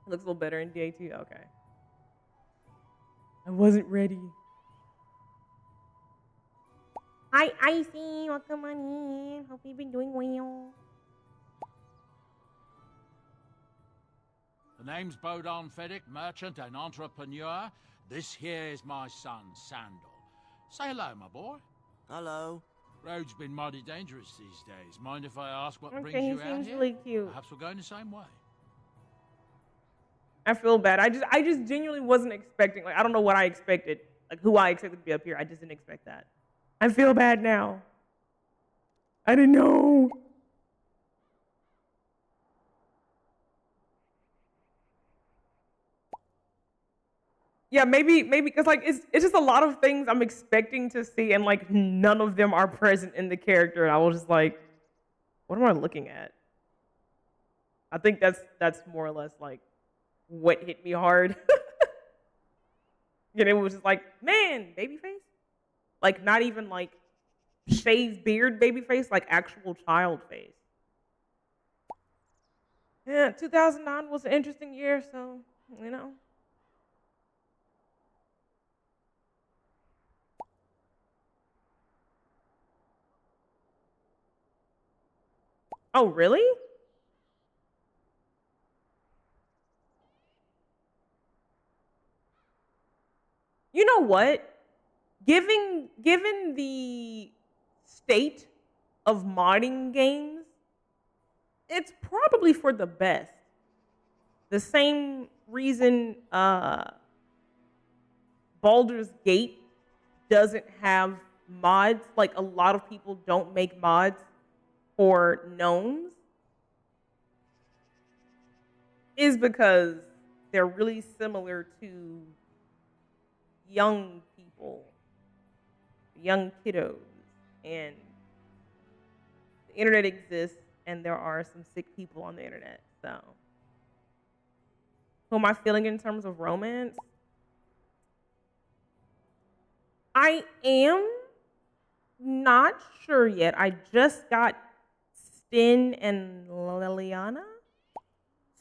[SPEAKER 3] Looks a little better in DAT. Okay. I wasn't ready. Hi, Icy. Welcome on in. Hope you've been doing well.
[SPEAKER 14] The name's Bodon Feddick, merchant and entrepreneur. This here is my son, Sandal. Say hello, my boy.
[SPEAKER 16] Hello.
[SPEAKER 14] Road's been mighty dangerous these days. Mind if I ask what
[SPEAKER 3] Okay,
[SPEAKER 14] brings
[SPEAKER 3] he
[SPEAKER 14] you out
[SPEAKER 3] seems
[SPEAKER 14] here?
[SPEAKER 3] really cute.
[SPEAKER 14] Perhaps we're going the same way.
[SPEAKER 3] I feel bad. I just genuinely wasn't expecting. Like, I don't know what I expected. Like, who I expected to be up here. I just didn't expect that. I feel bad now. I didn't know. Yeah, maybe because like it's just a lot of things I'm expecting to see, and like none of them are present in the character, and I was just like, what am I looking at? I think that's more or less like what hit me hard. And it was just like, man, baby face? Like not even like shaved beard baby face, like actual child face. Yeah, 2009 was an interesting year, so, you know. Oh, really? You know what? Given the state of modding games, it's probably for the best. The same reason Baldur's Gate doesn't have mods, like a lot of people don't make mods for gnomes, is because they're really similar to young people, young kiddos, and the internet exists, and there are some sick people on the internet. So, who am I feeling in terms of romance? I am not sure yet. I just got Sten and Liliana,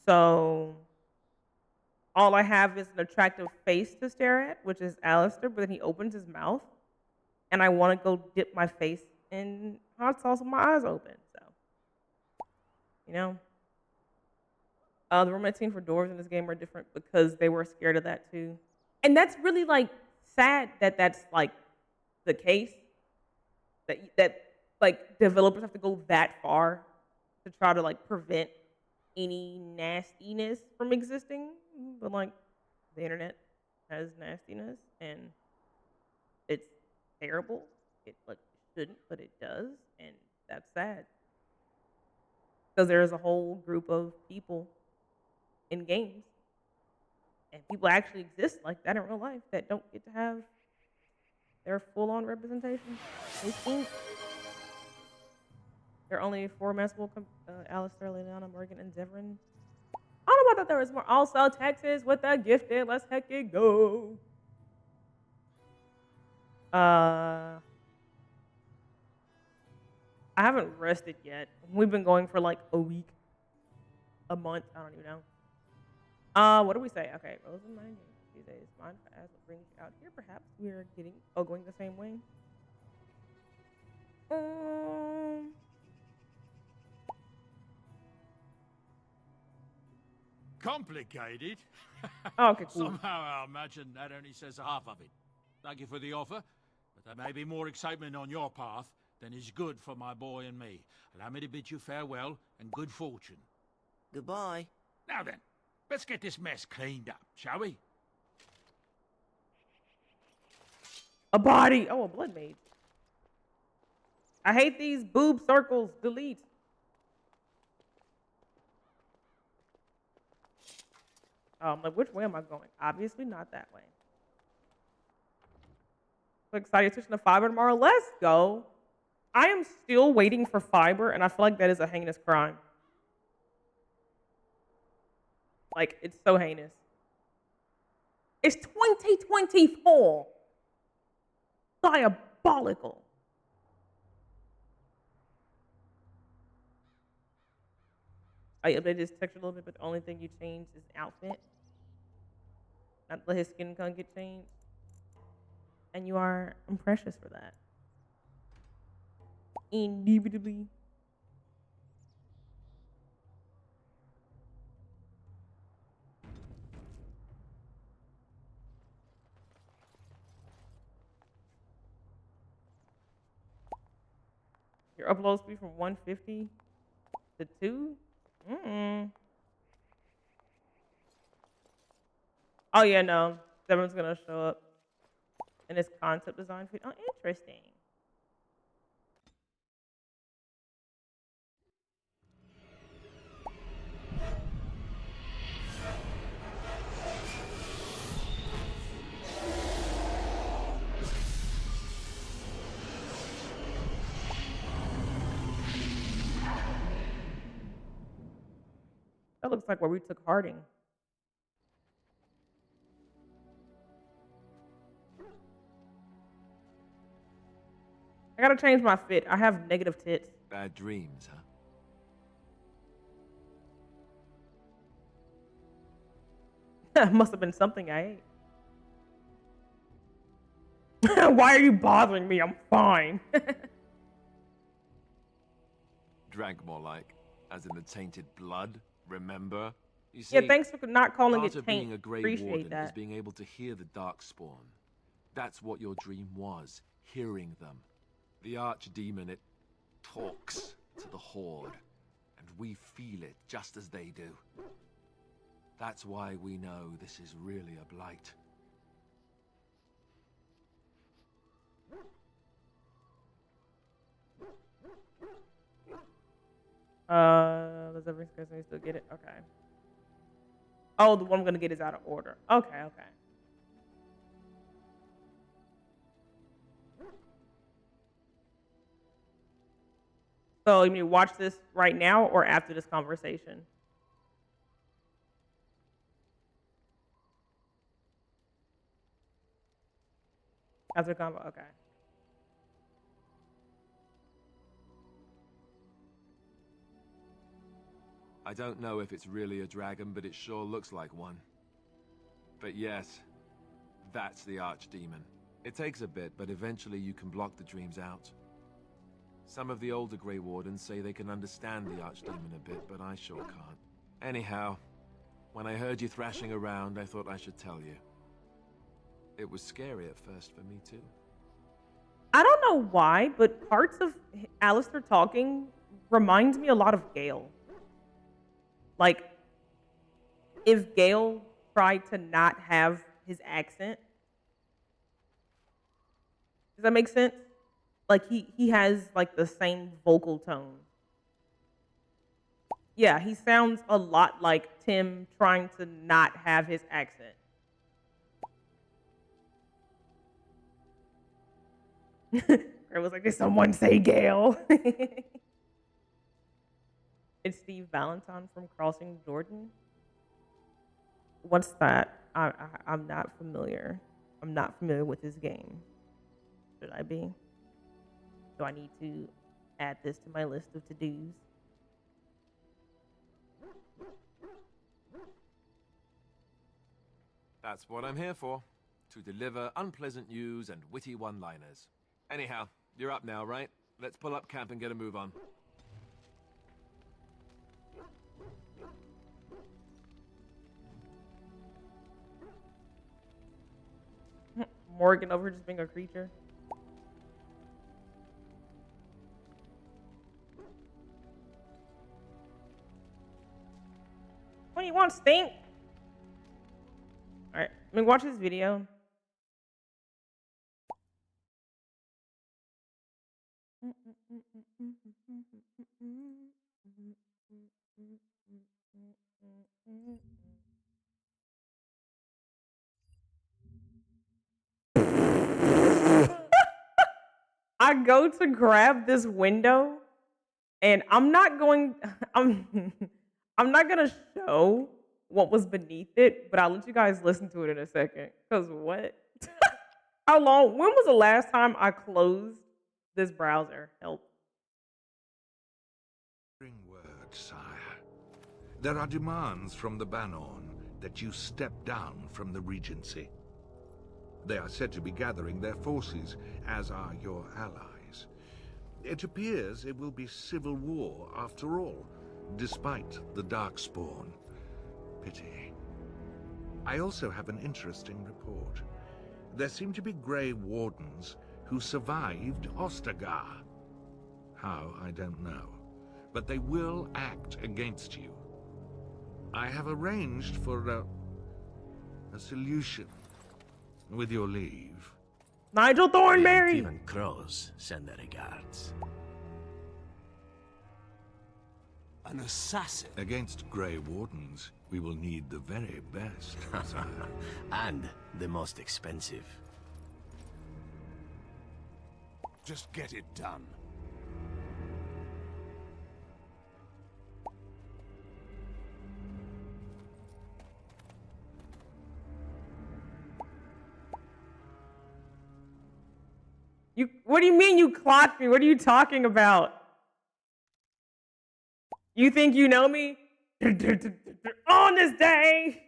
[SPEAKER 3] so all I have is an attractive face to stare at, which is Alistair, but then he opens his mouth, and I want to go dip my face in hot sauce with my eyes open. So, you know. The romance scene for dwarves in this game are different because they were scared of that too. And that's really like sad that that's like the case. That like developers have to go that far to try to like prevent any nastiness from existing. But like the internet has nastiness and it's terrible. It like shouldn't, but it does, and that's sad. Because there is a whole group of people in games, and people actually exist like that in real life that don't get to have their full-on representation. There are only 4 maskable Alistair, Liliana, Morgan, and Zevran. I don't know about that there was more. Also, Texas with the gifted. Let's heck it go. I haven't rested yet. We've been going for like a week, a month. I don't even know. What do we say? Okay, Rose and mine. Tuesdays, mine as what brings you out here. Perhaps we are going the same way.
[SPEAKER 14] Complicated?
[SPEAKER 3] Oh, okay, cool.
[SPEAKER 14] Somehow I imagine that only says half of it. Thank you for the offer, but there may be more excitement on your path than is good for my boy and me. Allow me to bid you farewell and good fortune.
[SPEAKER 17] Goodbye.
[SPEAKER 14] Now then, let's get this mess cleaned up, shall we?
[SPEAKER 3] A body. Oh, a blood mage. I hate these boob circles. Delete. Like, which way am I going? Obviously not that way. So excited to switch to fiber tomorrow. Let's go. I am still waiting for fiber, and I feel like that is a heinous crime. Like, it's so heinous. It's 2024. Diabolical. I updated his texture a little bit, but the only thing you change is outfit. Not let his skin color get changed. And you are precious for that. Indubitably. Your upload speed from 150 to 2? Oh yeah, no. Everyone's gonna show up in this concept design feed. Oh, interesting. looks like where we took Harding. I gotta change my fit. I have negative tits.
[SPEAKER 4] Bad dreams, huh?
[SPEAKER 3] Must have been something I ate. Why are you bothering me? I'm fine.
[SPEAKER 4] Drank more like, as in the tainted blood, remember? You see,
[SPEAKER 3] Yeah, thanks for not calling
[SPEAKER 4] part
[SPEAKER 3] it
[SPEAKER 4] of
[SPEAKER 3] taint.
[SPEAKER 4] being a Grey
[SPEAKER 3] Appreciate
[SPEAKER 4] Warden
[SPEAKER 3] that.
[SPEAKER 4] is being able to hear the Darkspawn. That's what your dream was, hearing them. The Archdemon, it talks to the Horde, and we feel it just as they do. That's why we know this is really a blight.
[SPEAKER 3] Does every person still get it? Okay. Oh, the one I'm gonna get is out of order. Okay, okay. So you mean to watch this right now or after this conversation? After the combo, okay.
[SPEAKER 4] I don't know if it's really a dragon, but it sure looks like one. But yes, that's the Archdemon. It takes a bit, but eventually you can block the dreams out. Some of the older Grey Wardens say they can understand the Archdemon a bit, but I sure can't. Anyhow, when I heard you thrashing around, I thought I should tell you. It was scary at first for me too.
[SPEAKER 3] I don't know why, but parts of Alistair talking reminds me a lot of Gale. Like, if Gale tried to not have his accent. Does that make sense? Like, he has, like, the same vocal tone. Yeah, he sounds a lot like Tim trying to not have his accent. It was like, did someone say Gale? It's Steve Valentine from Crossing Jordan. What's that? I'm not familiar. I'm not familiar with this game. Should I be? Do I need to add this to my list of to-dos?
[SPEAKER 4] That's what I'm here for. To deliver unpleasant news and witty one-liners. Anyhow, you're up now, right? Let's pull up camp and get a move on.
[SPEAKER 3] Morgan over just being a creature. What do you want, Stink? Alright, let me watch this video. I go to grab this window and I'm not going to show what was beneath it, but I'll let you guys listen to it in a second. Cause what? How long? When was the last time I closed this browser? Help.
[SPEAKER 16] Word, sire. There are demands from the Banorn that you step down from the Regency. They are said to be gathering their forces, as are your allies. It appears it will be civil war after all, despite the Darkspawn. Pity. I also have an interesting report. There seem to be Grey Wardens who survived Ostagar. How, I don't know. But they will act against you. I have arranged for a solution, with your leave.
[SPEAKER 3] Nigel Thornberry!
[SPEAKER 18] Even crows send their regards.
[SPEAKER 16] An assassin? Against Grey Wardens, we will need the very best, sire.
[SPEAKER 18] And the most expensive.
[SPEAKER 16] Just get it done.
[SPEAKER 3] What do you mean you clocked me? What are you talking about? You think you know me? On this day,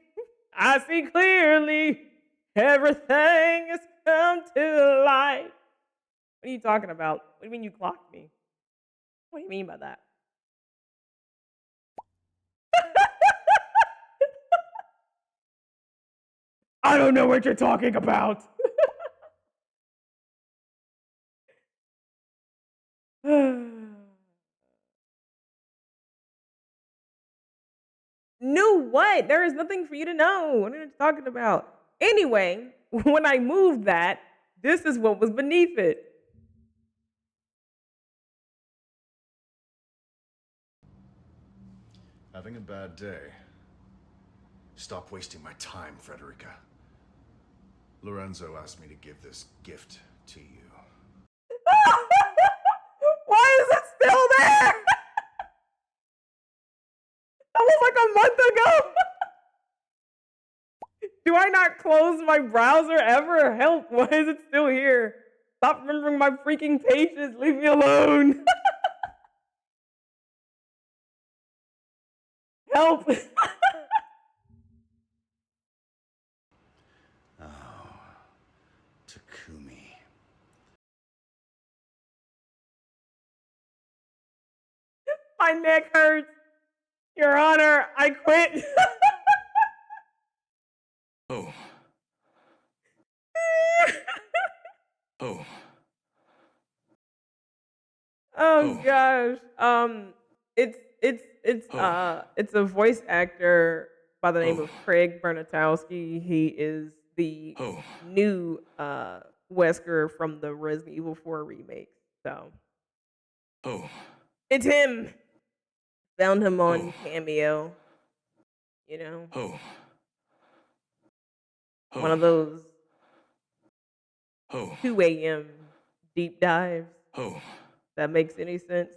[SPEAKER 3] I see clearly everything has come to light. What are you talking about? What do you mean you clocked me? What do you mean by that? I don't know what you're talking about. Knew what? There is nothing for you to know. What are you talking about? Anyway, when I moved that, this is what was beneath it.
[SPEAKER 20] Having a bad day. Stop wasting my time, Frederica. Lorenzo asked me to give this gift to you.
[SPEAKER 3] Why is it still there? That was like a month ago. Do I not close my browser ever? Help, why is it still here? Stop remembering my freaking pages. Leave me alone. Help.
[SPEAKER 20] Oh, Takumi.
[SPEAKER 3] My neck hurts. Your Honor, I quit.
[SPEAKER 20] Oh. Oh.
[SPEAKER 3] Oh gosh. It's a voice actor by the name of Craig Bernatowski. He is the new Wesker from the Resident Evil 4 remake. So it's him. Found him on Cameo. You know. One of those 2 a.m. deep dives. That makes any sense.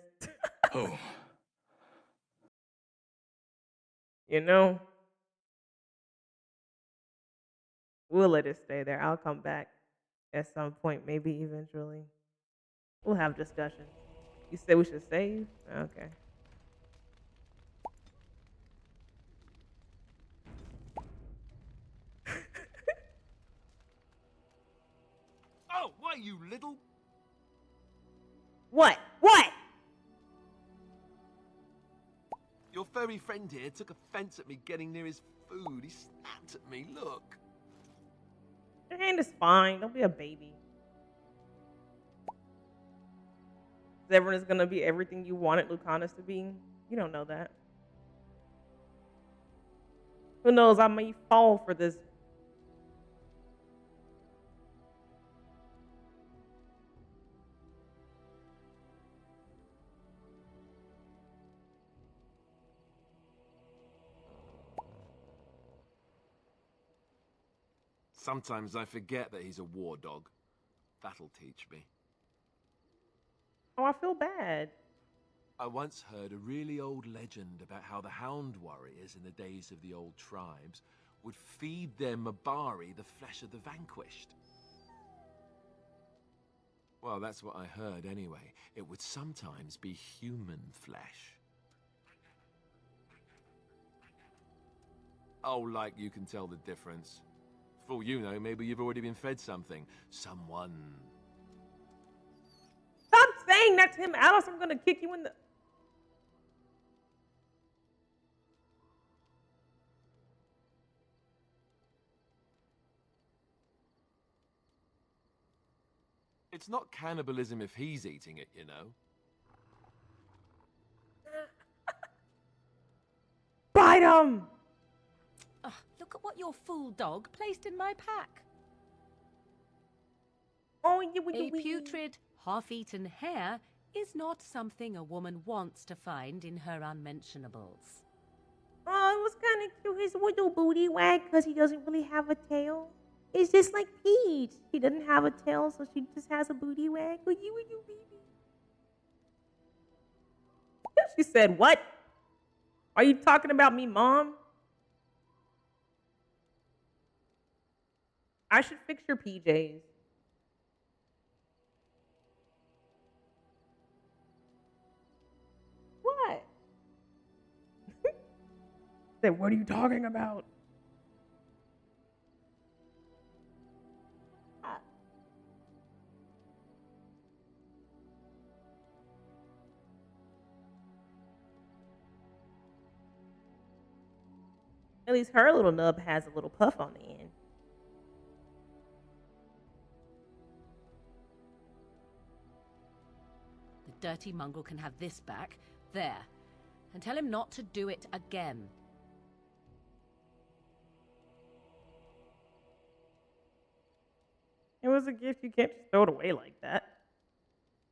[SPEAKER 3] You know? We'll let it stay there. I'll come back at some point, maybe eventually. We'll have discussion. You say we should save? Okay.
[SPEAKER 4] Oh, why, you little...
[SPEAKER 3] What? What?
[SPEAKER 4] Your furry friend here took offense at me getting near his food. He snapped at me, look.
[SPEAKER 3] Your hand is fine. Don't be a baby. Zevran is gonna be everything you wanted Lucanus to be. You don't know that. Who knows? I may fall for this.
[SPEAKER 4] Sometimes I forget that he's a war dog. That'll teach me.
[SPEAKER 3] Oh, I feel bad.
[SPEAKER 4] I once heard a really old legend about how the Hound warriors in the days of the old tribes would feed their Mabari the flesh of the vanquished. Well, that's what I heard anyway. It would sometimes be human flesh. Oh, like you can tell the difference. For all you know, maybe you've already been fed something. Someone.
[SPEAKER 3] Stop saying that to him, Alice. I'm gonna kick you in the...
[SPEAKER 4] It's not cannibalism if he's eating it, you know.
[SPEAKER 3] Bite him!
[SPEAKER 1] Look at what your fool dog placed in my pack.
[SPEAKER 3] Oh,
[SPEAKER 1] A putrid, half-eaten hare is not something a woman wants to find in her unmentionables.
[SPEAKER 9] Oh, it was kind of cute. His little booty wag because he doesn't really have a tail. It's just like Peach. She doesn't have a tail, so she just has a booty wag. Oh, you and you, baby.
[SPEAKER 3] She said, what? Are you talking about me, Mom? I should fix your PJs. Said, what are you talking about? At least her little nub has a little puff on the end.
[SPEAKER 1] The dirty mongrel can have this back. There. And tell him not to do it again.
[SPEAKER 3] It was a gift. You can't just throw it away like that.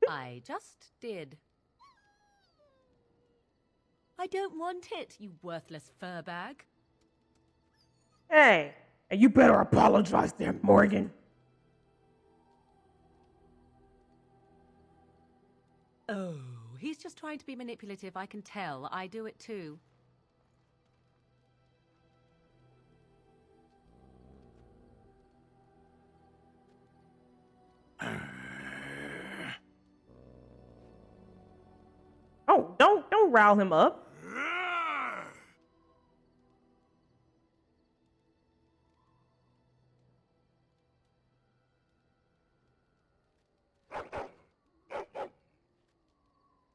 [SPEAKER 1] I just did. I don't want it, you worthless fur bag.
[SPEAKER 3] Hey, and you better apologize to him, Morgan.
[SPEAKER 1] Oh, he's just trying to be manipulative, I can tell. I do it too.
[SPEAKER 3] Oh, don't rile him up.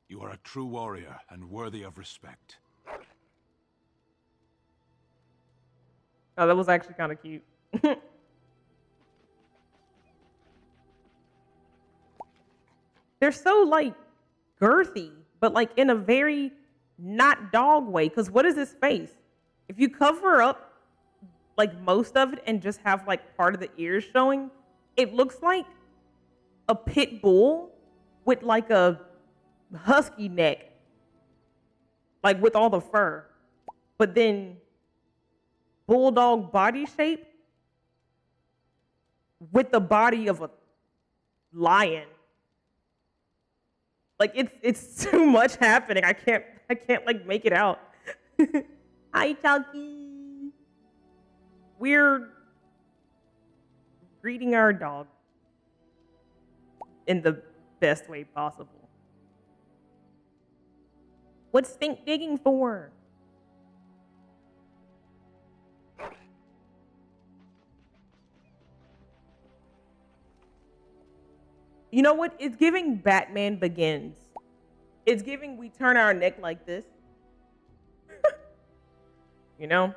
[SPEAKER 8] You are a true warrior and worthy of respect.
[SPEAKER 3] Oh, that was actually kind of cute. They're so, like, girthy, but, like, in a very not dog way. Because what is his face? If you cover up, like, most of it and just have, like, part of the ears showing, it looks like a pit bull with, like, a husky neck. Like, with all the fur. But then bulldog body shape with the body of a lion. Like, it's too much happening. I can't like make it out. Hi, Chucky. We're greeting our dog in the best way possible. What's stink digging for? You know what? It's giving Batman Begins. It's giving we turn our neck like this. You know?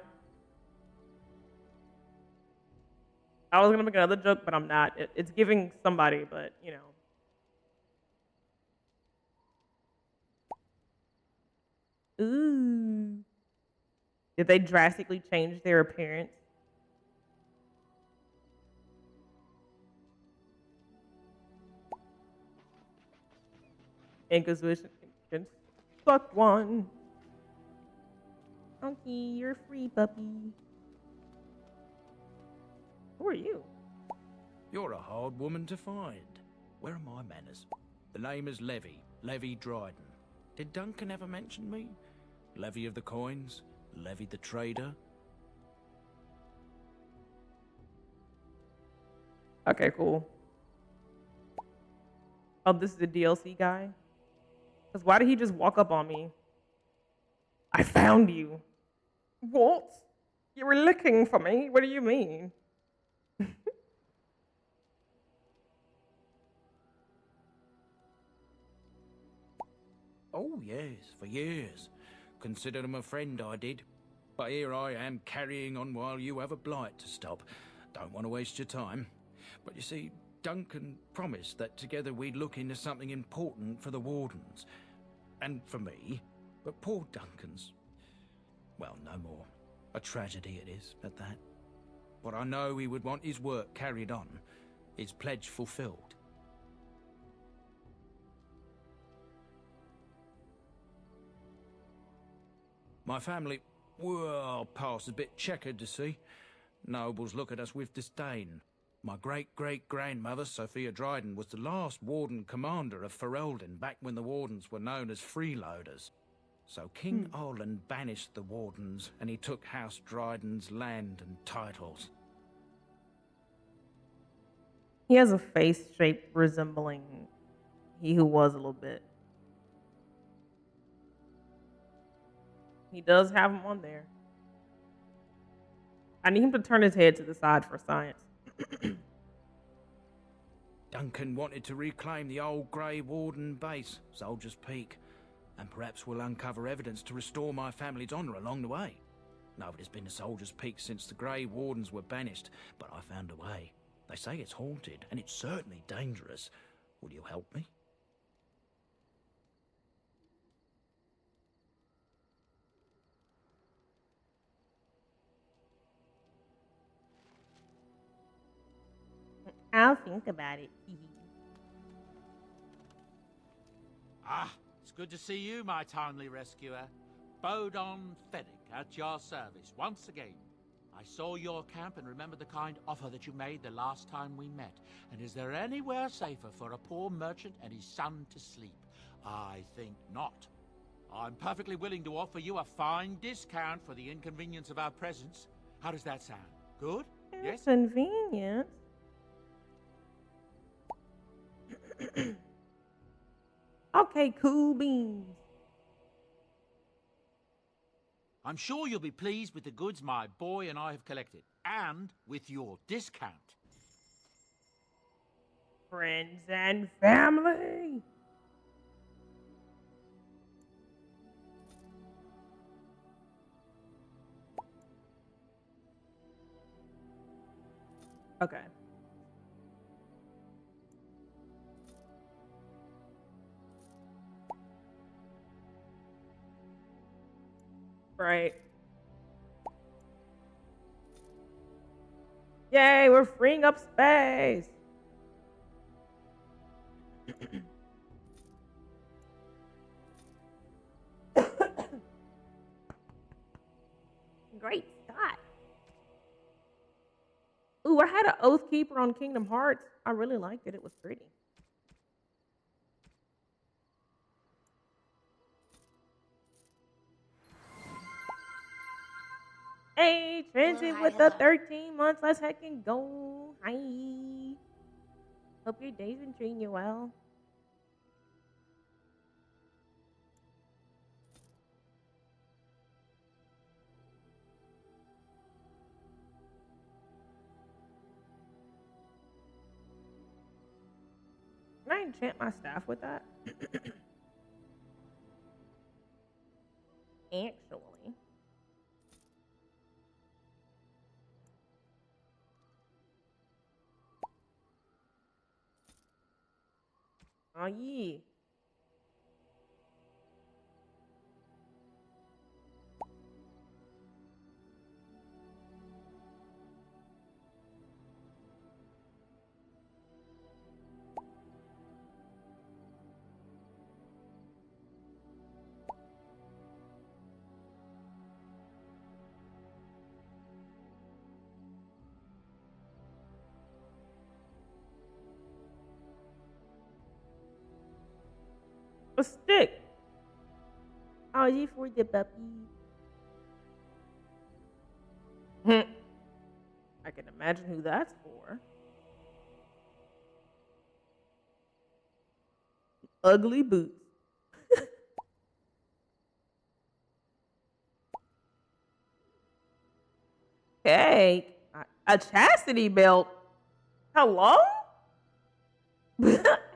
[SPEAKER 3] I was going to make another joke, but I'm not. It's giving somebody, but, you know. Ooh. Did they drastically change their appearance? Inquisition can suck one. Okay, you're free, puppy. Who are you?
[SPEAKER 17] You're a hard woman to find. Where are my manners? The name is Levy, Levy Dryden. Did Duncan ever mention me? Levy of the coins? Levy the trader?
[SPEAKER 3] Okay, cool. Oh, this is the DLC guy? Because why did he just walk up on me? I found you. What? You were looking for me? What do you mean?
[SPEAKER 17] Oh, yes, for years. Considered him a friend, I did. But here I am carrying on while you have a blight to stop. Don't want to waste your time. But you see, Duncan promised that together we'd look into something important for the Wardens. And for me. But poor Duncan's... well, no more. A tragedy it is, at that. But I know he would want his work carried on. His pledge fulfilled. My family, well, past a bit checkered to see. Nobles look at us with disdain. My great-great-grandmother, Sophia Dryden, was the last Warden commander of Ferelden back when the Wardens were known as freeloaders. So King Olin banished the Wardens, and he took House Dryden's land and titles.
[SPEAKER 3] He has a face shape resembling he who was a little bit. He does have him on there. I need him to turn his head to the side for science.
[SPEAKER 17] Duncan wanted to reclaim the old Grey Warden base, Soldier's Peak, and perhaps we'll uncover evidence to restore my family's honour along the way. Nobody's been to Soldier's Peak since the Grey Wardens were banished, but I found a way. They say it's haunted, and it's certainly dangerous. Will you help me?
[SPEAKER 9] I'll think about it.
[SPEAKER 14] Ah, it's good to see you, my timely rescuer. Bodon Fennec at your service once again. I saw your camp and remember the kind offer that you made the last time we met. And is there anywhere safer for a poor merchant and his son to sleep? I think not. I'm perfectly willing to offer you a fine discount for the inconvenience of our presence. How does that sound? Good? Yes?
[SPEAKER 9] Convenient. Okay, cool beans.
[SPEAKER 14] I'm sure you'll be pleased with the goods my boy and I have collected, and with your discount.
[SPEAKER 9] Friends and family.
[SPEAKER 3] Okay. Right. Yay, we're freeing up space.
[SPEAKER 9] Great Scott. Ooh, I had an Oath Keeper on Kingdom Hearts. I really liked it. It was pretty. Hey, transit with the 13 months. Let's heckin' go. Hi. Hope your day's been treating you well. Can I enchant my staff with that? Actually. Oh, yeah. A stick. Oh, you for the puppy.
[SPEAKER 3] I can imagine who that's for. Ugly boots. Okay. A chastity belt. Hello?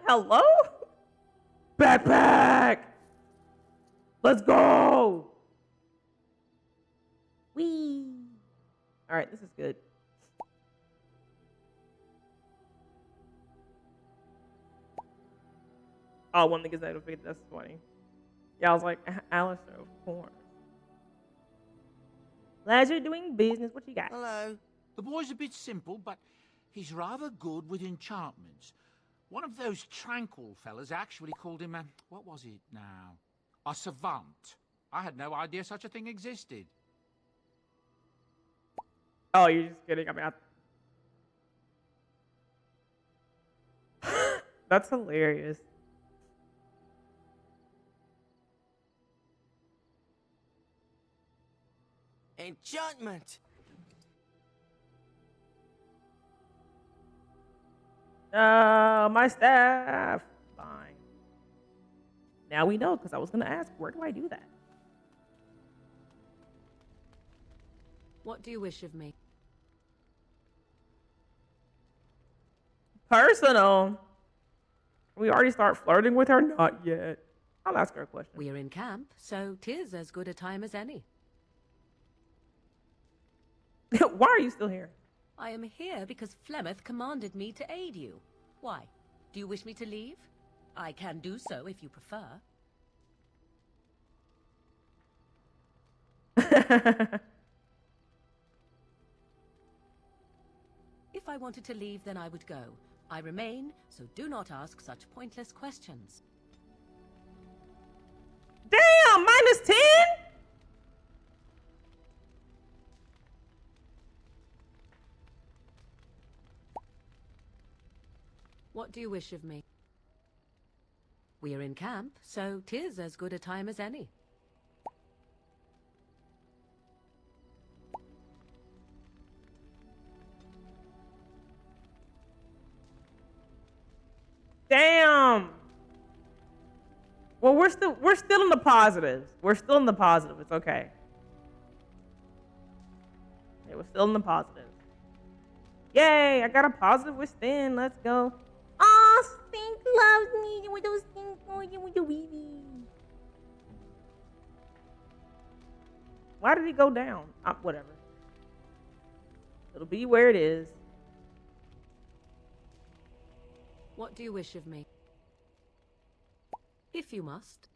[SPEAKER 3] Hello? Backpack. Let's go.
[SPEAKER 9] Wee.
[SPEAKER 3] All right, this is good. Oh, one that gets notified. That's funny. Yeah, I was like, Alistair, of course.
[SPEAKER 9] Glad you're doing business. What you got?
[SPEAKER 14] Hello. The boy's a bit simple, but he's rather good with enchantments. One of those tranquil fellas actually called him a... what was it now? A savant. I had no idea such a thing existed.
[SPEAKER 3] Oh, you're just kidding. I mean, that's hilarious.
[SPEAKER 10] Enchantment!
[SPEAKER 3] My staff. Fine. Now we know, because I was going to ask, where do I do that?
[SPEAKER 1] What do you wish of me?
[SPEAKER 3] Personal. We already start flirting with her? Not yet. I'll ask her a question.
[SPEAKER 1] We're in camp, so 'tis as good a time as any.
[SPEAKER 3] Why are you still here?
[SPEAKER 1] I am here because Flemeth commanded me to aid you. Why? Do you wish me to leave? I can do so if you prefer. If I wanted to leave, then I would go. I remain, so do not ask such pointless questions.
[SPEAKER 3] Damn, -10?
[SPEAKER 1] What do you wish of me? We are in camp, so 'tis as good a time as any.
[SPEAKER 3] Damn. Well, we're still in the positives. We're still in the positive. It's okay. Yeah, we're still in the positive. Yay! I got a positive with Stin. Let's go.
[SPEAKER 9] Oh, Stink loves me with those things going with the weenie.
[SPEAKER 3] Why did he go down? Whatever. It'll be where it is.
[SPEAKER 1] What do you wish of me? If you must.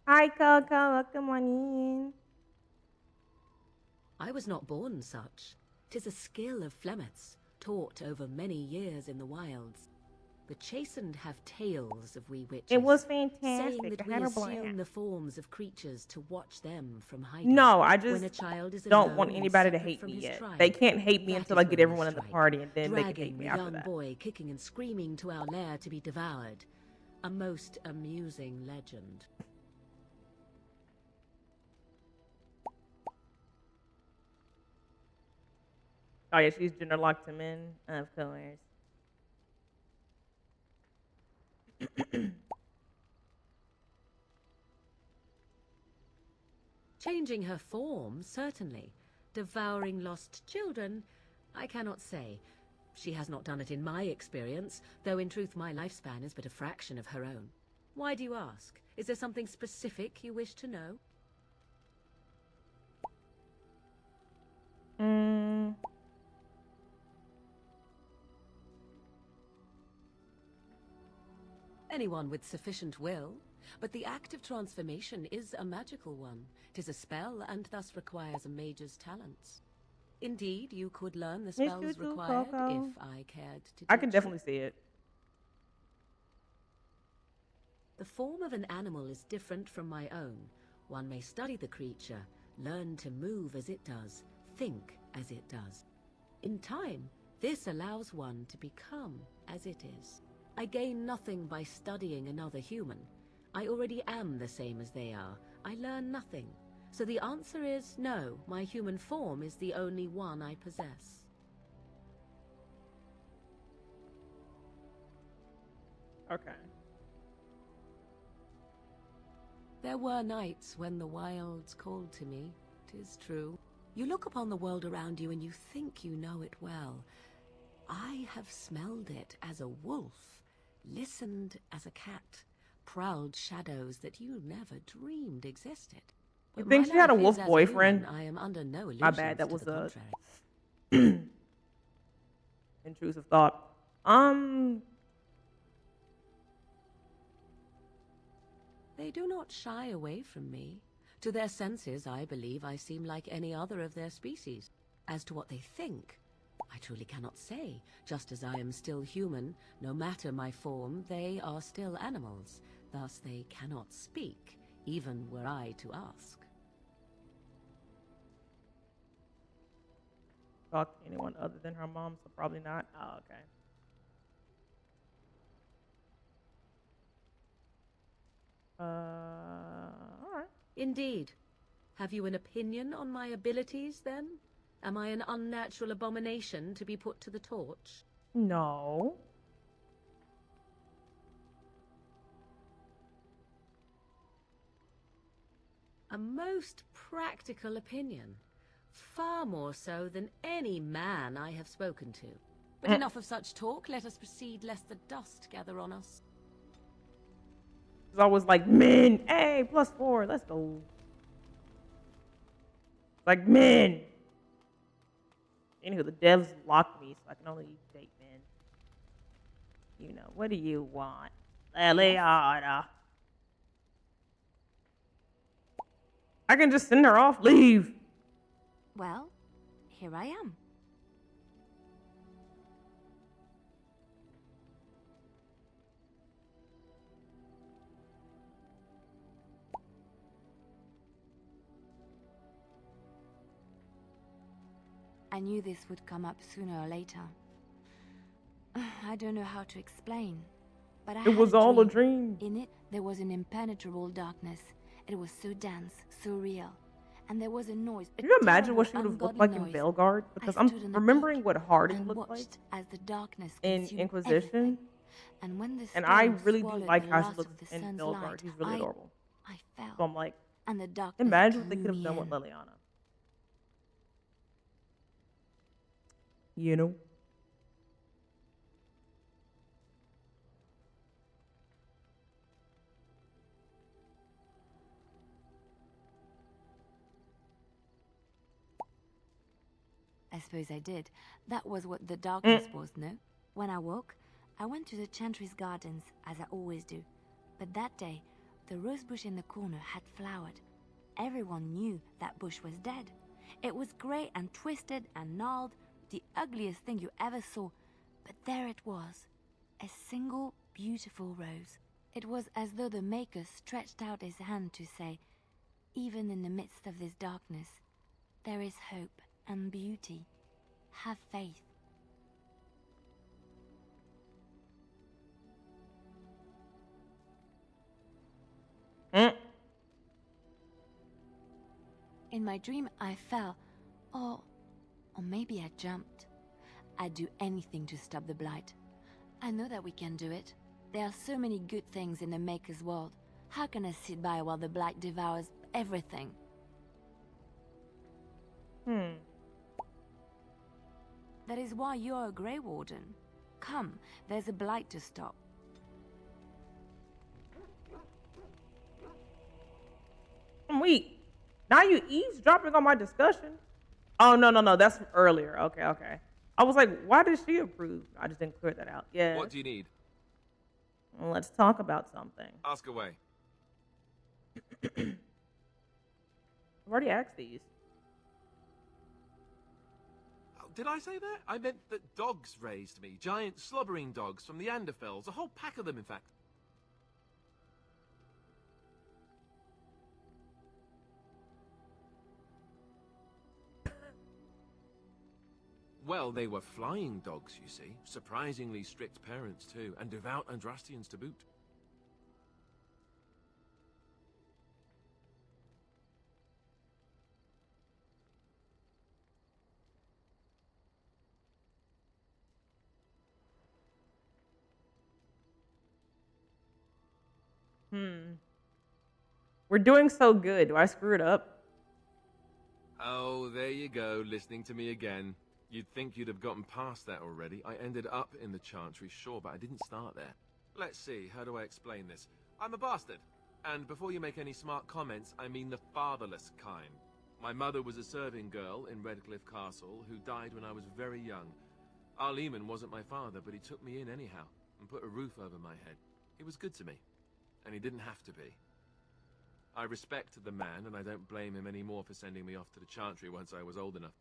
[SPEAKER 9] Hi, Coco. Welcome on in.
[SPEAKER 1] I was not born such. 'Tis a skill of Flemeth's, taught over many years in the wilds. The chastened have tales of we witches.
[SPEAKER 9] It was
[SPEAKER 1] saying
[SPEAKER 9] fantastic.
[SPEAKER 1] that
[SPEAKER 9] I
[SPEAKER 1] we
[SPEAKER 9] had a
[SPEAKER 1] assume
[SPEAKER 9] blast.
[SPEAKER 1] the forms of creatures to watch them from hiding.
[SPEAKER 3] No, I
[SPEAKER 1] When
[SPEAKER 3] just
[SPEAKER 1] a child is
[SPEAKER 3] don't
[SPEAKER 1] alone
[SPEAKER 3] want
[SPEAKER 1] and
[SPEAKER 3] anybody to
[SPEAKER 1] separate
[SPEAKER 3] hate
[SPEAKER 1] from
[SPEAKER 3] me
[SPEAKER 1] his
[SPEAKER 3] yet.
[SPEAKER 1] tribe,
[SPEAKER 3] They can't hate me
[SPEAKER 1] that
[SPEAKER 3] until
[SPEAKER 1] is
[SPEAKER 3] I get
[SPEAKER 1] when we
[SPEAKER 3] everyone in the
[SPEAKER 1] strike,
[SPEAKER 3] party, and then they can hate
[SPEAKER 1] dragging
[SPEAKER 3] me
[SPEAKER 1] the
[SPEAKER 3] after
[SPEAKER 1] young
[SPEAKER 3] that.
[SPEAKER 1] boy kicking and screaming to our lair to be devoured. A most amusing legend.
[SPEAKER 3] Oh yeah, she's gender locked him in, of course.
[SPEAKER 1] Changing her form, certainly. Devouring lost children, I cannot say. She has not done it in my experience, though in truth my lifespan is but a fraction of her own. Why do you ask? Is there something specific you wish to know? Anyone with sufficient will, but the act of transformation is a magical one. 'Tis a spell and thus requires a mage's talents. Indeed, you could learn the
[SPEAKER 3] Miss you
[SPEAKER 1] spells
[SPEAKER 3] too,
[SPEAKER 1] required
[SPEAKER 3] Coco.
[SPEAKER 1] if I cared to
[SPEAKER 3] I can
[SPEAKER 1] teach you.
[SPEAKER 3] definitely see it.
[SPEAKER 1] The form of an animal is different from my own. One may study the creature, learn to move as it does, think as it does. In time, this allows one to become as it is. I gain nothing by studying another human. I already am the same as they are. I learn nothing. So the answer is no, my human form is the only one I possess.
[SPEAKER 3] Okay.
[SPEAKER 1] There were nights when the wilds called to me, 'tis true. You look upon the world around you and you think you know it well. I have smelled it as a wolf, listened as a cat, prowled shadows that you never dreamed existed.
[SPEAKER 3] You
[SPEAKER 1] But
[SPEAKER 3] think
[SPEAKER 1] my
[SPEAKER 3] she had a
[SPEAKER 1] life
[SPEAKER 3] wolf
[SPEAKER 1] is as
[SPEAKER 3] boyfriend?
[SPEAKER 1] human, I am under no illusions
[SPEAKER 3] My bad, that
[SPEAKER 1] to
[SPEAKER 3] was
[SPEAKER 1] the
[SPEAKER 3] a
[SPEAKER 1] contrary.
[SPEAKER 3] intrusive thought.
[SPEAKER 1] They do not shy away from me. To their senses, I believe I seem like any other of their species. As to what they think, I truly cannot say. Just as I am still human, no matter my form, they are still animals. Thus they cannot speak, even were I to ask.
[SPEAKER 3] Talk to anyone other than her mom, so probably not. Oh, okay. All right.
[SPEAKER 1] Indeed. Have you an opinion on my abilities, then? Am I an unnatural abomination to be put to the torch?
[SPEAKER 3] No.
[SPEAKER 1] A most practical opinion. Far more so than any man I have spoken to. But
[SPEAKER 3] Mm.
[SPEAKER 1] enough of such talk. Let us proceed, lest the dust gather on us.
[SPEAKER 3] It's always like, men, hey, +4, let's go. Like, men. Anywho, the devs locked me, so I can only date men. You know, what do you want? Leliana. I can just send her off, leave.
[SPEAKER 5] Well, here I am. I knew this would come up sooner or later. I don't know how to explain, but
[SPEAKER 3] It was all a dream.
[SPEAKER 5] In it, there was an impenetrable darkness. It was so dense, so real. And there was a noise.
[SPEAKER 3] Can you imagine what she would have looked like in Veilguard? Because I'm remembering what Harding looked like
[SPEAKER 5] as the darkness
[SPEAKER 3] in
[SPEAKER 5] consumed
[SPEAKER 3] Inquisition.
[SPEAKER 5] everything. And when the
[SPEAKER 3] And I
[SPEAKER 5] storm
[SPEAKER 3] really do
[SPEAKER 5] swallowed
[SPEAKER 3] like
[SPEAKER 5] the
[SPEAKER 3] how she
[SPEAKER 5] last
[SPEAKER 3] looks
[SPEAKER 5] of the
[SPEAKER 3] in
[SPEAKER 5] sun's
[SPEAKER 3] Veilguard.
[SPEAKER 5] light,
[SPEAKER 3] He's really adorable.
[SPEAKER 5] I fell.
[SPEAKER 3] So I'm like,
[SPEAKER 5] and the darkness
[SPEAKER 3] imagine what they
[SPEAKER 5] drew
[SPEAKER 3] could have
[SPEAKER 5] me
[SPEAKER 3] done with
[SPEAKER 5] in.
[SPEAKER 3] Leliana. You know?
[SPEAKER 5] I suppose I did. That was what the darkness was, no? When I woke, I went to the Chantry's gardens, as I always do. But that day, the rose bush in the corner had flowered. Everyone knew that bush was dead. It was grey and twisted and gnarled, the ugliest thing you ever saw. But there it was, a single beautiful rose. It was as though the Maker stretched out his hand to say, even in the midst of this darkness, there is hope and beauty. Have faith. In my dream, I fell, or maybe I jumped. I'd do anything to stop the blight. I know that we can do it. There are so many good things in the Maker's world. How can I sit by while the blight devours everything? That is why you're a Grey Warden. Come, there's a blight to stop.
[SPEAKER 3] Wait, now you eavesdropping on my discussion? Oh, no, that's from earlier. Okay. I was like, why did she approve? I just didn't clear that out. Yeah.
[SPEAKER 4] What do you need?
[SPEAKER 3] Well, let's talk about something.
[SPEAKER 4] Ask away.
[SPEAKER 3] I've already asked these.
[SPEAKER 4] Oh, did I say that? I meant that dogs raised me. Giant slobbering dogs from the Anderfells. A whole pack of them, in fact. Well, they were flying dogs, you see. Surprisingly strict parents, too. And devout Andrastians to boot.
[SPEAKER 3] We're doing so good. Do I screw it up?
[SPEAKER 4] Oh, there you go, listening to me again. You'd think you'd have gotten past that already. I ended up in the Chantry, sure, but I didn't start there. Let's see, how do I explain this? I'm a bastard. And before you make any smart comments, I mean the fatherless kind. My mother was a serving girl in Redcliffe Castle who died when I was very young. Arleman wasn't my father, but he took me in anyhow and put a roof over my head. He was good to me, and he didn't have to be. I respect the man, and I don't blame him anymore for sending me off to the Chantry once I was old enough.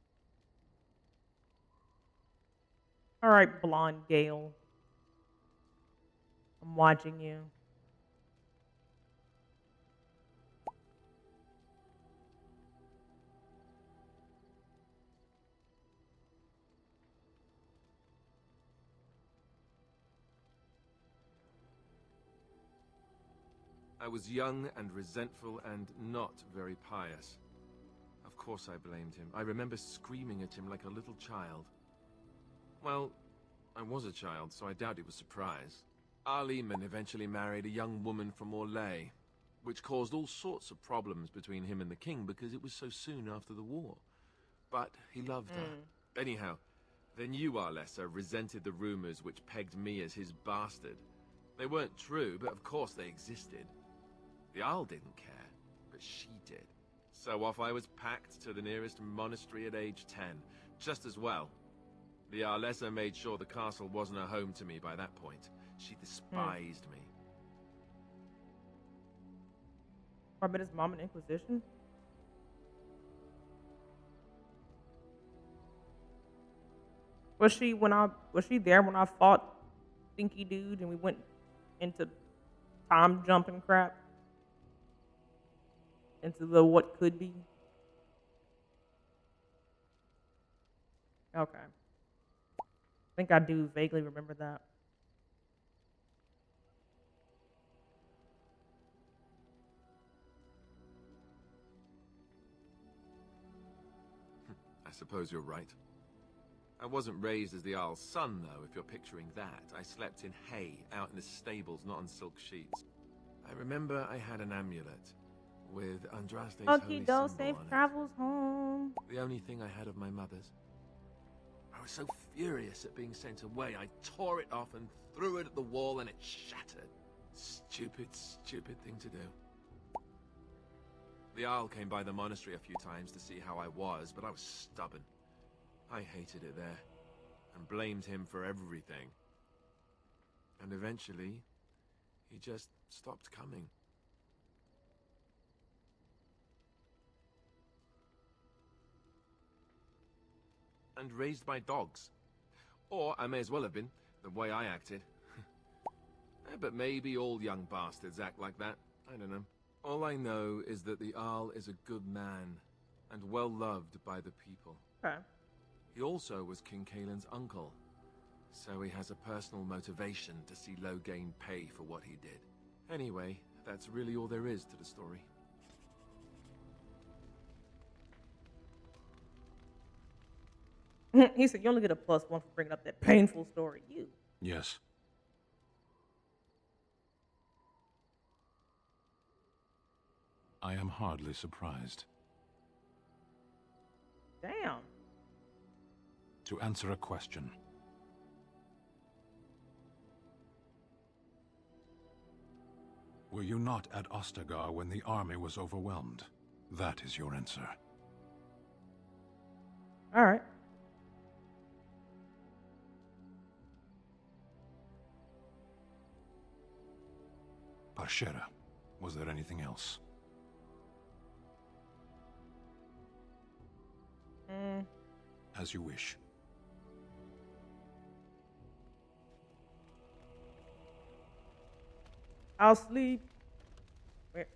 [SPEAKER 3] All right, blonde Gale. I'm watching you.
[SPEAKER 4] I was young and resentful and not very pious. Of course I blamed him. I remember screaming at him like a little child. Well, I was a child, so I doubt it was surprise. Arleman eventually married a young woman from Orlais, which caused all sorts of problems between him and the king because it was so soon after the war. but he loved her. Anyhow, the new Arlessa resented the rumors which pegged me as his bastard. They weren't true, but of course they existed. The Arl didn't care, but she did. So off I was packed to the nearest monastery at age 10, just as well. The Arlessa made sure the castle wasn't a home to me by that point. She despised me.
[SPEAKER 3] I bet his mom an Inquisition. Was she there when I fought Stinky Dude and we went into time jumping crap? Into the what could be? Okay. I think I do vaguely remember that.
[SPEAKER 4] I suppose you're right. I wasn't raised as the Arl's son, though, if you're picturing that. I slept in hay, out in the stables, not on silk sheets. I remember I had an amulet with Andraste's holy
[SPEAKER 9] Okay,
[SPEAKER 4] symbol
[SPEAKER 9] safe
[SPEAKER 4] on it.
[SPEAKER 9] travels home.
[SPEAKER 4] The only thing I had of my mother's. I was so furious at being sent away, I tore it off and threw it at the wall and it shattered. Stupid, stupid thing to do. The Arl came by the monastery a few times to see how I was, but I was stubborn. I hated it there, and blamed him for everything. And eventually, he just stopped coming. And raised my dogs. Or I may as well have been, the way I acted. But maybe all young bastards act like that. I don't know. All I know is that the Arl is a good man, and well loved by the people.
[SPEAKER 3] Okay.
[SPEAKER 4] He also was King Kaelin's uncle, so he has a personal motivation to see Loghain pay for what he did. Anyway, that's really all there is to the story.
[SPEAKER 3] He said, you only get a +1 for bringing up that painful story. You.
[SPEAKER 8] Yes. I am hardly surprised.
[SPEAKER 3] Damn.
[SPEAKER 8] To answer a question. Were you not at Ostagar when the army was overwhelmed? That is your answer.
[SPEAKER 3] All right.
[SPEAKER 8] Parshera, was there anything else? As you wish.
[SPEAKER 3] I'll sleep. Where?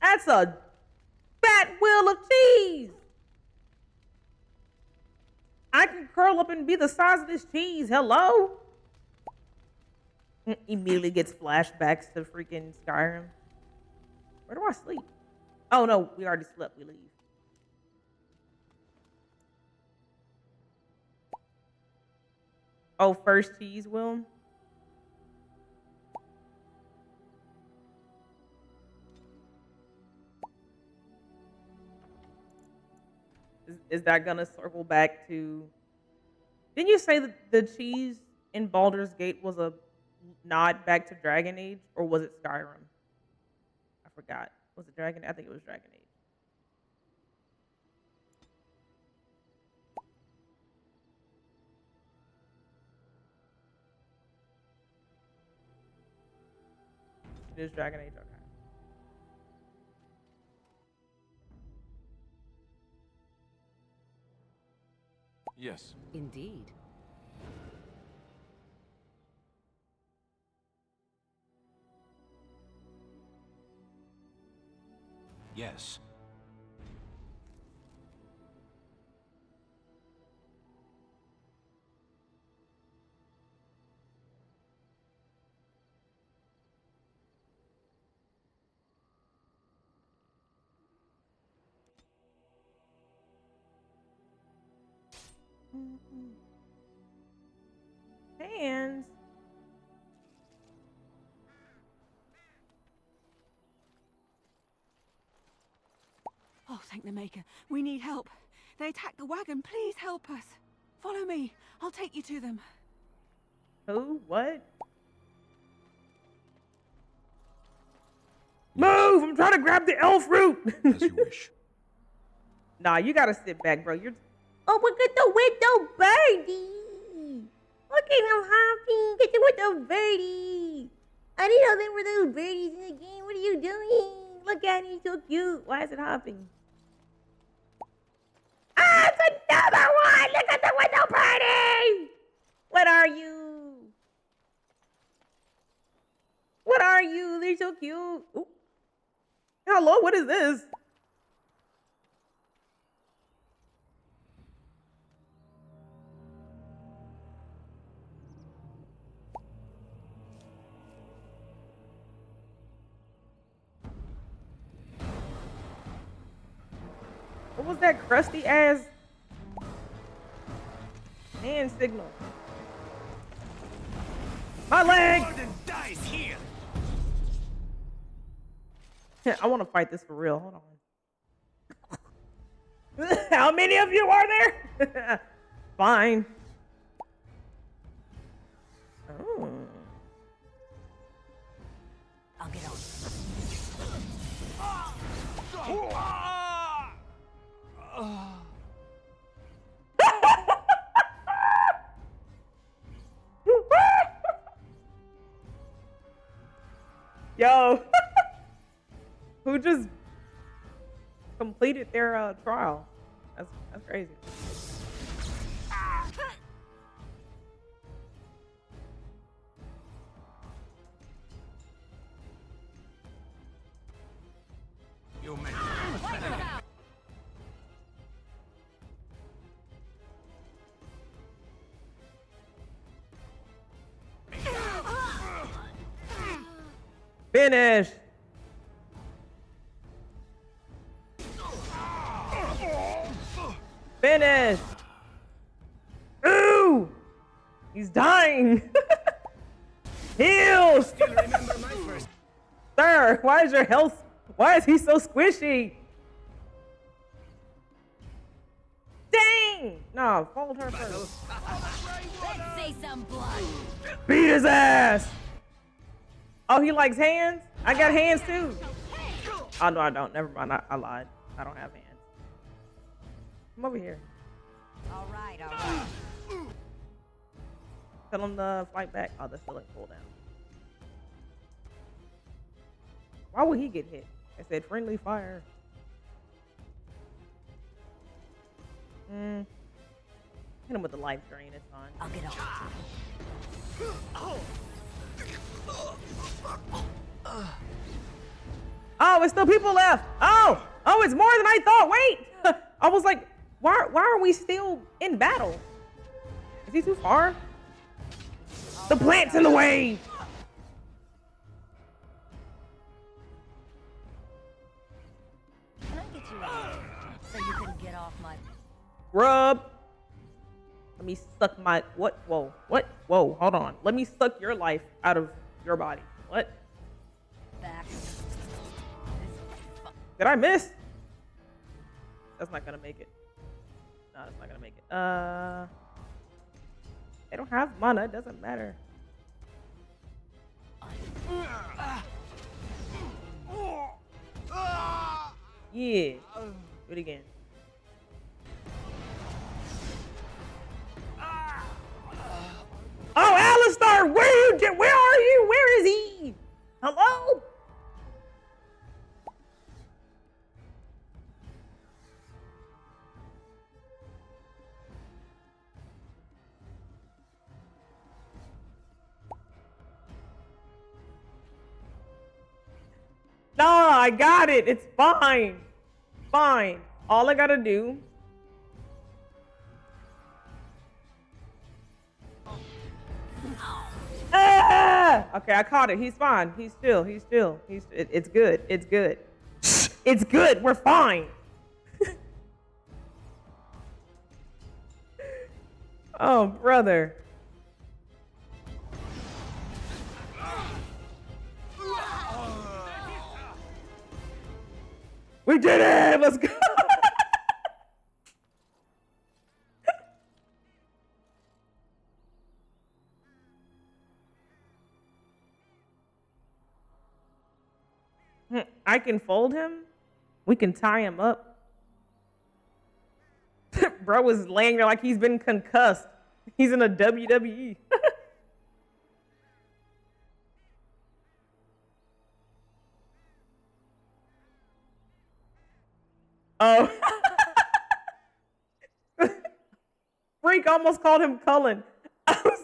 [SPEAKER 3] That's a fat wheel of cheese. I can curl up and be the size of this cheese. Hello? Immediately gets flashbacks to freaking Skyrim. Where do I sleep? Oh no, we already slept. We leave. Oh, first cheese, Will. Is that gonna circle back to? Didn't you say that the cheese in Baldur's Gate was a nod back to Dragon Age, or was it Skyrim? I forgot. Was it Dragon? I think it was Dragon Age. It is Dragon Age. Okay.
[SPEAKER 4] Yes.
[SPEAKER 1] Indeed.
[SPEAKER 8] Yes.
[SPEAKER 3] Hands.
[SPEAKER 5] Oh,
[SPEAKER 15] Oh, thank the Maker. We need help. They attacked the wagon. Please help us. Follow me. I'll take you to them.
[SPEAKER 3] Who? What? Move! I'm trying to grab the elf root.
[SPEAKER 8] As you wish.
[SPEAKER 3] Nah, you gotta sit back, bro. You're.
[SPEAKER 9] Oh, look at the window birdie. Look at him hopping. Get the window birdie. I didn't know there were little birdies in the game. What are you doing? Look at him. He's so cute. Why is it hopping? Ah, it's another one. Look at the window birdie. What are you? What are you? They're so cute. Ooh. Hello, what is this? What was that crusty ass hand signal? My leg!
[SPEAKER 10] Dies here.
[SPEAKER 3] I want to fight this for real. Hold on. How many of you are there? Fine. Oh.
[SPEAKER 7] I'll get on.
[SPEAKER 3] Yo. Who just completed their trial? That's crazy.
[SPEAKER 10] You may.
[SPEAKER 3] Finish. Finish. Ooh. He's dying. Heal.
[SPEAKER 10] Still remember my first.
[SPEAKER 3] Sir, why is your health? Why is he so squishy? Dang. No, fold her first.
[SPEAKER 7] Let's see some blood.
[SPEAKER 3] Beat his ass. Oh, he likes hands? I got hands too. Oh, no, I don't. Never mind. I lied. I don't have hands. Come over here.
[SPEAKER 7] All right, all right.
[SPEAKER 3] Tell him to fight back. Oh, that's still in cooldown. Why would he get hit? I said friendly fire. Hit him with the life drain. It's fine.
[SPEAKER 7] I'll get on.
[SPEAKER 3] Oh, it's still people left. Oh, it's more than I thought. Wait. I was like, why are we still in battle? Is he too far? The plant's in the way.
[SPEAKER 7] Can I get you out so you can get off my...
[SPEAKER 3] Rub. Let me suck my... What? Whoa. What? Whoa. Hold on. Let me suck your life out of your body. What?
[SPEAKER 7] Back.
[SPEAKER 3] Did I miss? That's not gonna make it. No, that's not gonna make it. They don't have mana. It doesn't matter. Yeah. Do it again. Oh, Alistar! Where are you? Where is he? Hello? No, I got it. It's fine. Fine. All I gotta do. Ah! Okay, I caught it. He's fine. He's still. It's good. It's good. It's good. We're fine. Oh, brother. We did it! Let's go! I can fold him. We can tie him up. Bro was laying there like he's been concussed. He's in a WWE. Oh. Freak almost called him Cullen.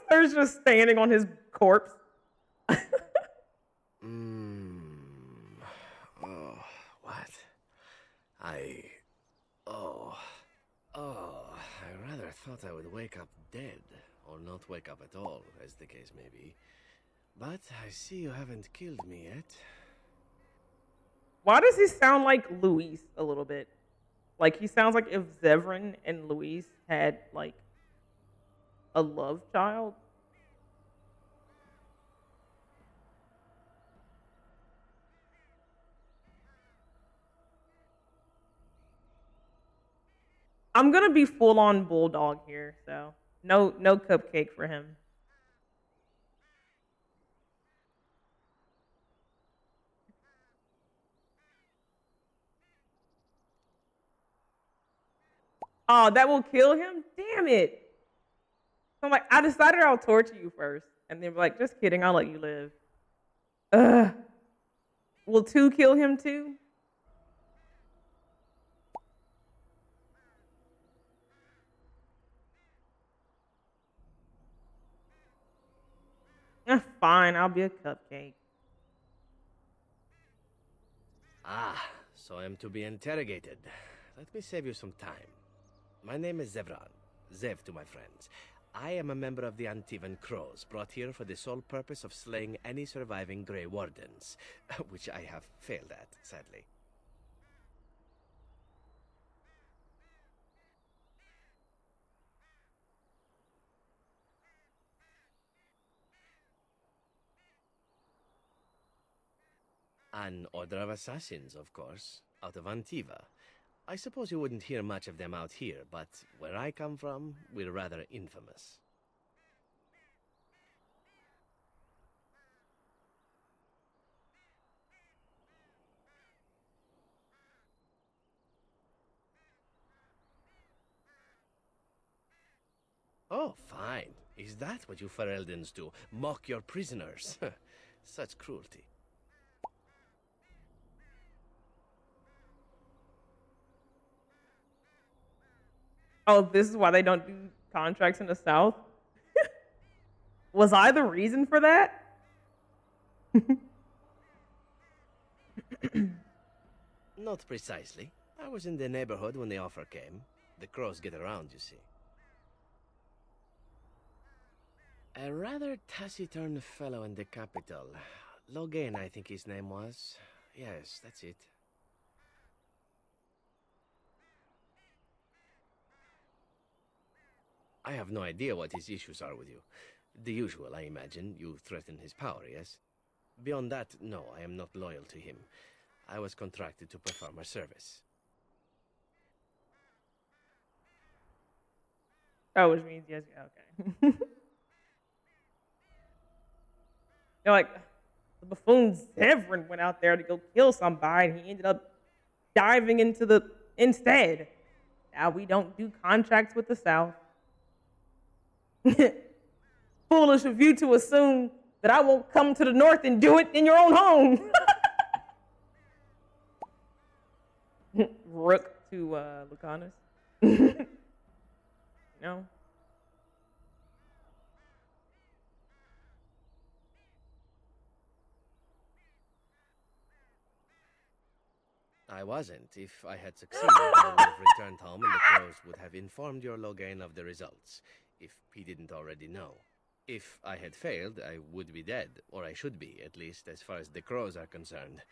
[SPEAKER 3] There's just standing on his corpse.
[SPEAKER 18] Oh, what? I rather thought I would wake up dead, or not wake up at all, as the case may be. But I see you haven't killed me yet.
[SPEAKER 3] Why does he sound like Luis a little bit? Like, he sounds like if Zevran and Luis had, like, a love child. I'm gonna be full on bulldog here, so no cupcake for him. Oh, that will kill him? Damn it. I'm like, I decided I'll torture you first. And they're like, just kidding, I'll let you live. Ugh. Will 2 kill him too? Fine, I'll be a cupcake.
[SPEAKER 18] Ah, so I am to be interrogated. Let me save you some time. My name is Zevran. Zev to my friends. I am a member of the Antivan Crows, brought here for the sole purpose of slaying any surviving Grey Wardens, which I have failed at, sadly. An order of assassins, of course, out of Antiva. I suppose you wouldn't hear much of them out here, but where I come from, we're rather infamous. Oh, fine. Is that what you Fereldans do? Mock your prisoners? Such cruelty.
[SPEAKER 3] Oh, this is why they don't do contracts in the South? Was I the reason for that?
[SPEAKER 18] Not precisely. I was in the neighborhood when the offer came. The Crows get around, you see. A rather taciturn fellow in the capital. Logain, I think his name was. Yes, that's it. I have no idea what his issues are with you. The usual, I imagine. You threaten his power, yes? Beyond that, no, I am not loyal to him. I was contracted to perform a service.
[SPEAKER 3] Oh, which means yes, okay. You're like, the buffoon Zevran went out there to go kill somebody, and he ended up diving into the instead. Now we don't do contracts with the South. Foolish of you to assume that I won't come to the North and do it in your own home. Rook to Lucanus. No.
[SPEAKER 18] I wasn't. If I had succeeded, I would have returned home and the Crows would have informed your Logain of the results, if he didn't already know. If I had failed, I would be dead, or I should be, at least as far as the Crows are concerned.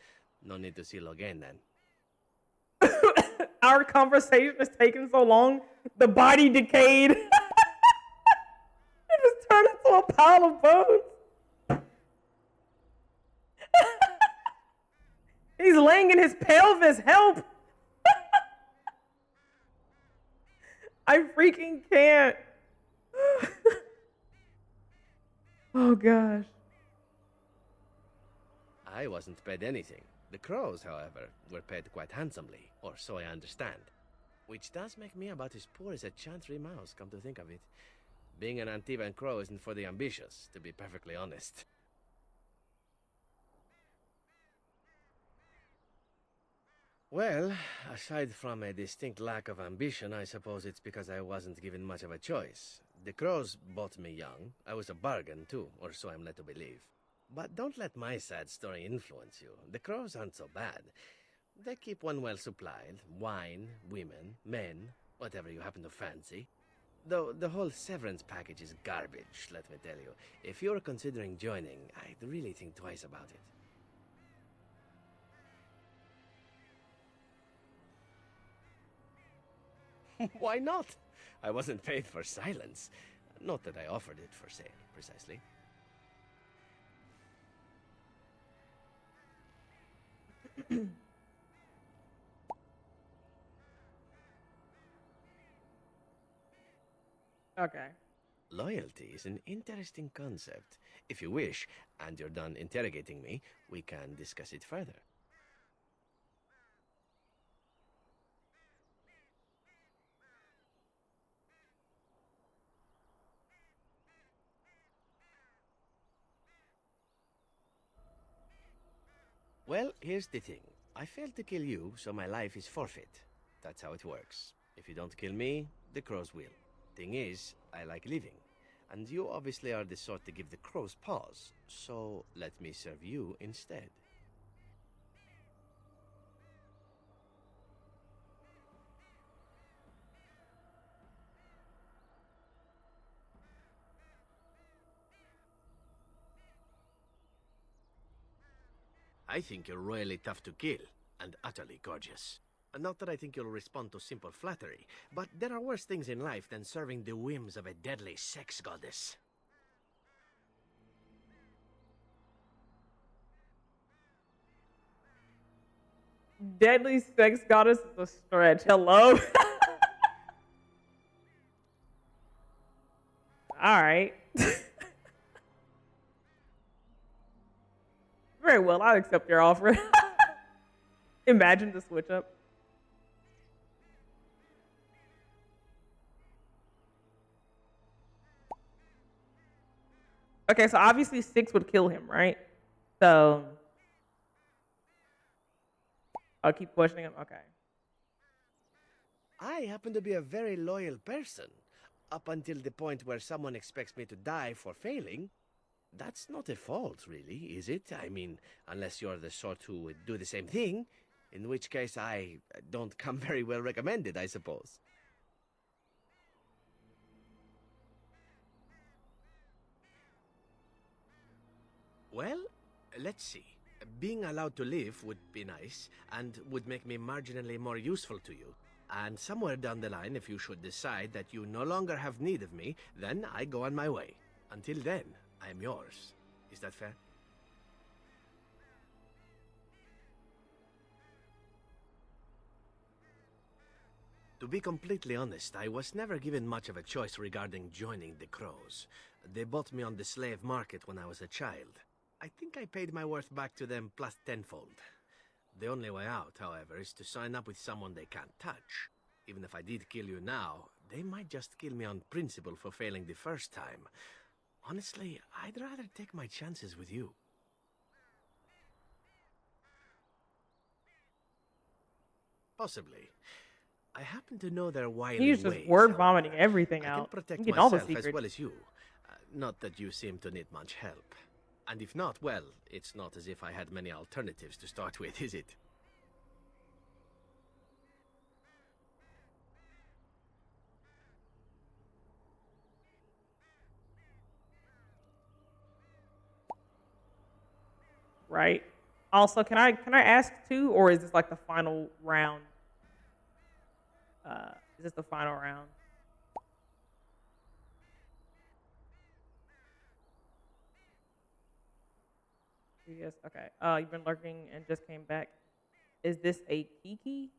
[SPEAKER 18] No need to see Logain then.
[SPEAKER 3] Our conversation has taken so long, the body decayed. It just turned into a pile of bones. He's laying in his pelvis. Help! I freaking can't. Oh gosh.
[SPEAKER 18] I wasn't paid anything. The crows, however, were paid quite handsomely, or so I understand. Which does make me about as poor as a chantry mouse, come to think of it. Being an Antivan crow isn't for the ambitious, to be perfectly honest. Well, aside from a distinct lack of ambition, I suppose it's because I wasn't given much of a choice. The crows bought me young. I was a bargain, too, or so I'm led to believe. But don't let my sad story influence you. The crows aren't so bad. They keep one well supplied. Wine, women, men, whatever you happen to fancy. Though the whole severance package is garbage, let me tell you. If you're considering joining, I'd really think twice about it. Why not? I wasn't paid for silence. Not that I offered it for sale, precisely.
[SPEAKER 3] Okay.
[SPEAKER 18] Loyalty is an interesting concept. If you wish, and you're done interrogating me, we can discuss it further. Well, here's the thing. I failed to kill you, so my life is forfeit. That's how it works. If you don't kill me, the crows will. Thing is, I like living. And you obviously are the sort to give the crows pause, so let me serve you instead. I think you're royally tough to kill, and utterly gorgeous. Not that I think you'll respond to simple flattery, but there are worse things in life than serving the whims of a deadly sex goddess.
[SPEAKER 3] Deadly sex goddess is a stretch. Hello? Alright. Very well, I'll accept your offer. Imagine the switch up. Okay, so obviously 6 would kill him, right? So I'll keep questioning him. Okay.
[SPEAKER 18] I happen to be a very loyal person. Up until the point where someone expects me to die for failing. That's not a fault, really, is it? I mean, unless you're the sort who would do the same thing, in which case I don't come very well recommended, I suppose. Well, let's see. Being allowed to live would be nice, and would make me marginally more useful to you. And somewhere down the line, if you should decide that you no longer have need of me, then I go on my way. Until then, I'm yours. Is that fair? To be completely honest, I was never given much of a choice regarding joining the Crows. They bought me on the slave market when I was a child. I think I paid my worth back to them plus tenfold. The only way out, however, is to sign up with someone they can't touch. Even if I did kill you now, they might just kill me on principle for failing the first time. Honestly, I'd rather take my chances with you. Possibly. I happen to know their wily
[SPEAKER 3] He's
[SPEAKER 18] ways.
[SPEAKER 3] just word vomiting everything
[SPEAKER 18] I
[SPEAKER 3] out.
[SPEAKER 18] can protect
[SPEAKER 3] You get all the
[SPEAKER 18] myself as
[SPEAKER 3] secrets.
[SPEAKER 18] well as you. Not that you seem to need much help. And if not, well, it's not as if I had many alternatives to start with, is it?
[SPEAKER 3] Right. Also, can I ask too, or is this like the final round? Is this the final round? Yes. Okay. You've been lurking and just came back. Is this a Kiki?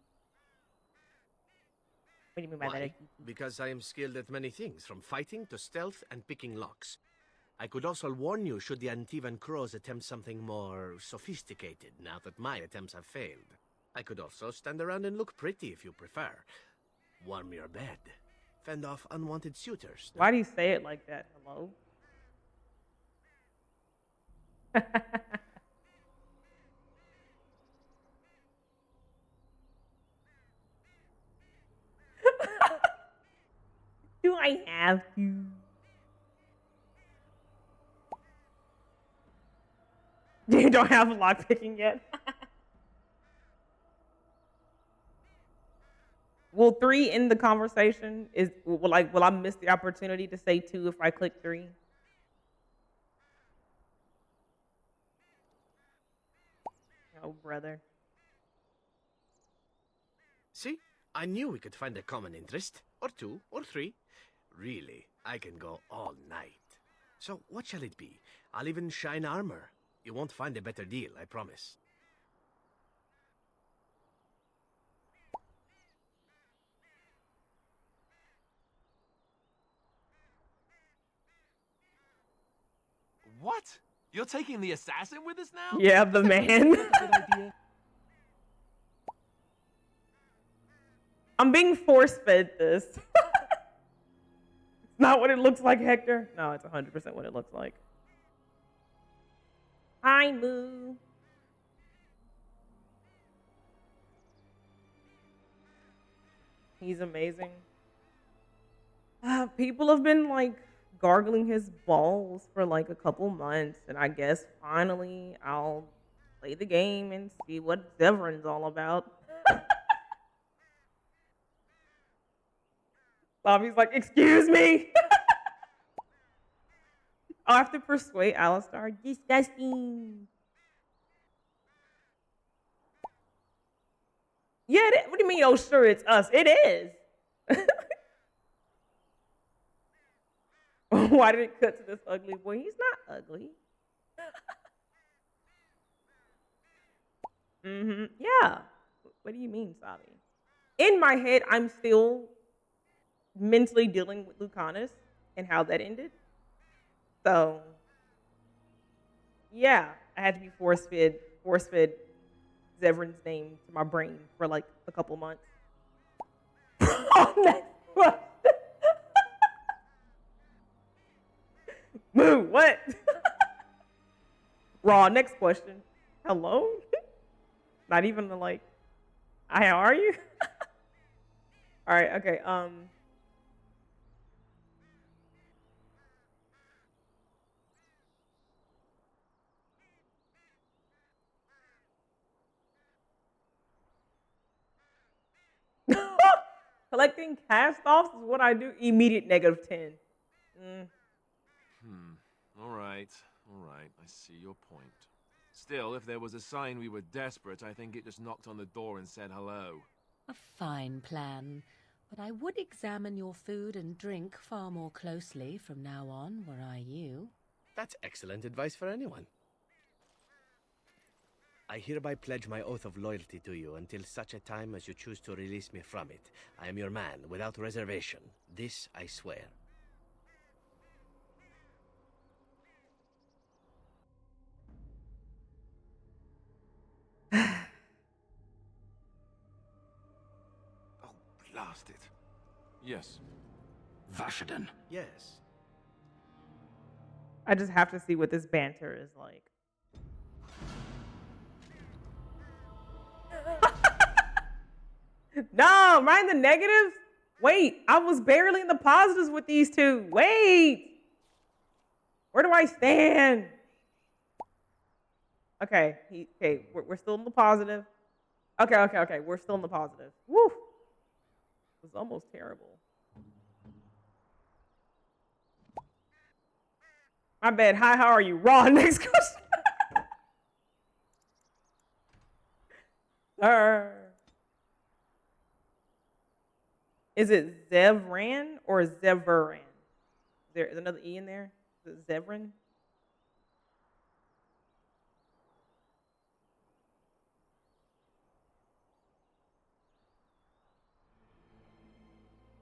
[SPEAKER 3] What do you mean by that? A
[SPEAKER 18] Why?
[SPEAKER 3] Kiki?
[SPEAKER 18] Because I am skilled at many things, from fighting to stealth and picking locks. I could also warn you should the Antivan crows attempt something more sophisticated now that my attempts have failed. I could also stand around and look pretty if you prefer. Warm your bed. Fend off unwanted suitors.
[SPEAKER 3] Why do you say it like that? Hello? Do I have to? You don't have lockpicking yet? Will 3 end the conversation? Will I miss the opportunity to say 2 if I click 3? Oh, brother.
[SPEAKER 18] See? I knew we could find a common interest. Or 2, or 3. Really, I can go all night. So, what shall it be? I'll even shine armor. You won't find a better deal, I promise.
[SPEAKER 4] What? You're taking the assassin with us now?
[SPEAKER 3] Yeah, the man. I'm being force-fed this. It's not what it looks like, Hector. No, it's 100% what it looks like. Hi, Moo. He's amazing. People have been like gargling his balls for like a couple months, and I guess finally I'll play the game and see what Zevran's all about. Bobby's like, excuse me. I'll have to persuade Alistar. Disgusting. Yeah, what do you mean, oh, sure, it's us? It is. Why did it cut to this ugly boy? He's not ugly. Yeah. What do you mean, Sabi? In my head, I'm still mentally dealing with Lucanus and how that ended. So, yeah, I had to be force-fed Zevran's name to my brain for like a couple months. Next question. Moo, what? Raw, next question. Hello? Not even like, how are you? All right, okay, collecting cast-offs is what I do. Immediate -10.
[SPEAKER 4] All right. I see your point. Still, if there was a sign we were desperate, I think it just knocked on the door and said hello.
[SPEAKER 1] A fine plan, but I would examine your food and drink far more closely from now on, were I you.
[SPEAKER 18] That's excellent advice for anyone. I hereby pledge my oath of loyalty to you until such a time as you choose to release me from it. I am your man, without reservation. This I swear.
[SPEAKER 4] Blast it. Yes.
[SPEAKER 17] Vashaden.
[SPEAKER 18] Yes.
[SPEAKER 3] I just have to see what this banter is like. No, am I in the negatives? Wait, I was barely in the positives with these two. Wait. Where do I stand? Okay, we're still in the positive. Okay, we're still in the positive. Woo. It was almost terrible. My bad. Hi, how are you? Raw, next question. Is it Zevran or Zeveran? There is another E in there? Is it Zevran?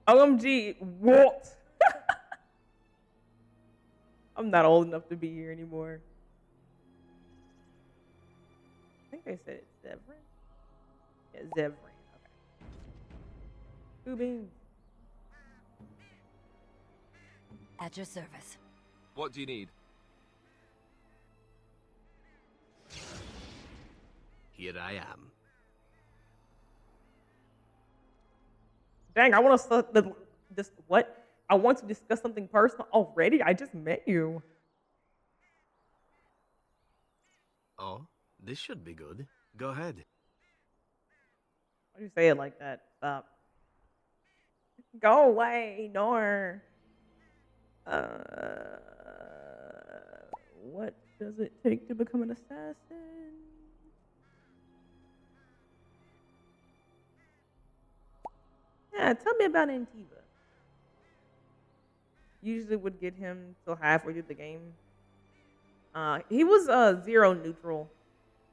[SPEAKER 3] OMG, what? I'm not old enough to be here anymore. I think they said it's Zevran. Yeah, Zevran. Okay. Two beans.
[SPEAKER 7] At your service.
[SPEAKER 4] What do you need?
[SPEAKER 18] Here I am.
[SPEAKER 3] Dang, I want to what? I want to discuss something personal already. I just met you.
[SPEAKER 18] Oh, this should be good. Go ahead.
[SPEAKER 3] Why do you say it like that? Stop. Go away, Nor. What does it take to become an assassin? Yeah, tell me about Antiva. Usually would get him till halfway through the game. He was zero neutral.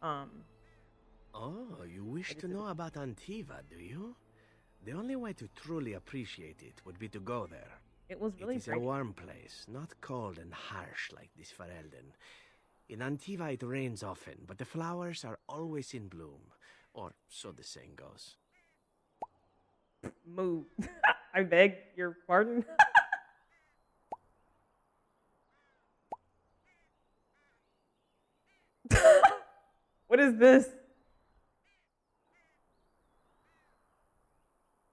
[SPEAKER 18] Oh, you wish to know about Antiva, do you? The only way to truly appreciate it would be to go there.
[SPEAKER 3] It was really
[SPEAKER 18] It is a
[SPEAKER 3] great.
[SPEAKER 18] warm place, not cold and harsh like this Ferelden. In Antiva it rains often, but the flowers are always in bloom. Or so the saying goes.
[SPEAKER 3] Move. I beg your pardon. What is this?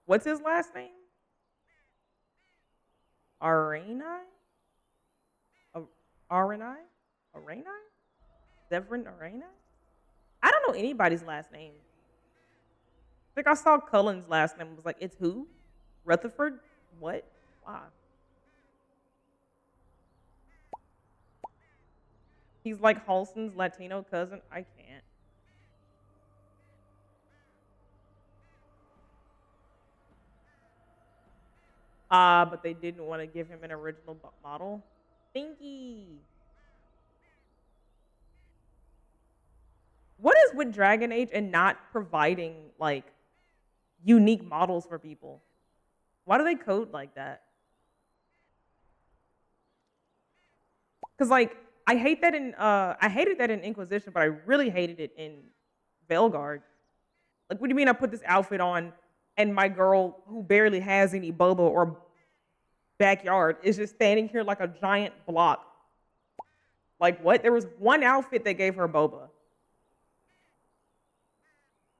[SPEAKER 3] What's his last name? Arenai? Arenai? Arenai? Zevran Arenai? I don't know anybody's last name. I think I saw Cullen's last name. I was like, it's who? Rutherford? What? Why? He's like Halston's Latino cousin. I can't. But they didn't want to give him an original model. Stinky. What is with Dragon Age and not providing like unique models for people? Why do they code like that? Because like I hated that in Inquisition, but I really hated it in Veilguard. Like, what do you mean I put this outfit on and my girl who barely has any boba or backyard is just standing here like a giant block? Like, what? There was one outfit that gave her boba.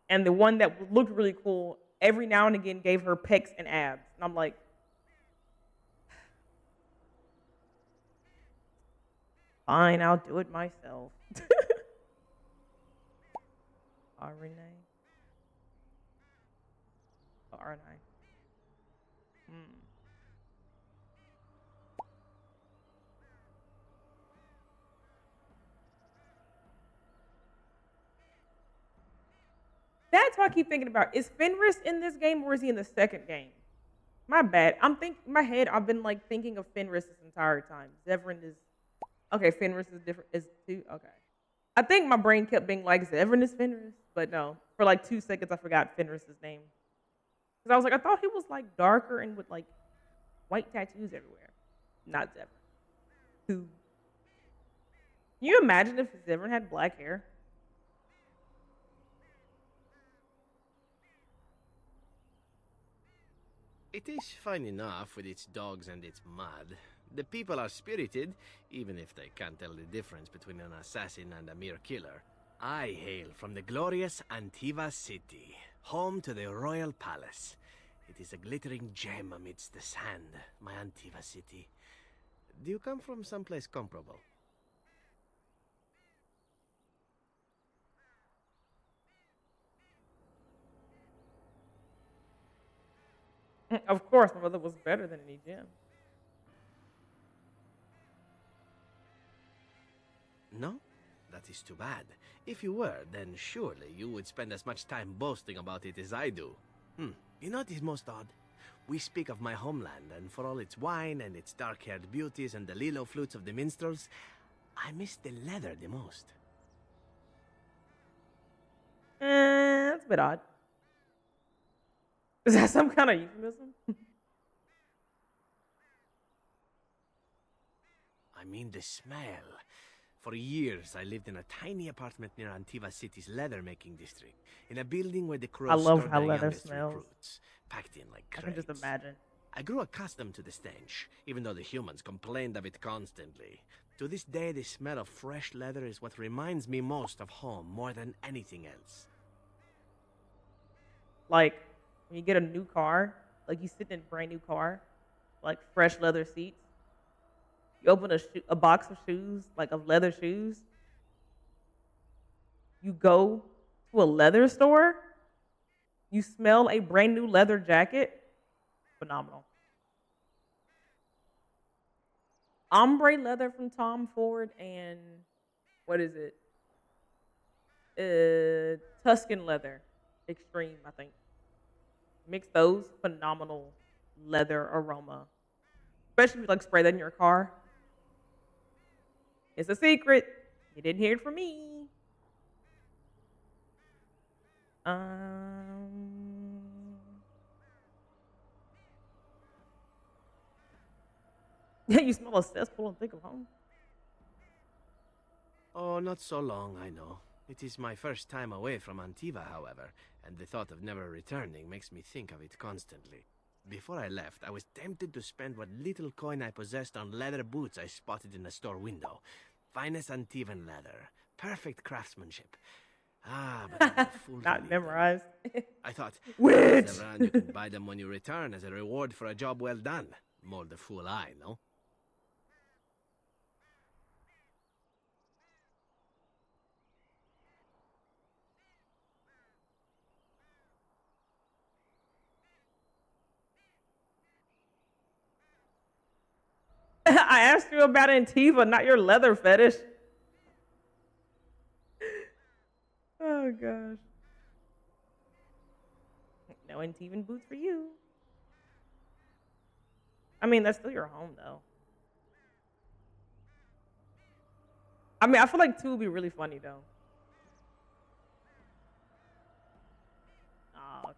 [SPEAKER 3] And the one that looked really cool every now and again gave her pecs and abs. And I'm like, fine, I'll do it myself. Renee. Aren't I? That's what I keep thinking about. Is Fenris in this game or is he in the second game? My bad. In my head, I've been like thinking of Fenris this entire time. Zevran is okay. Fenris is different. Is too okay. I think my brain kept being like Zevran is Fenris, but no. For like 2 seconds, I forgot Fenris's name. Because I was like, I thought he was like darker and with like white tattoos everywhere. Not Zevran. Who? Can you imagine if Zevran had black hair?
[SPEAKER 18] It is fine enough with its dogs and its mud. The people are spirited, even if they can't tell the difference between an assassin and a mere killer. I hail from the glorious Antiva city, home to the royal palace. It is a glittering gem amidst the sand, my Antiva city. Do you come from someplace comparable?
[SPEAKER 3] Of course, my mother was better than any gem.
[SPEAKER 18] No? That is too bad. If you were, then surely you would spend as much time boasting about it as I do. You know what is most odd? We speak of my homeland, and for all its wine and its dark-haired beauties and the lilo flutes of the minstrels, I miss the leather the most.
[SPEAKER 3] That's a bit odd. Is that some kind of euphemism?
[SPEAKER 18] mean the smell. For years, I lived in a tiny apartment near Antiva City's leather-making district, in a building where the crows
[SPEAKER 3] I love
[SPEAKER 18] stored
[SPEAKER 3] how
[SPEAKER 18] their
[SPEAKER 3] leather
[SPEAKER 18] youngest
[SPEAKER 3] smells.
[SPEAKER 18] recruits, packed in like
[SPEAKER 3] I
[SPEAKER 18] crates.
[SPEAKER 3] can just imagine.
[SPEAKER 18] I grew accustomed to the stench, even though the humans complained of it constantly. To this day, the smell of fresh leather is what reminds me most of home more than anything else.
[SPEAKER 3] Like, when you get a new car, like you sit in a brand new car, like fresh leather seats. You open a box of shoes, like of leather shoes. You go to a leather store. You smell a brand new leather jacket. Phenomenal. Ombre leather from Tom Ford and what is it? Tuscan leather. Extreme, I think. Mix those, phenomenal leather aroma. Especially if you like spray that in your car. It's a secret. You didn't hear it from me. Yeah, you smell a cesspool and think of home.
[SPEAKER 18] Oh, not so long, I know. It is my first time away from Antiva, however, and the thought of never returning makes me think of it constantly. Before I left, I was tempted to spend what little coin I possessed on leather boots I spotted in a store window. Finest Antivan leather. Perfect craftsmanship. Ah, but I was a fool to
[SPEAKER 3] Not
[SPEAKER 18] leave
[SPEAKER 3] memorized.
[SPEAKER 18] them. I thought,
[SPEAKER 3] Witch!
[SPEAKER 18] around, you can buy them when you return as a reward for a job well done. More the fool I, no?
[SPEAKER 3] I asked you about Antiva, not your leather fetish. Oh gosh. No Antivan boots for you. I mean, that's still your home, though. I mean, I feel like 2 would be really funny, though. Oh, okay.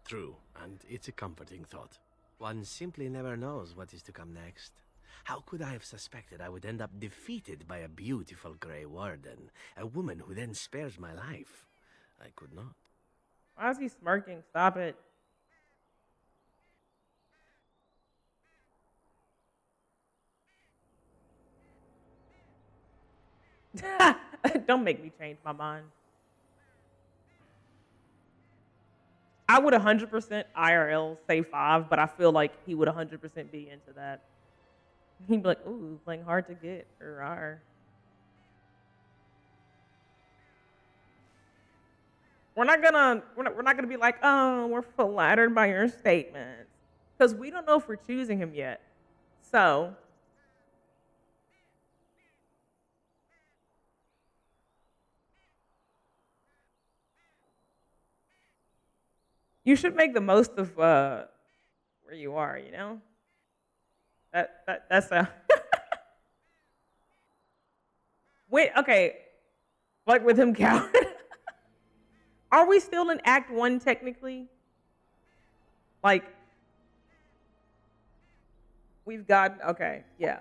[SPEAKER 18] True, and it's a comforting thought. One simply never knows what is to come next. How could I have suspected I would end up defeated by a beautiful Grey Warden, a woman who then spares my life? I could not.
[SPEAKER 3] Why is he smirking? Stop it. Don't make me change my mind. I would 100% IRL say 5, but I feel like he would 100% be into that. He'd be like, ooh, playing hard to get. Rawr. We're not gonna be like, oh, we're flattered by your statements. Because we don't know if we're choosing him yet. So you should make the most of where you are, you know? That's a wait, okay. Like with him coward. Are we still in Act 1 technically? Like we've got okay, yeah.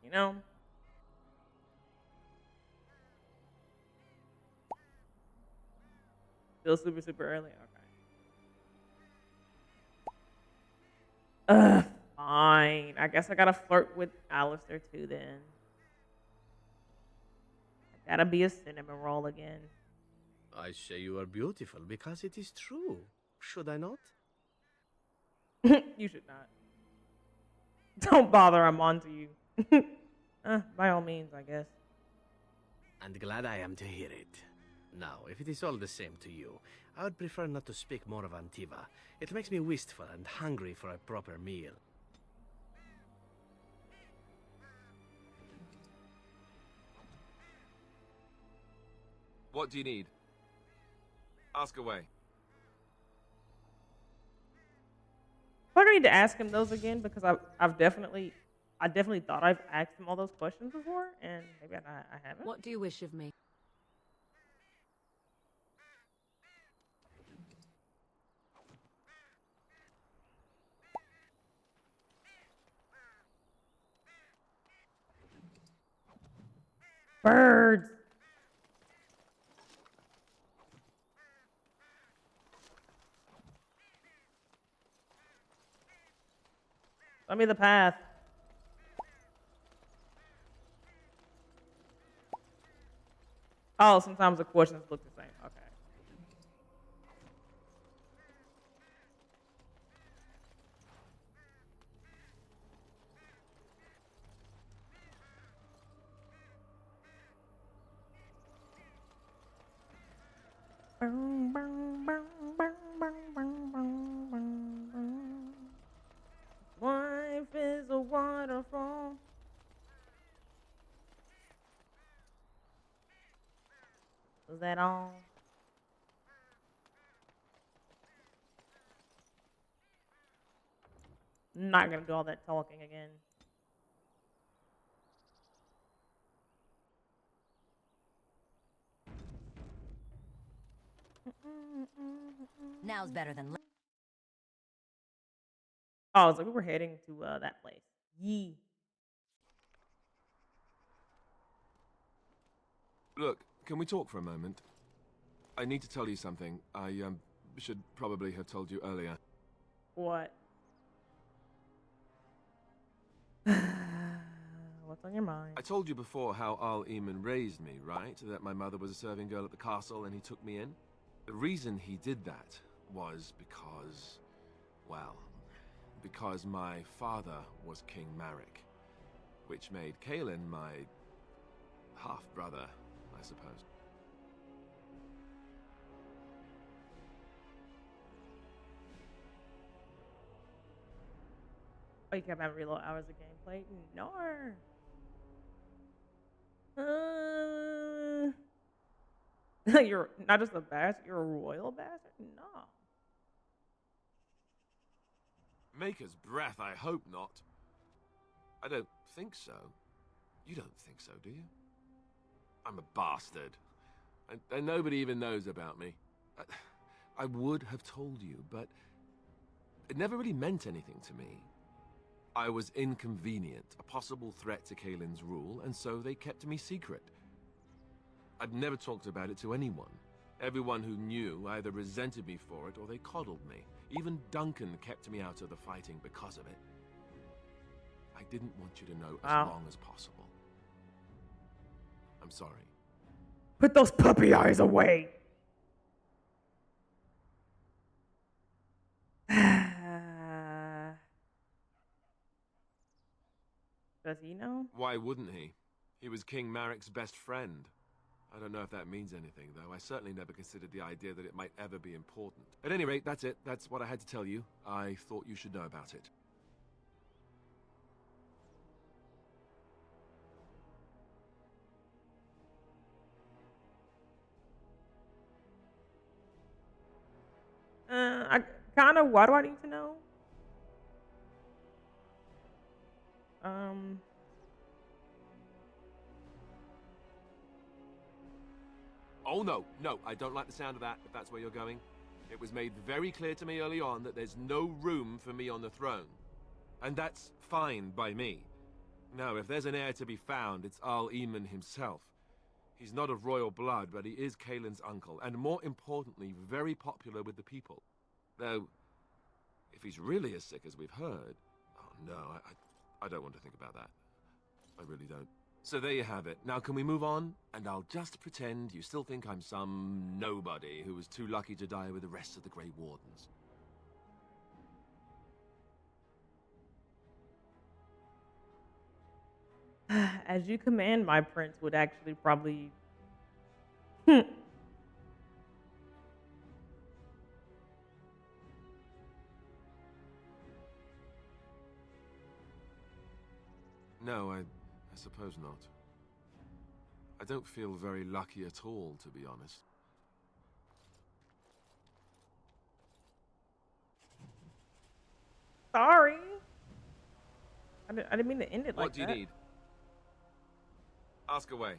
[SPEAKER 3] You know? Still super early? Okay. Fine. I guess I gotta flirt with Alistair too then. I gotta be a cinnamon roll again.
[SPEAKER 18] I say you are beautiful because it is true. Should I not?
[SPEAKER 3] You should not. Don't bother, I'm on to you. By all means, I guess.
[SPEAKER 18] And glad I am to hear it. Now, if it is all the same to you, I would prefer not to speak more of Antiva. It makes me wistful and hungry for a proper meal.
[SPEAKER 4] What do you need? Ask away.
[SPEAKER 3] I need to ask him those again because I definitely thought I've asked him all those questions before, and maybe I haven't.
[SPEAKER 1] What do you wish of me?
[SPEAKER 3] Birds. Show me the path. Oh, sometimes the questions look the same. Okay. Life is a waterfall. Is that all? I'm not gonna do all that talking again.
[SPEAKER 7] Now's better than.
[SPEAKER 3] Oh, so we were heading to that place. Yee.
[SPEAKER 4] Look, can we talk for a moment? I need to tell you something. I should probably have told you earlier.
[SPEAKER 3] What? What's on your mind?
[SPEAKER 4] I told you before how Al Eamon raised me, right? That my mother was a serving girl at the castle and he took me in. The reason he did that was because, well, because my father was King Marek, which made Kaelin my half-brother, I suppose.
[SPEAKER 3] Oh, you kept having reload hours of gameplay? No. You're not just a bastard, you're a royal bastard? No.
[SPEAKER 4] Maker's breath, I hope not. I don't think so. You don't think so, do you? I'm a bastard. And nobody even knows about me. I would have told you, but it never really meant anything to me. I was inconvenient, a possible threat to Kaelin's rule, and so they kept me secret. I'd never talked about it to anyone. Everyone who knew either resented me for it or they coddled me. Even Duncan kept me out of the fighting because of it. I didn't want you to know as long as possible. I'm sorry.
[SPEAKER 3] Put those puppy eyes away. Does he know?
[SPEAKER 4] Why wouldn't he? He was King Marek's best friend. I don't know if that means anything, though. I certainly never considered the idea that it might ever be important. At any rate, that's it. That's what I had to tell you. I thought you should know about it.
[SPEAKER 3] I kind of. Why do I need to know?
[SPEAKER 4] Oh, no, I don't like the sound of that, if that's where you're going. It was made very clear to me early on that there's no room for me on the throne. And that's fine by me. No, if there's an heir to be found, it's Al Eamon himself. He's not of royal blood, but he is Kaelin's uncle, and more importantly, very popular with the people. Though, if he's really as sick as we've heard... Oh, no, I don't want to think about that. I really don't. So there you have it. Now can we move on? And I'll just pretend you still think I'm some nobody who was too lucky to die with the rest of the Grey Wardens.
[SPEAKER 3] As you command, my prince would actually probably...
[SPEAKER 4] No, I suppose not. I don't feel very lucky at all, to be honest.
[SPEAKER 3] Sorry. I didn't mean to end it like that.
[SPEAKER 4] What do you need? Ask away.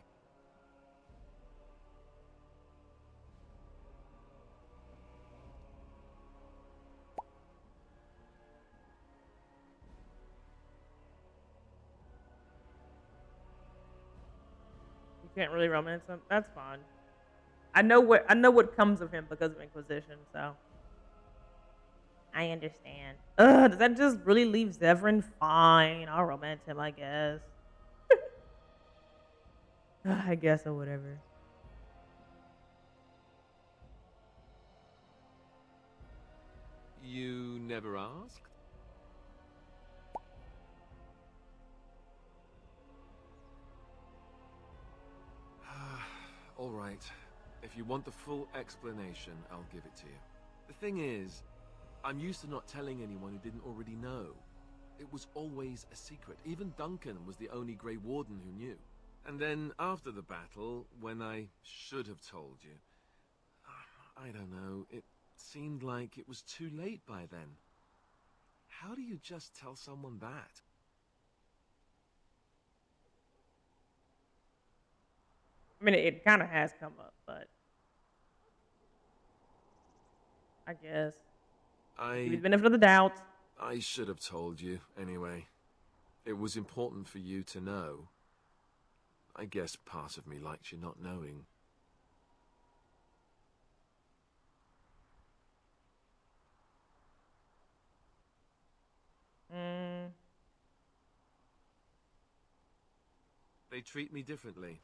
[SPEAKER 3] Can't really romance him. That's fine. I know what comes of him because of Inquisition, so I understand. Does that just really leave Zevran? Fine, I'll romance him, I guess. I guess or whatever.
[SPEAKER 4] You never asked? All right. If you want the full explanation, I'll give it to you. The thing is, I'm used to not telling anyone who didn't already know. It was always a secret. Even Duncan was the only Grey Warden who knew. And then after the battle, when I should have told you, I don't know, it seemed like it was too late by then. How do you just tell someone that?
[SPEAKER 3] I mean, it kind of has come up, but I guess. Give you the benefit of the doubt.
[SPEAKER 4] I should have told you, anyway. It was important for you to know. I guess part of me liked you not knowing. They treat me differently.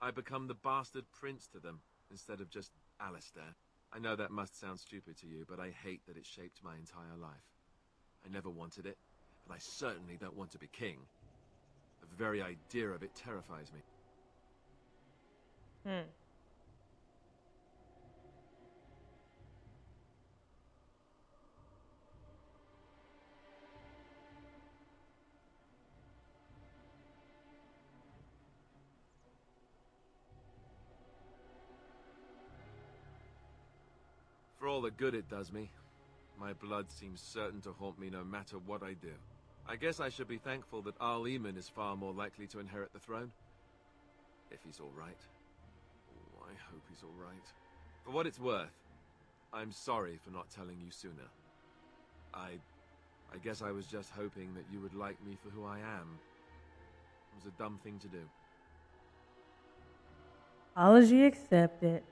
[SPEAKER 4] I become the bastard prince to them, instead of just Alistair. I know that must sound stupid to you, but I hate that it shaped my entire life. I never wanted it, and I certainly don't want to be king. The very idea of it terrifies me. For all the good it does me, my blood seems certain to haunt me no matter what I do. I guess I should be thankful that Arl Eamon is far more likely to inherit the throne. If he's alright. Oh, I hope he's alright. For what it's worth, I'm sorry for not telling you sooner. I guess I was just hoping that you would like me for who I am. It was a dumb thing to do.
[SPEAKER 3] Apology accepted.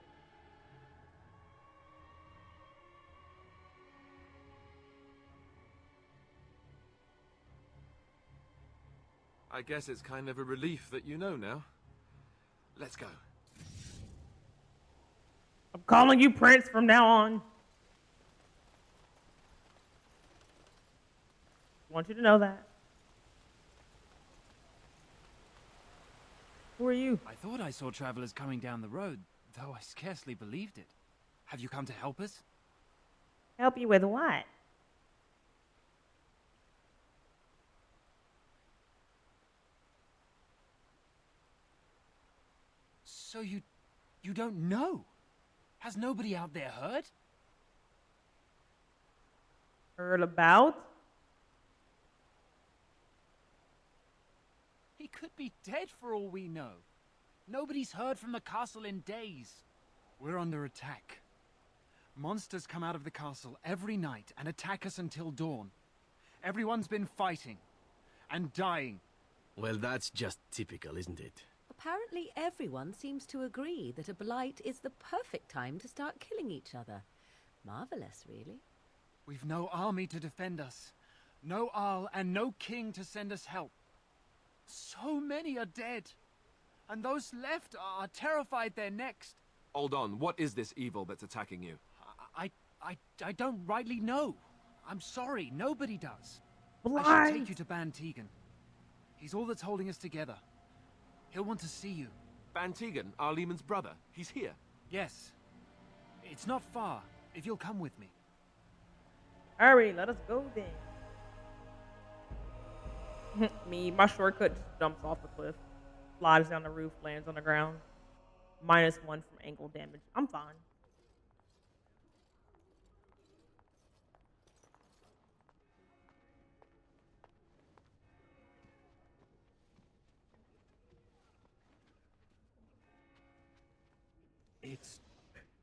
[SPEAKER 4] I guess it's kind of a relief that you know now. Let's go.
[SPEAKER 3] I'm calling you Prince from now on. I want you to know that. Who are you?
[SPEAKER 13] I thought I saw travelers coming down the road, though I scarcely believed it. Have you come to help us?
[SPEAKER 9] Help you with what?
[SPEAKER 13] So you don't know? Has nobody out there heard?
[SPEAKER 3] Heard about?
[SPEAKER 13] He could be dead for all we know. Nobody's heard from the castle in days. We're under attack. Monsters come out of the castle every night and attack us until dawn. Everyone's been fighting and dying.
[SPEAKER 18] Well, that's just typical, isn't it?
[SPEAKER 1] Apparently everyone seems to agree that a blight is the perfect time to start killing each other. Marvelous, really.
[SPEAKER 13] We've no army to defend us. No Arl and no king to send us help. So many are dead. And those left are terrified they're next.
[SPEAKER 4] Hold on, what is this evil that's attacking you?
[SPEAKER 13] I don't rightly know. I'm sorry, nobody does.
[SPEAKER 3] Blight.
[SPEAKER 13] I should take you to Ban Tegan. He's all that's holding us together. He'll want to see you.
[SPEAKER 4] Ban Tegan, Arl Eamon's brother. He's here.
[SPEAKER 13] Yes. It's not far, if you'll come with me.
[SPEAKER 3] Hurry, let us go then. My shortcut just jumps off the cliff, flies down the roof, lands on the ground. -1 from angle damage. I'm fine.
[SPEAKER 21] It's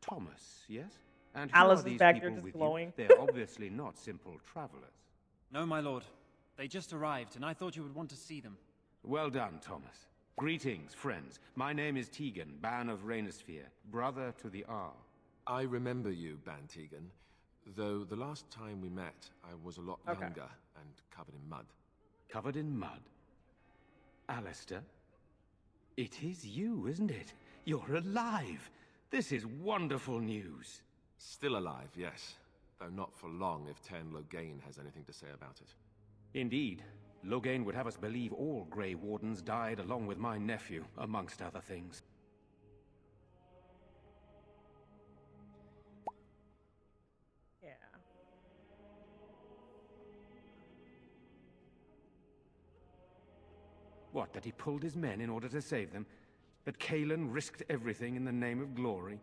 [SPEAKER 21] Thomas, yes? And
[SPEAKER 3] Alice
[SPEAKER 21] who are
[SPEAKER 3] is
[SPEAKER 21] these
[SPEAKER 3] back
[SPEAKER 21] people
[SPEAKER 3] there just
[SPEAKER 21] with
[SPEAKER 3] glowing.
[SPEAKER 21] you? They're obviously not simple travelers.
[SPEAKER 13] No, my lord. They just arrived, and I thought you would want to see them.
[SPEAKER 21] Well done, Thomas. Greetings, friends. My name is Tegan, Ban of Rainersphere, brother to the Ar.
[SPEAKER 4] I remember you, Ban Tegan, though the last time we met, I was a lot younger and covered in mud.
[SPEAKER 21] Covered in mud? Alistair? It is you, isn't it? You're alive! This is wonderful news.
[SPEAKER 4] Still alive, yes. Though not for long if Ten Loghain has anything to say about it.
[SPEAKER 21] Indeed. Loghain would have us believe all Grey Wardens died along with my nephew, amongst other things.
[SPEAKER 3] Yeah.
[SPEAKER 21] What, that he pulled his men in order to save them? That Cailan risked everything in the name of glory?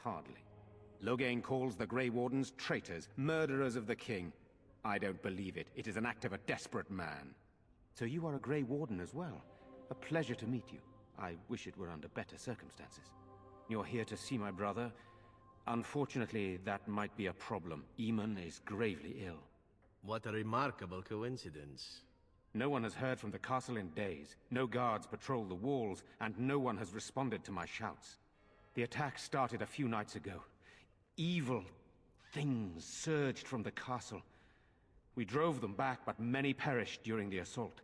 [SPEAKER 21] Hardly. Loghain calls the Grey Wardens traitors, murderers of the king. I don't believe it. It is an act of a desperate man. So you are a Grey Warden as well. A pleasure to meet you. I wish it were under better circumstances. You're here to see my brother. Unfortunately, that might be a problem. Eamon is gravely ill.
[SPEAKER 18] What a remarkable coincidence.
[SPEAKER 21] No one has heard from the castle in days. No guards patrol the walls, and no one has responded to my shouts. The attack started a few nights ago. Evil things surged from the castle. We drove them back, but many perished during the assault.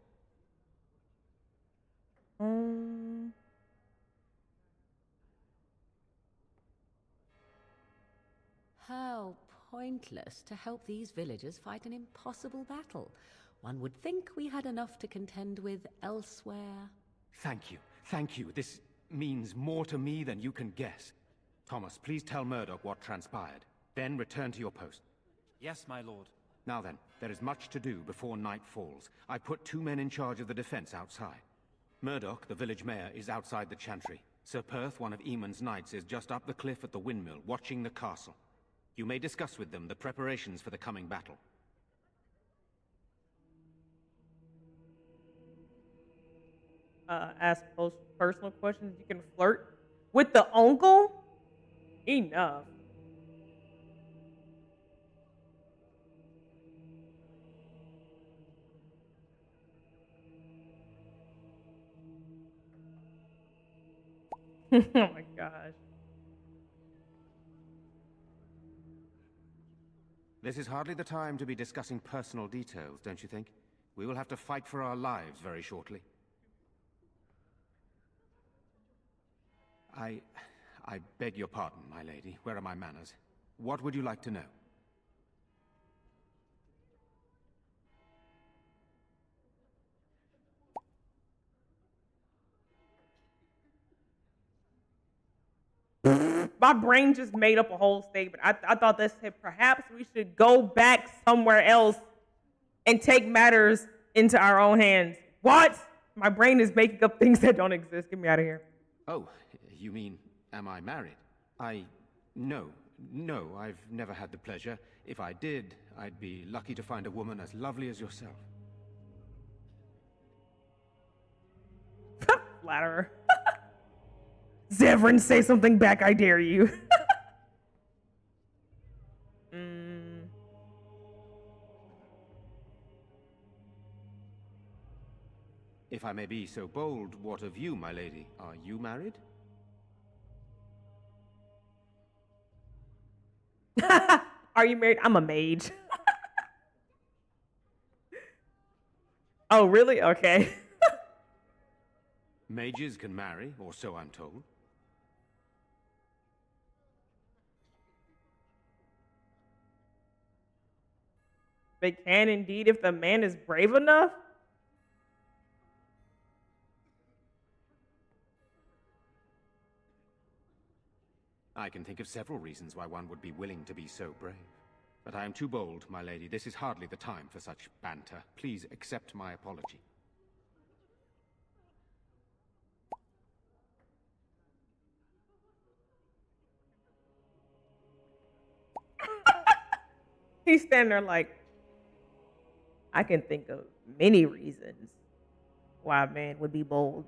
[SPEAKER 1] How pointless to help these villagers fight an impossible battle. One would think we had enough to contend with elsewhere.
[SPEAKER 21] Thank you. Thank you. This means more to me than you can guess. Thomas, please tell Murdoch what transpired. Then return to your post.
[SPEAKER 13] Yes, my lord.
[SPEAKER 21] Now then, there is much to do before night falls. I put 2 men in charge of the defense outside. Murdoch, the village mayor, is outside the chantry. Sir Perth, one of Eamon's knights, is just up the cliff at the windmill, watching the castle. You may discuss with them the preparations for the coming battle.
[SPEAKER 3] Ask personal questions. You can flirt with the uncle? Enough. Oh my gosh.
[SPEAKER 21] This is hardly the time to be discussing personal details, don't you think? We will have to fight for our lives very shortly. I beg your pardon, my lady. Where are my manners? What would you like to know?
[SPEAKER 3] My brain just made up a whole statement. I thought this said perhaps we should go back somewhere else and take matters into our own hands. What? My brain is making up things that don't exist. Get me out of here.
[SPEAKER 21] Oh, you mean, am I married? No, I've never had the pleasure. If I did, I'd be lucky to find a woman as lovely as yourself.
[SPEAKER 3] Flatterer. Zevran, say something back, I dare you.
[SPEAKER 21] If I may be so bold, what of you, my lady? Are you married?
[SPEAKER 3] Are you married? I'm a mage. Oh, really? Okay.
[SPEAKER 21] Mages can marry, or so I'm told.
[SPEAKER 3] They can indeed if the man is brave enough.
[SPEAKER 21] I can think of several reasons why one would be willing to be so brave. But I am too bold, my lady. This is hardly the time for such banter. Please accept my apology.
[SPEAKER 3] He's standing there like, I can think of many reasons why a man would be bold.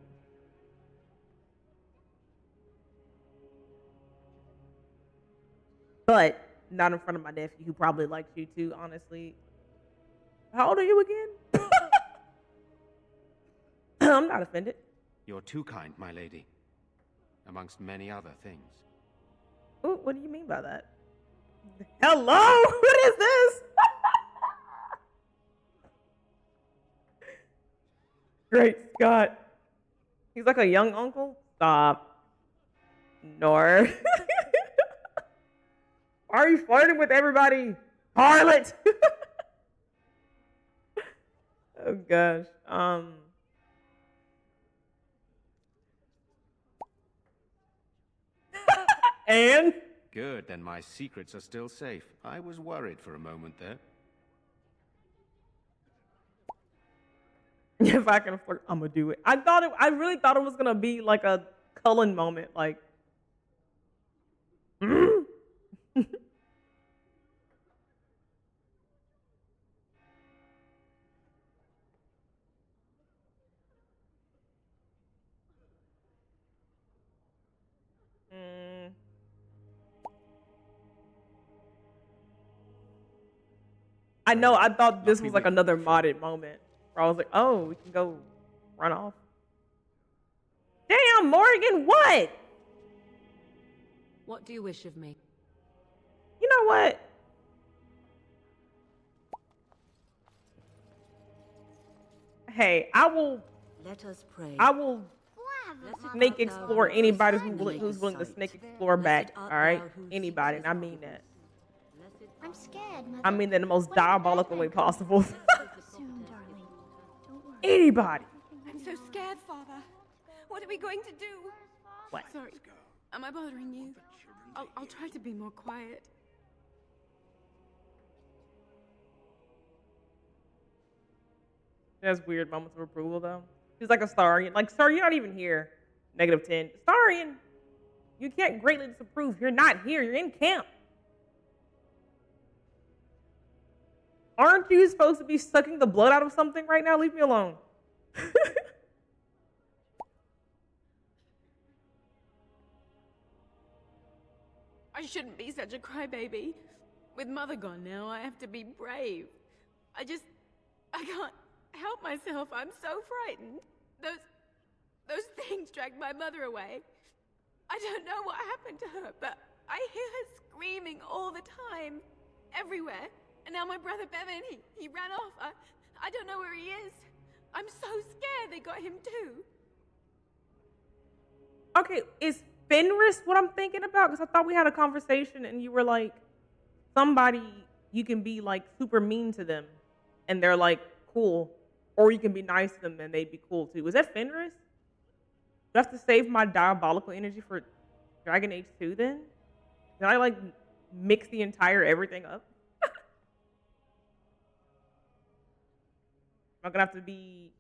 [SPEAKER 3] But not in front of my nephew, who probably likes you too, honestly. How old are you again? I'm not offended.
[SPEAKER 21] You're too kind, my lady. Amongst many other things.
[SPEAKER 3] Ooh, what do you mean by that? Hello? What is this? Great Scott. He's like a young uncle? Stop. Nor. Why are you flirting with everybody? Harlot! Oh gosh. And?
[SPEAKER 21] Good, then my secrets are still safe. I was worried for a moment there.
[SPEAKER 3] If I can afford, I'm gonna do it. I really thought it was gonna be like a Cullen moment, like. I know, I thought this was like another modded moment. Where I was like, oh, we can go run off. Damn, Morgan, what?
[SPEAKER 1] What do you wish of me?
[SPEAKER 3] You know what? Hey, I will.
[SPEAKER 1] Let us pray.
[SPEAKER 3] I will snake explore anybody who's willing to snake explore back. All right, anybody, and I mean that.
[SPEAKER 9] I'm scared, Mother.
[SPEAKER 3] I mean that in the most diabolical way possible.
[SPEAKER 9] Soon, darling. Don't worry.
[SPEAKER 3] Anybody.
[SPEAKER 15] I'm so scared, Father. What are we going to do?
[SPEAKER 3] What?
[SPEAKER 15] Sorry. Am I bothering you? I'll try to be more quiet.
[SPEAKER 3] That's weird moments of approval, though. He's like a Starian. Like, sir, you're not even here. -10. Starian, you can't greatly disapprove. You're not here. You're in camp. Aren't you supposed to be sucking the blood out of something right now? Leave me alone.
[SPEAKER 15] I shouldn't be such a crybaby. With Mother gone now, I have to be brave. I can't help myself. I'm so frightened. Those things dragged my mother away. I don't know what happened to her, but I hear her screaming all the time, everywhere. And now my brother Bevan, he ran off. I don't know where he is. I'm so scared they got him too.
[SPEAKER 3] Okay, is Fenris what I'm thinking about? Because I thought we had a conversation and you were like, somebody, you can be like super mean to them and they're like, cool. Or you can be nice to them and they'd be cool too. Was that Fenris? Do I have to save my diabolical energy for Dragon Age 2 then? Did I like mix the entire everything up? I'm gonna have to be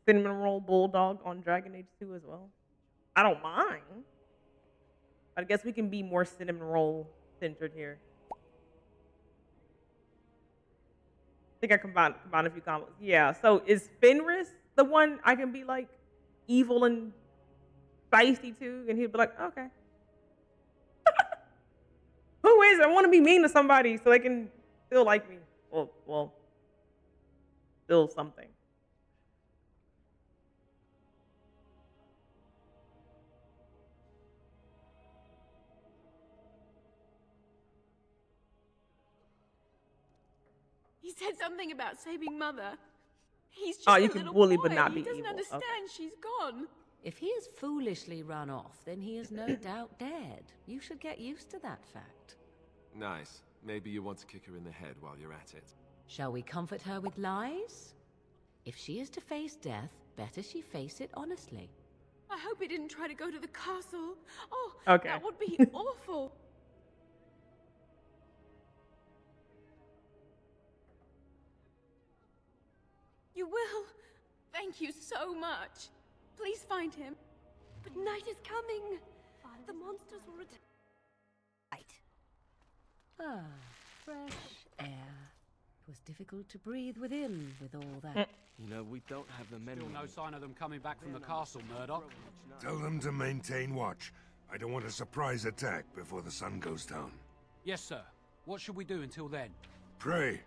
[SPEAKER 3] Cinnamon Roll Bulldog on Dragon Age 2 as well. I don't mind. But I guess we can be more Cinnamon Roll centered here. I think I combined a few combos. Yeah, so is Fenris the one I can be like evil and feisty to? And he'd be like, okay. Who is it? I want to be mean to somebody so they can still like me. Well, still something.
[SPEAKER 15] He said something about saving Mother. He's just
[SPEAKER 3] Oh, you
[SPEAKER 15] a
[SPEAKER 3] can
[SPEAKER 15] little
[SPEAKER 3] bully
[SPEAKER 15] boy.
[SPEAKER 3] but not be
[SPEAKER 15] He doesn't
[SPEAKER 3] evil.
[SPEAKER 15] understand.
[SPEAKER 3] Okay.
[SPEAKER 15] She's gone.
[SPEAKER 1] If he has foolishly run off, then he is no doubt dead. You should get used to that fact.
[SPEAKER 4] Nice. Maybe you want to kick her in the head while you're at it.
[SPEAKER 1] Shall we comfort her with lies? If she is to face death, better she face it honestly.
[SPEAKER 15] I hope he didn't try to go to the castle. Oh,
[SPEAKER 3] Okay.
[SPEAKER 15] that would be awful. You will. Thank you so much. Please find him. But night is coming. The monsters will return.
[SPEAKER 1] Ah, fresh air. It was difficult to breathe within with all that.
[SPEAKER 4] You know, we don't have the men.
[SPEAKER 13] Still no sign of them coming back from the castle, Murdoch.
[SPEAKER 6] Tell them to maintain watch. I don't want a surprise attack before the sun goes down.
[SPEAKER 13] Yes, sir. What should we do until then?
[SPEAKER 6] Pray,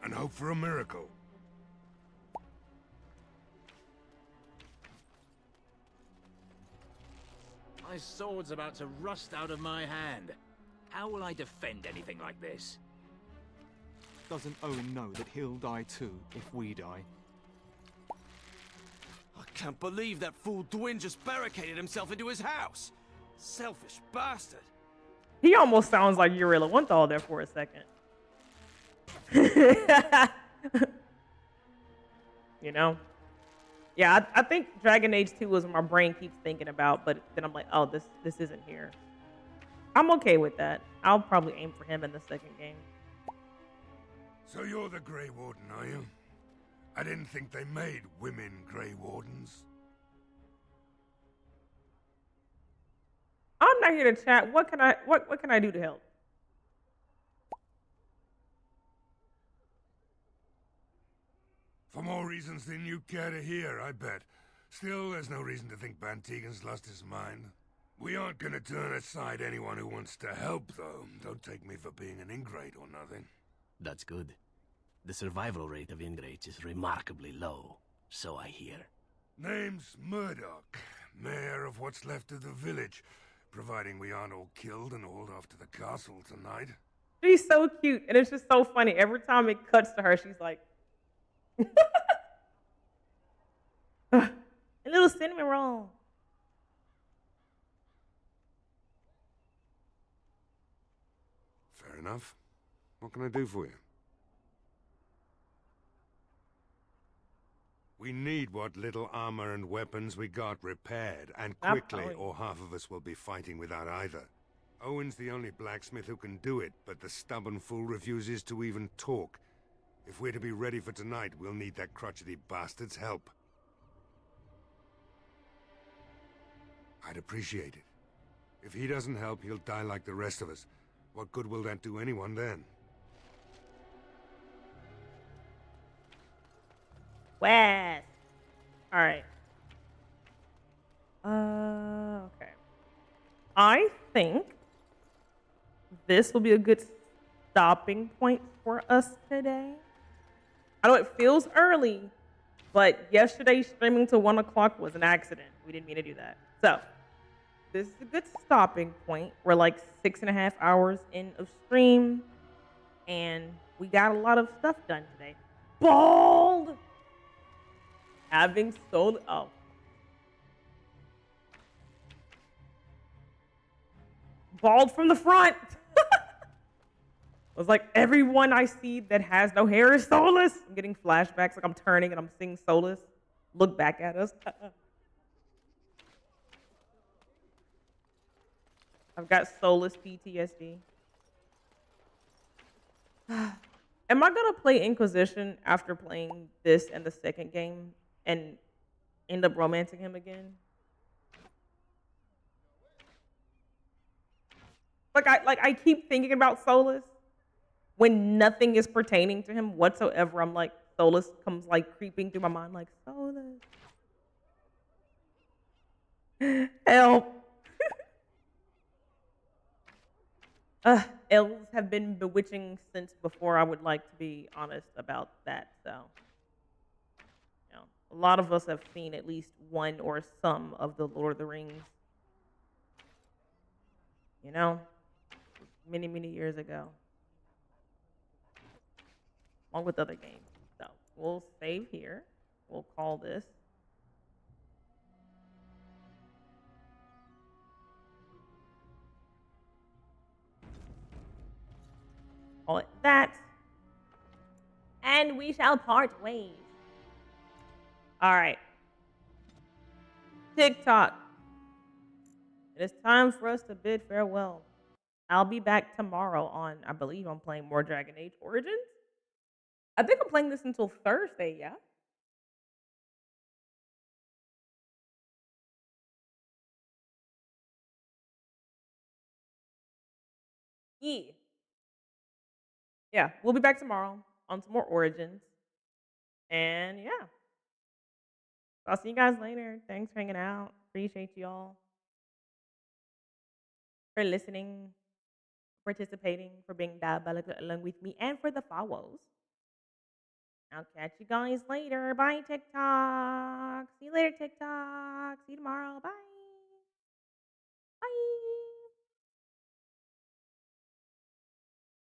[SPEAKER 6] and hope for a miracle.
[SPEAKER 10] My sword's about to rust out of my hand. How will I defend anything like this?
[SPEAKER 2] Doesn't Owen know that he'll die too if we die?
[SPEAKER 10] I can't believe that fool Dwyn just barricaded himself into his house. Selfish bastard.
[SPEAKER 3] He almost sounds like Urilla Wunthal there for a second. You know? Yeah, I think Dragon Age 2 is what my brain keeps thinking about, but then I'm like, oh, this isn't here. I'm okay with that. I'll probably aim for him in the second game.
[SPEAKER 6] So you're the Grey Warden, are you? I didn't think they made women Grey Wardens.
[SPEAKER 3] I'm not here to chat. What can I do to help?
[SPEAKER 6] For more reasons than you care to hear, I bet. Still, there's no reason to think Bantegan's lost his mind. We aren't gonna turn aside anyone who wants to help, though. Don't take me for being an ingrate or nothing.
[SPEAKER 18] That's good. The survival rate of ingrates is remarkably low, so I hear.
[SPEAKER 6] Name's Murdoch, mayor of what's left of the village, providing we aren't all killed and hauled off to the castle tonight.
[SPEAKER 3] She's so cute, and it's just so funny. Every time it cuts to her, she's like, a little cinnamon roll.
[SPEAKER 6] Fair enough. What can I do for you? We need what little armor and weapons we got repaired, and quickly, or half of us will be fighting without either. Owen's the only blacksmith who can do it, but the stubborn fool refuses to even talk. If we're to be ready for tonight, we'll need that crotchety bastard's help. I'd appreciate it. If he doesn't help, he'll die like the rest of us. What good will that do anyone then?
[SPEAKER 3] West. All right. Okay. I think this will be a good stopping point for us today. I know it feels early, but yesterday streaming till 1 o'clock was an accident. We didn't mean to do that. So this is a good stopping point. We're like 6.5 hours in of stream, and we got a lot of stuff done today. Bald! Having sold... Oh. Bald from the front! Was like, everyone I see that has no hair is soulless. I'm getting flashbacks, like I'm turning and I'm seeing soulless. Look back at us. I've got soulless PTSD. Am I gonna play Inquisition after playing this and the second game and end up romancing him again? I keep thinking about Solus. When nothing is pertaining to him whatsoever, I'm like, Solus comes like creeping through my mind like, Solus. Help. Elves have been bewitching since before I would like to be honest about that, so. You know, a lot of us have seen at least one or some of the Lord of the Rings. You know? Many, many years ago. Along with other games. So we'll save here. We'll call this. Call it that. And we shall part ways. All right. TikTok. It is time for us to bid farewell. I'll be back tomorrow on, I believe I'm playing more Dragon Age Origins. I think I'm playing this until Thursday, yeah? Yeah. Yeah, we'll be back tomorrow on some more Origins. And yeah. I'll see you guys later. Thanks for hanging out. Appreciate y'all for listening, participating, for being diabolical along with me, and for the follows. I'll catch you guys later. Bye, TikTok. See you later, TikTok. See you tomorrow. Bye.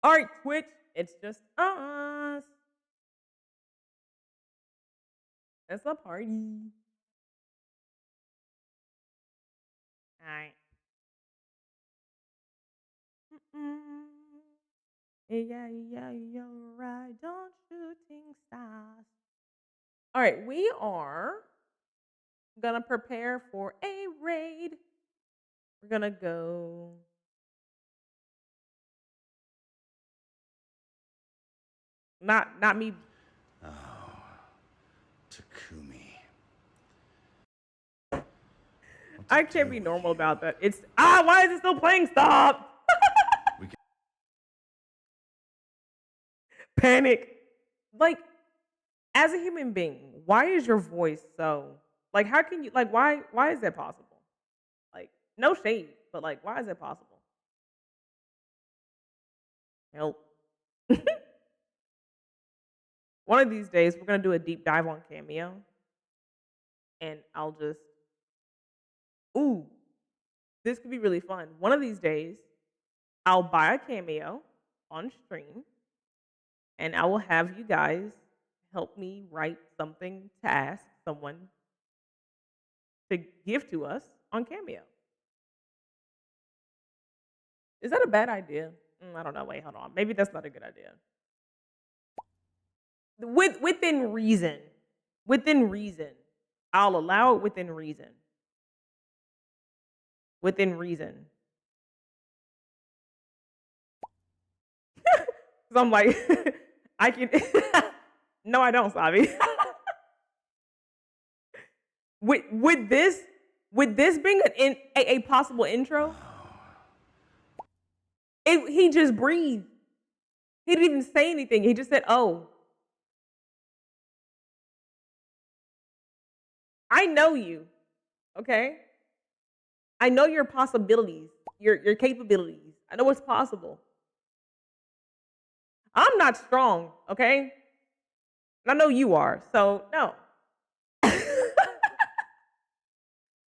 [SPEAKER 3] All right, Twitch, it's just us. It's a party. All right. Yeah, you're right. Don't shooting stars. All right, we are gonna prepare for a raid. We're gonna go. Not me.
[SPEAKER 20] Oh, Takumi.
[SPEAKER 3] I can't be normal about that. It's why is it still playing? Stop. Panic. Like, as a human being, why is your voice so like how can you like why is that possible? Like, no shade, but like why is that possible? Help. One of these days we're gonna do a deep dive on Cameo. And I'll just this could be really fun. One of these days, I'll buy a Cameo on stream, and I will have you guys help me write something to ask someone to give to us on Cameo. Is that a bad idea? I don't know. Wait, hold on. Maybe that's not a good idea. Within reason. Within reason. I'll allow it within reason. Within reason. Because I'm like, I can. No, I don't, Sabi. With this being a possible intro, he just breathed. He didn't even say anything. He just said, "Oh." I know you, okay? I know your possibilities, your capabilities. I know what's possible. I'm not strong, okay? And I know you are, so no.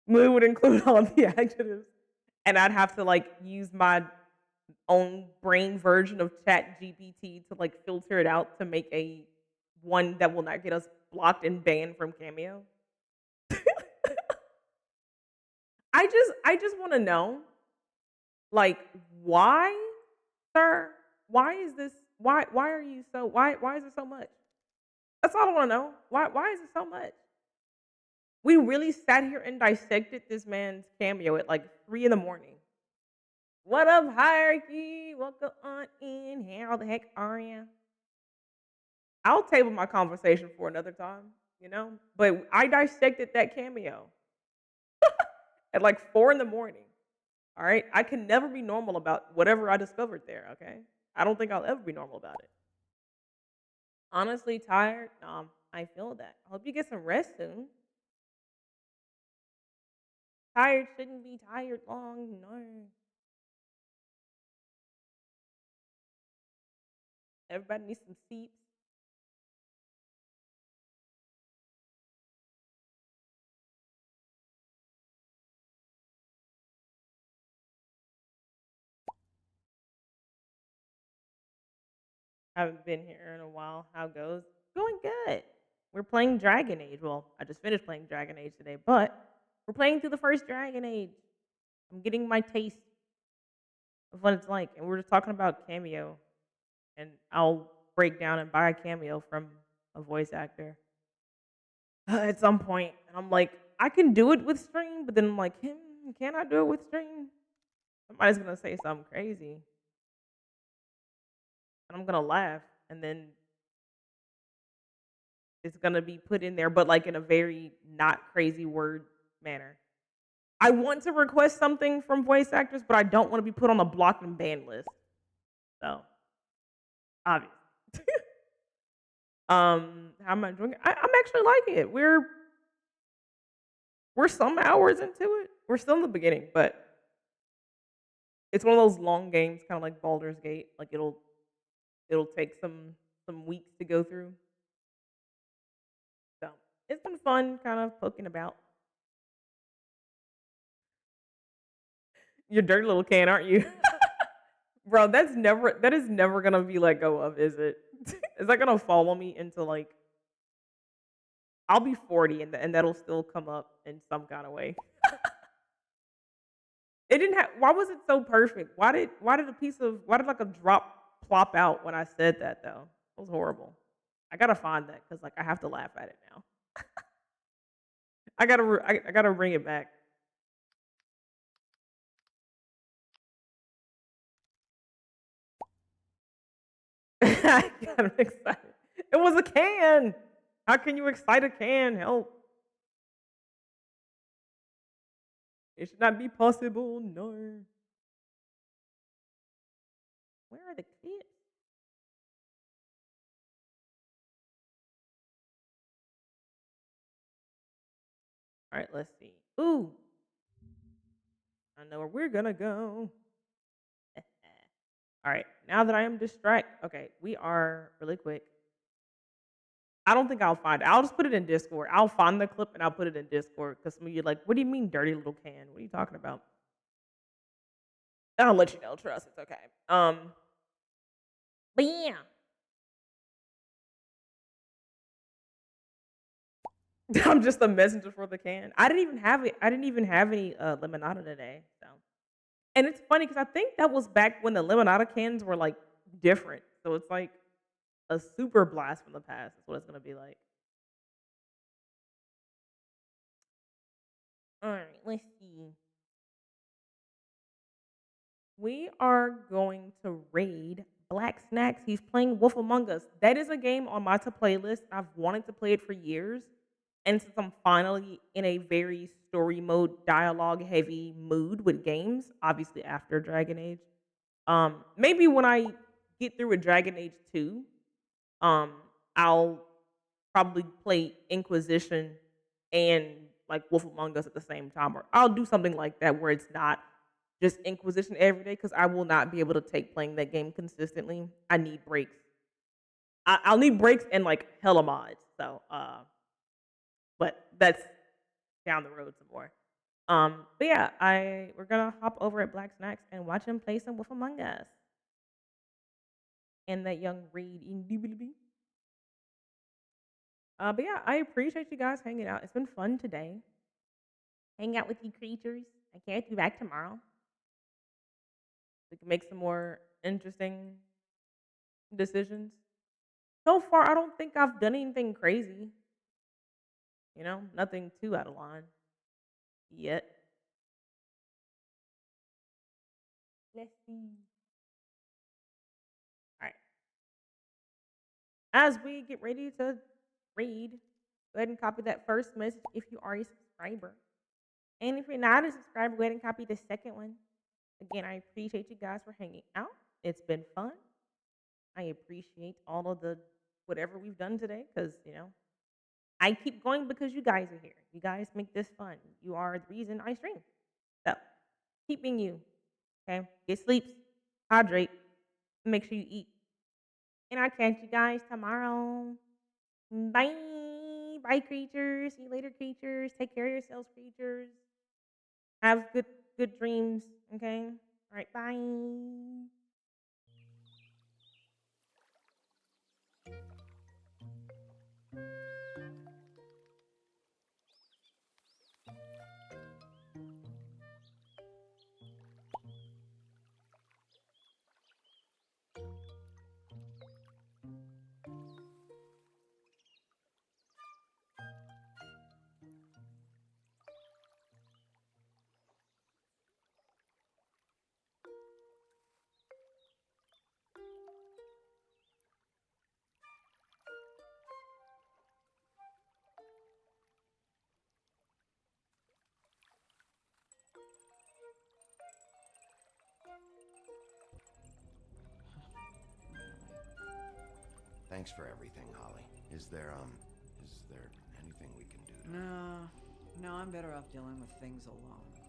[SPEAKER 3] Mood would include all of the adjectives, and I'd have to like use my own brain version of ChatGPT to like filter it out to make a one that will not get us blocked and banned from Cameo. I just want to know, like, why, sir? Why is this? Why are you so? Why is it so much? That's all I want to know. Why is it so much? We really sat here and dissected this man's Cameo at like 3 in the morning. What up, hierarchy? Welcome on in. How the heck are you? I'll table my conversation for another time, you know? But I dissected that Cameo at like 4 in the morning. All right? I can never be normal about whatever I discovered there, okay? I don't think I'll ever be normal about it. Honestly, tired? I feel that. I hope you get some rest soon. Tired shouldn't be tired long, no. Everybody needs some seats. Haven't been here in a while. How goes? Going good. We're playing Dragon Age. Well, I just finished playing Dragon Age today, but we're playing through the first Dragon Age. I'm getting my taste of what it's like. And we're just talking about Cameo. And I'll break down and buy a Cameo from a voice actor at some point. And I'm like, I can do it with stream, but then I'm like, can I do it with stream? Somebody's going to say something crazy. And I'm going to laugh. And then it's going to be put in there, but like in a very not crazy word manner. I want to request something from voice actors, but I don't want to be put on a blocked and banned list. So, obvious. How am I enjoying it? I'm actually liking it. We're some hours into it. We're still in the beginning, but it's one of those long games, kind of like Baldur's Gate. Like it'll take some weeks to go through. So it's been fun, kind of poking about. You're a dirty little can, aren't you? Bro, that is never gonna be let go of, is it? Is that gonna follow me into like I'll be 40 and that'll still come up in some kind of way. It didn't have why was it so perfect? Why did like a drop plop out when I said that though? It was horrible. I gotta find that because like I have to laugh at it now. I gotta bring it back. I got excited. It was a can. How can you excite a can? Help. It should not be possible. No. Where are the kids? All right, let's see. Ooh. I know where we're gonna go. All right, now that I am distracted. Okay, we are really quick. I don't think I'll find it. I'll just put it in Discord. I'll find the clip and I'll put it in Discord because some of you are like, what do you mean dirty little can? What are you talking about? I'll let you know. Trust, it's okay. But yeah. I'm just a messenger for the can. I didn't even have it. I didn't even have any limonada today. So, and it's funny because I think that was back when the limonada cans were like different. So it's like a super blast from the past. Is what it's gonna be like. All right, let's see. We are going to raid Black Snacks. He's playing Wolf Among Us. That is a game on my to play list. I've wanted to play it for years. And since I'm finally in a very story mode, dialogue heavy mood with games, obviously after Dragon Age, maybe when I get through with Dragon Age 2, I'll probably play Inquisition and like Wolf Among Us at the same time, or I'll do something like that where it's not just Inquisition every day because I will not be able to take playing that game consistently. I need breaks. I'll need breaks and like hella mods. So, but that's down the road some more. But yeah, we're gonna hop over at Black Snacks and watch him play some Wolf Among Us. And that young Reed indubitably. But yeah, I appreciate you guys hanging out. It's been fun today. Hang out with you creatures. I can't be back tomorrow. We can make some more interesting decisions. So far, I don't think I've done anything crazy. You know, nothing too out of line yet. Let's see. All right. As we get ready to read, go ahead and copy that first message if you are a subscriber. And if you're not a subscriber, go ahead and copy the second one. Again, I appreciate you guys for hanging out. It's been fun. I appreciate all of the whatever we've done today because, you know, I keep going because you guys are here. You guys make this fun. You are the reason I stream. So, keep being you. Okay? Get sleep, hydrate, make sure you eat. And I'll catch you guys tomorrow. Bye. Bye, creatures. See you later, creatures. Take care of yourselves, creatures. Have good dreams. Okay? All right, bye.
[SPEAKER 11] Thanks for everything, Holly. Is there anything we can do to...
[SPEAKER 19] No, I'm better off dealing with things alone.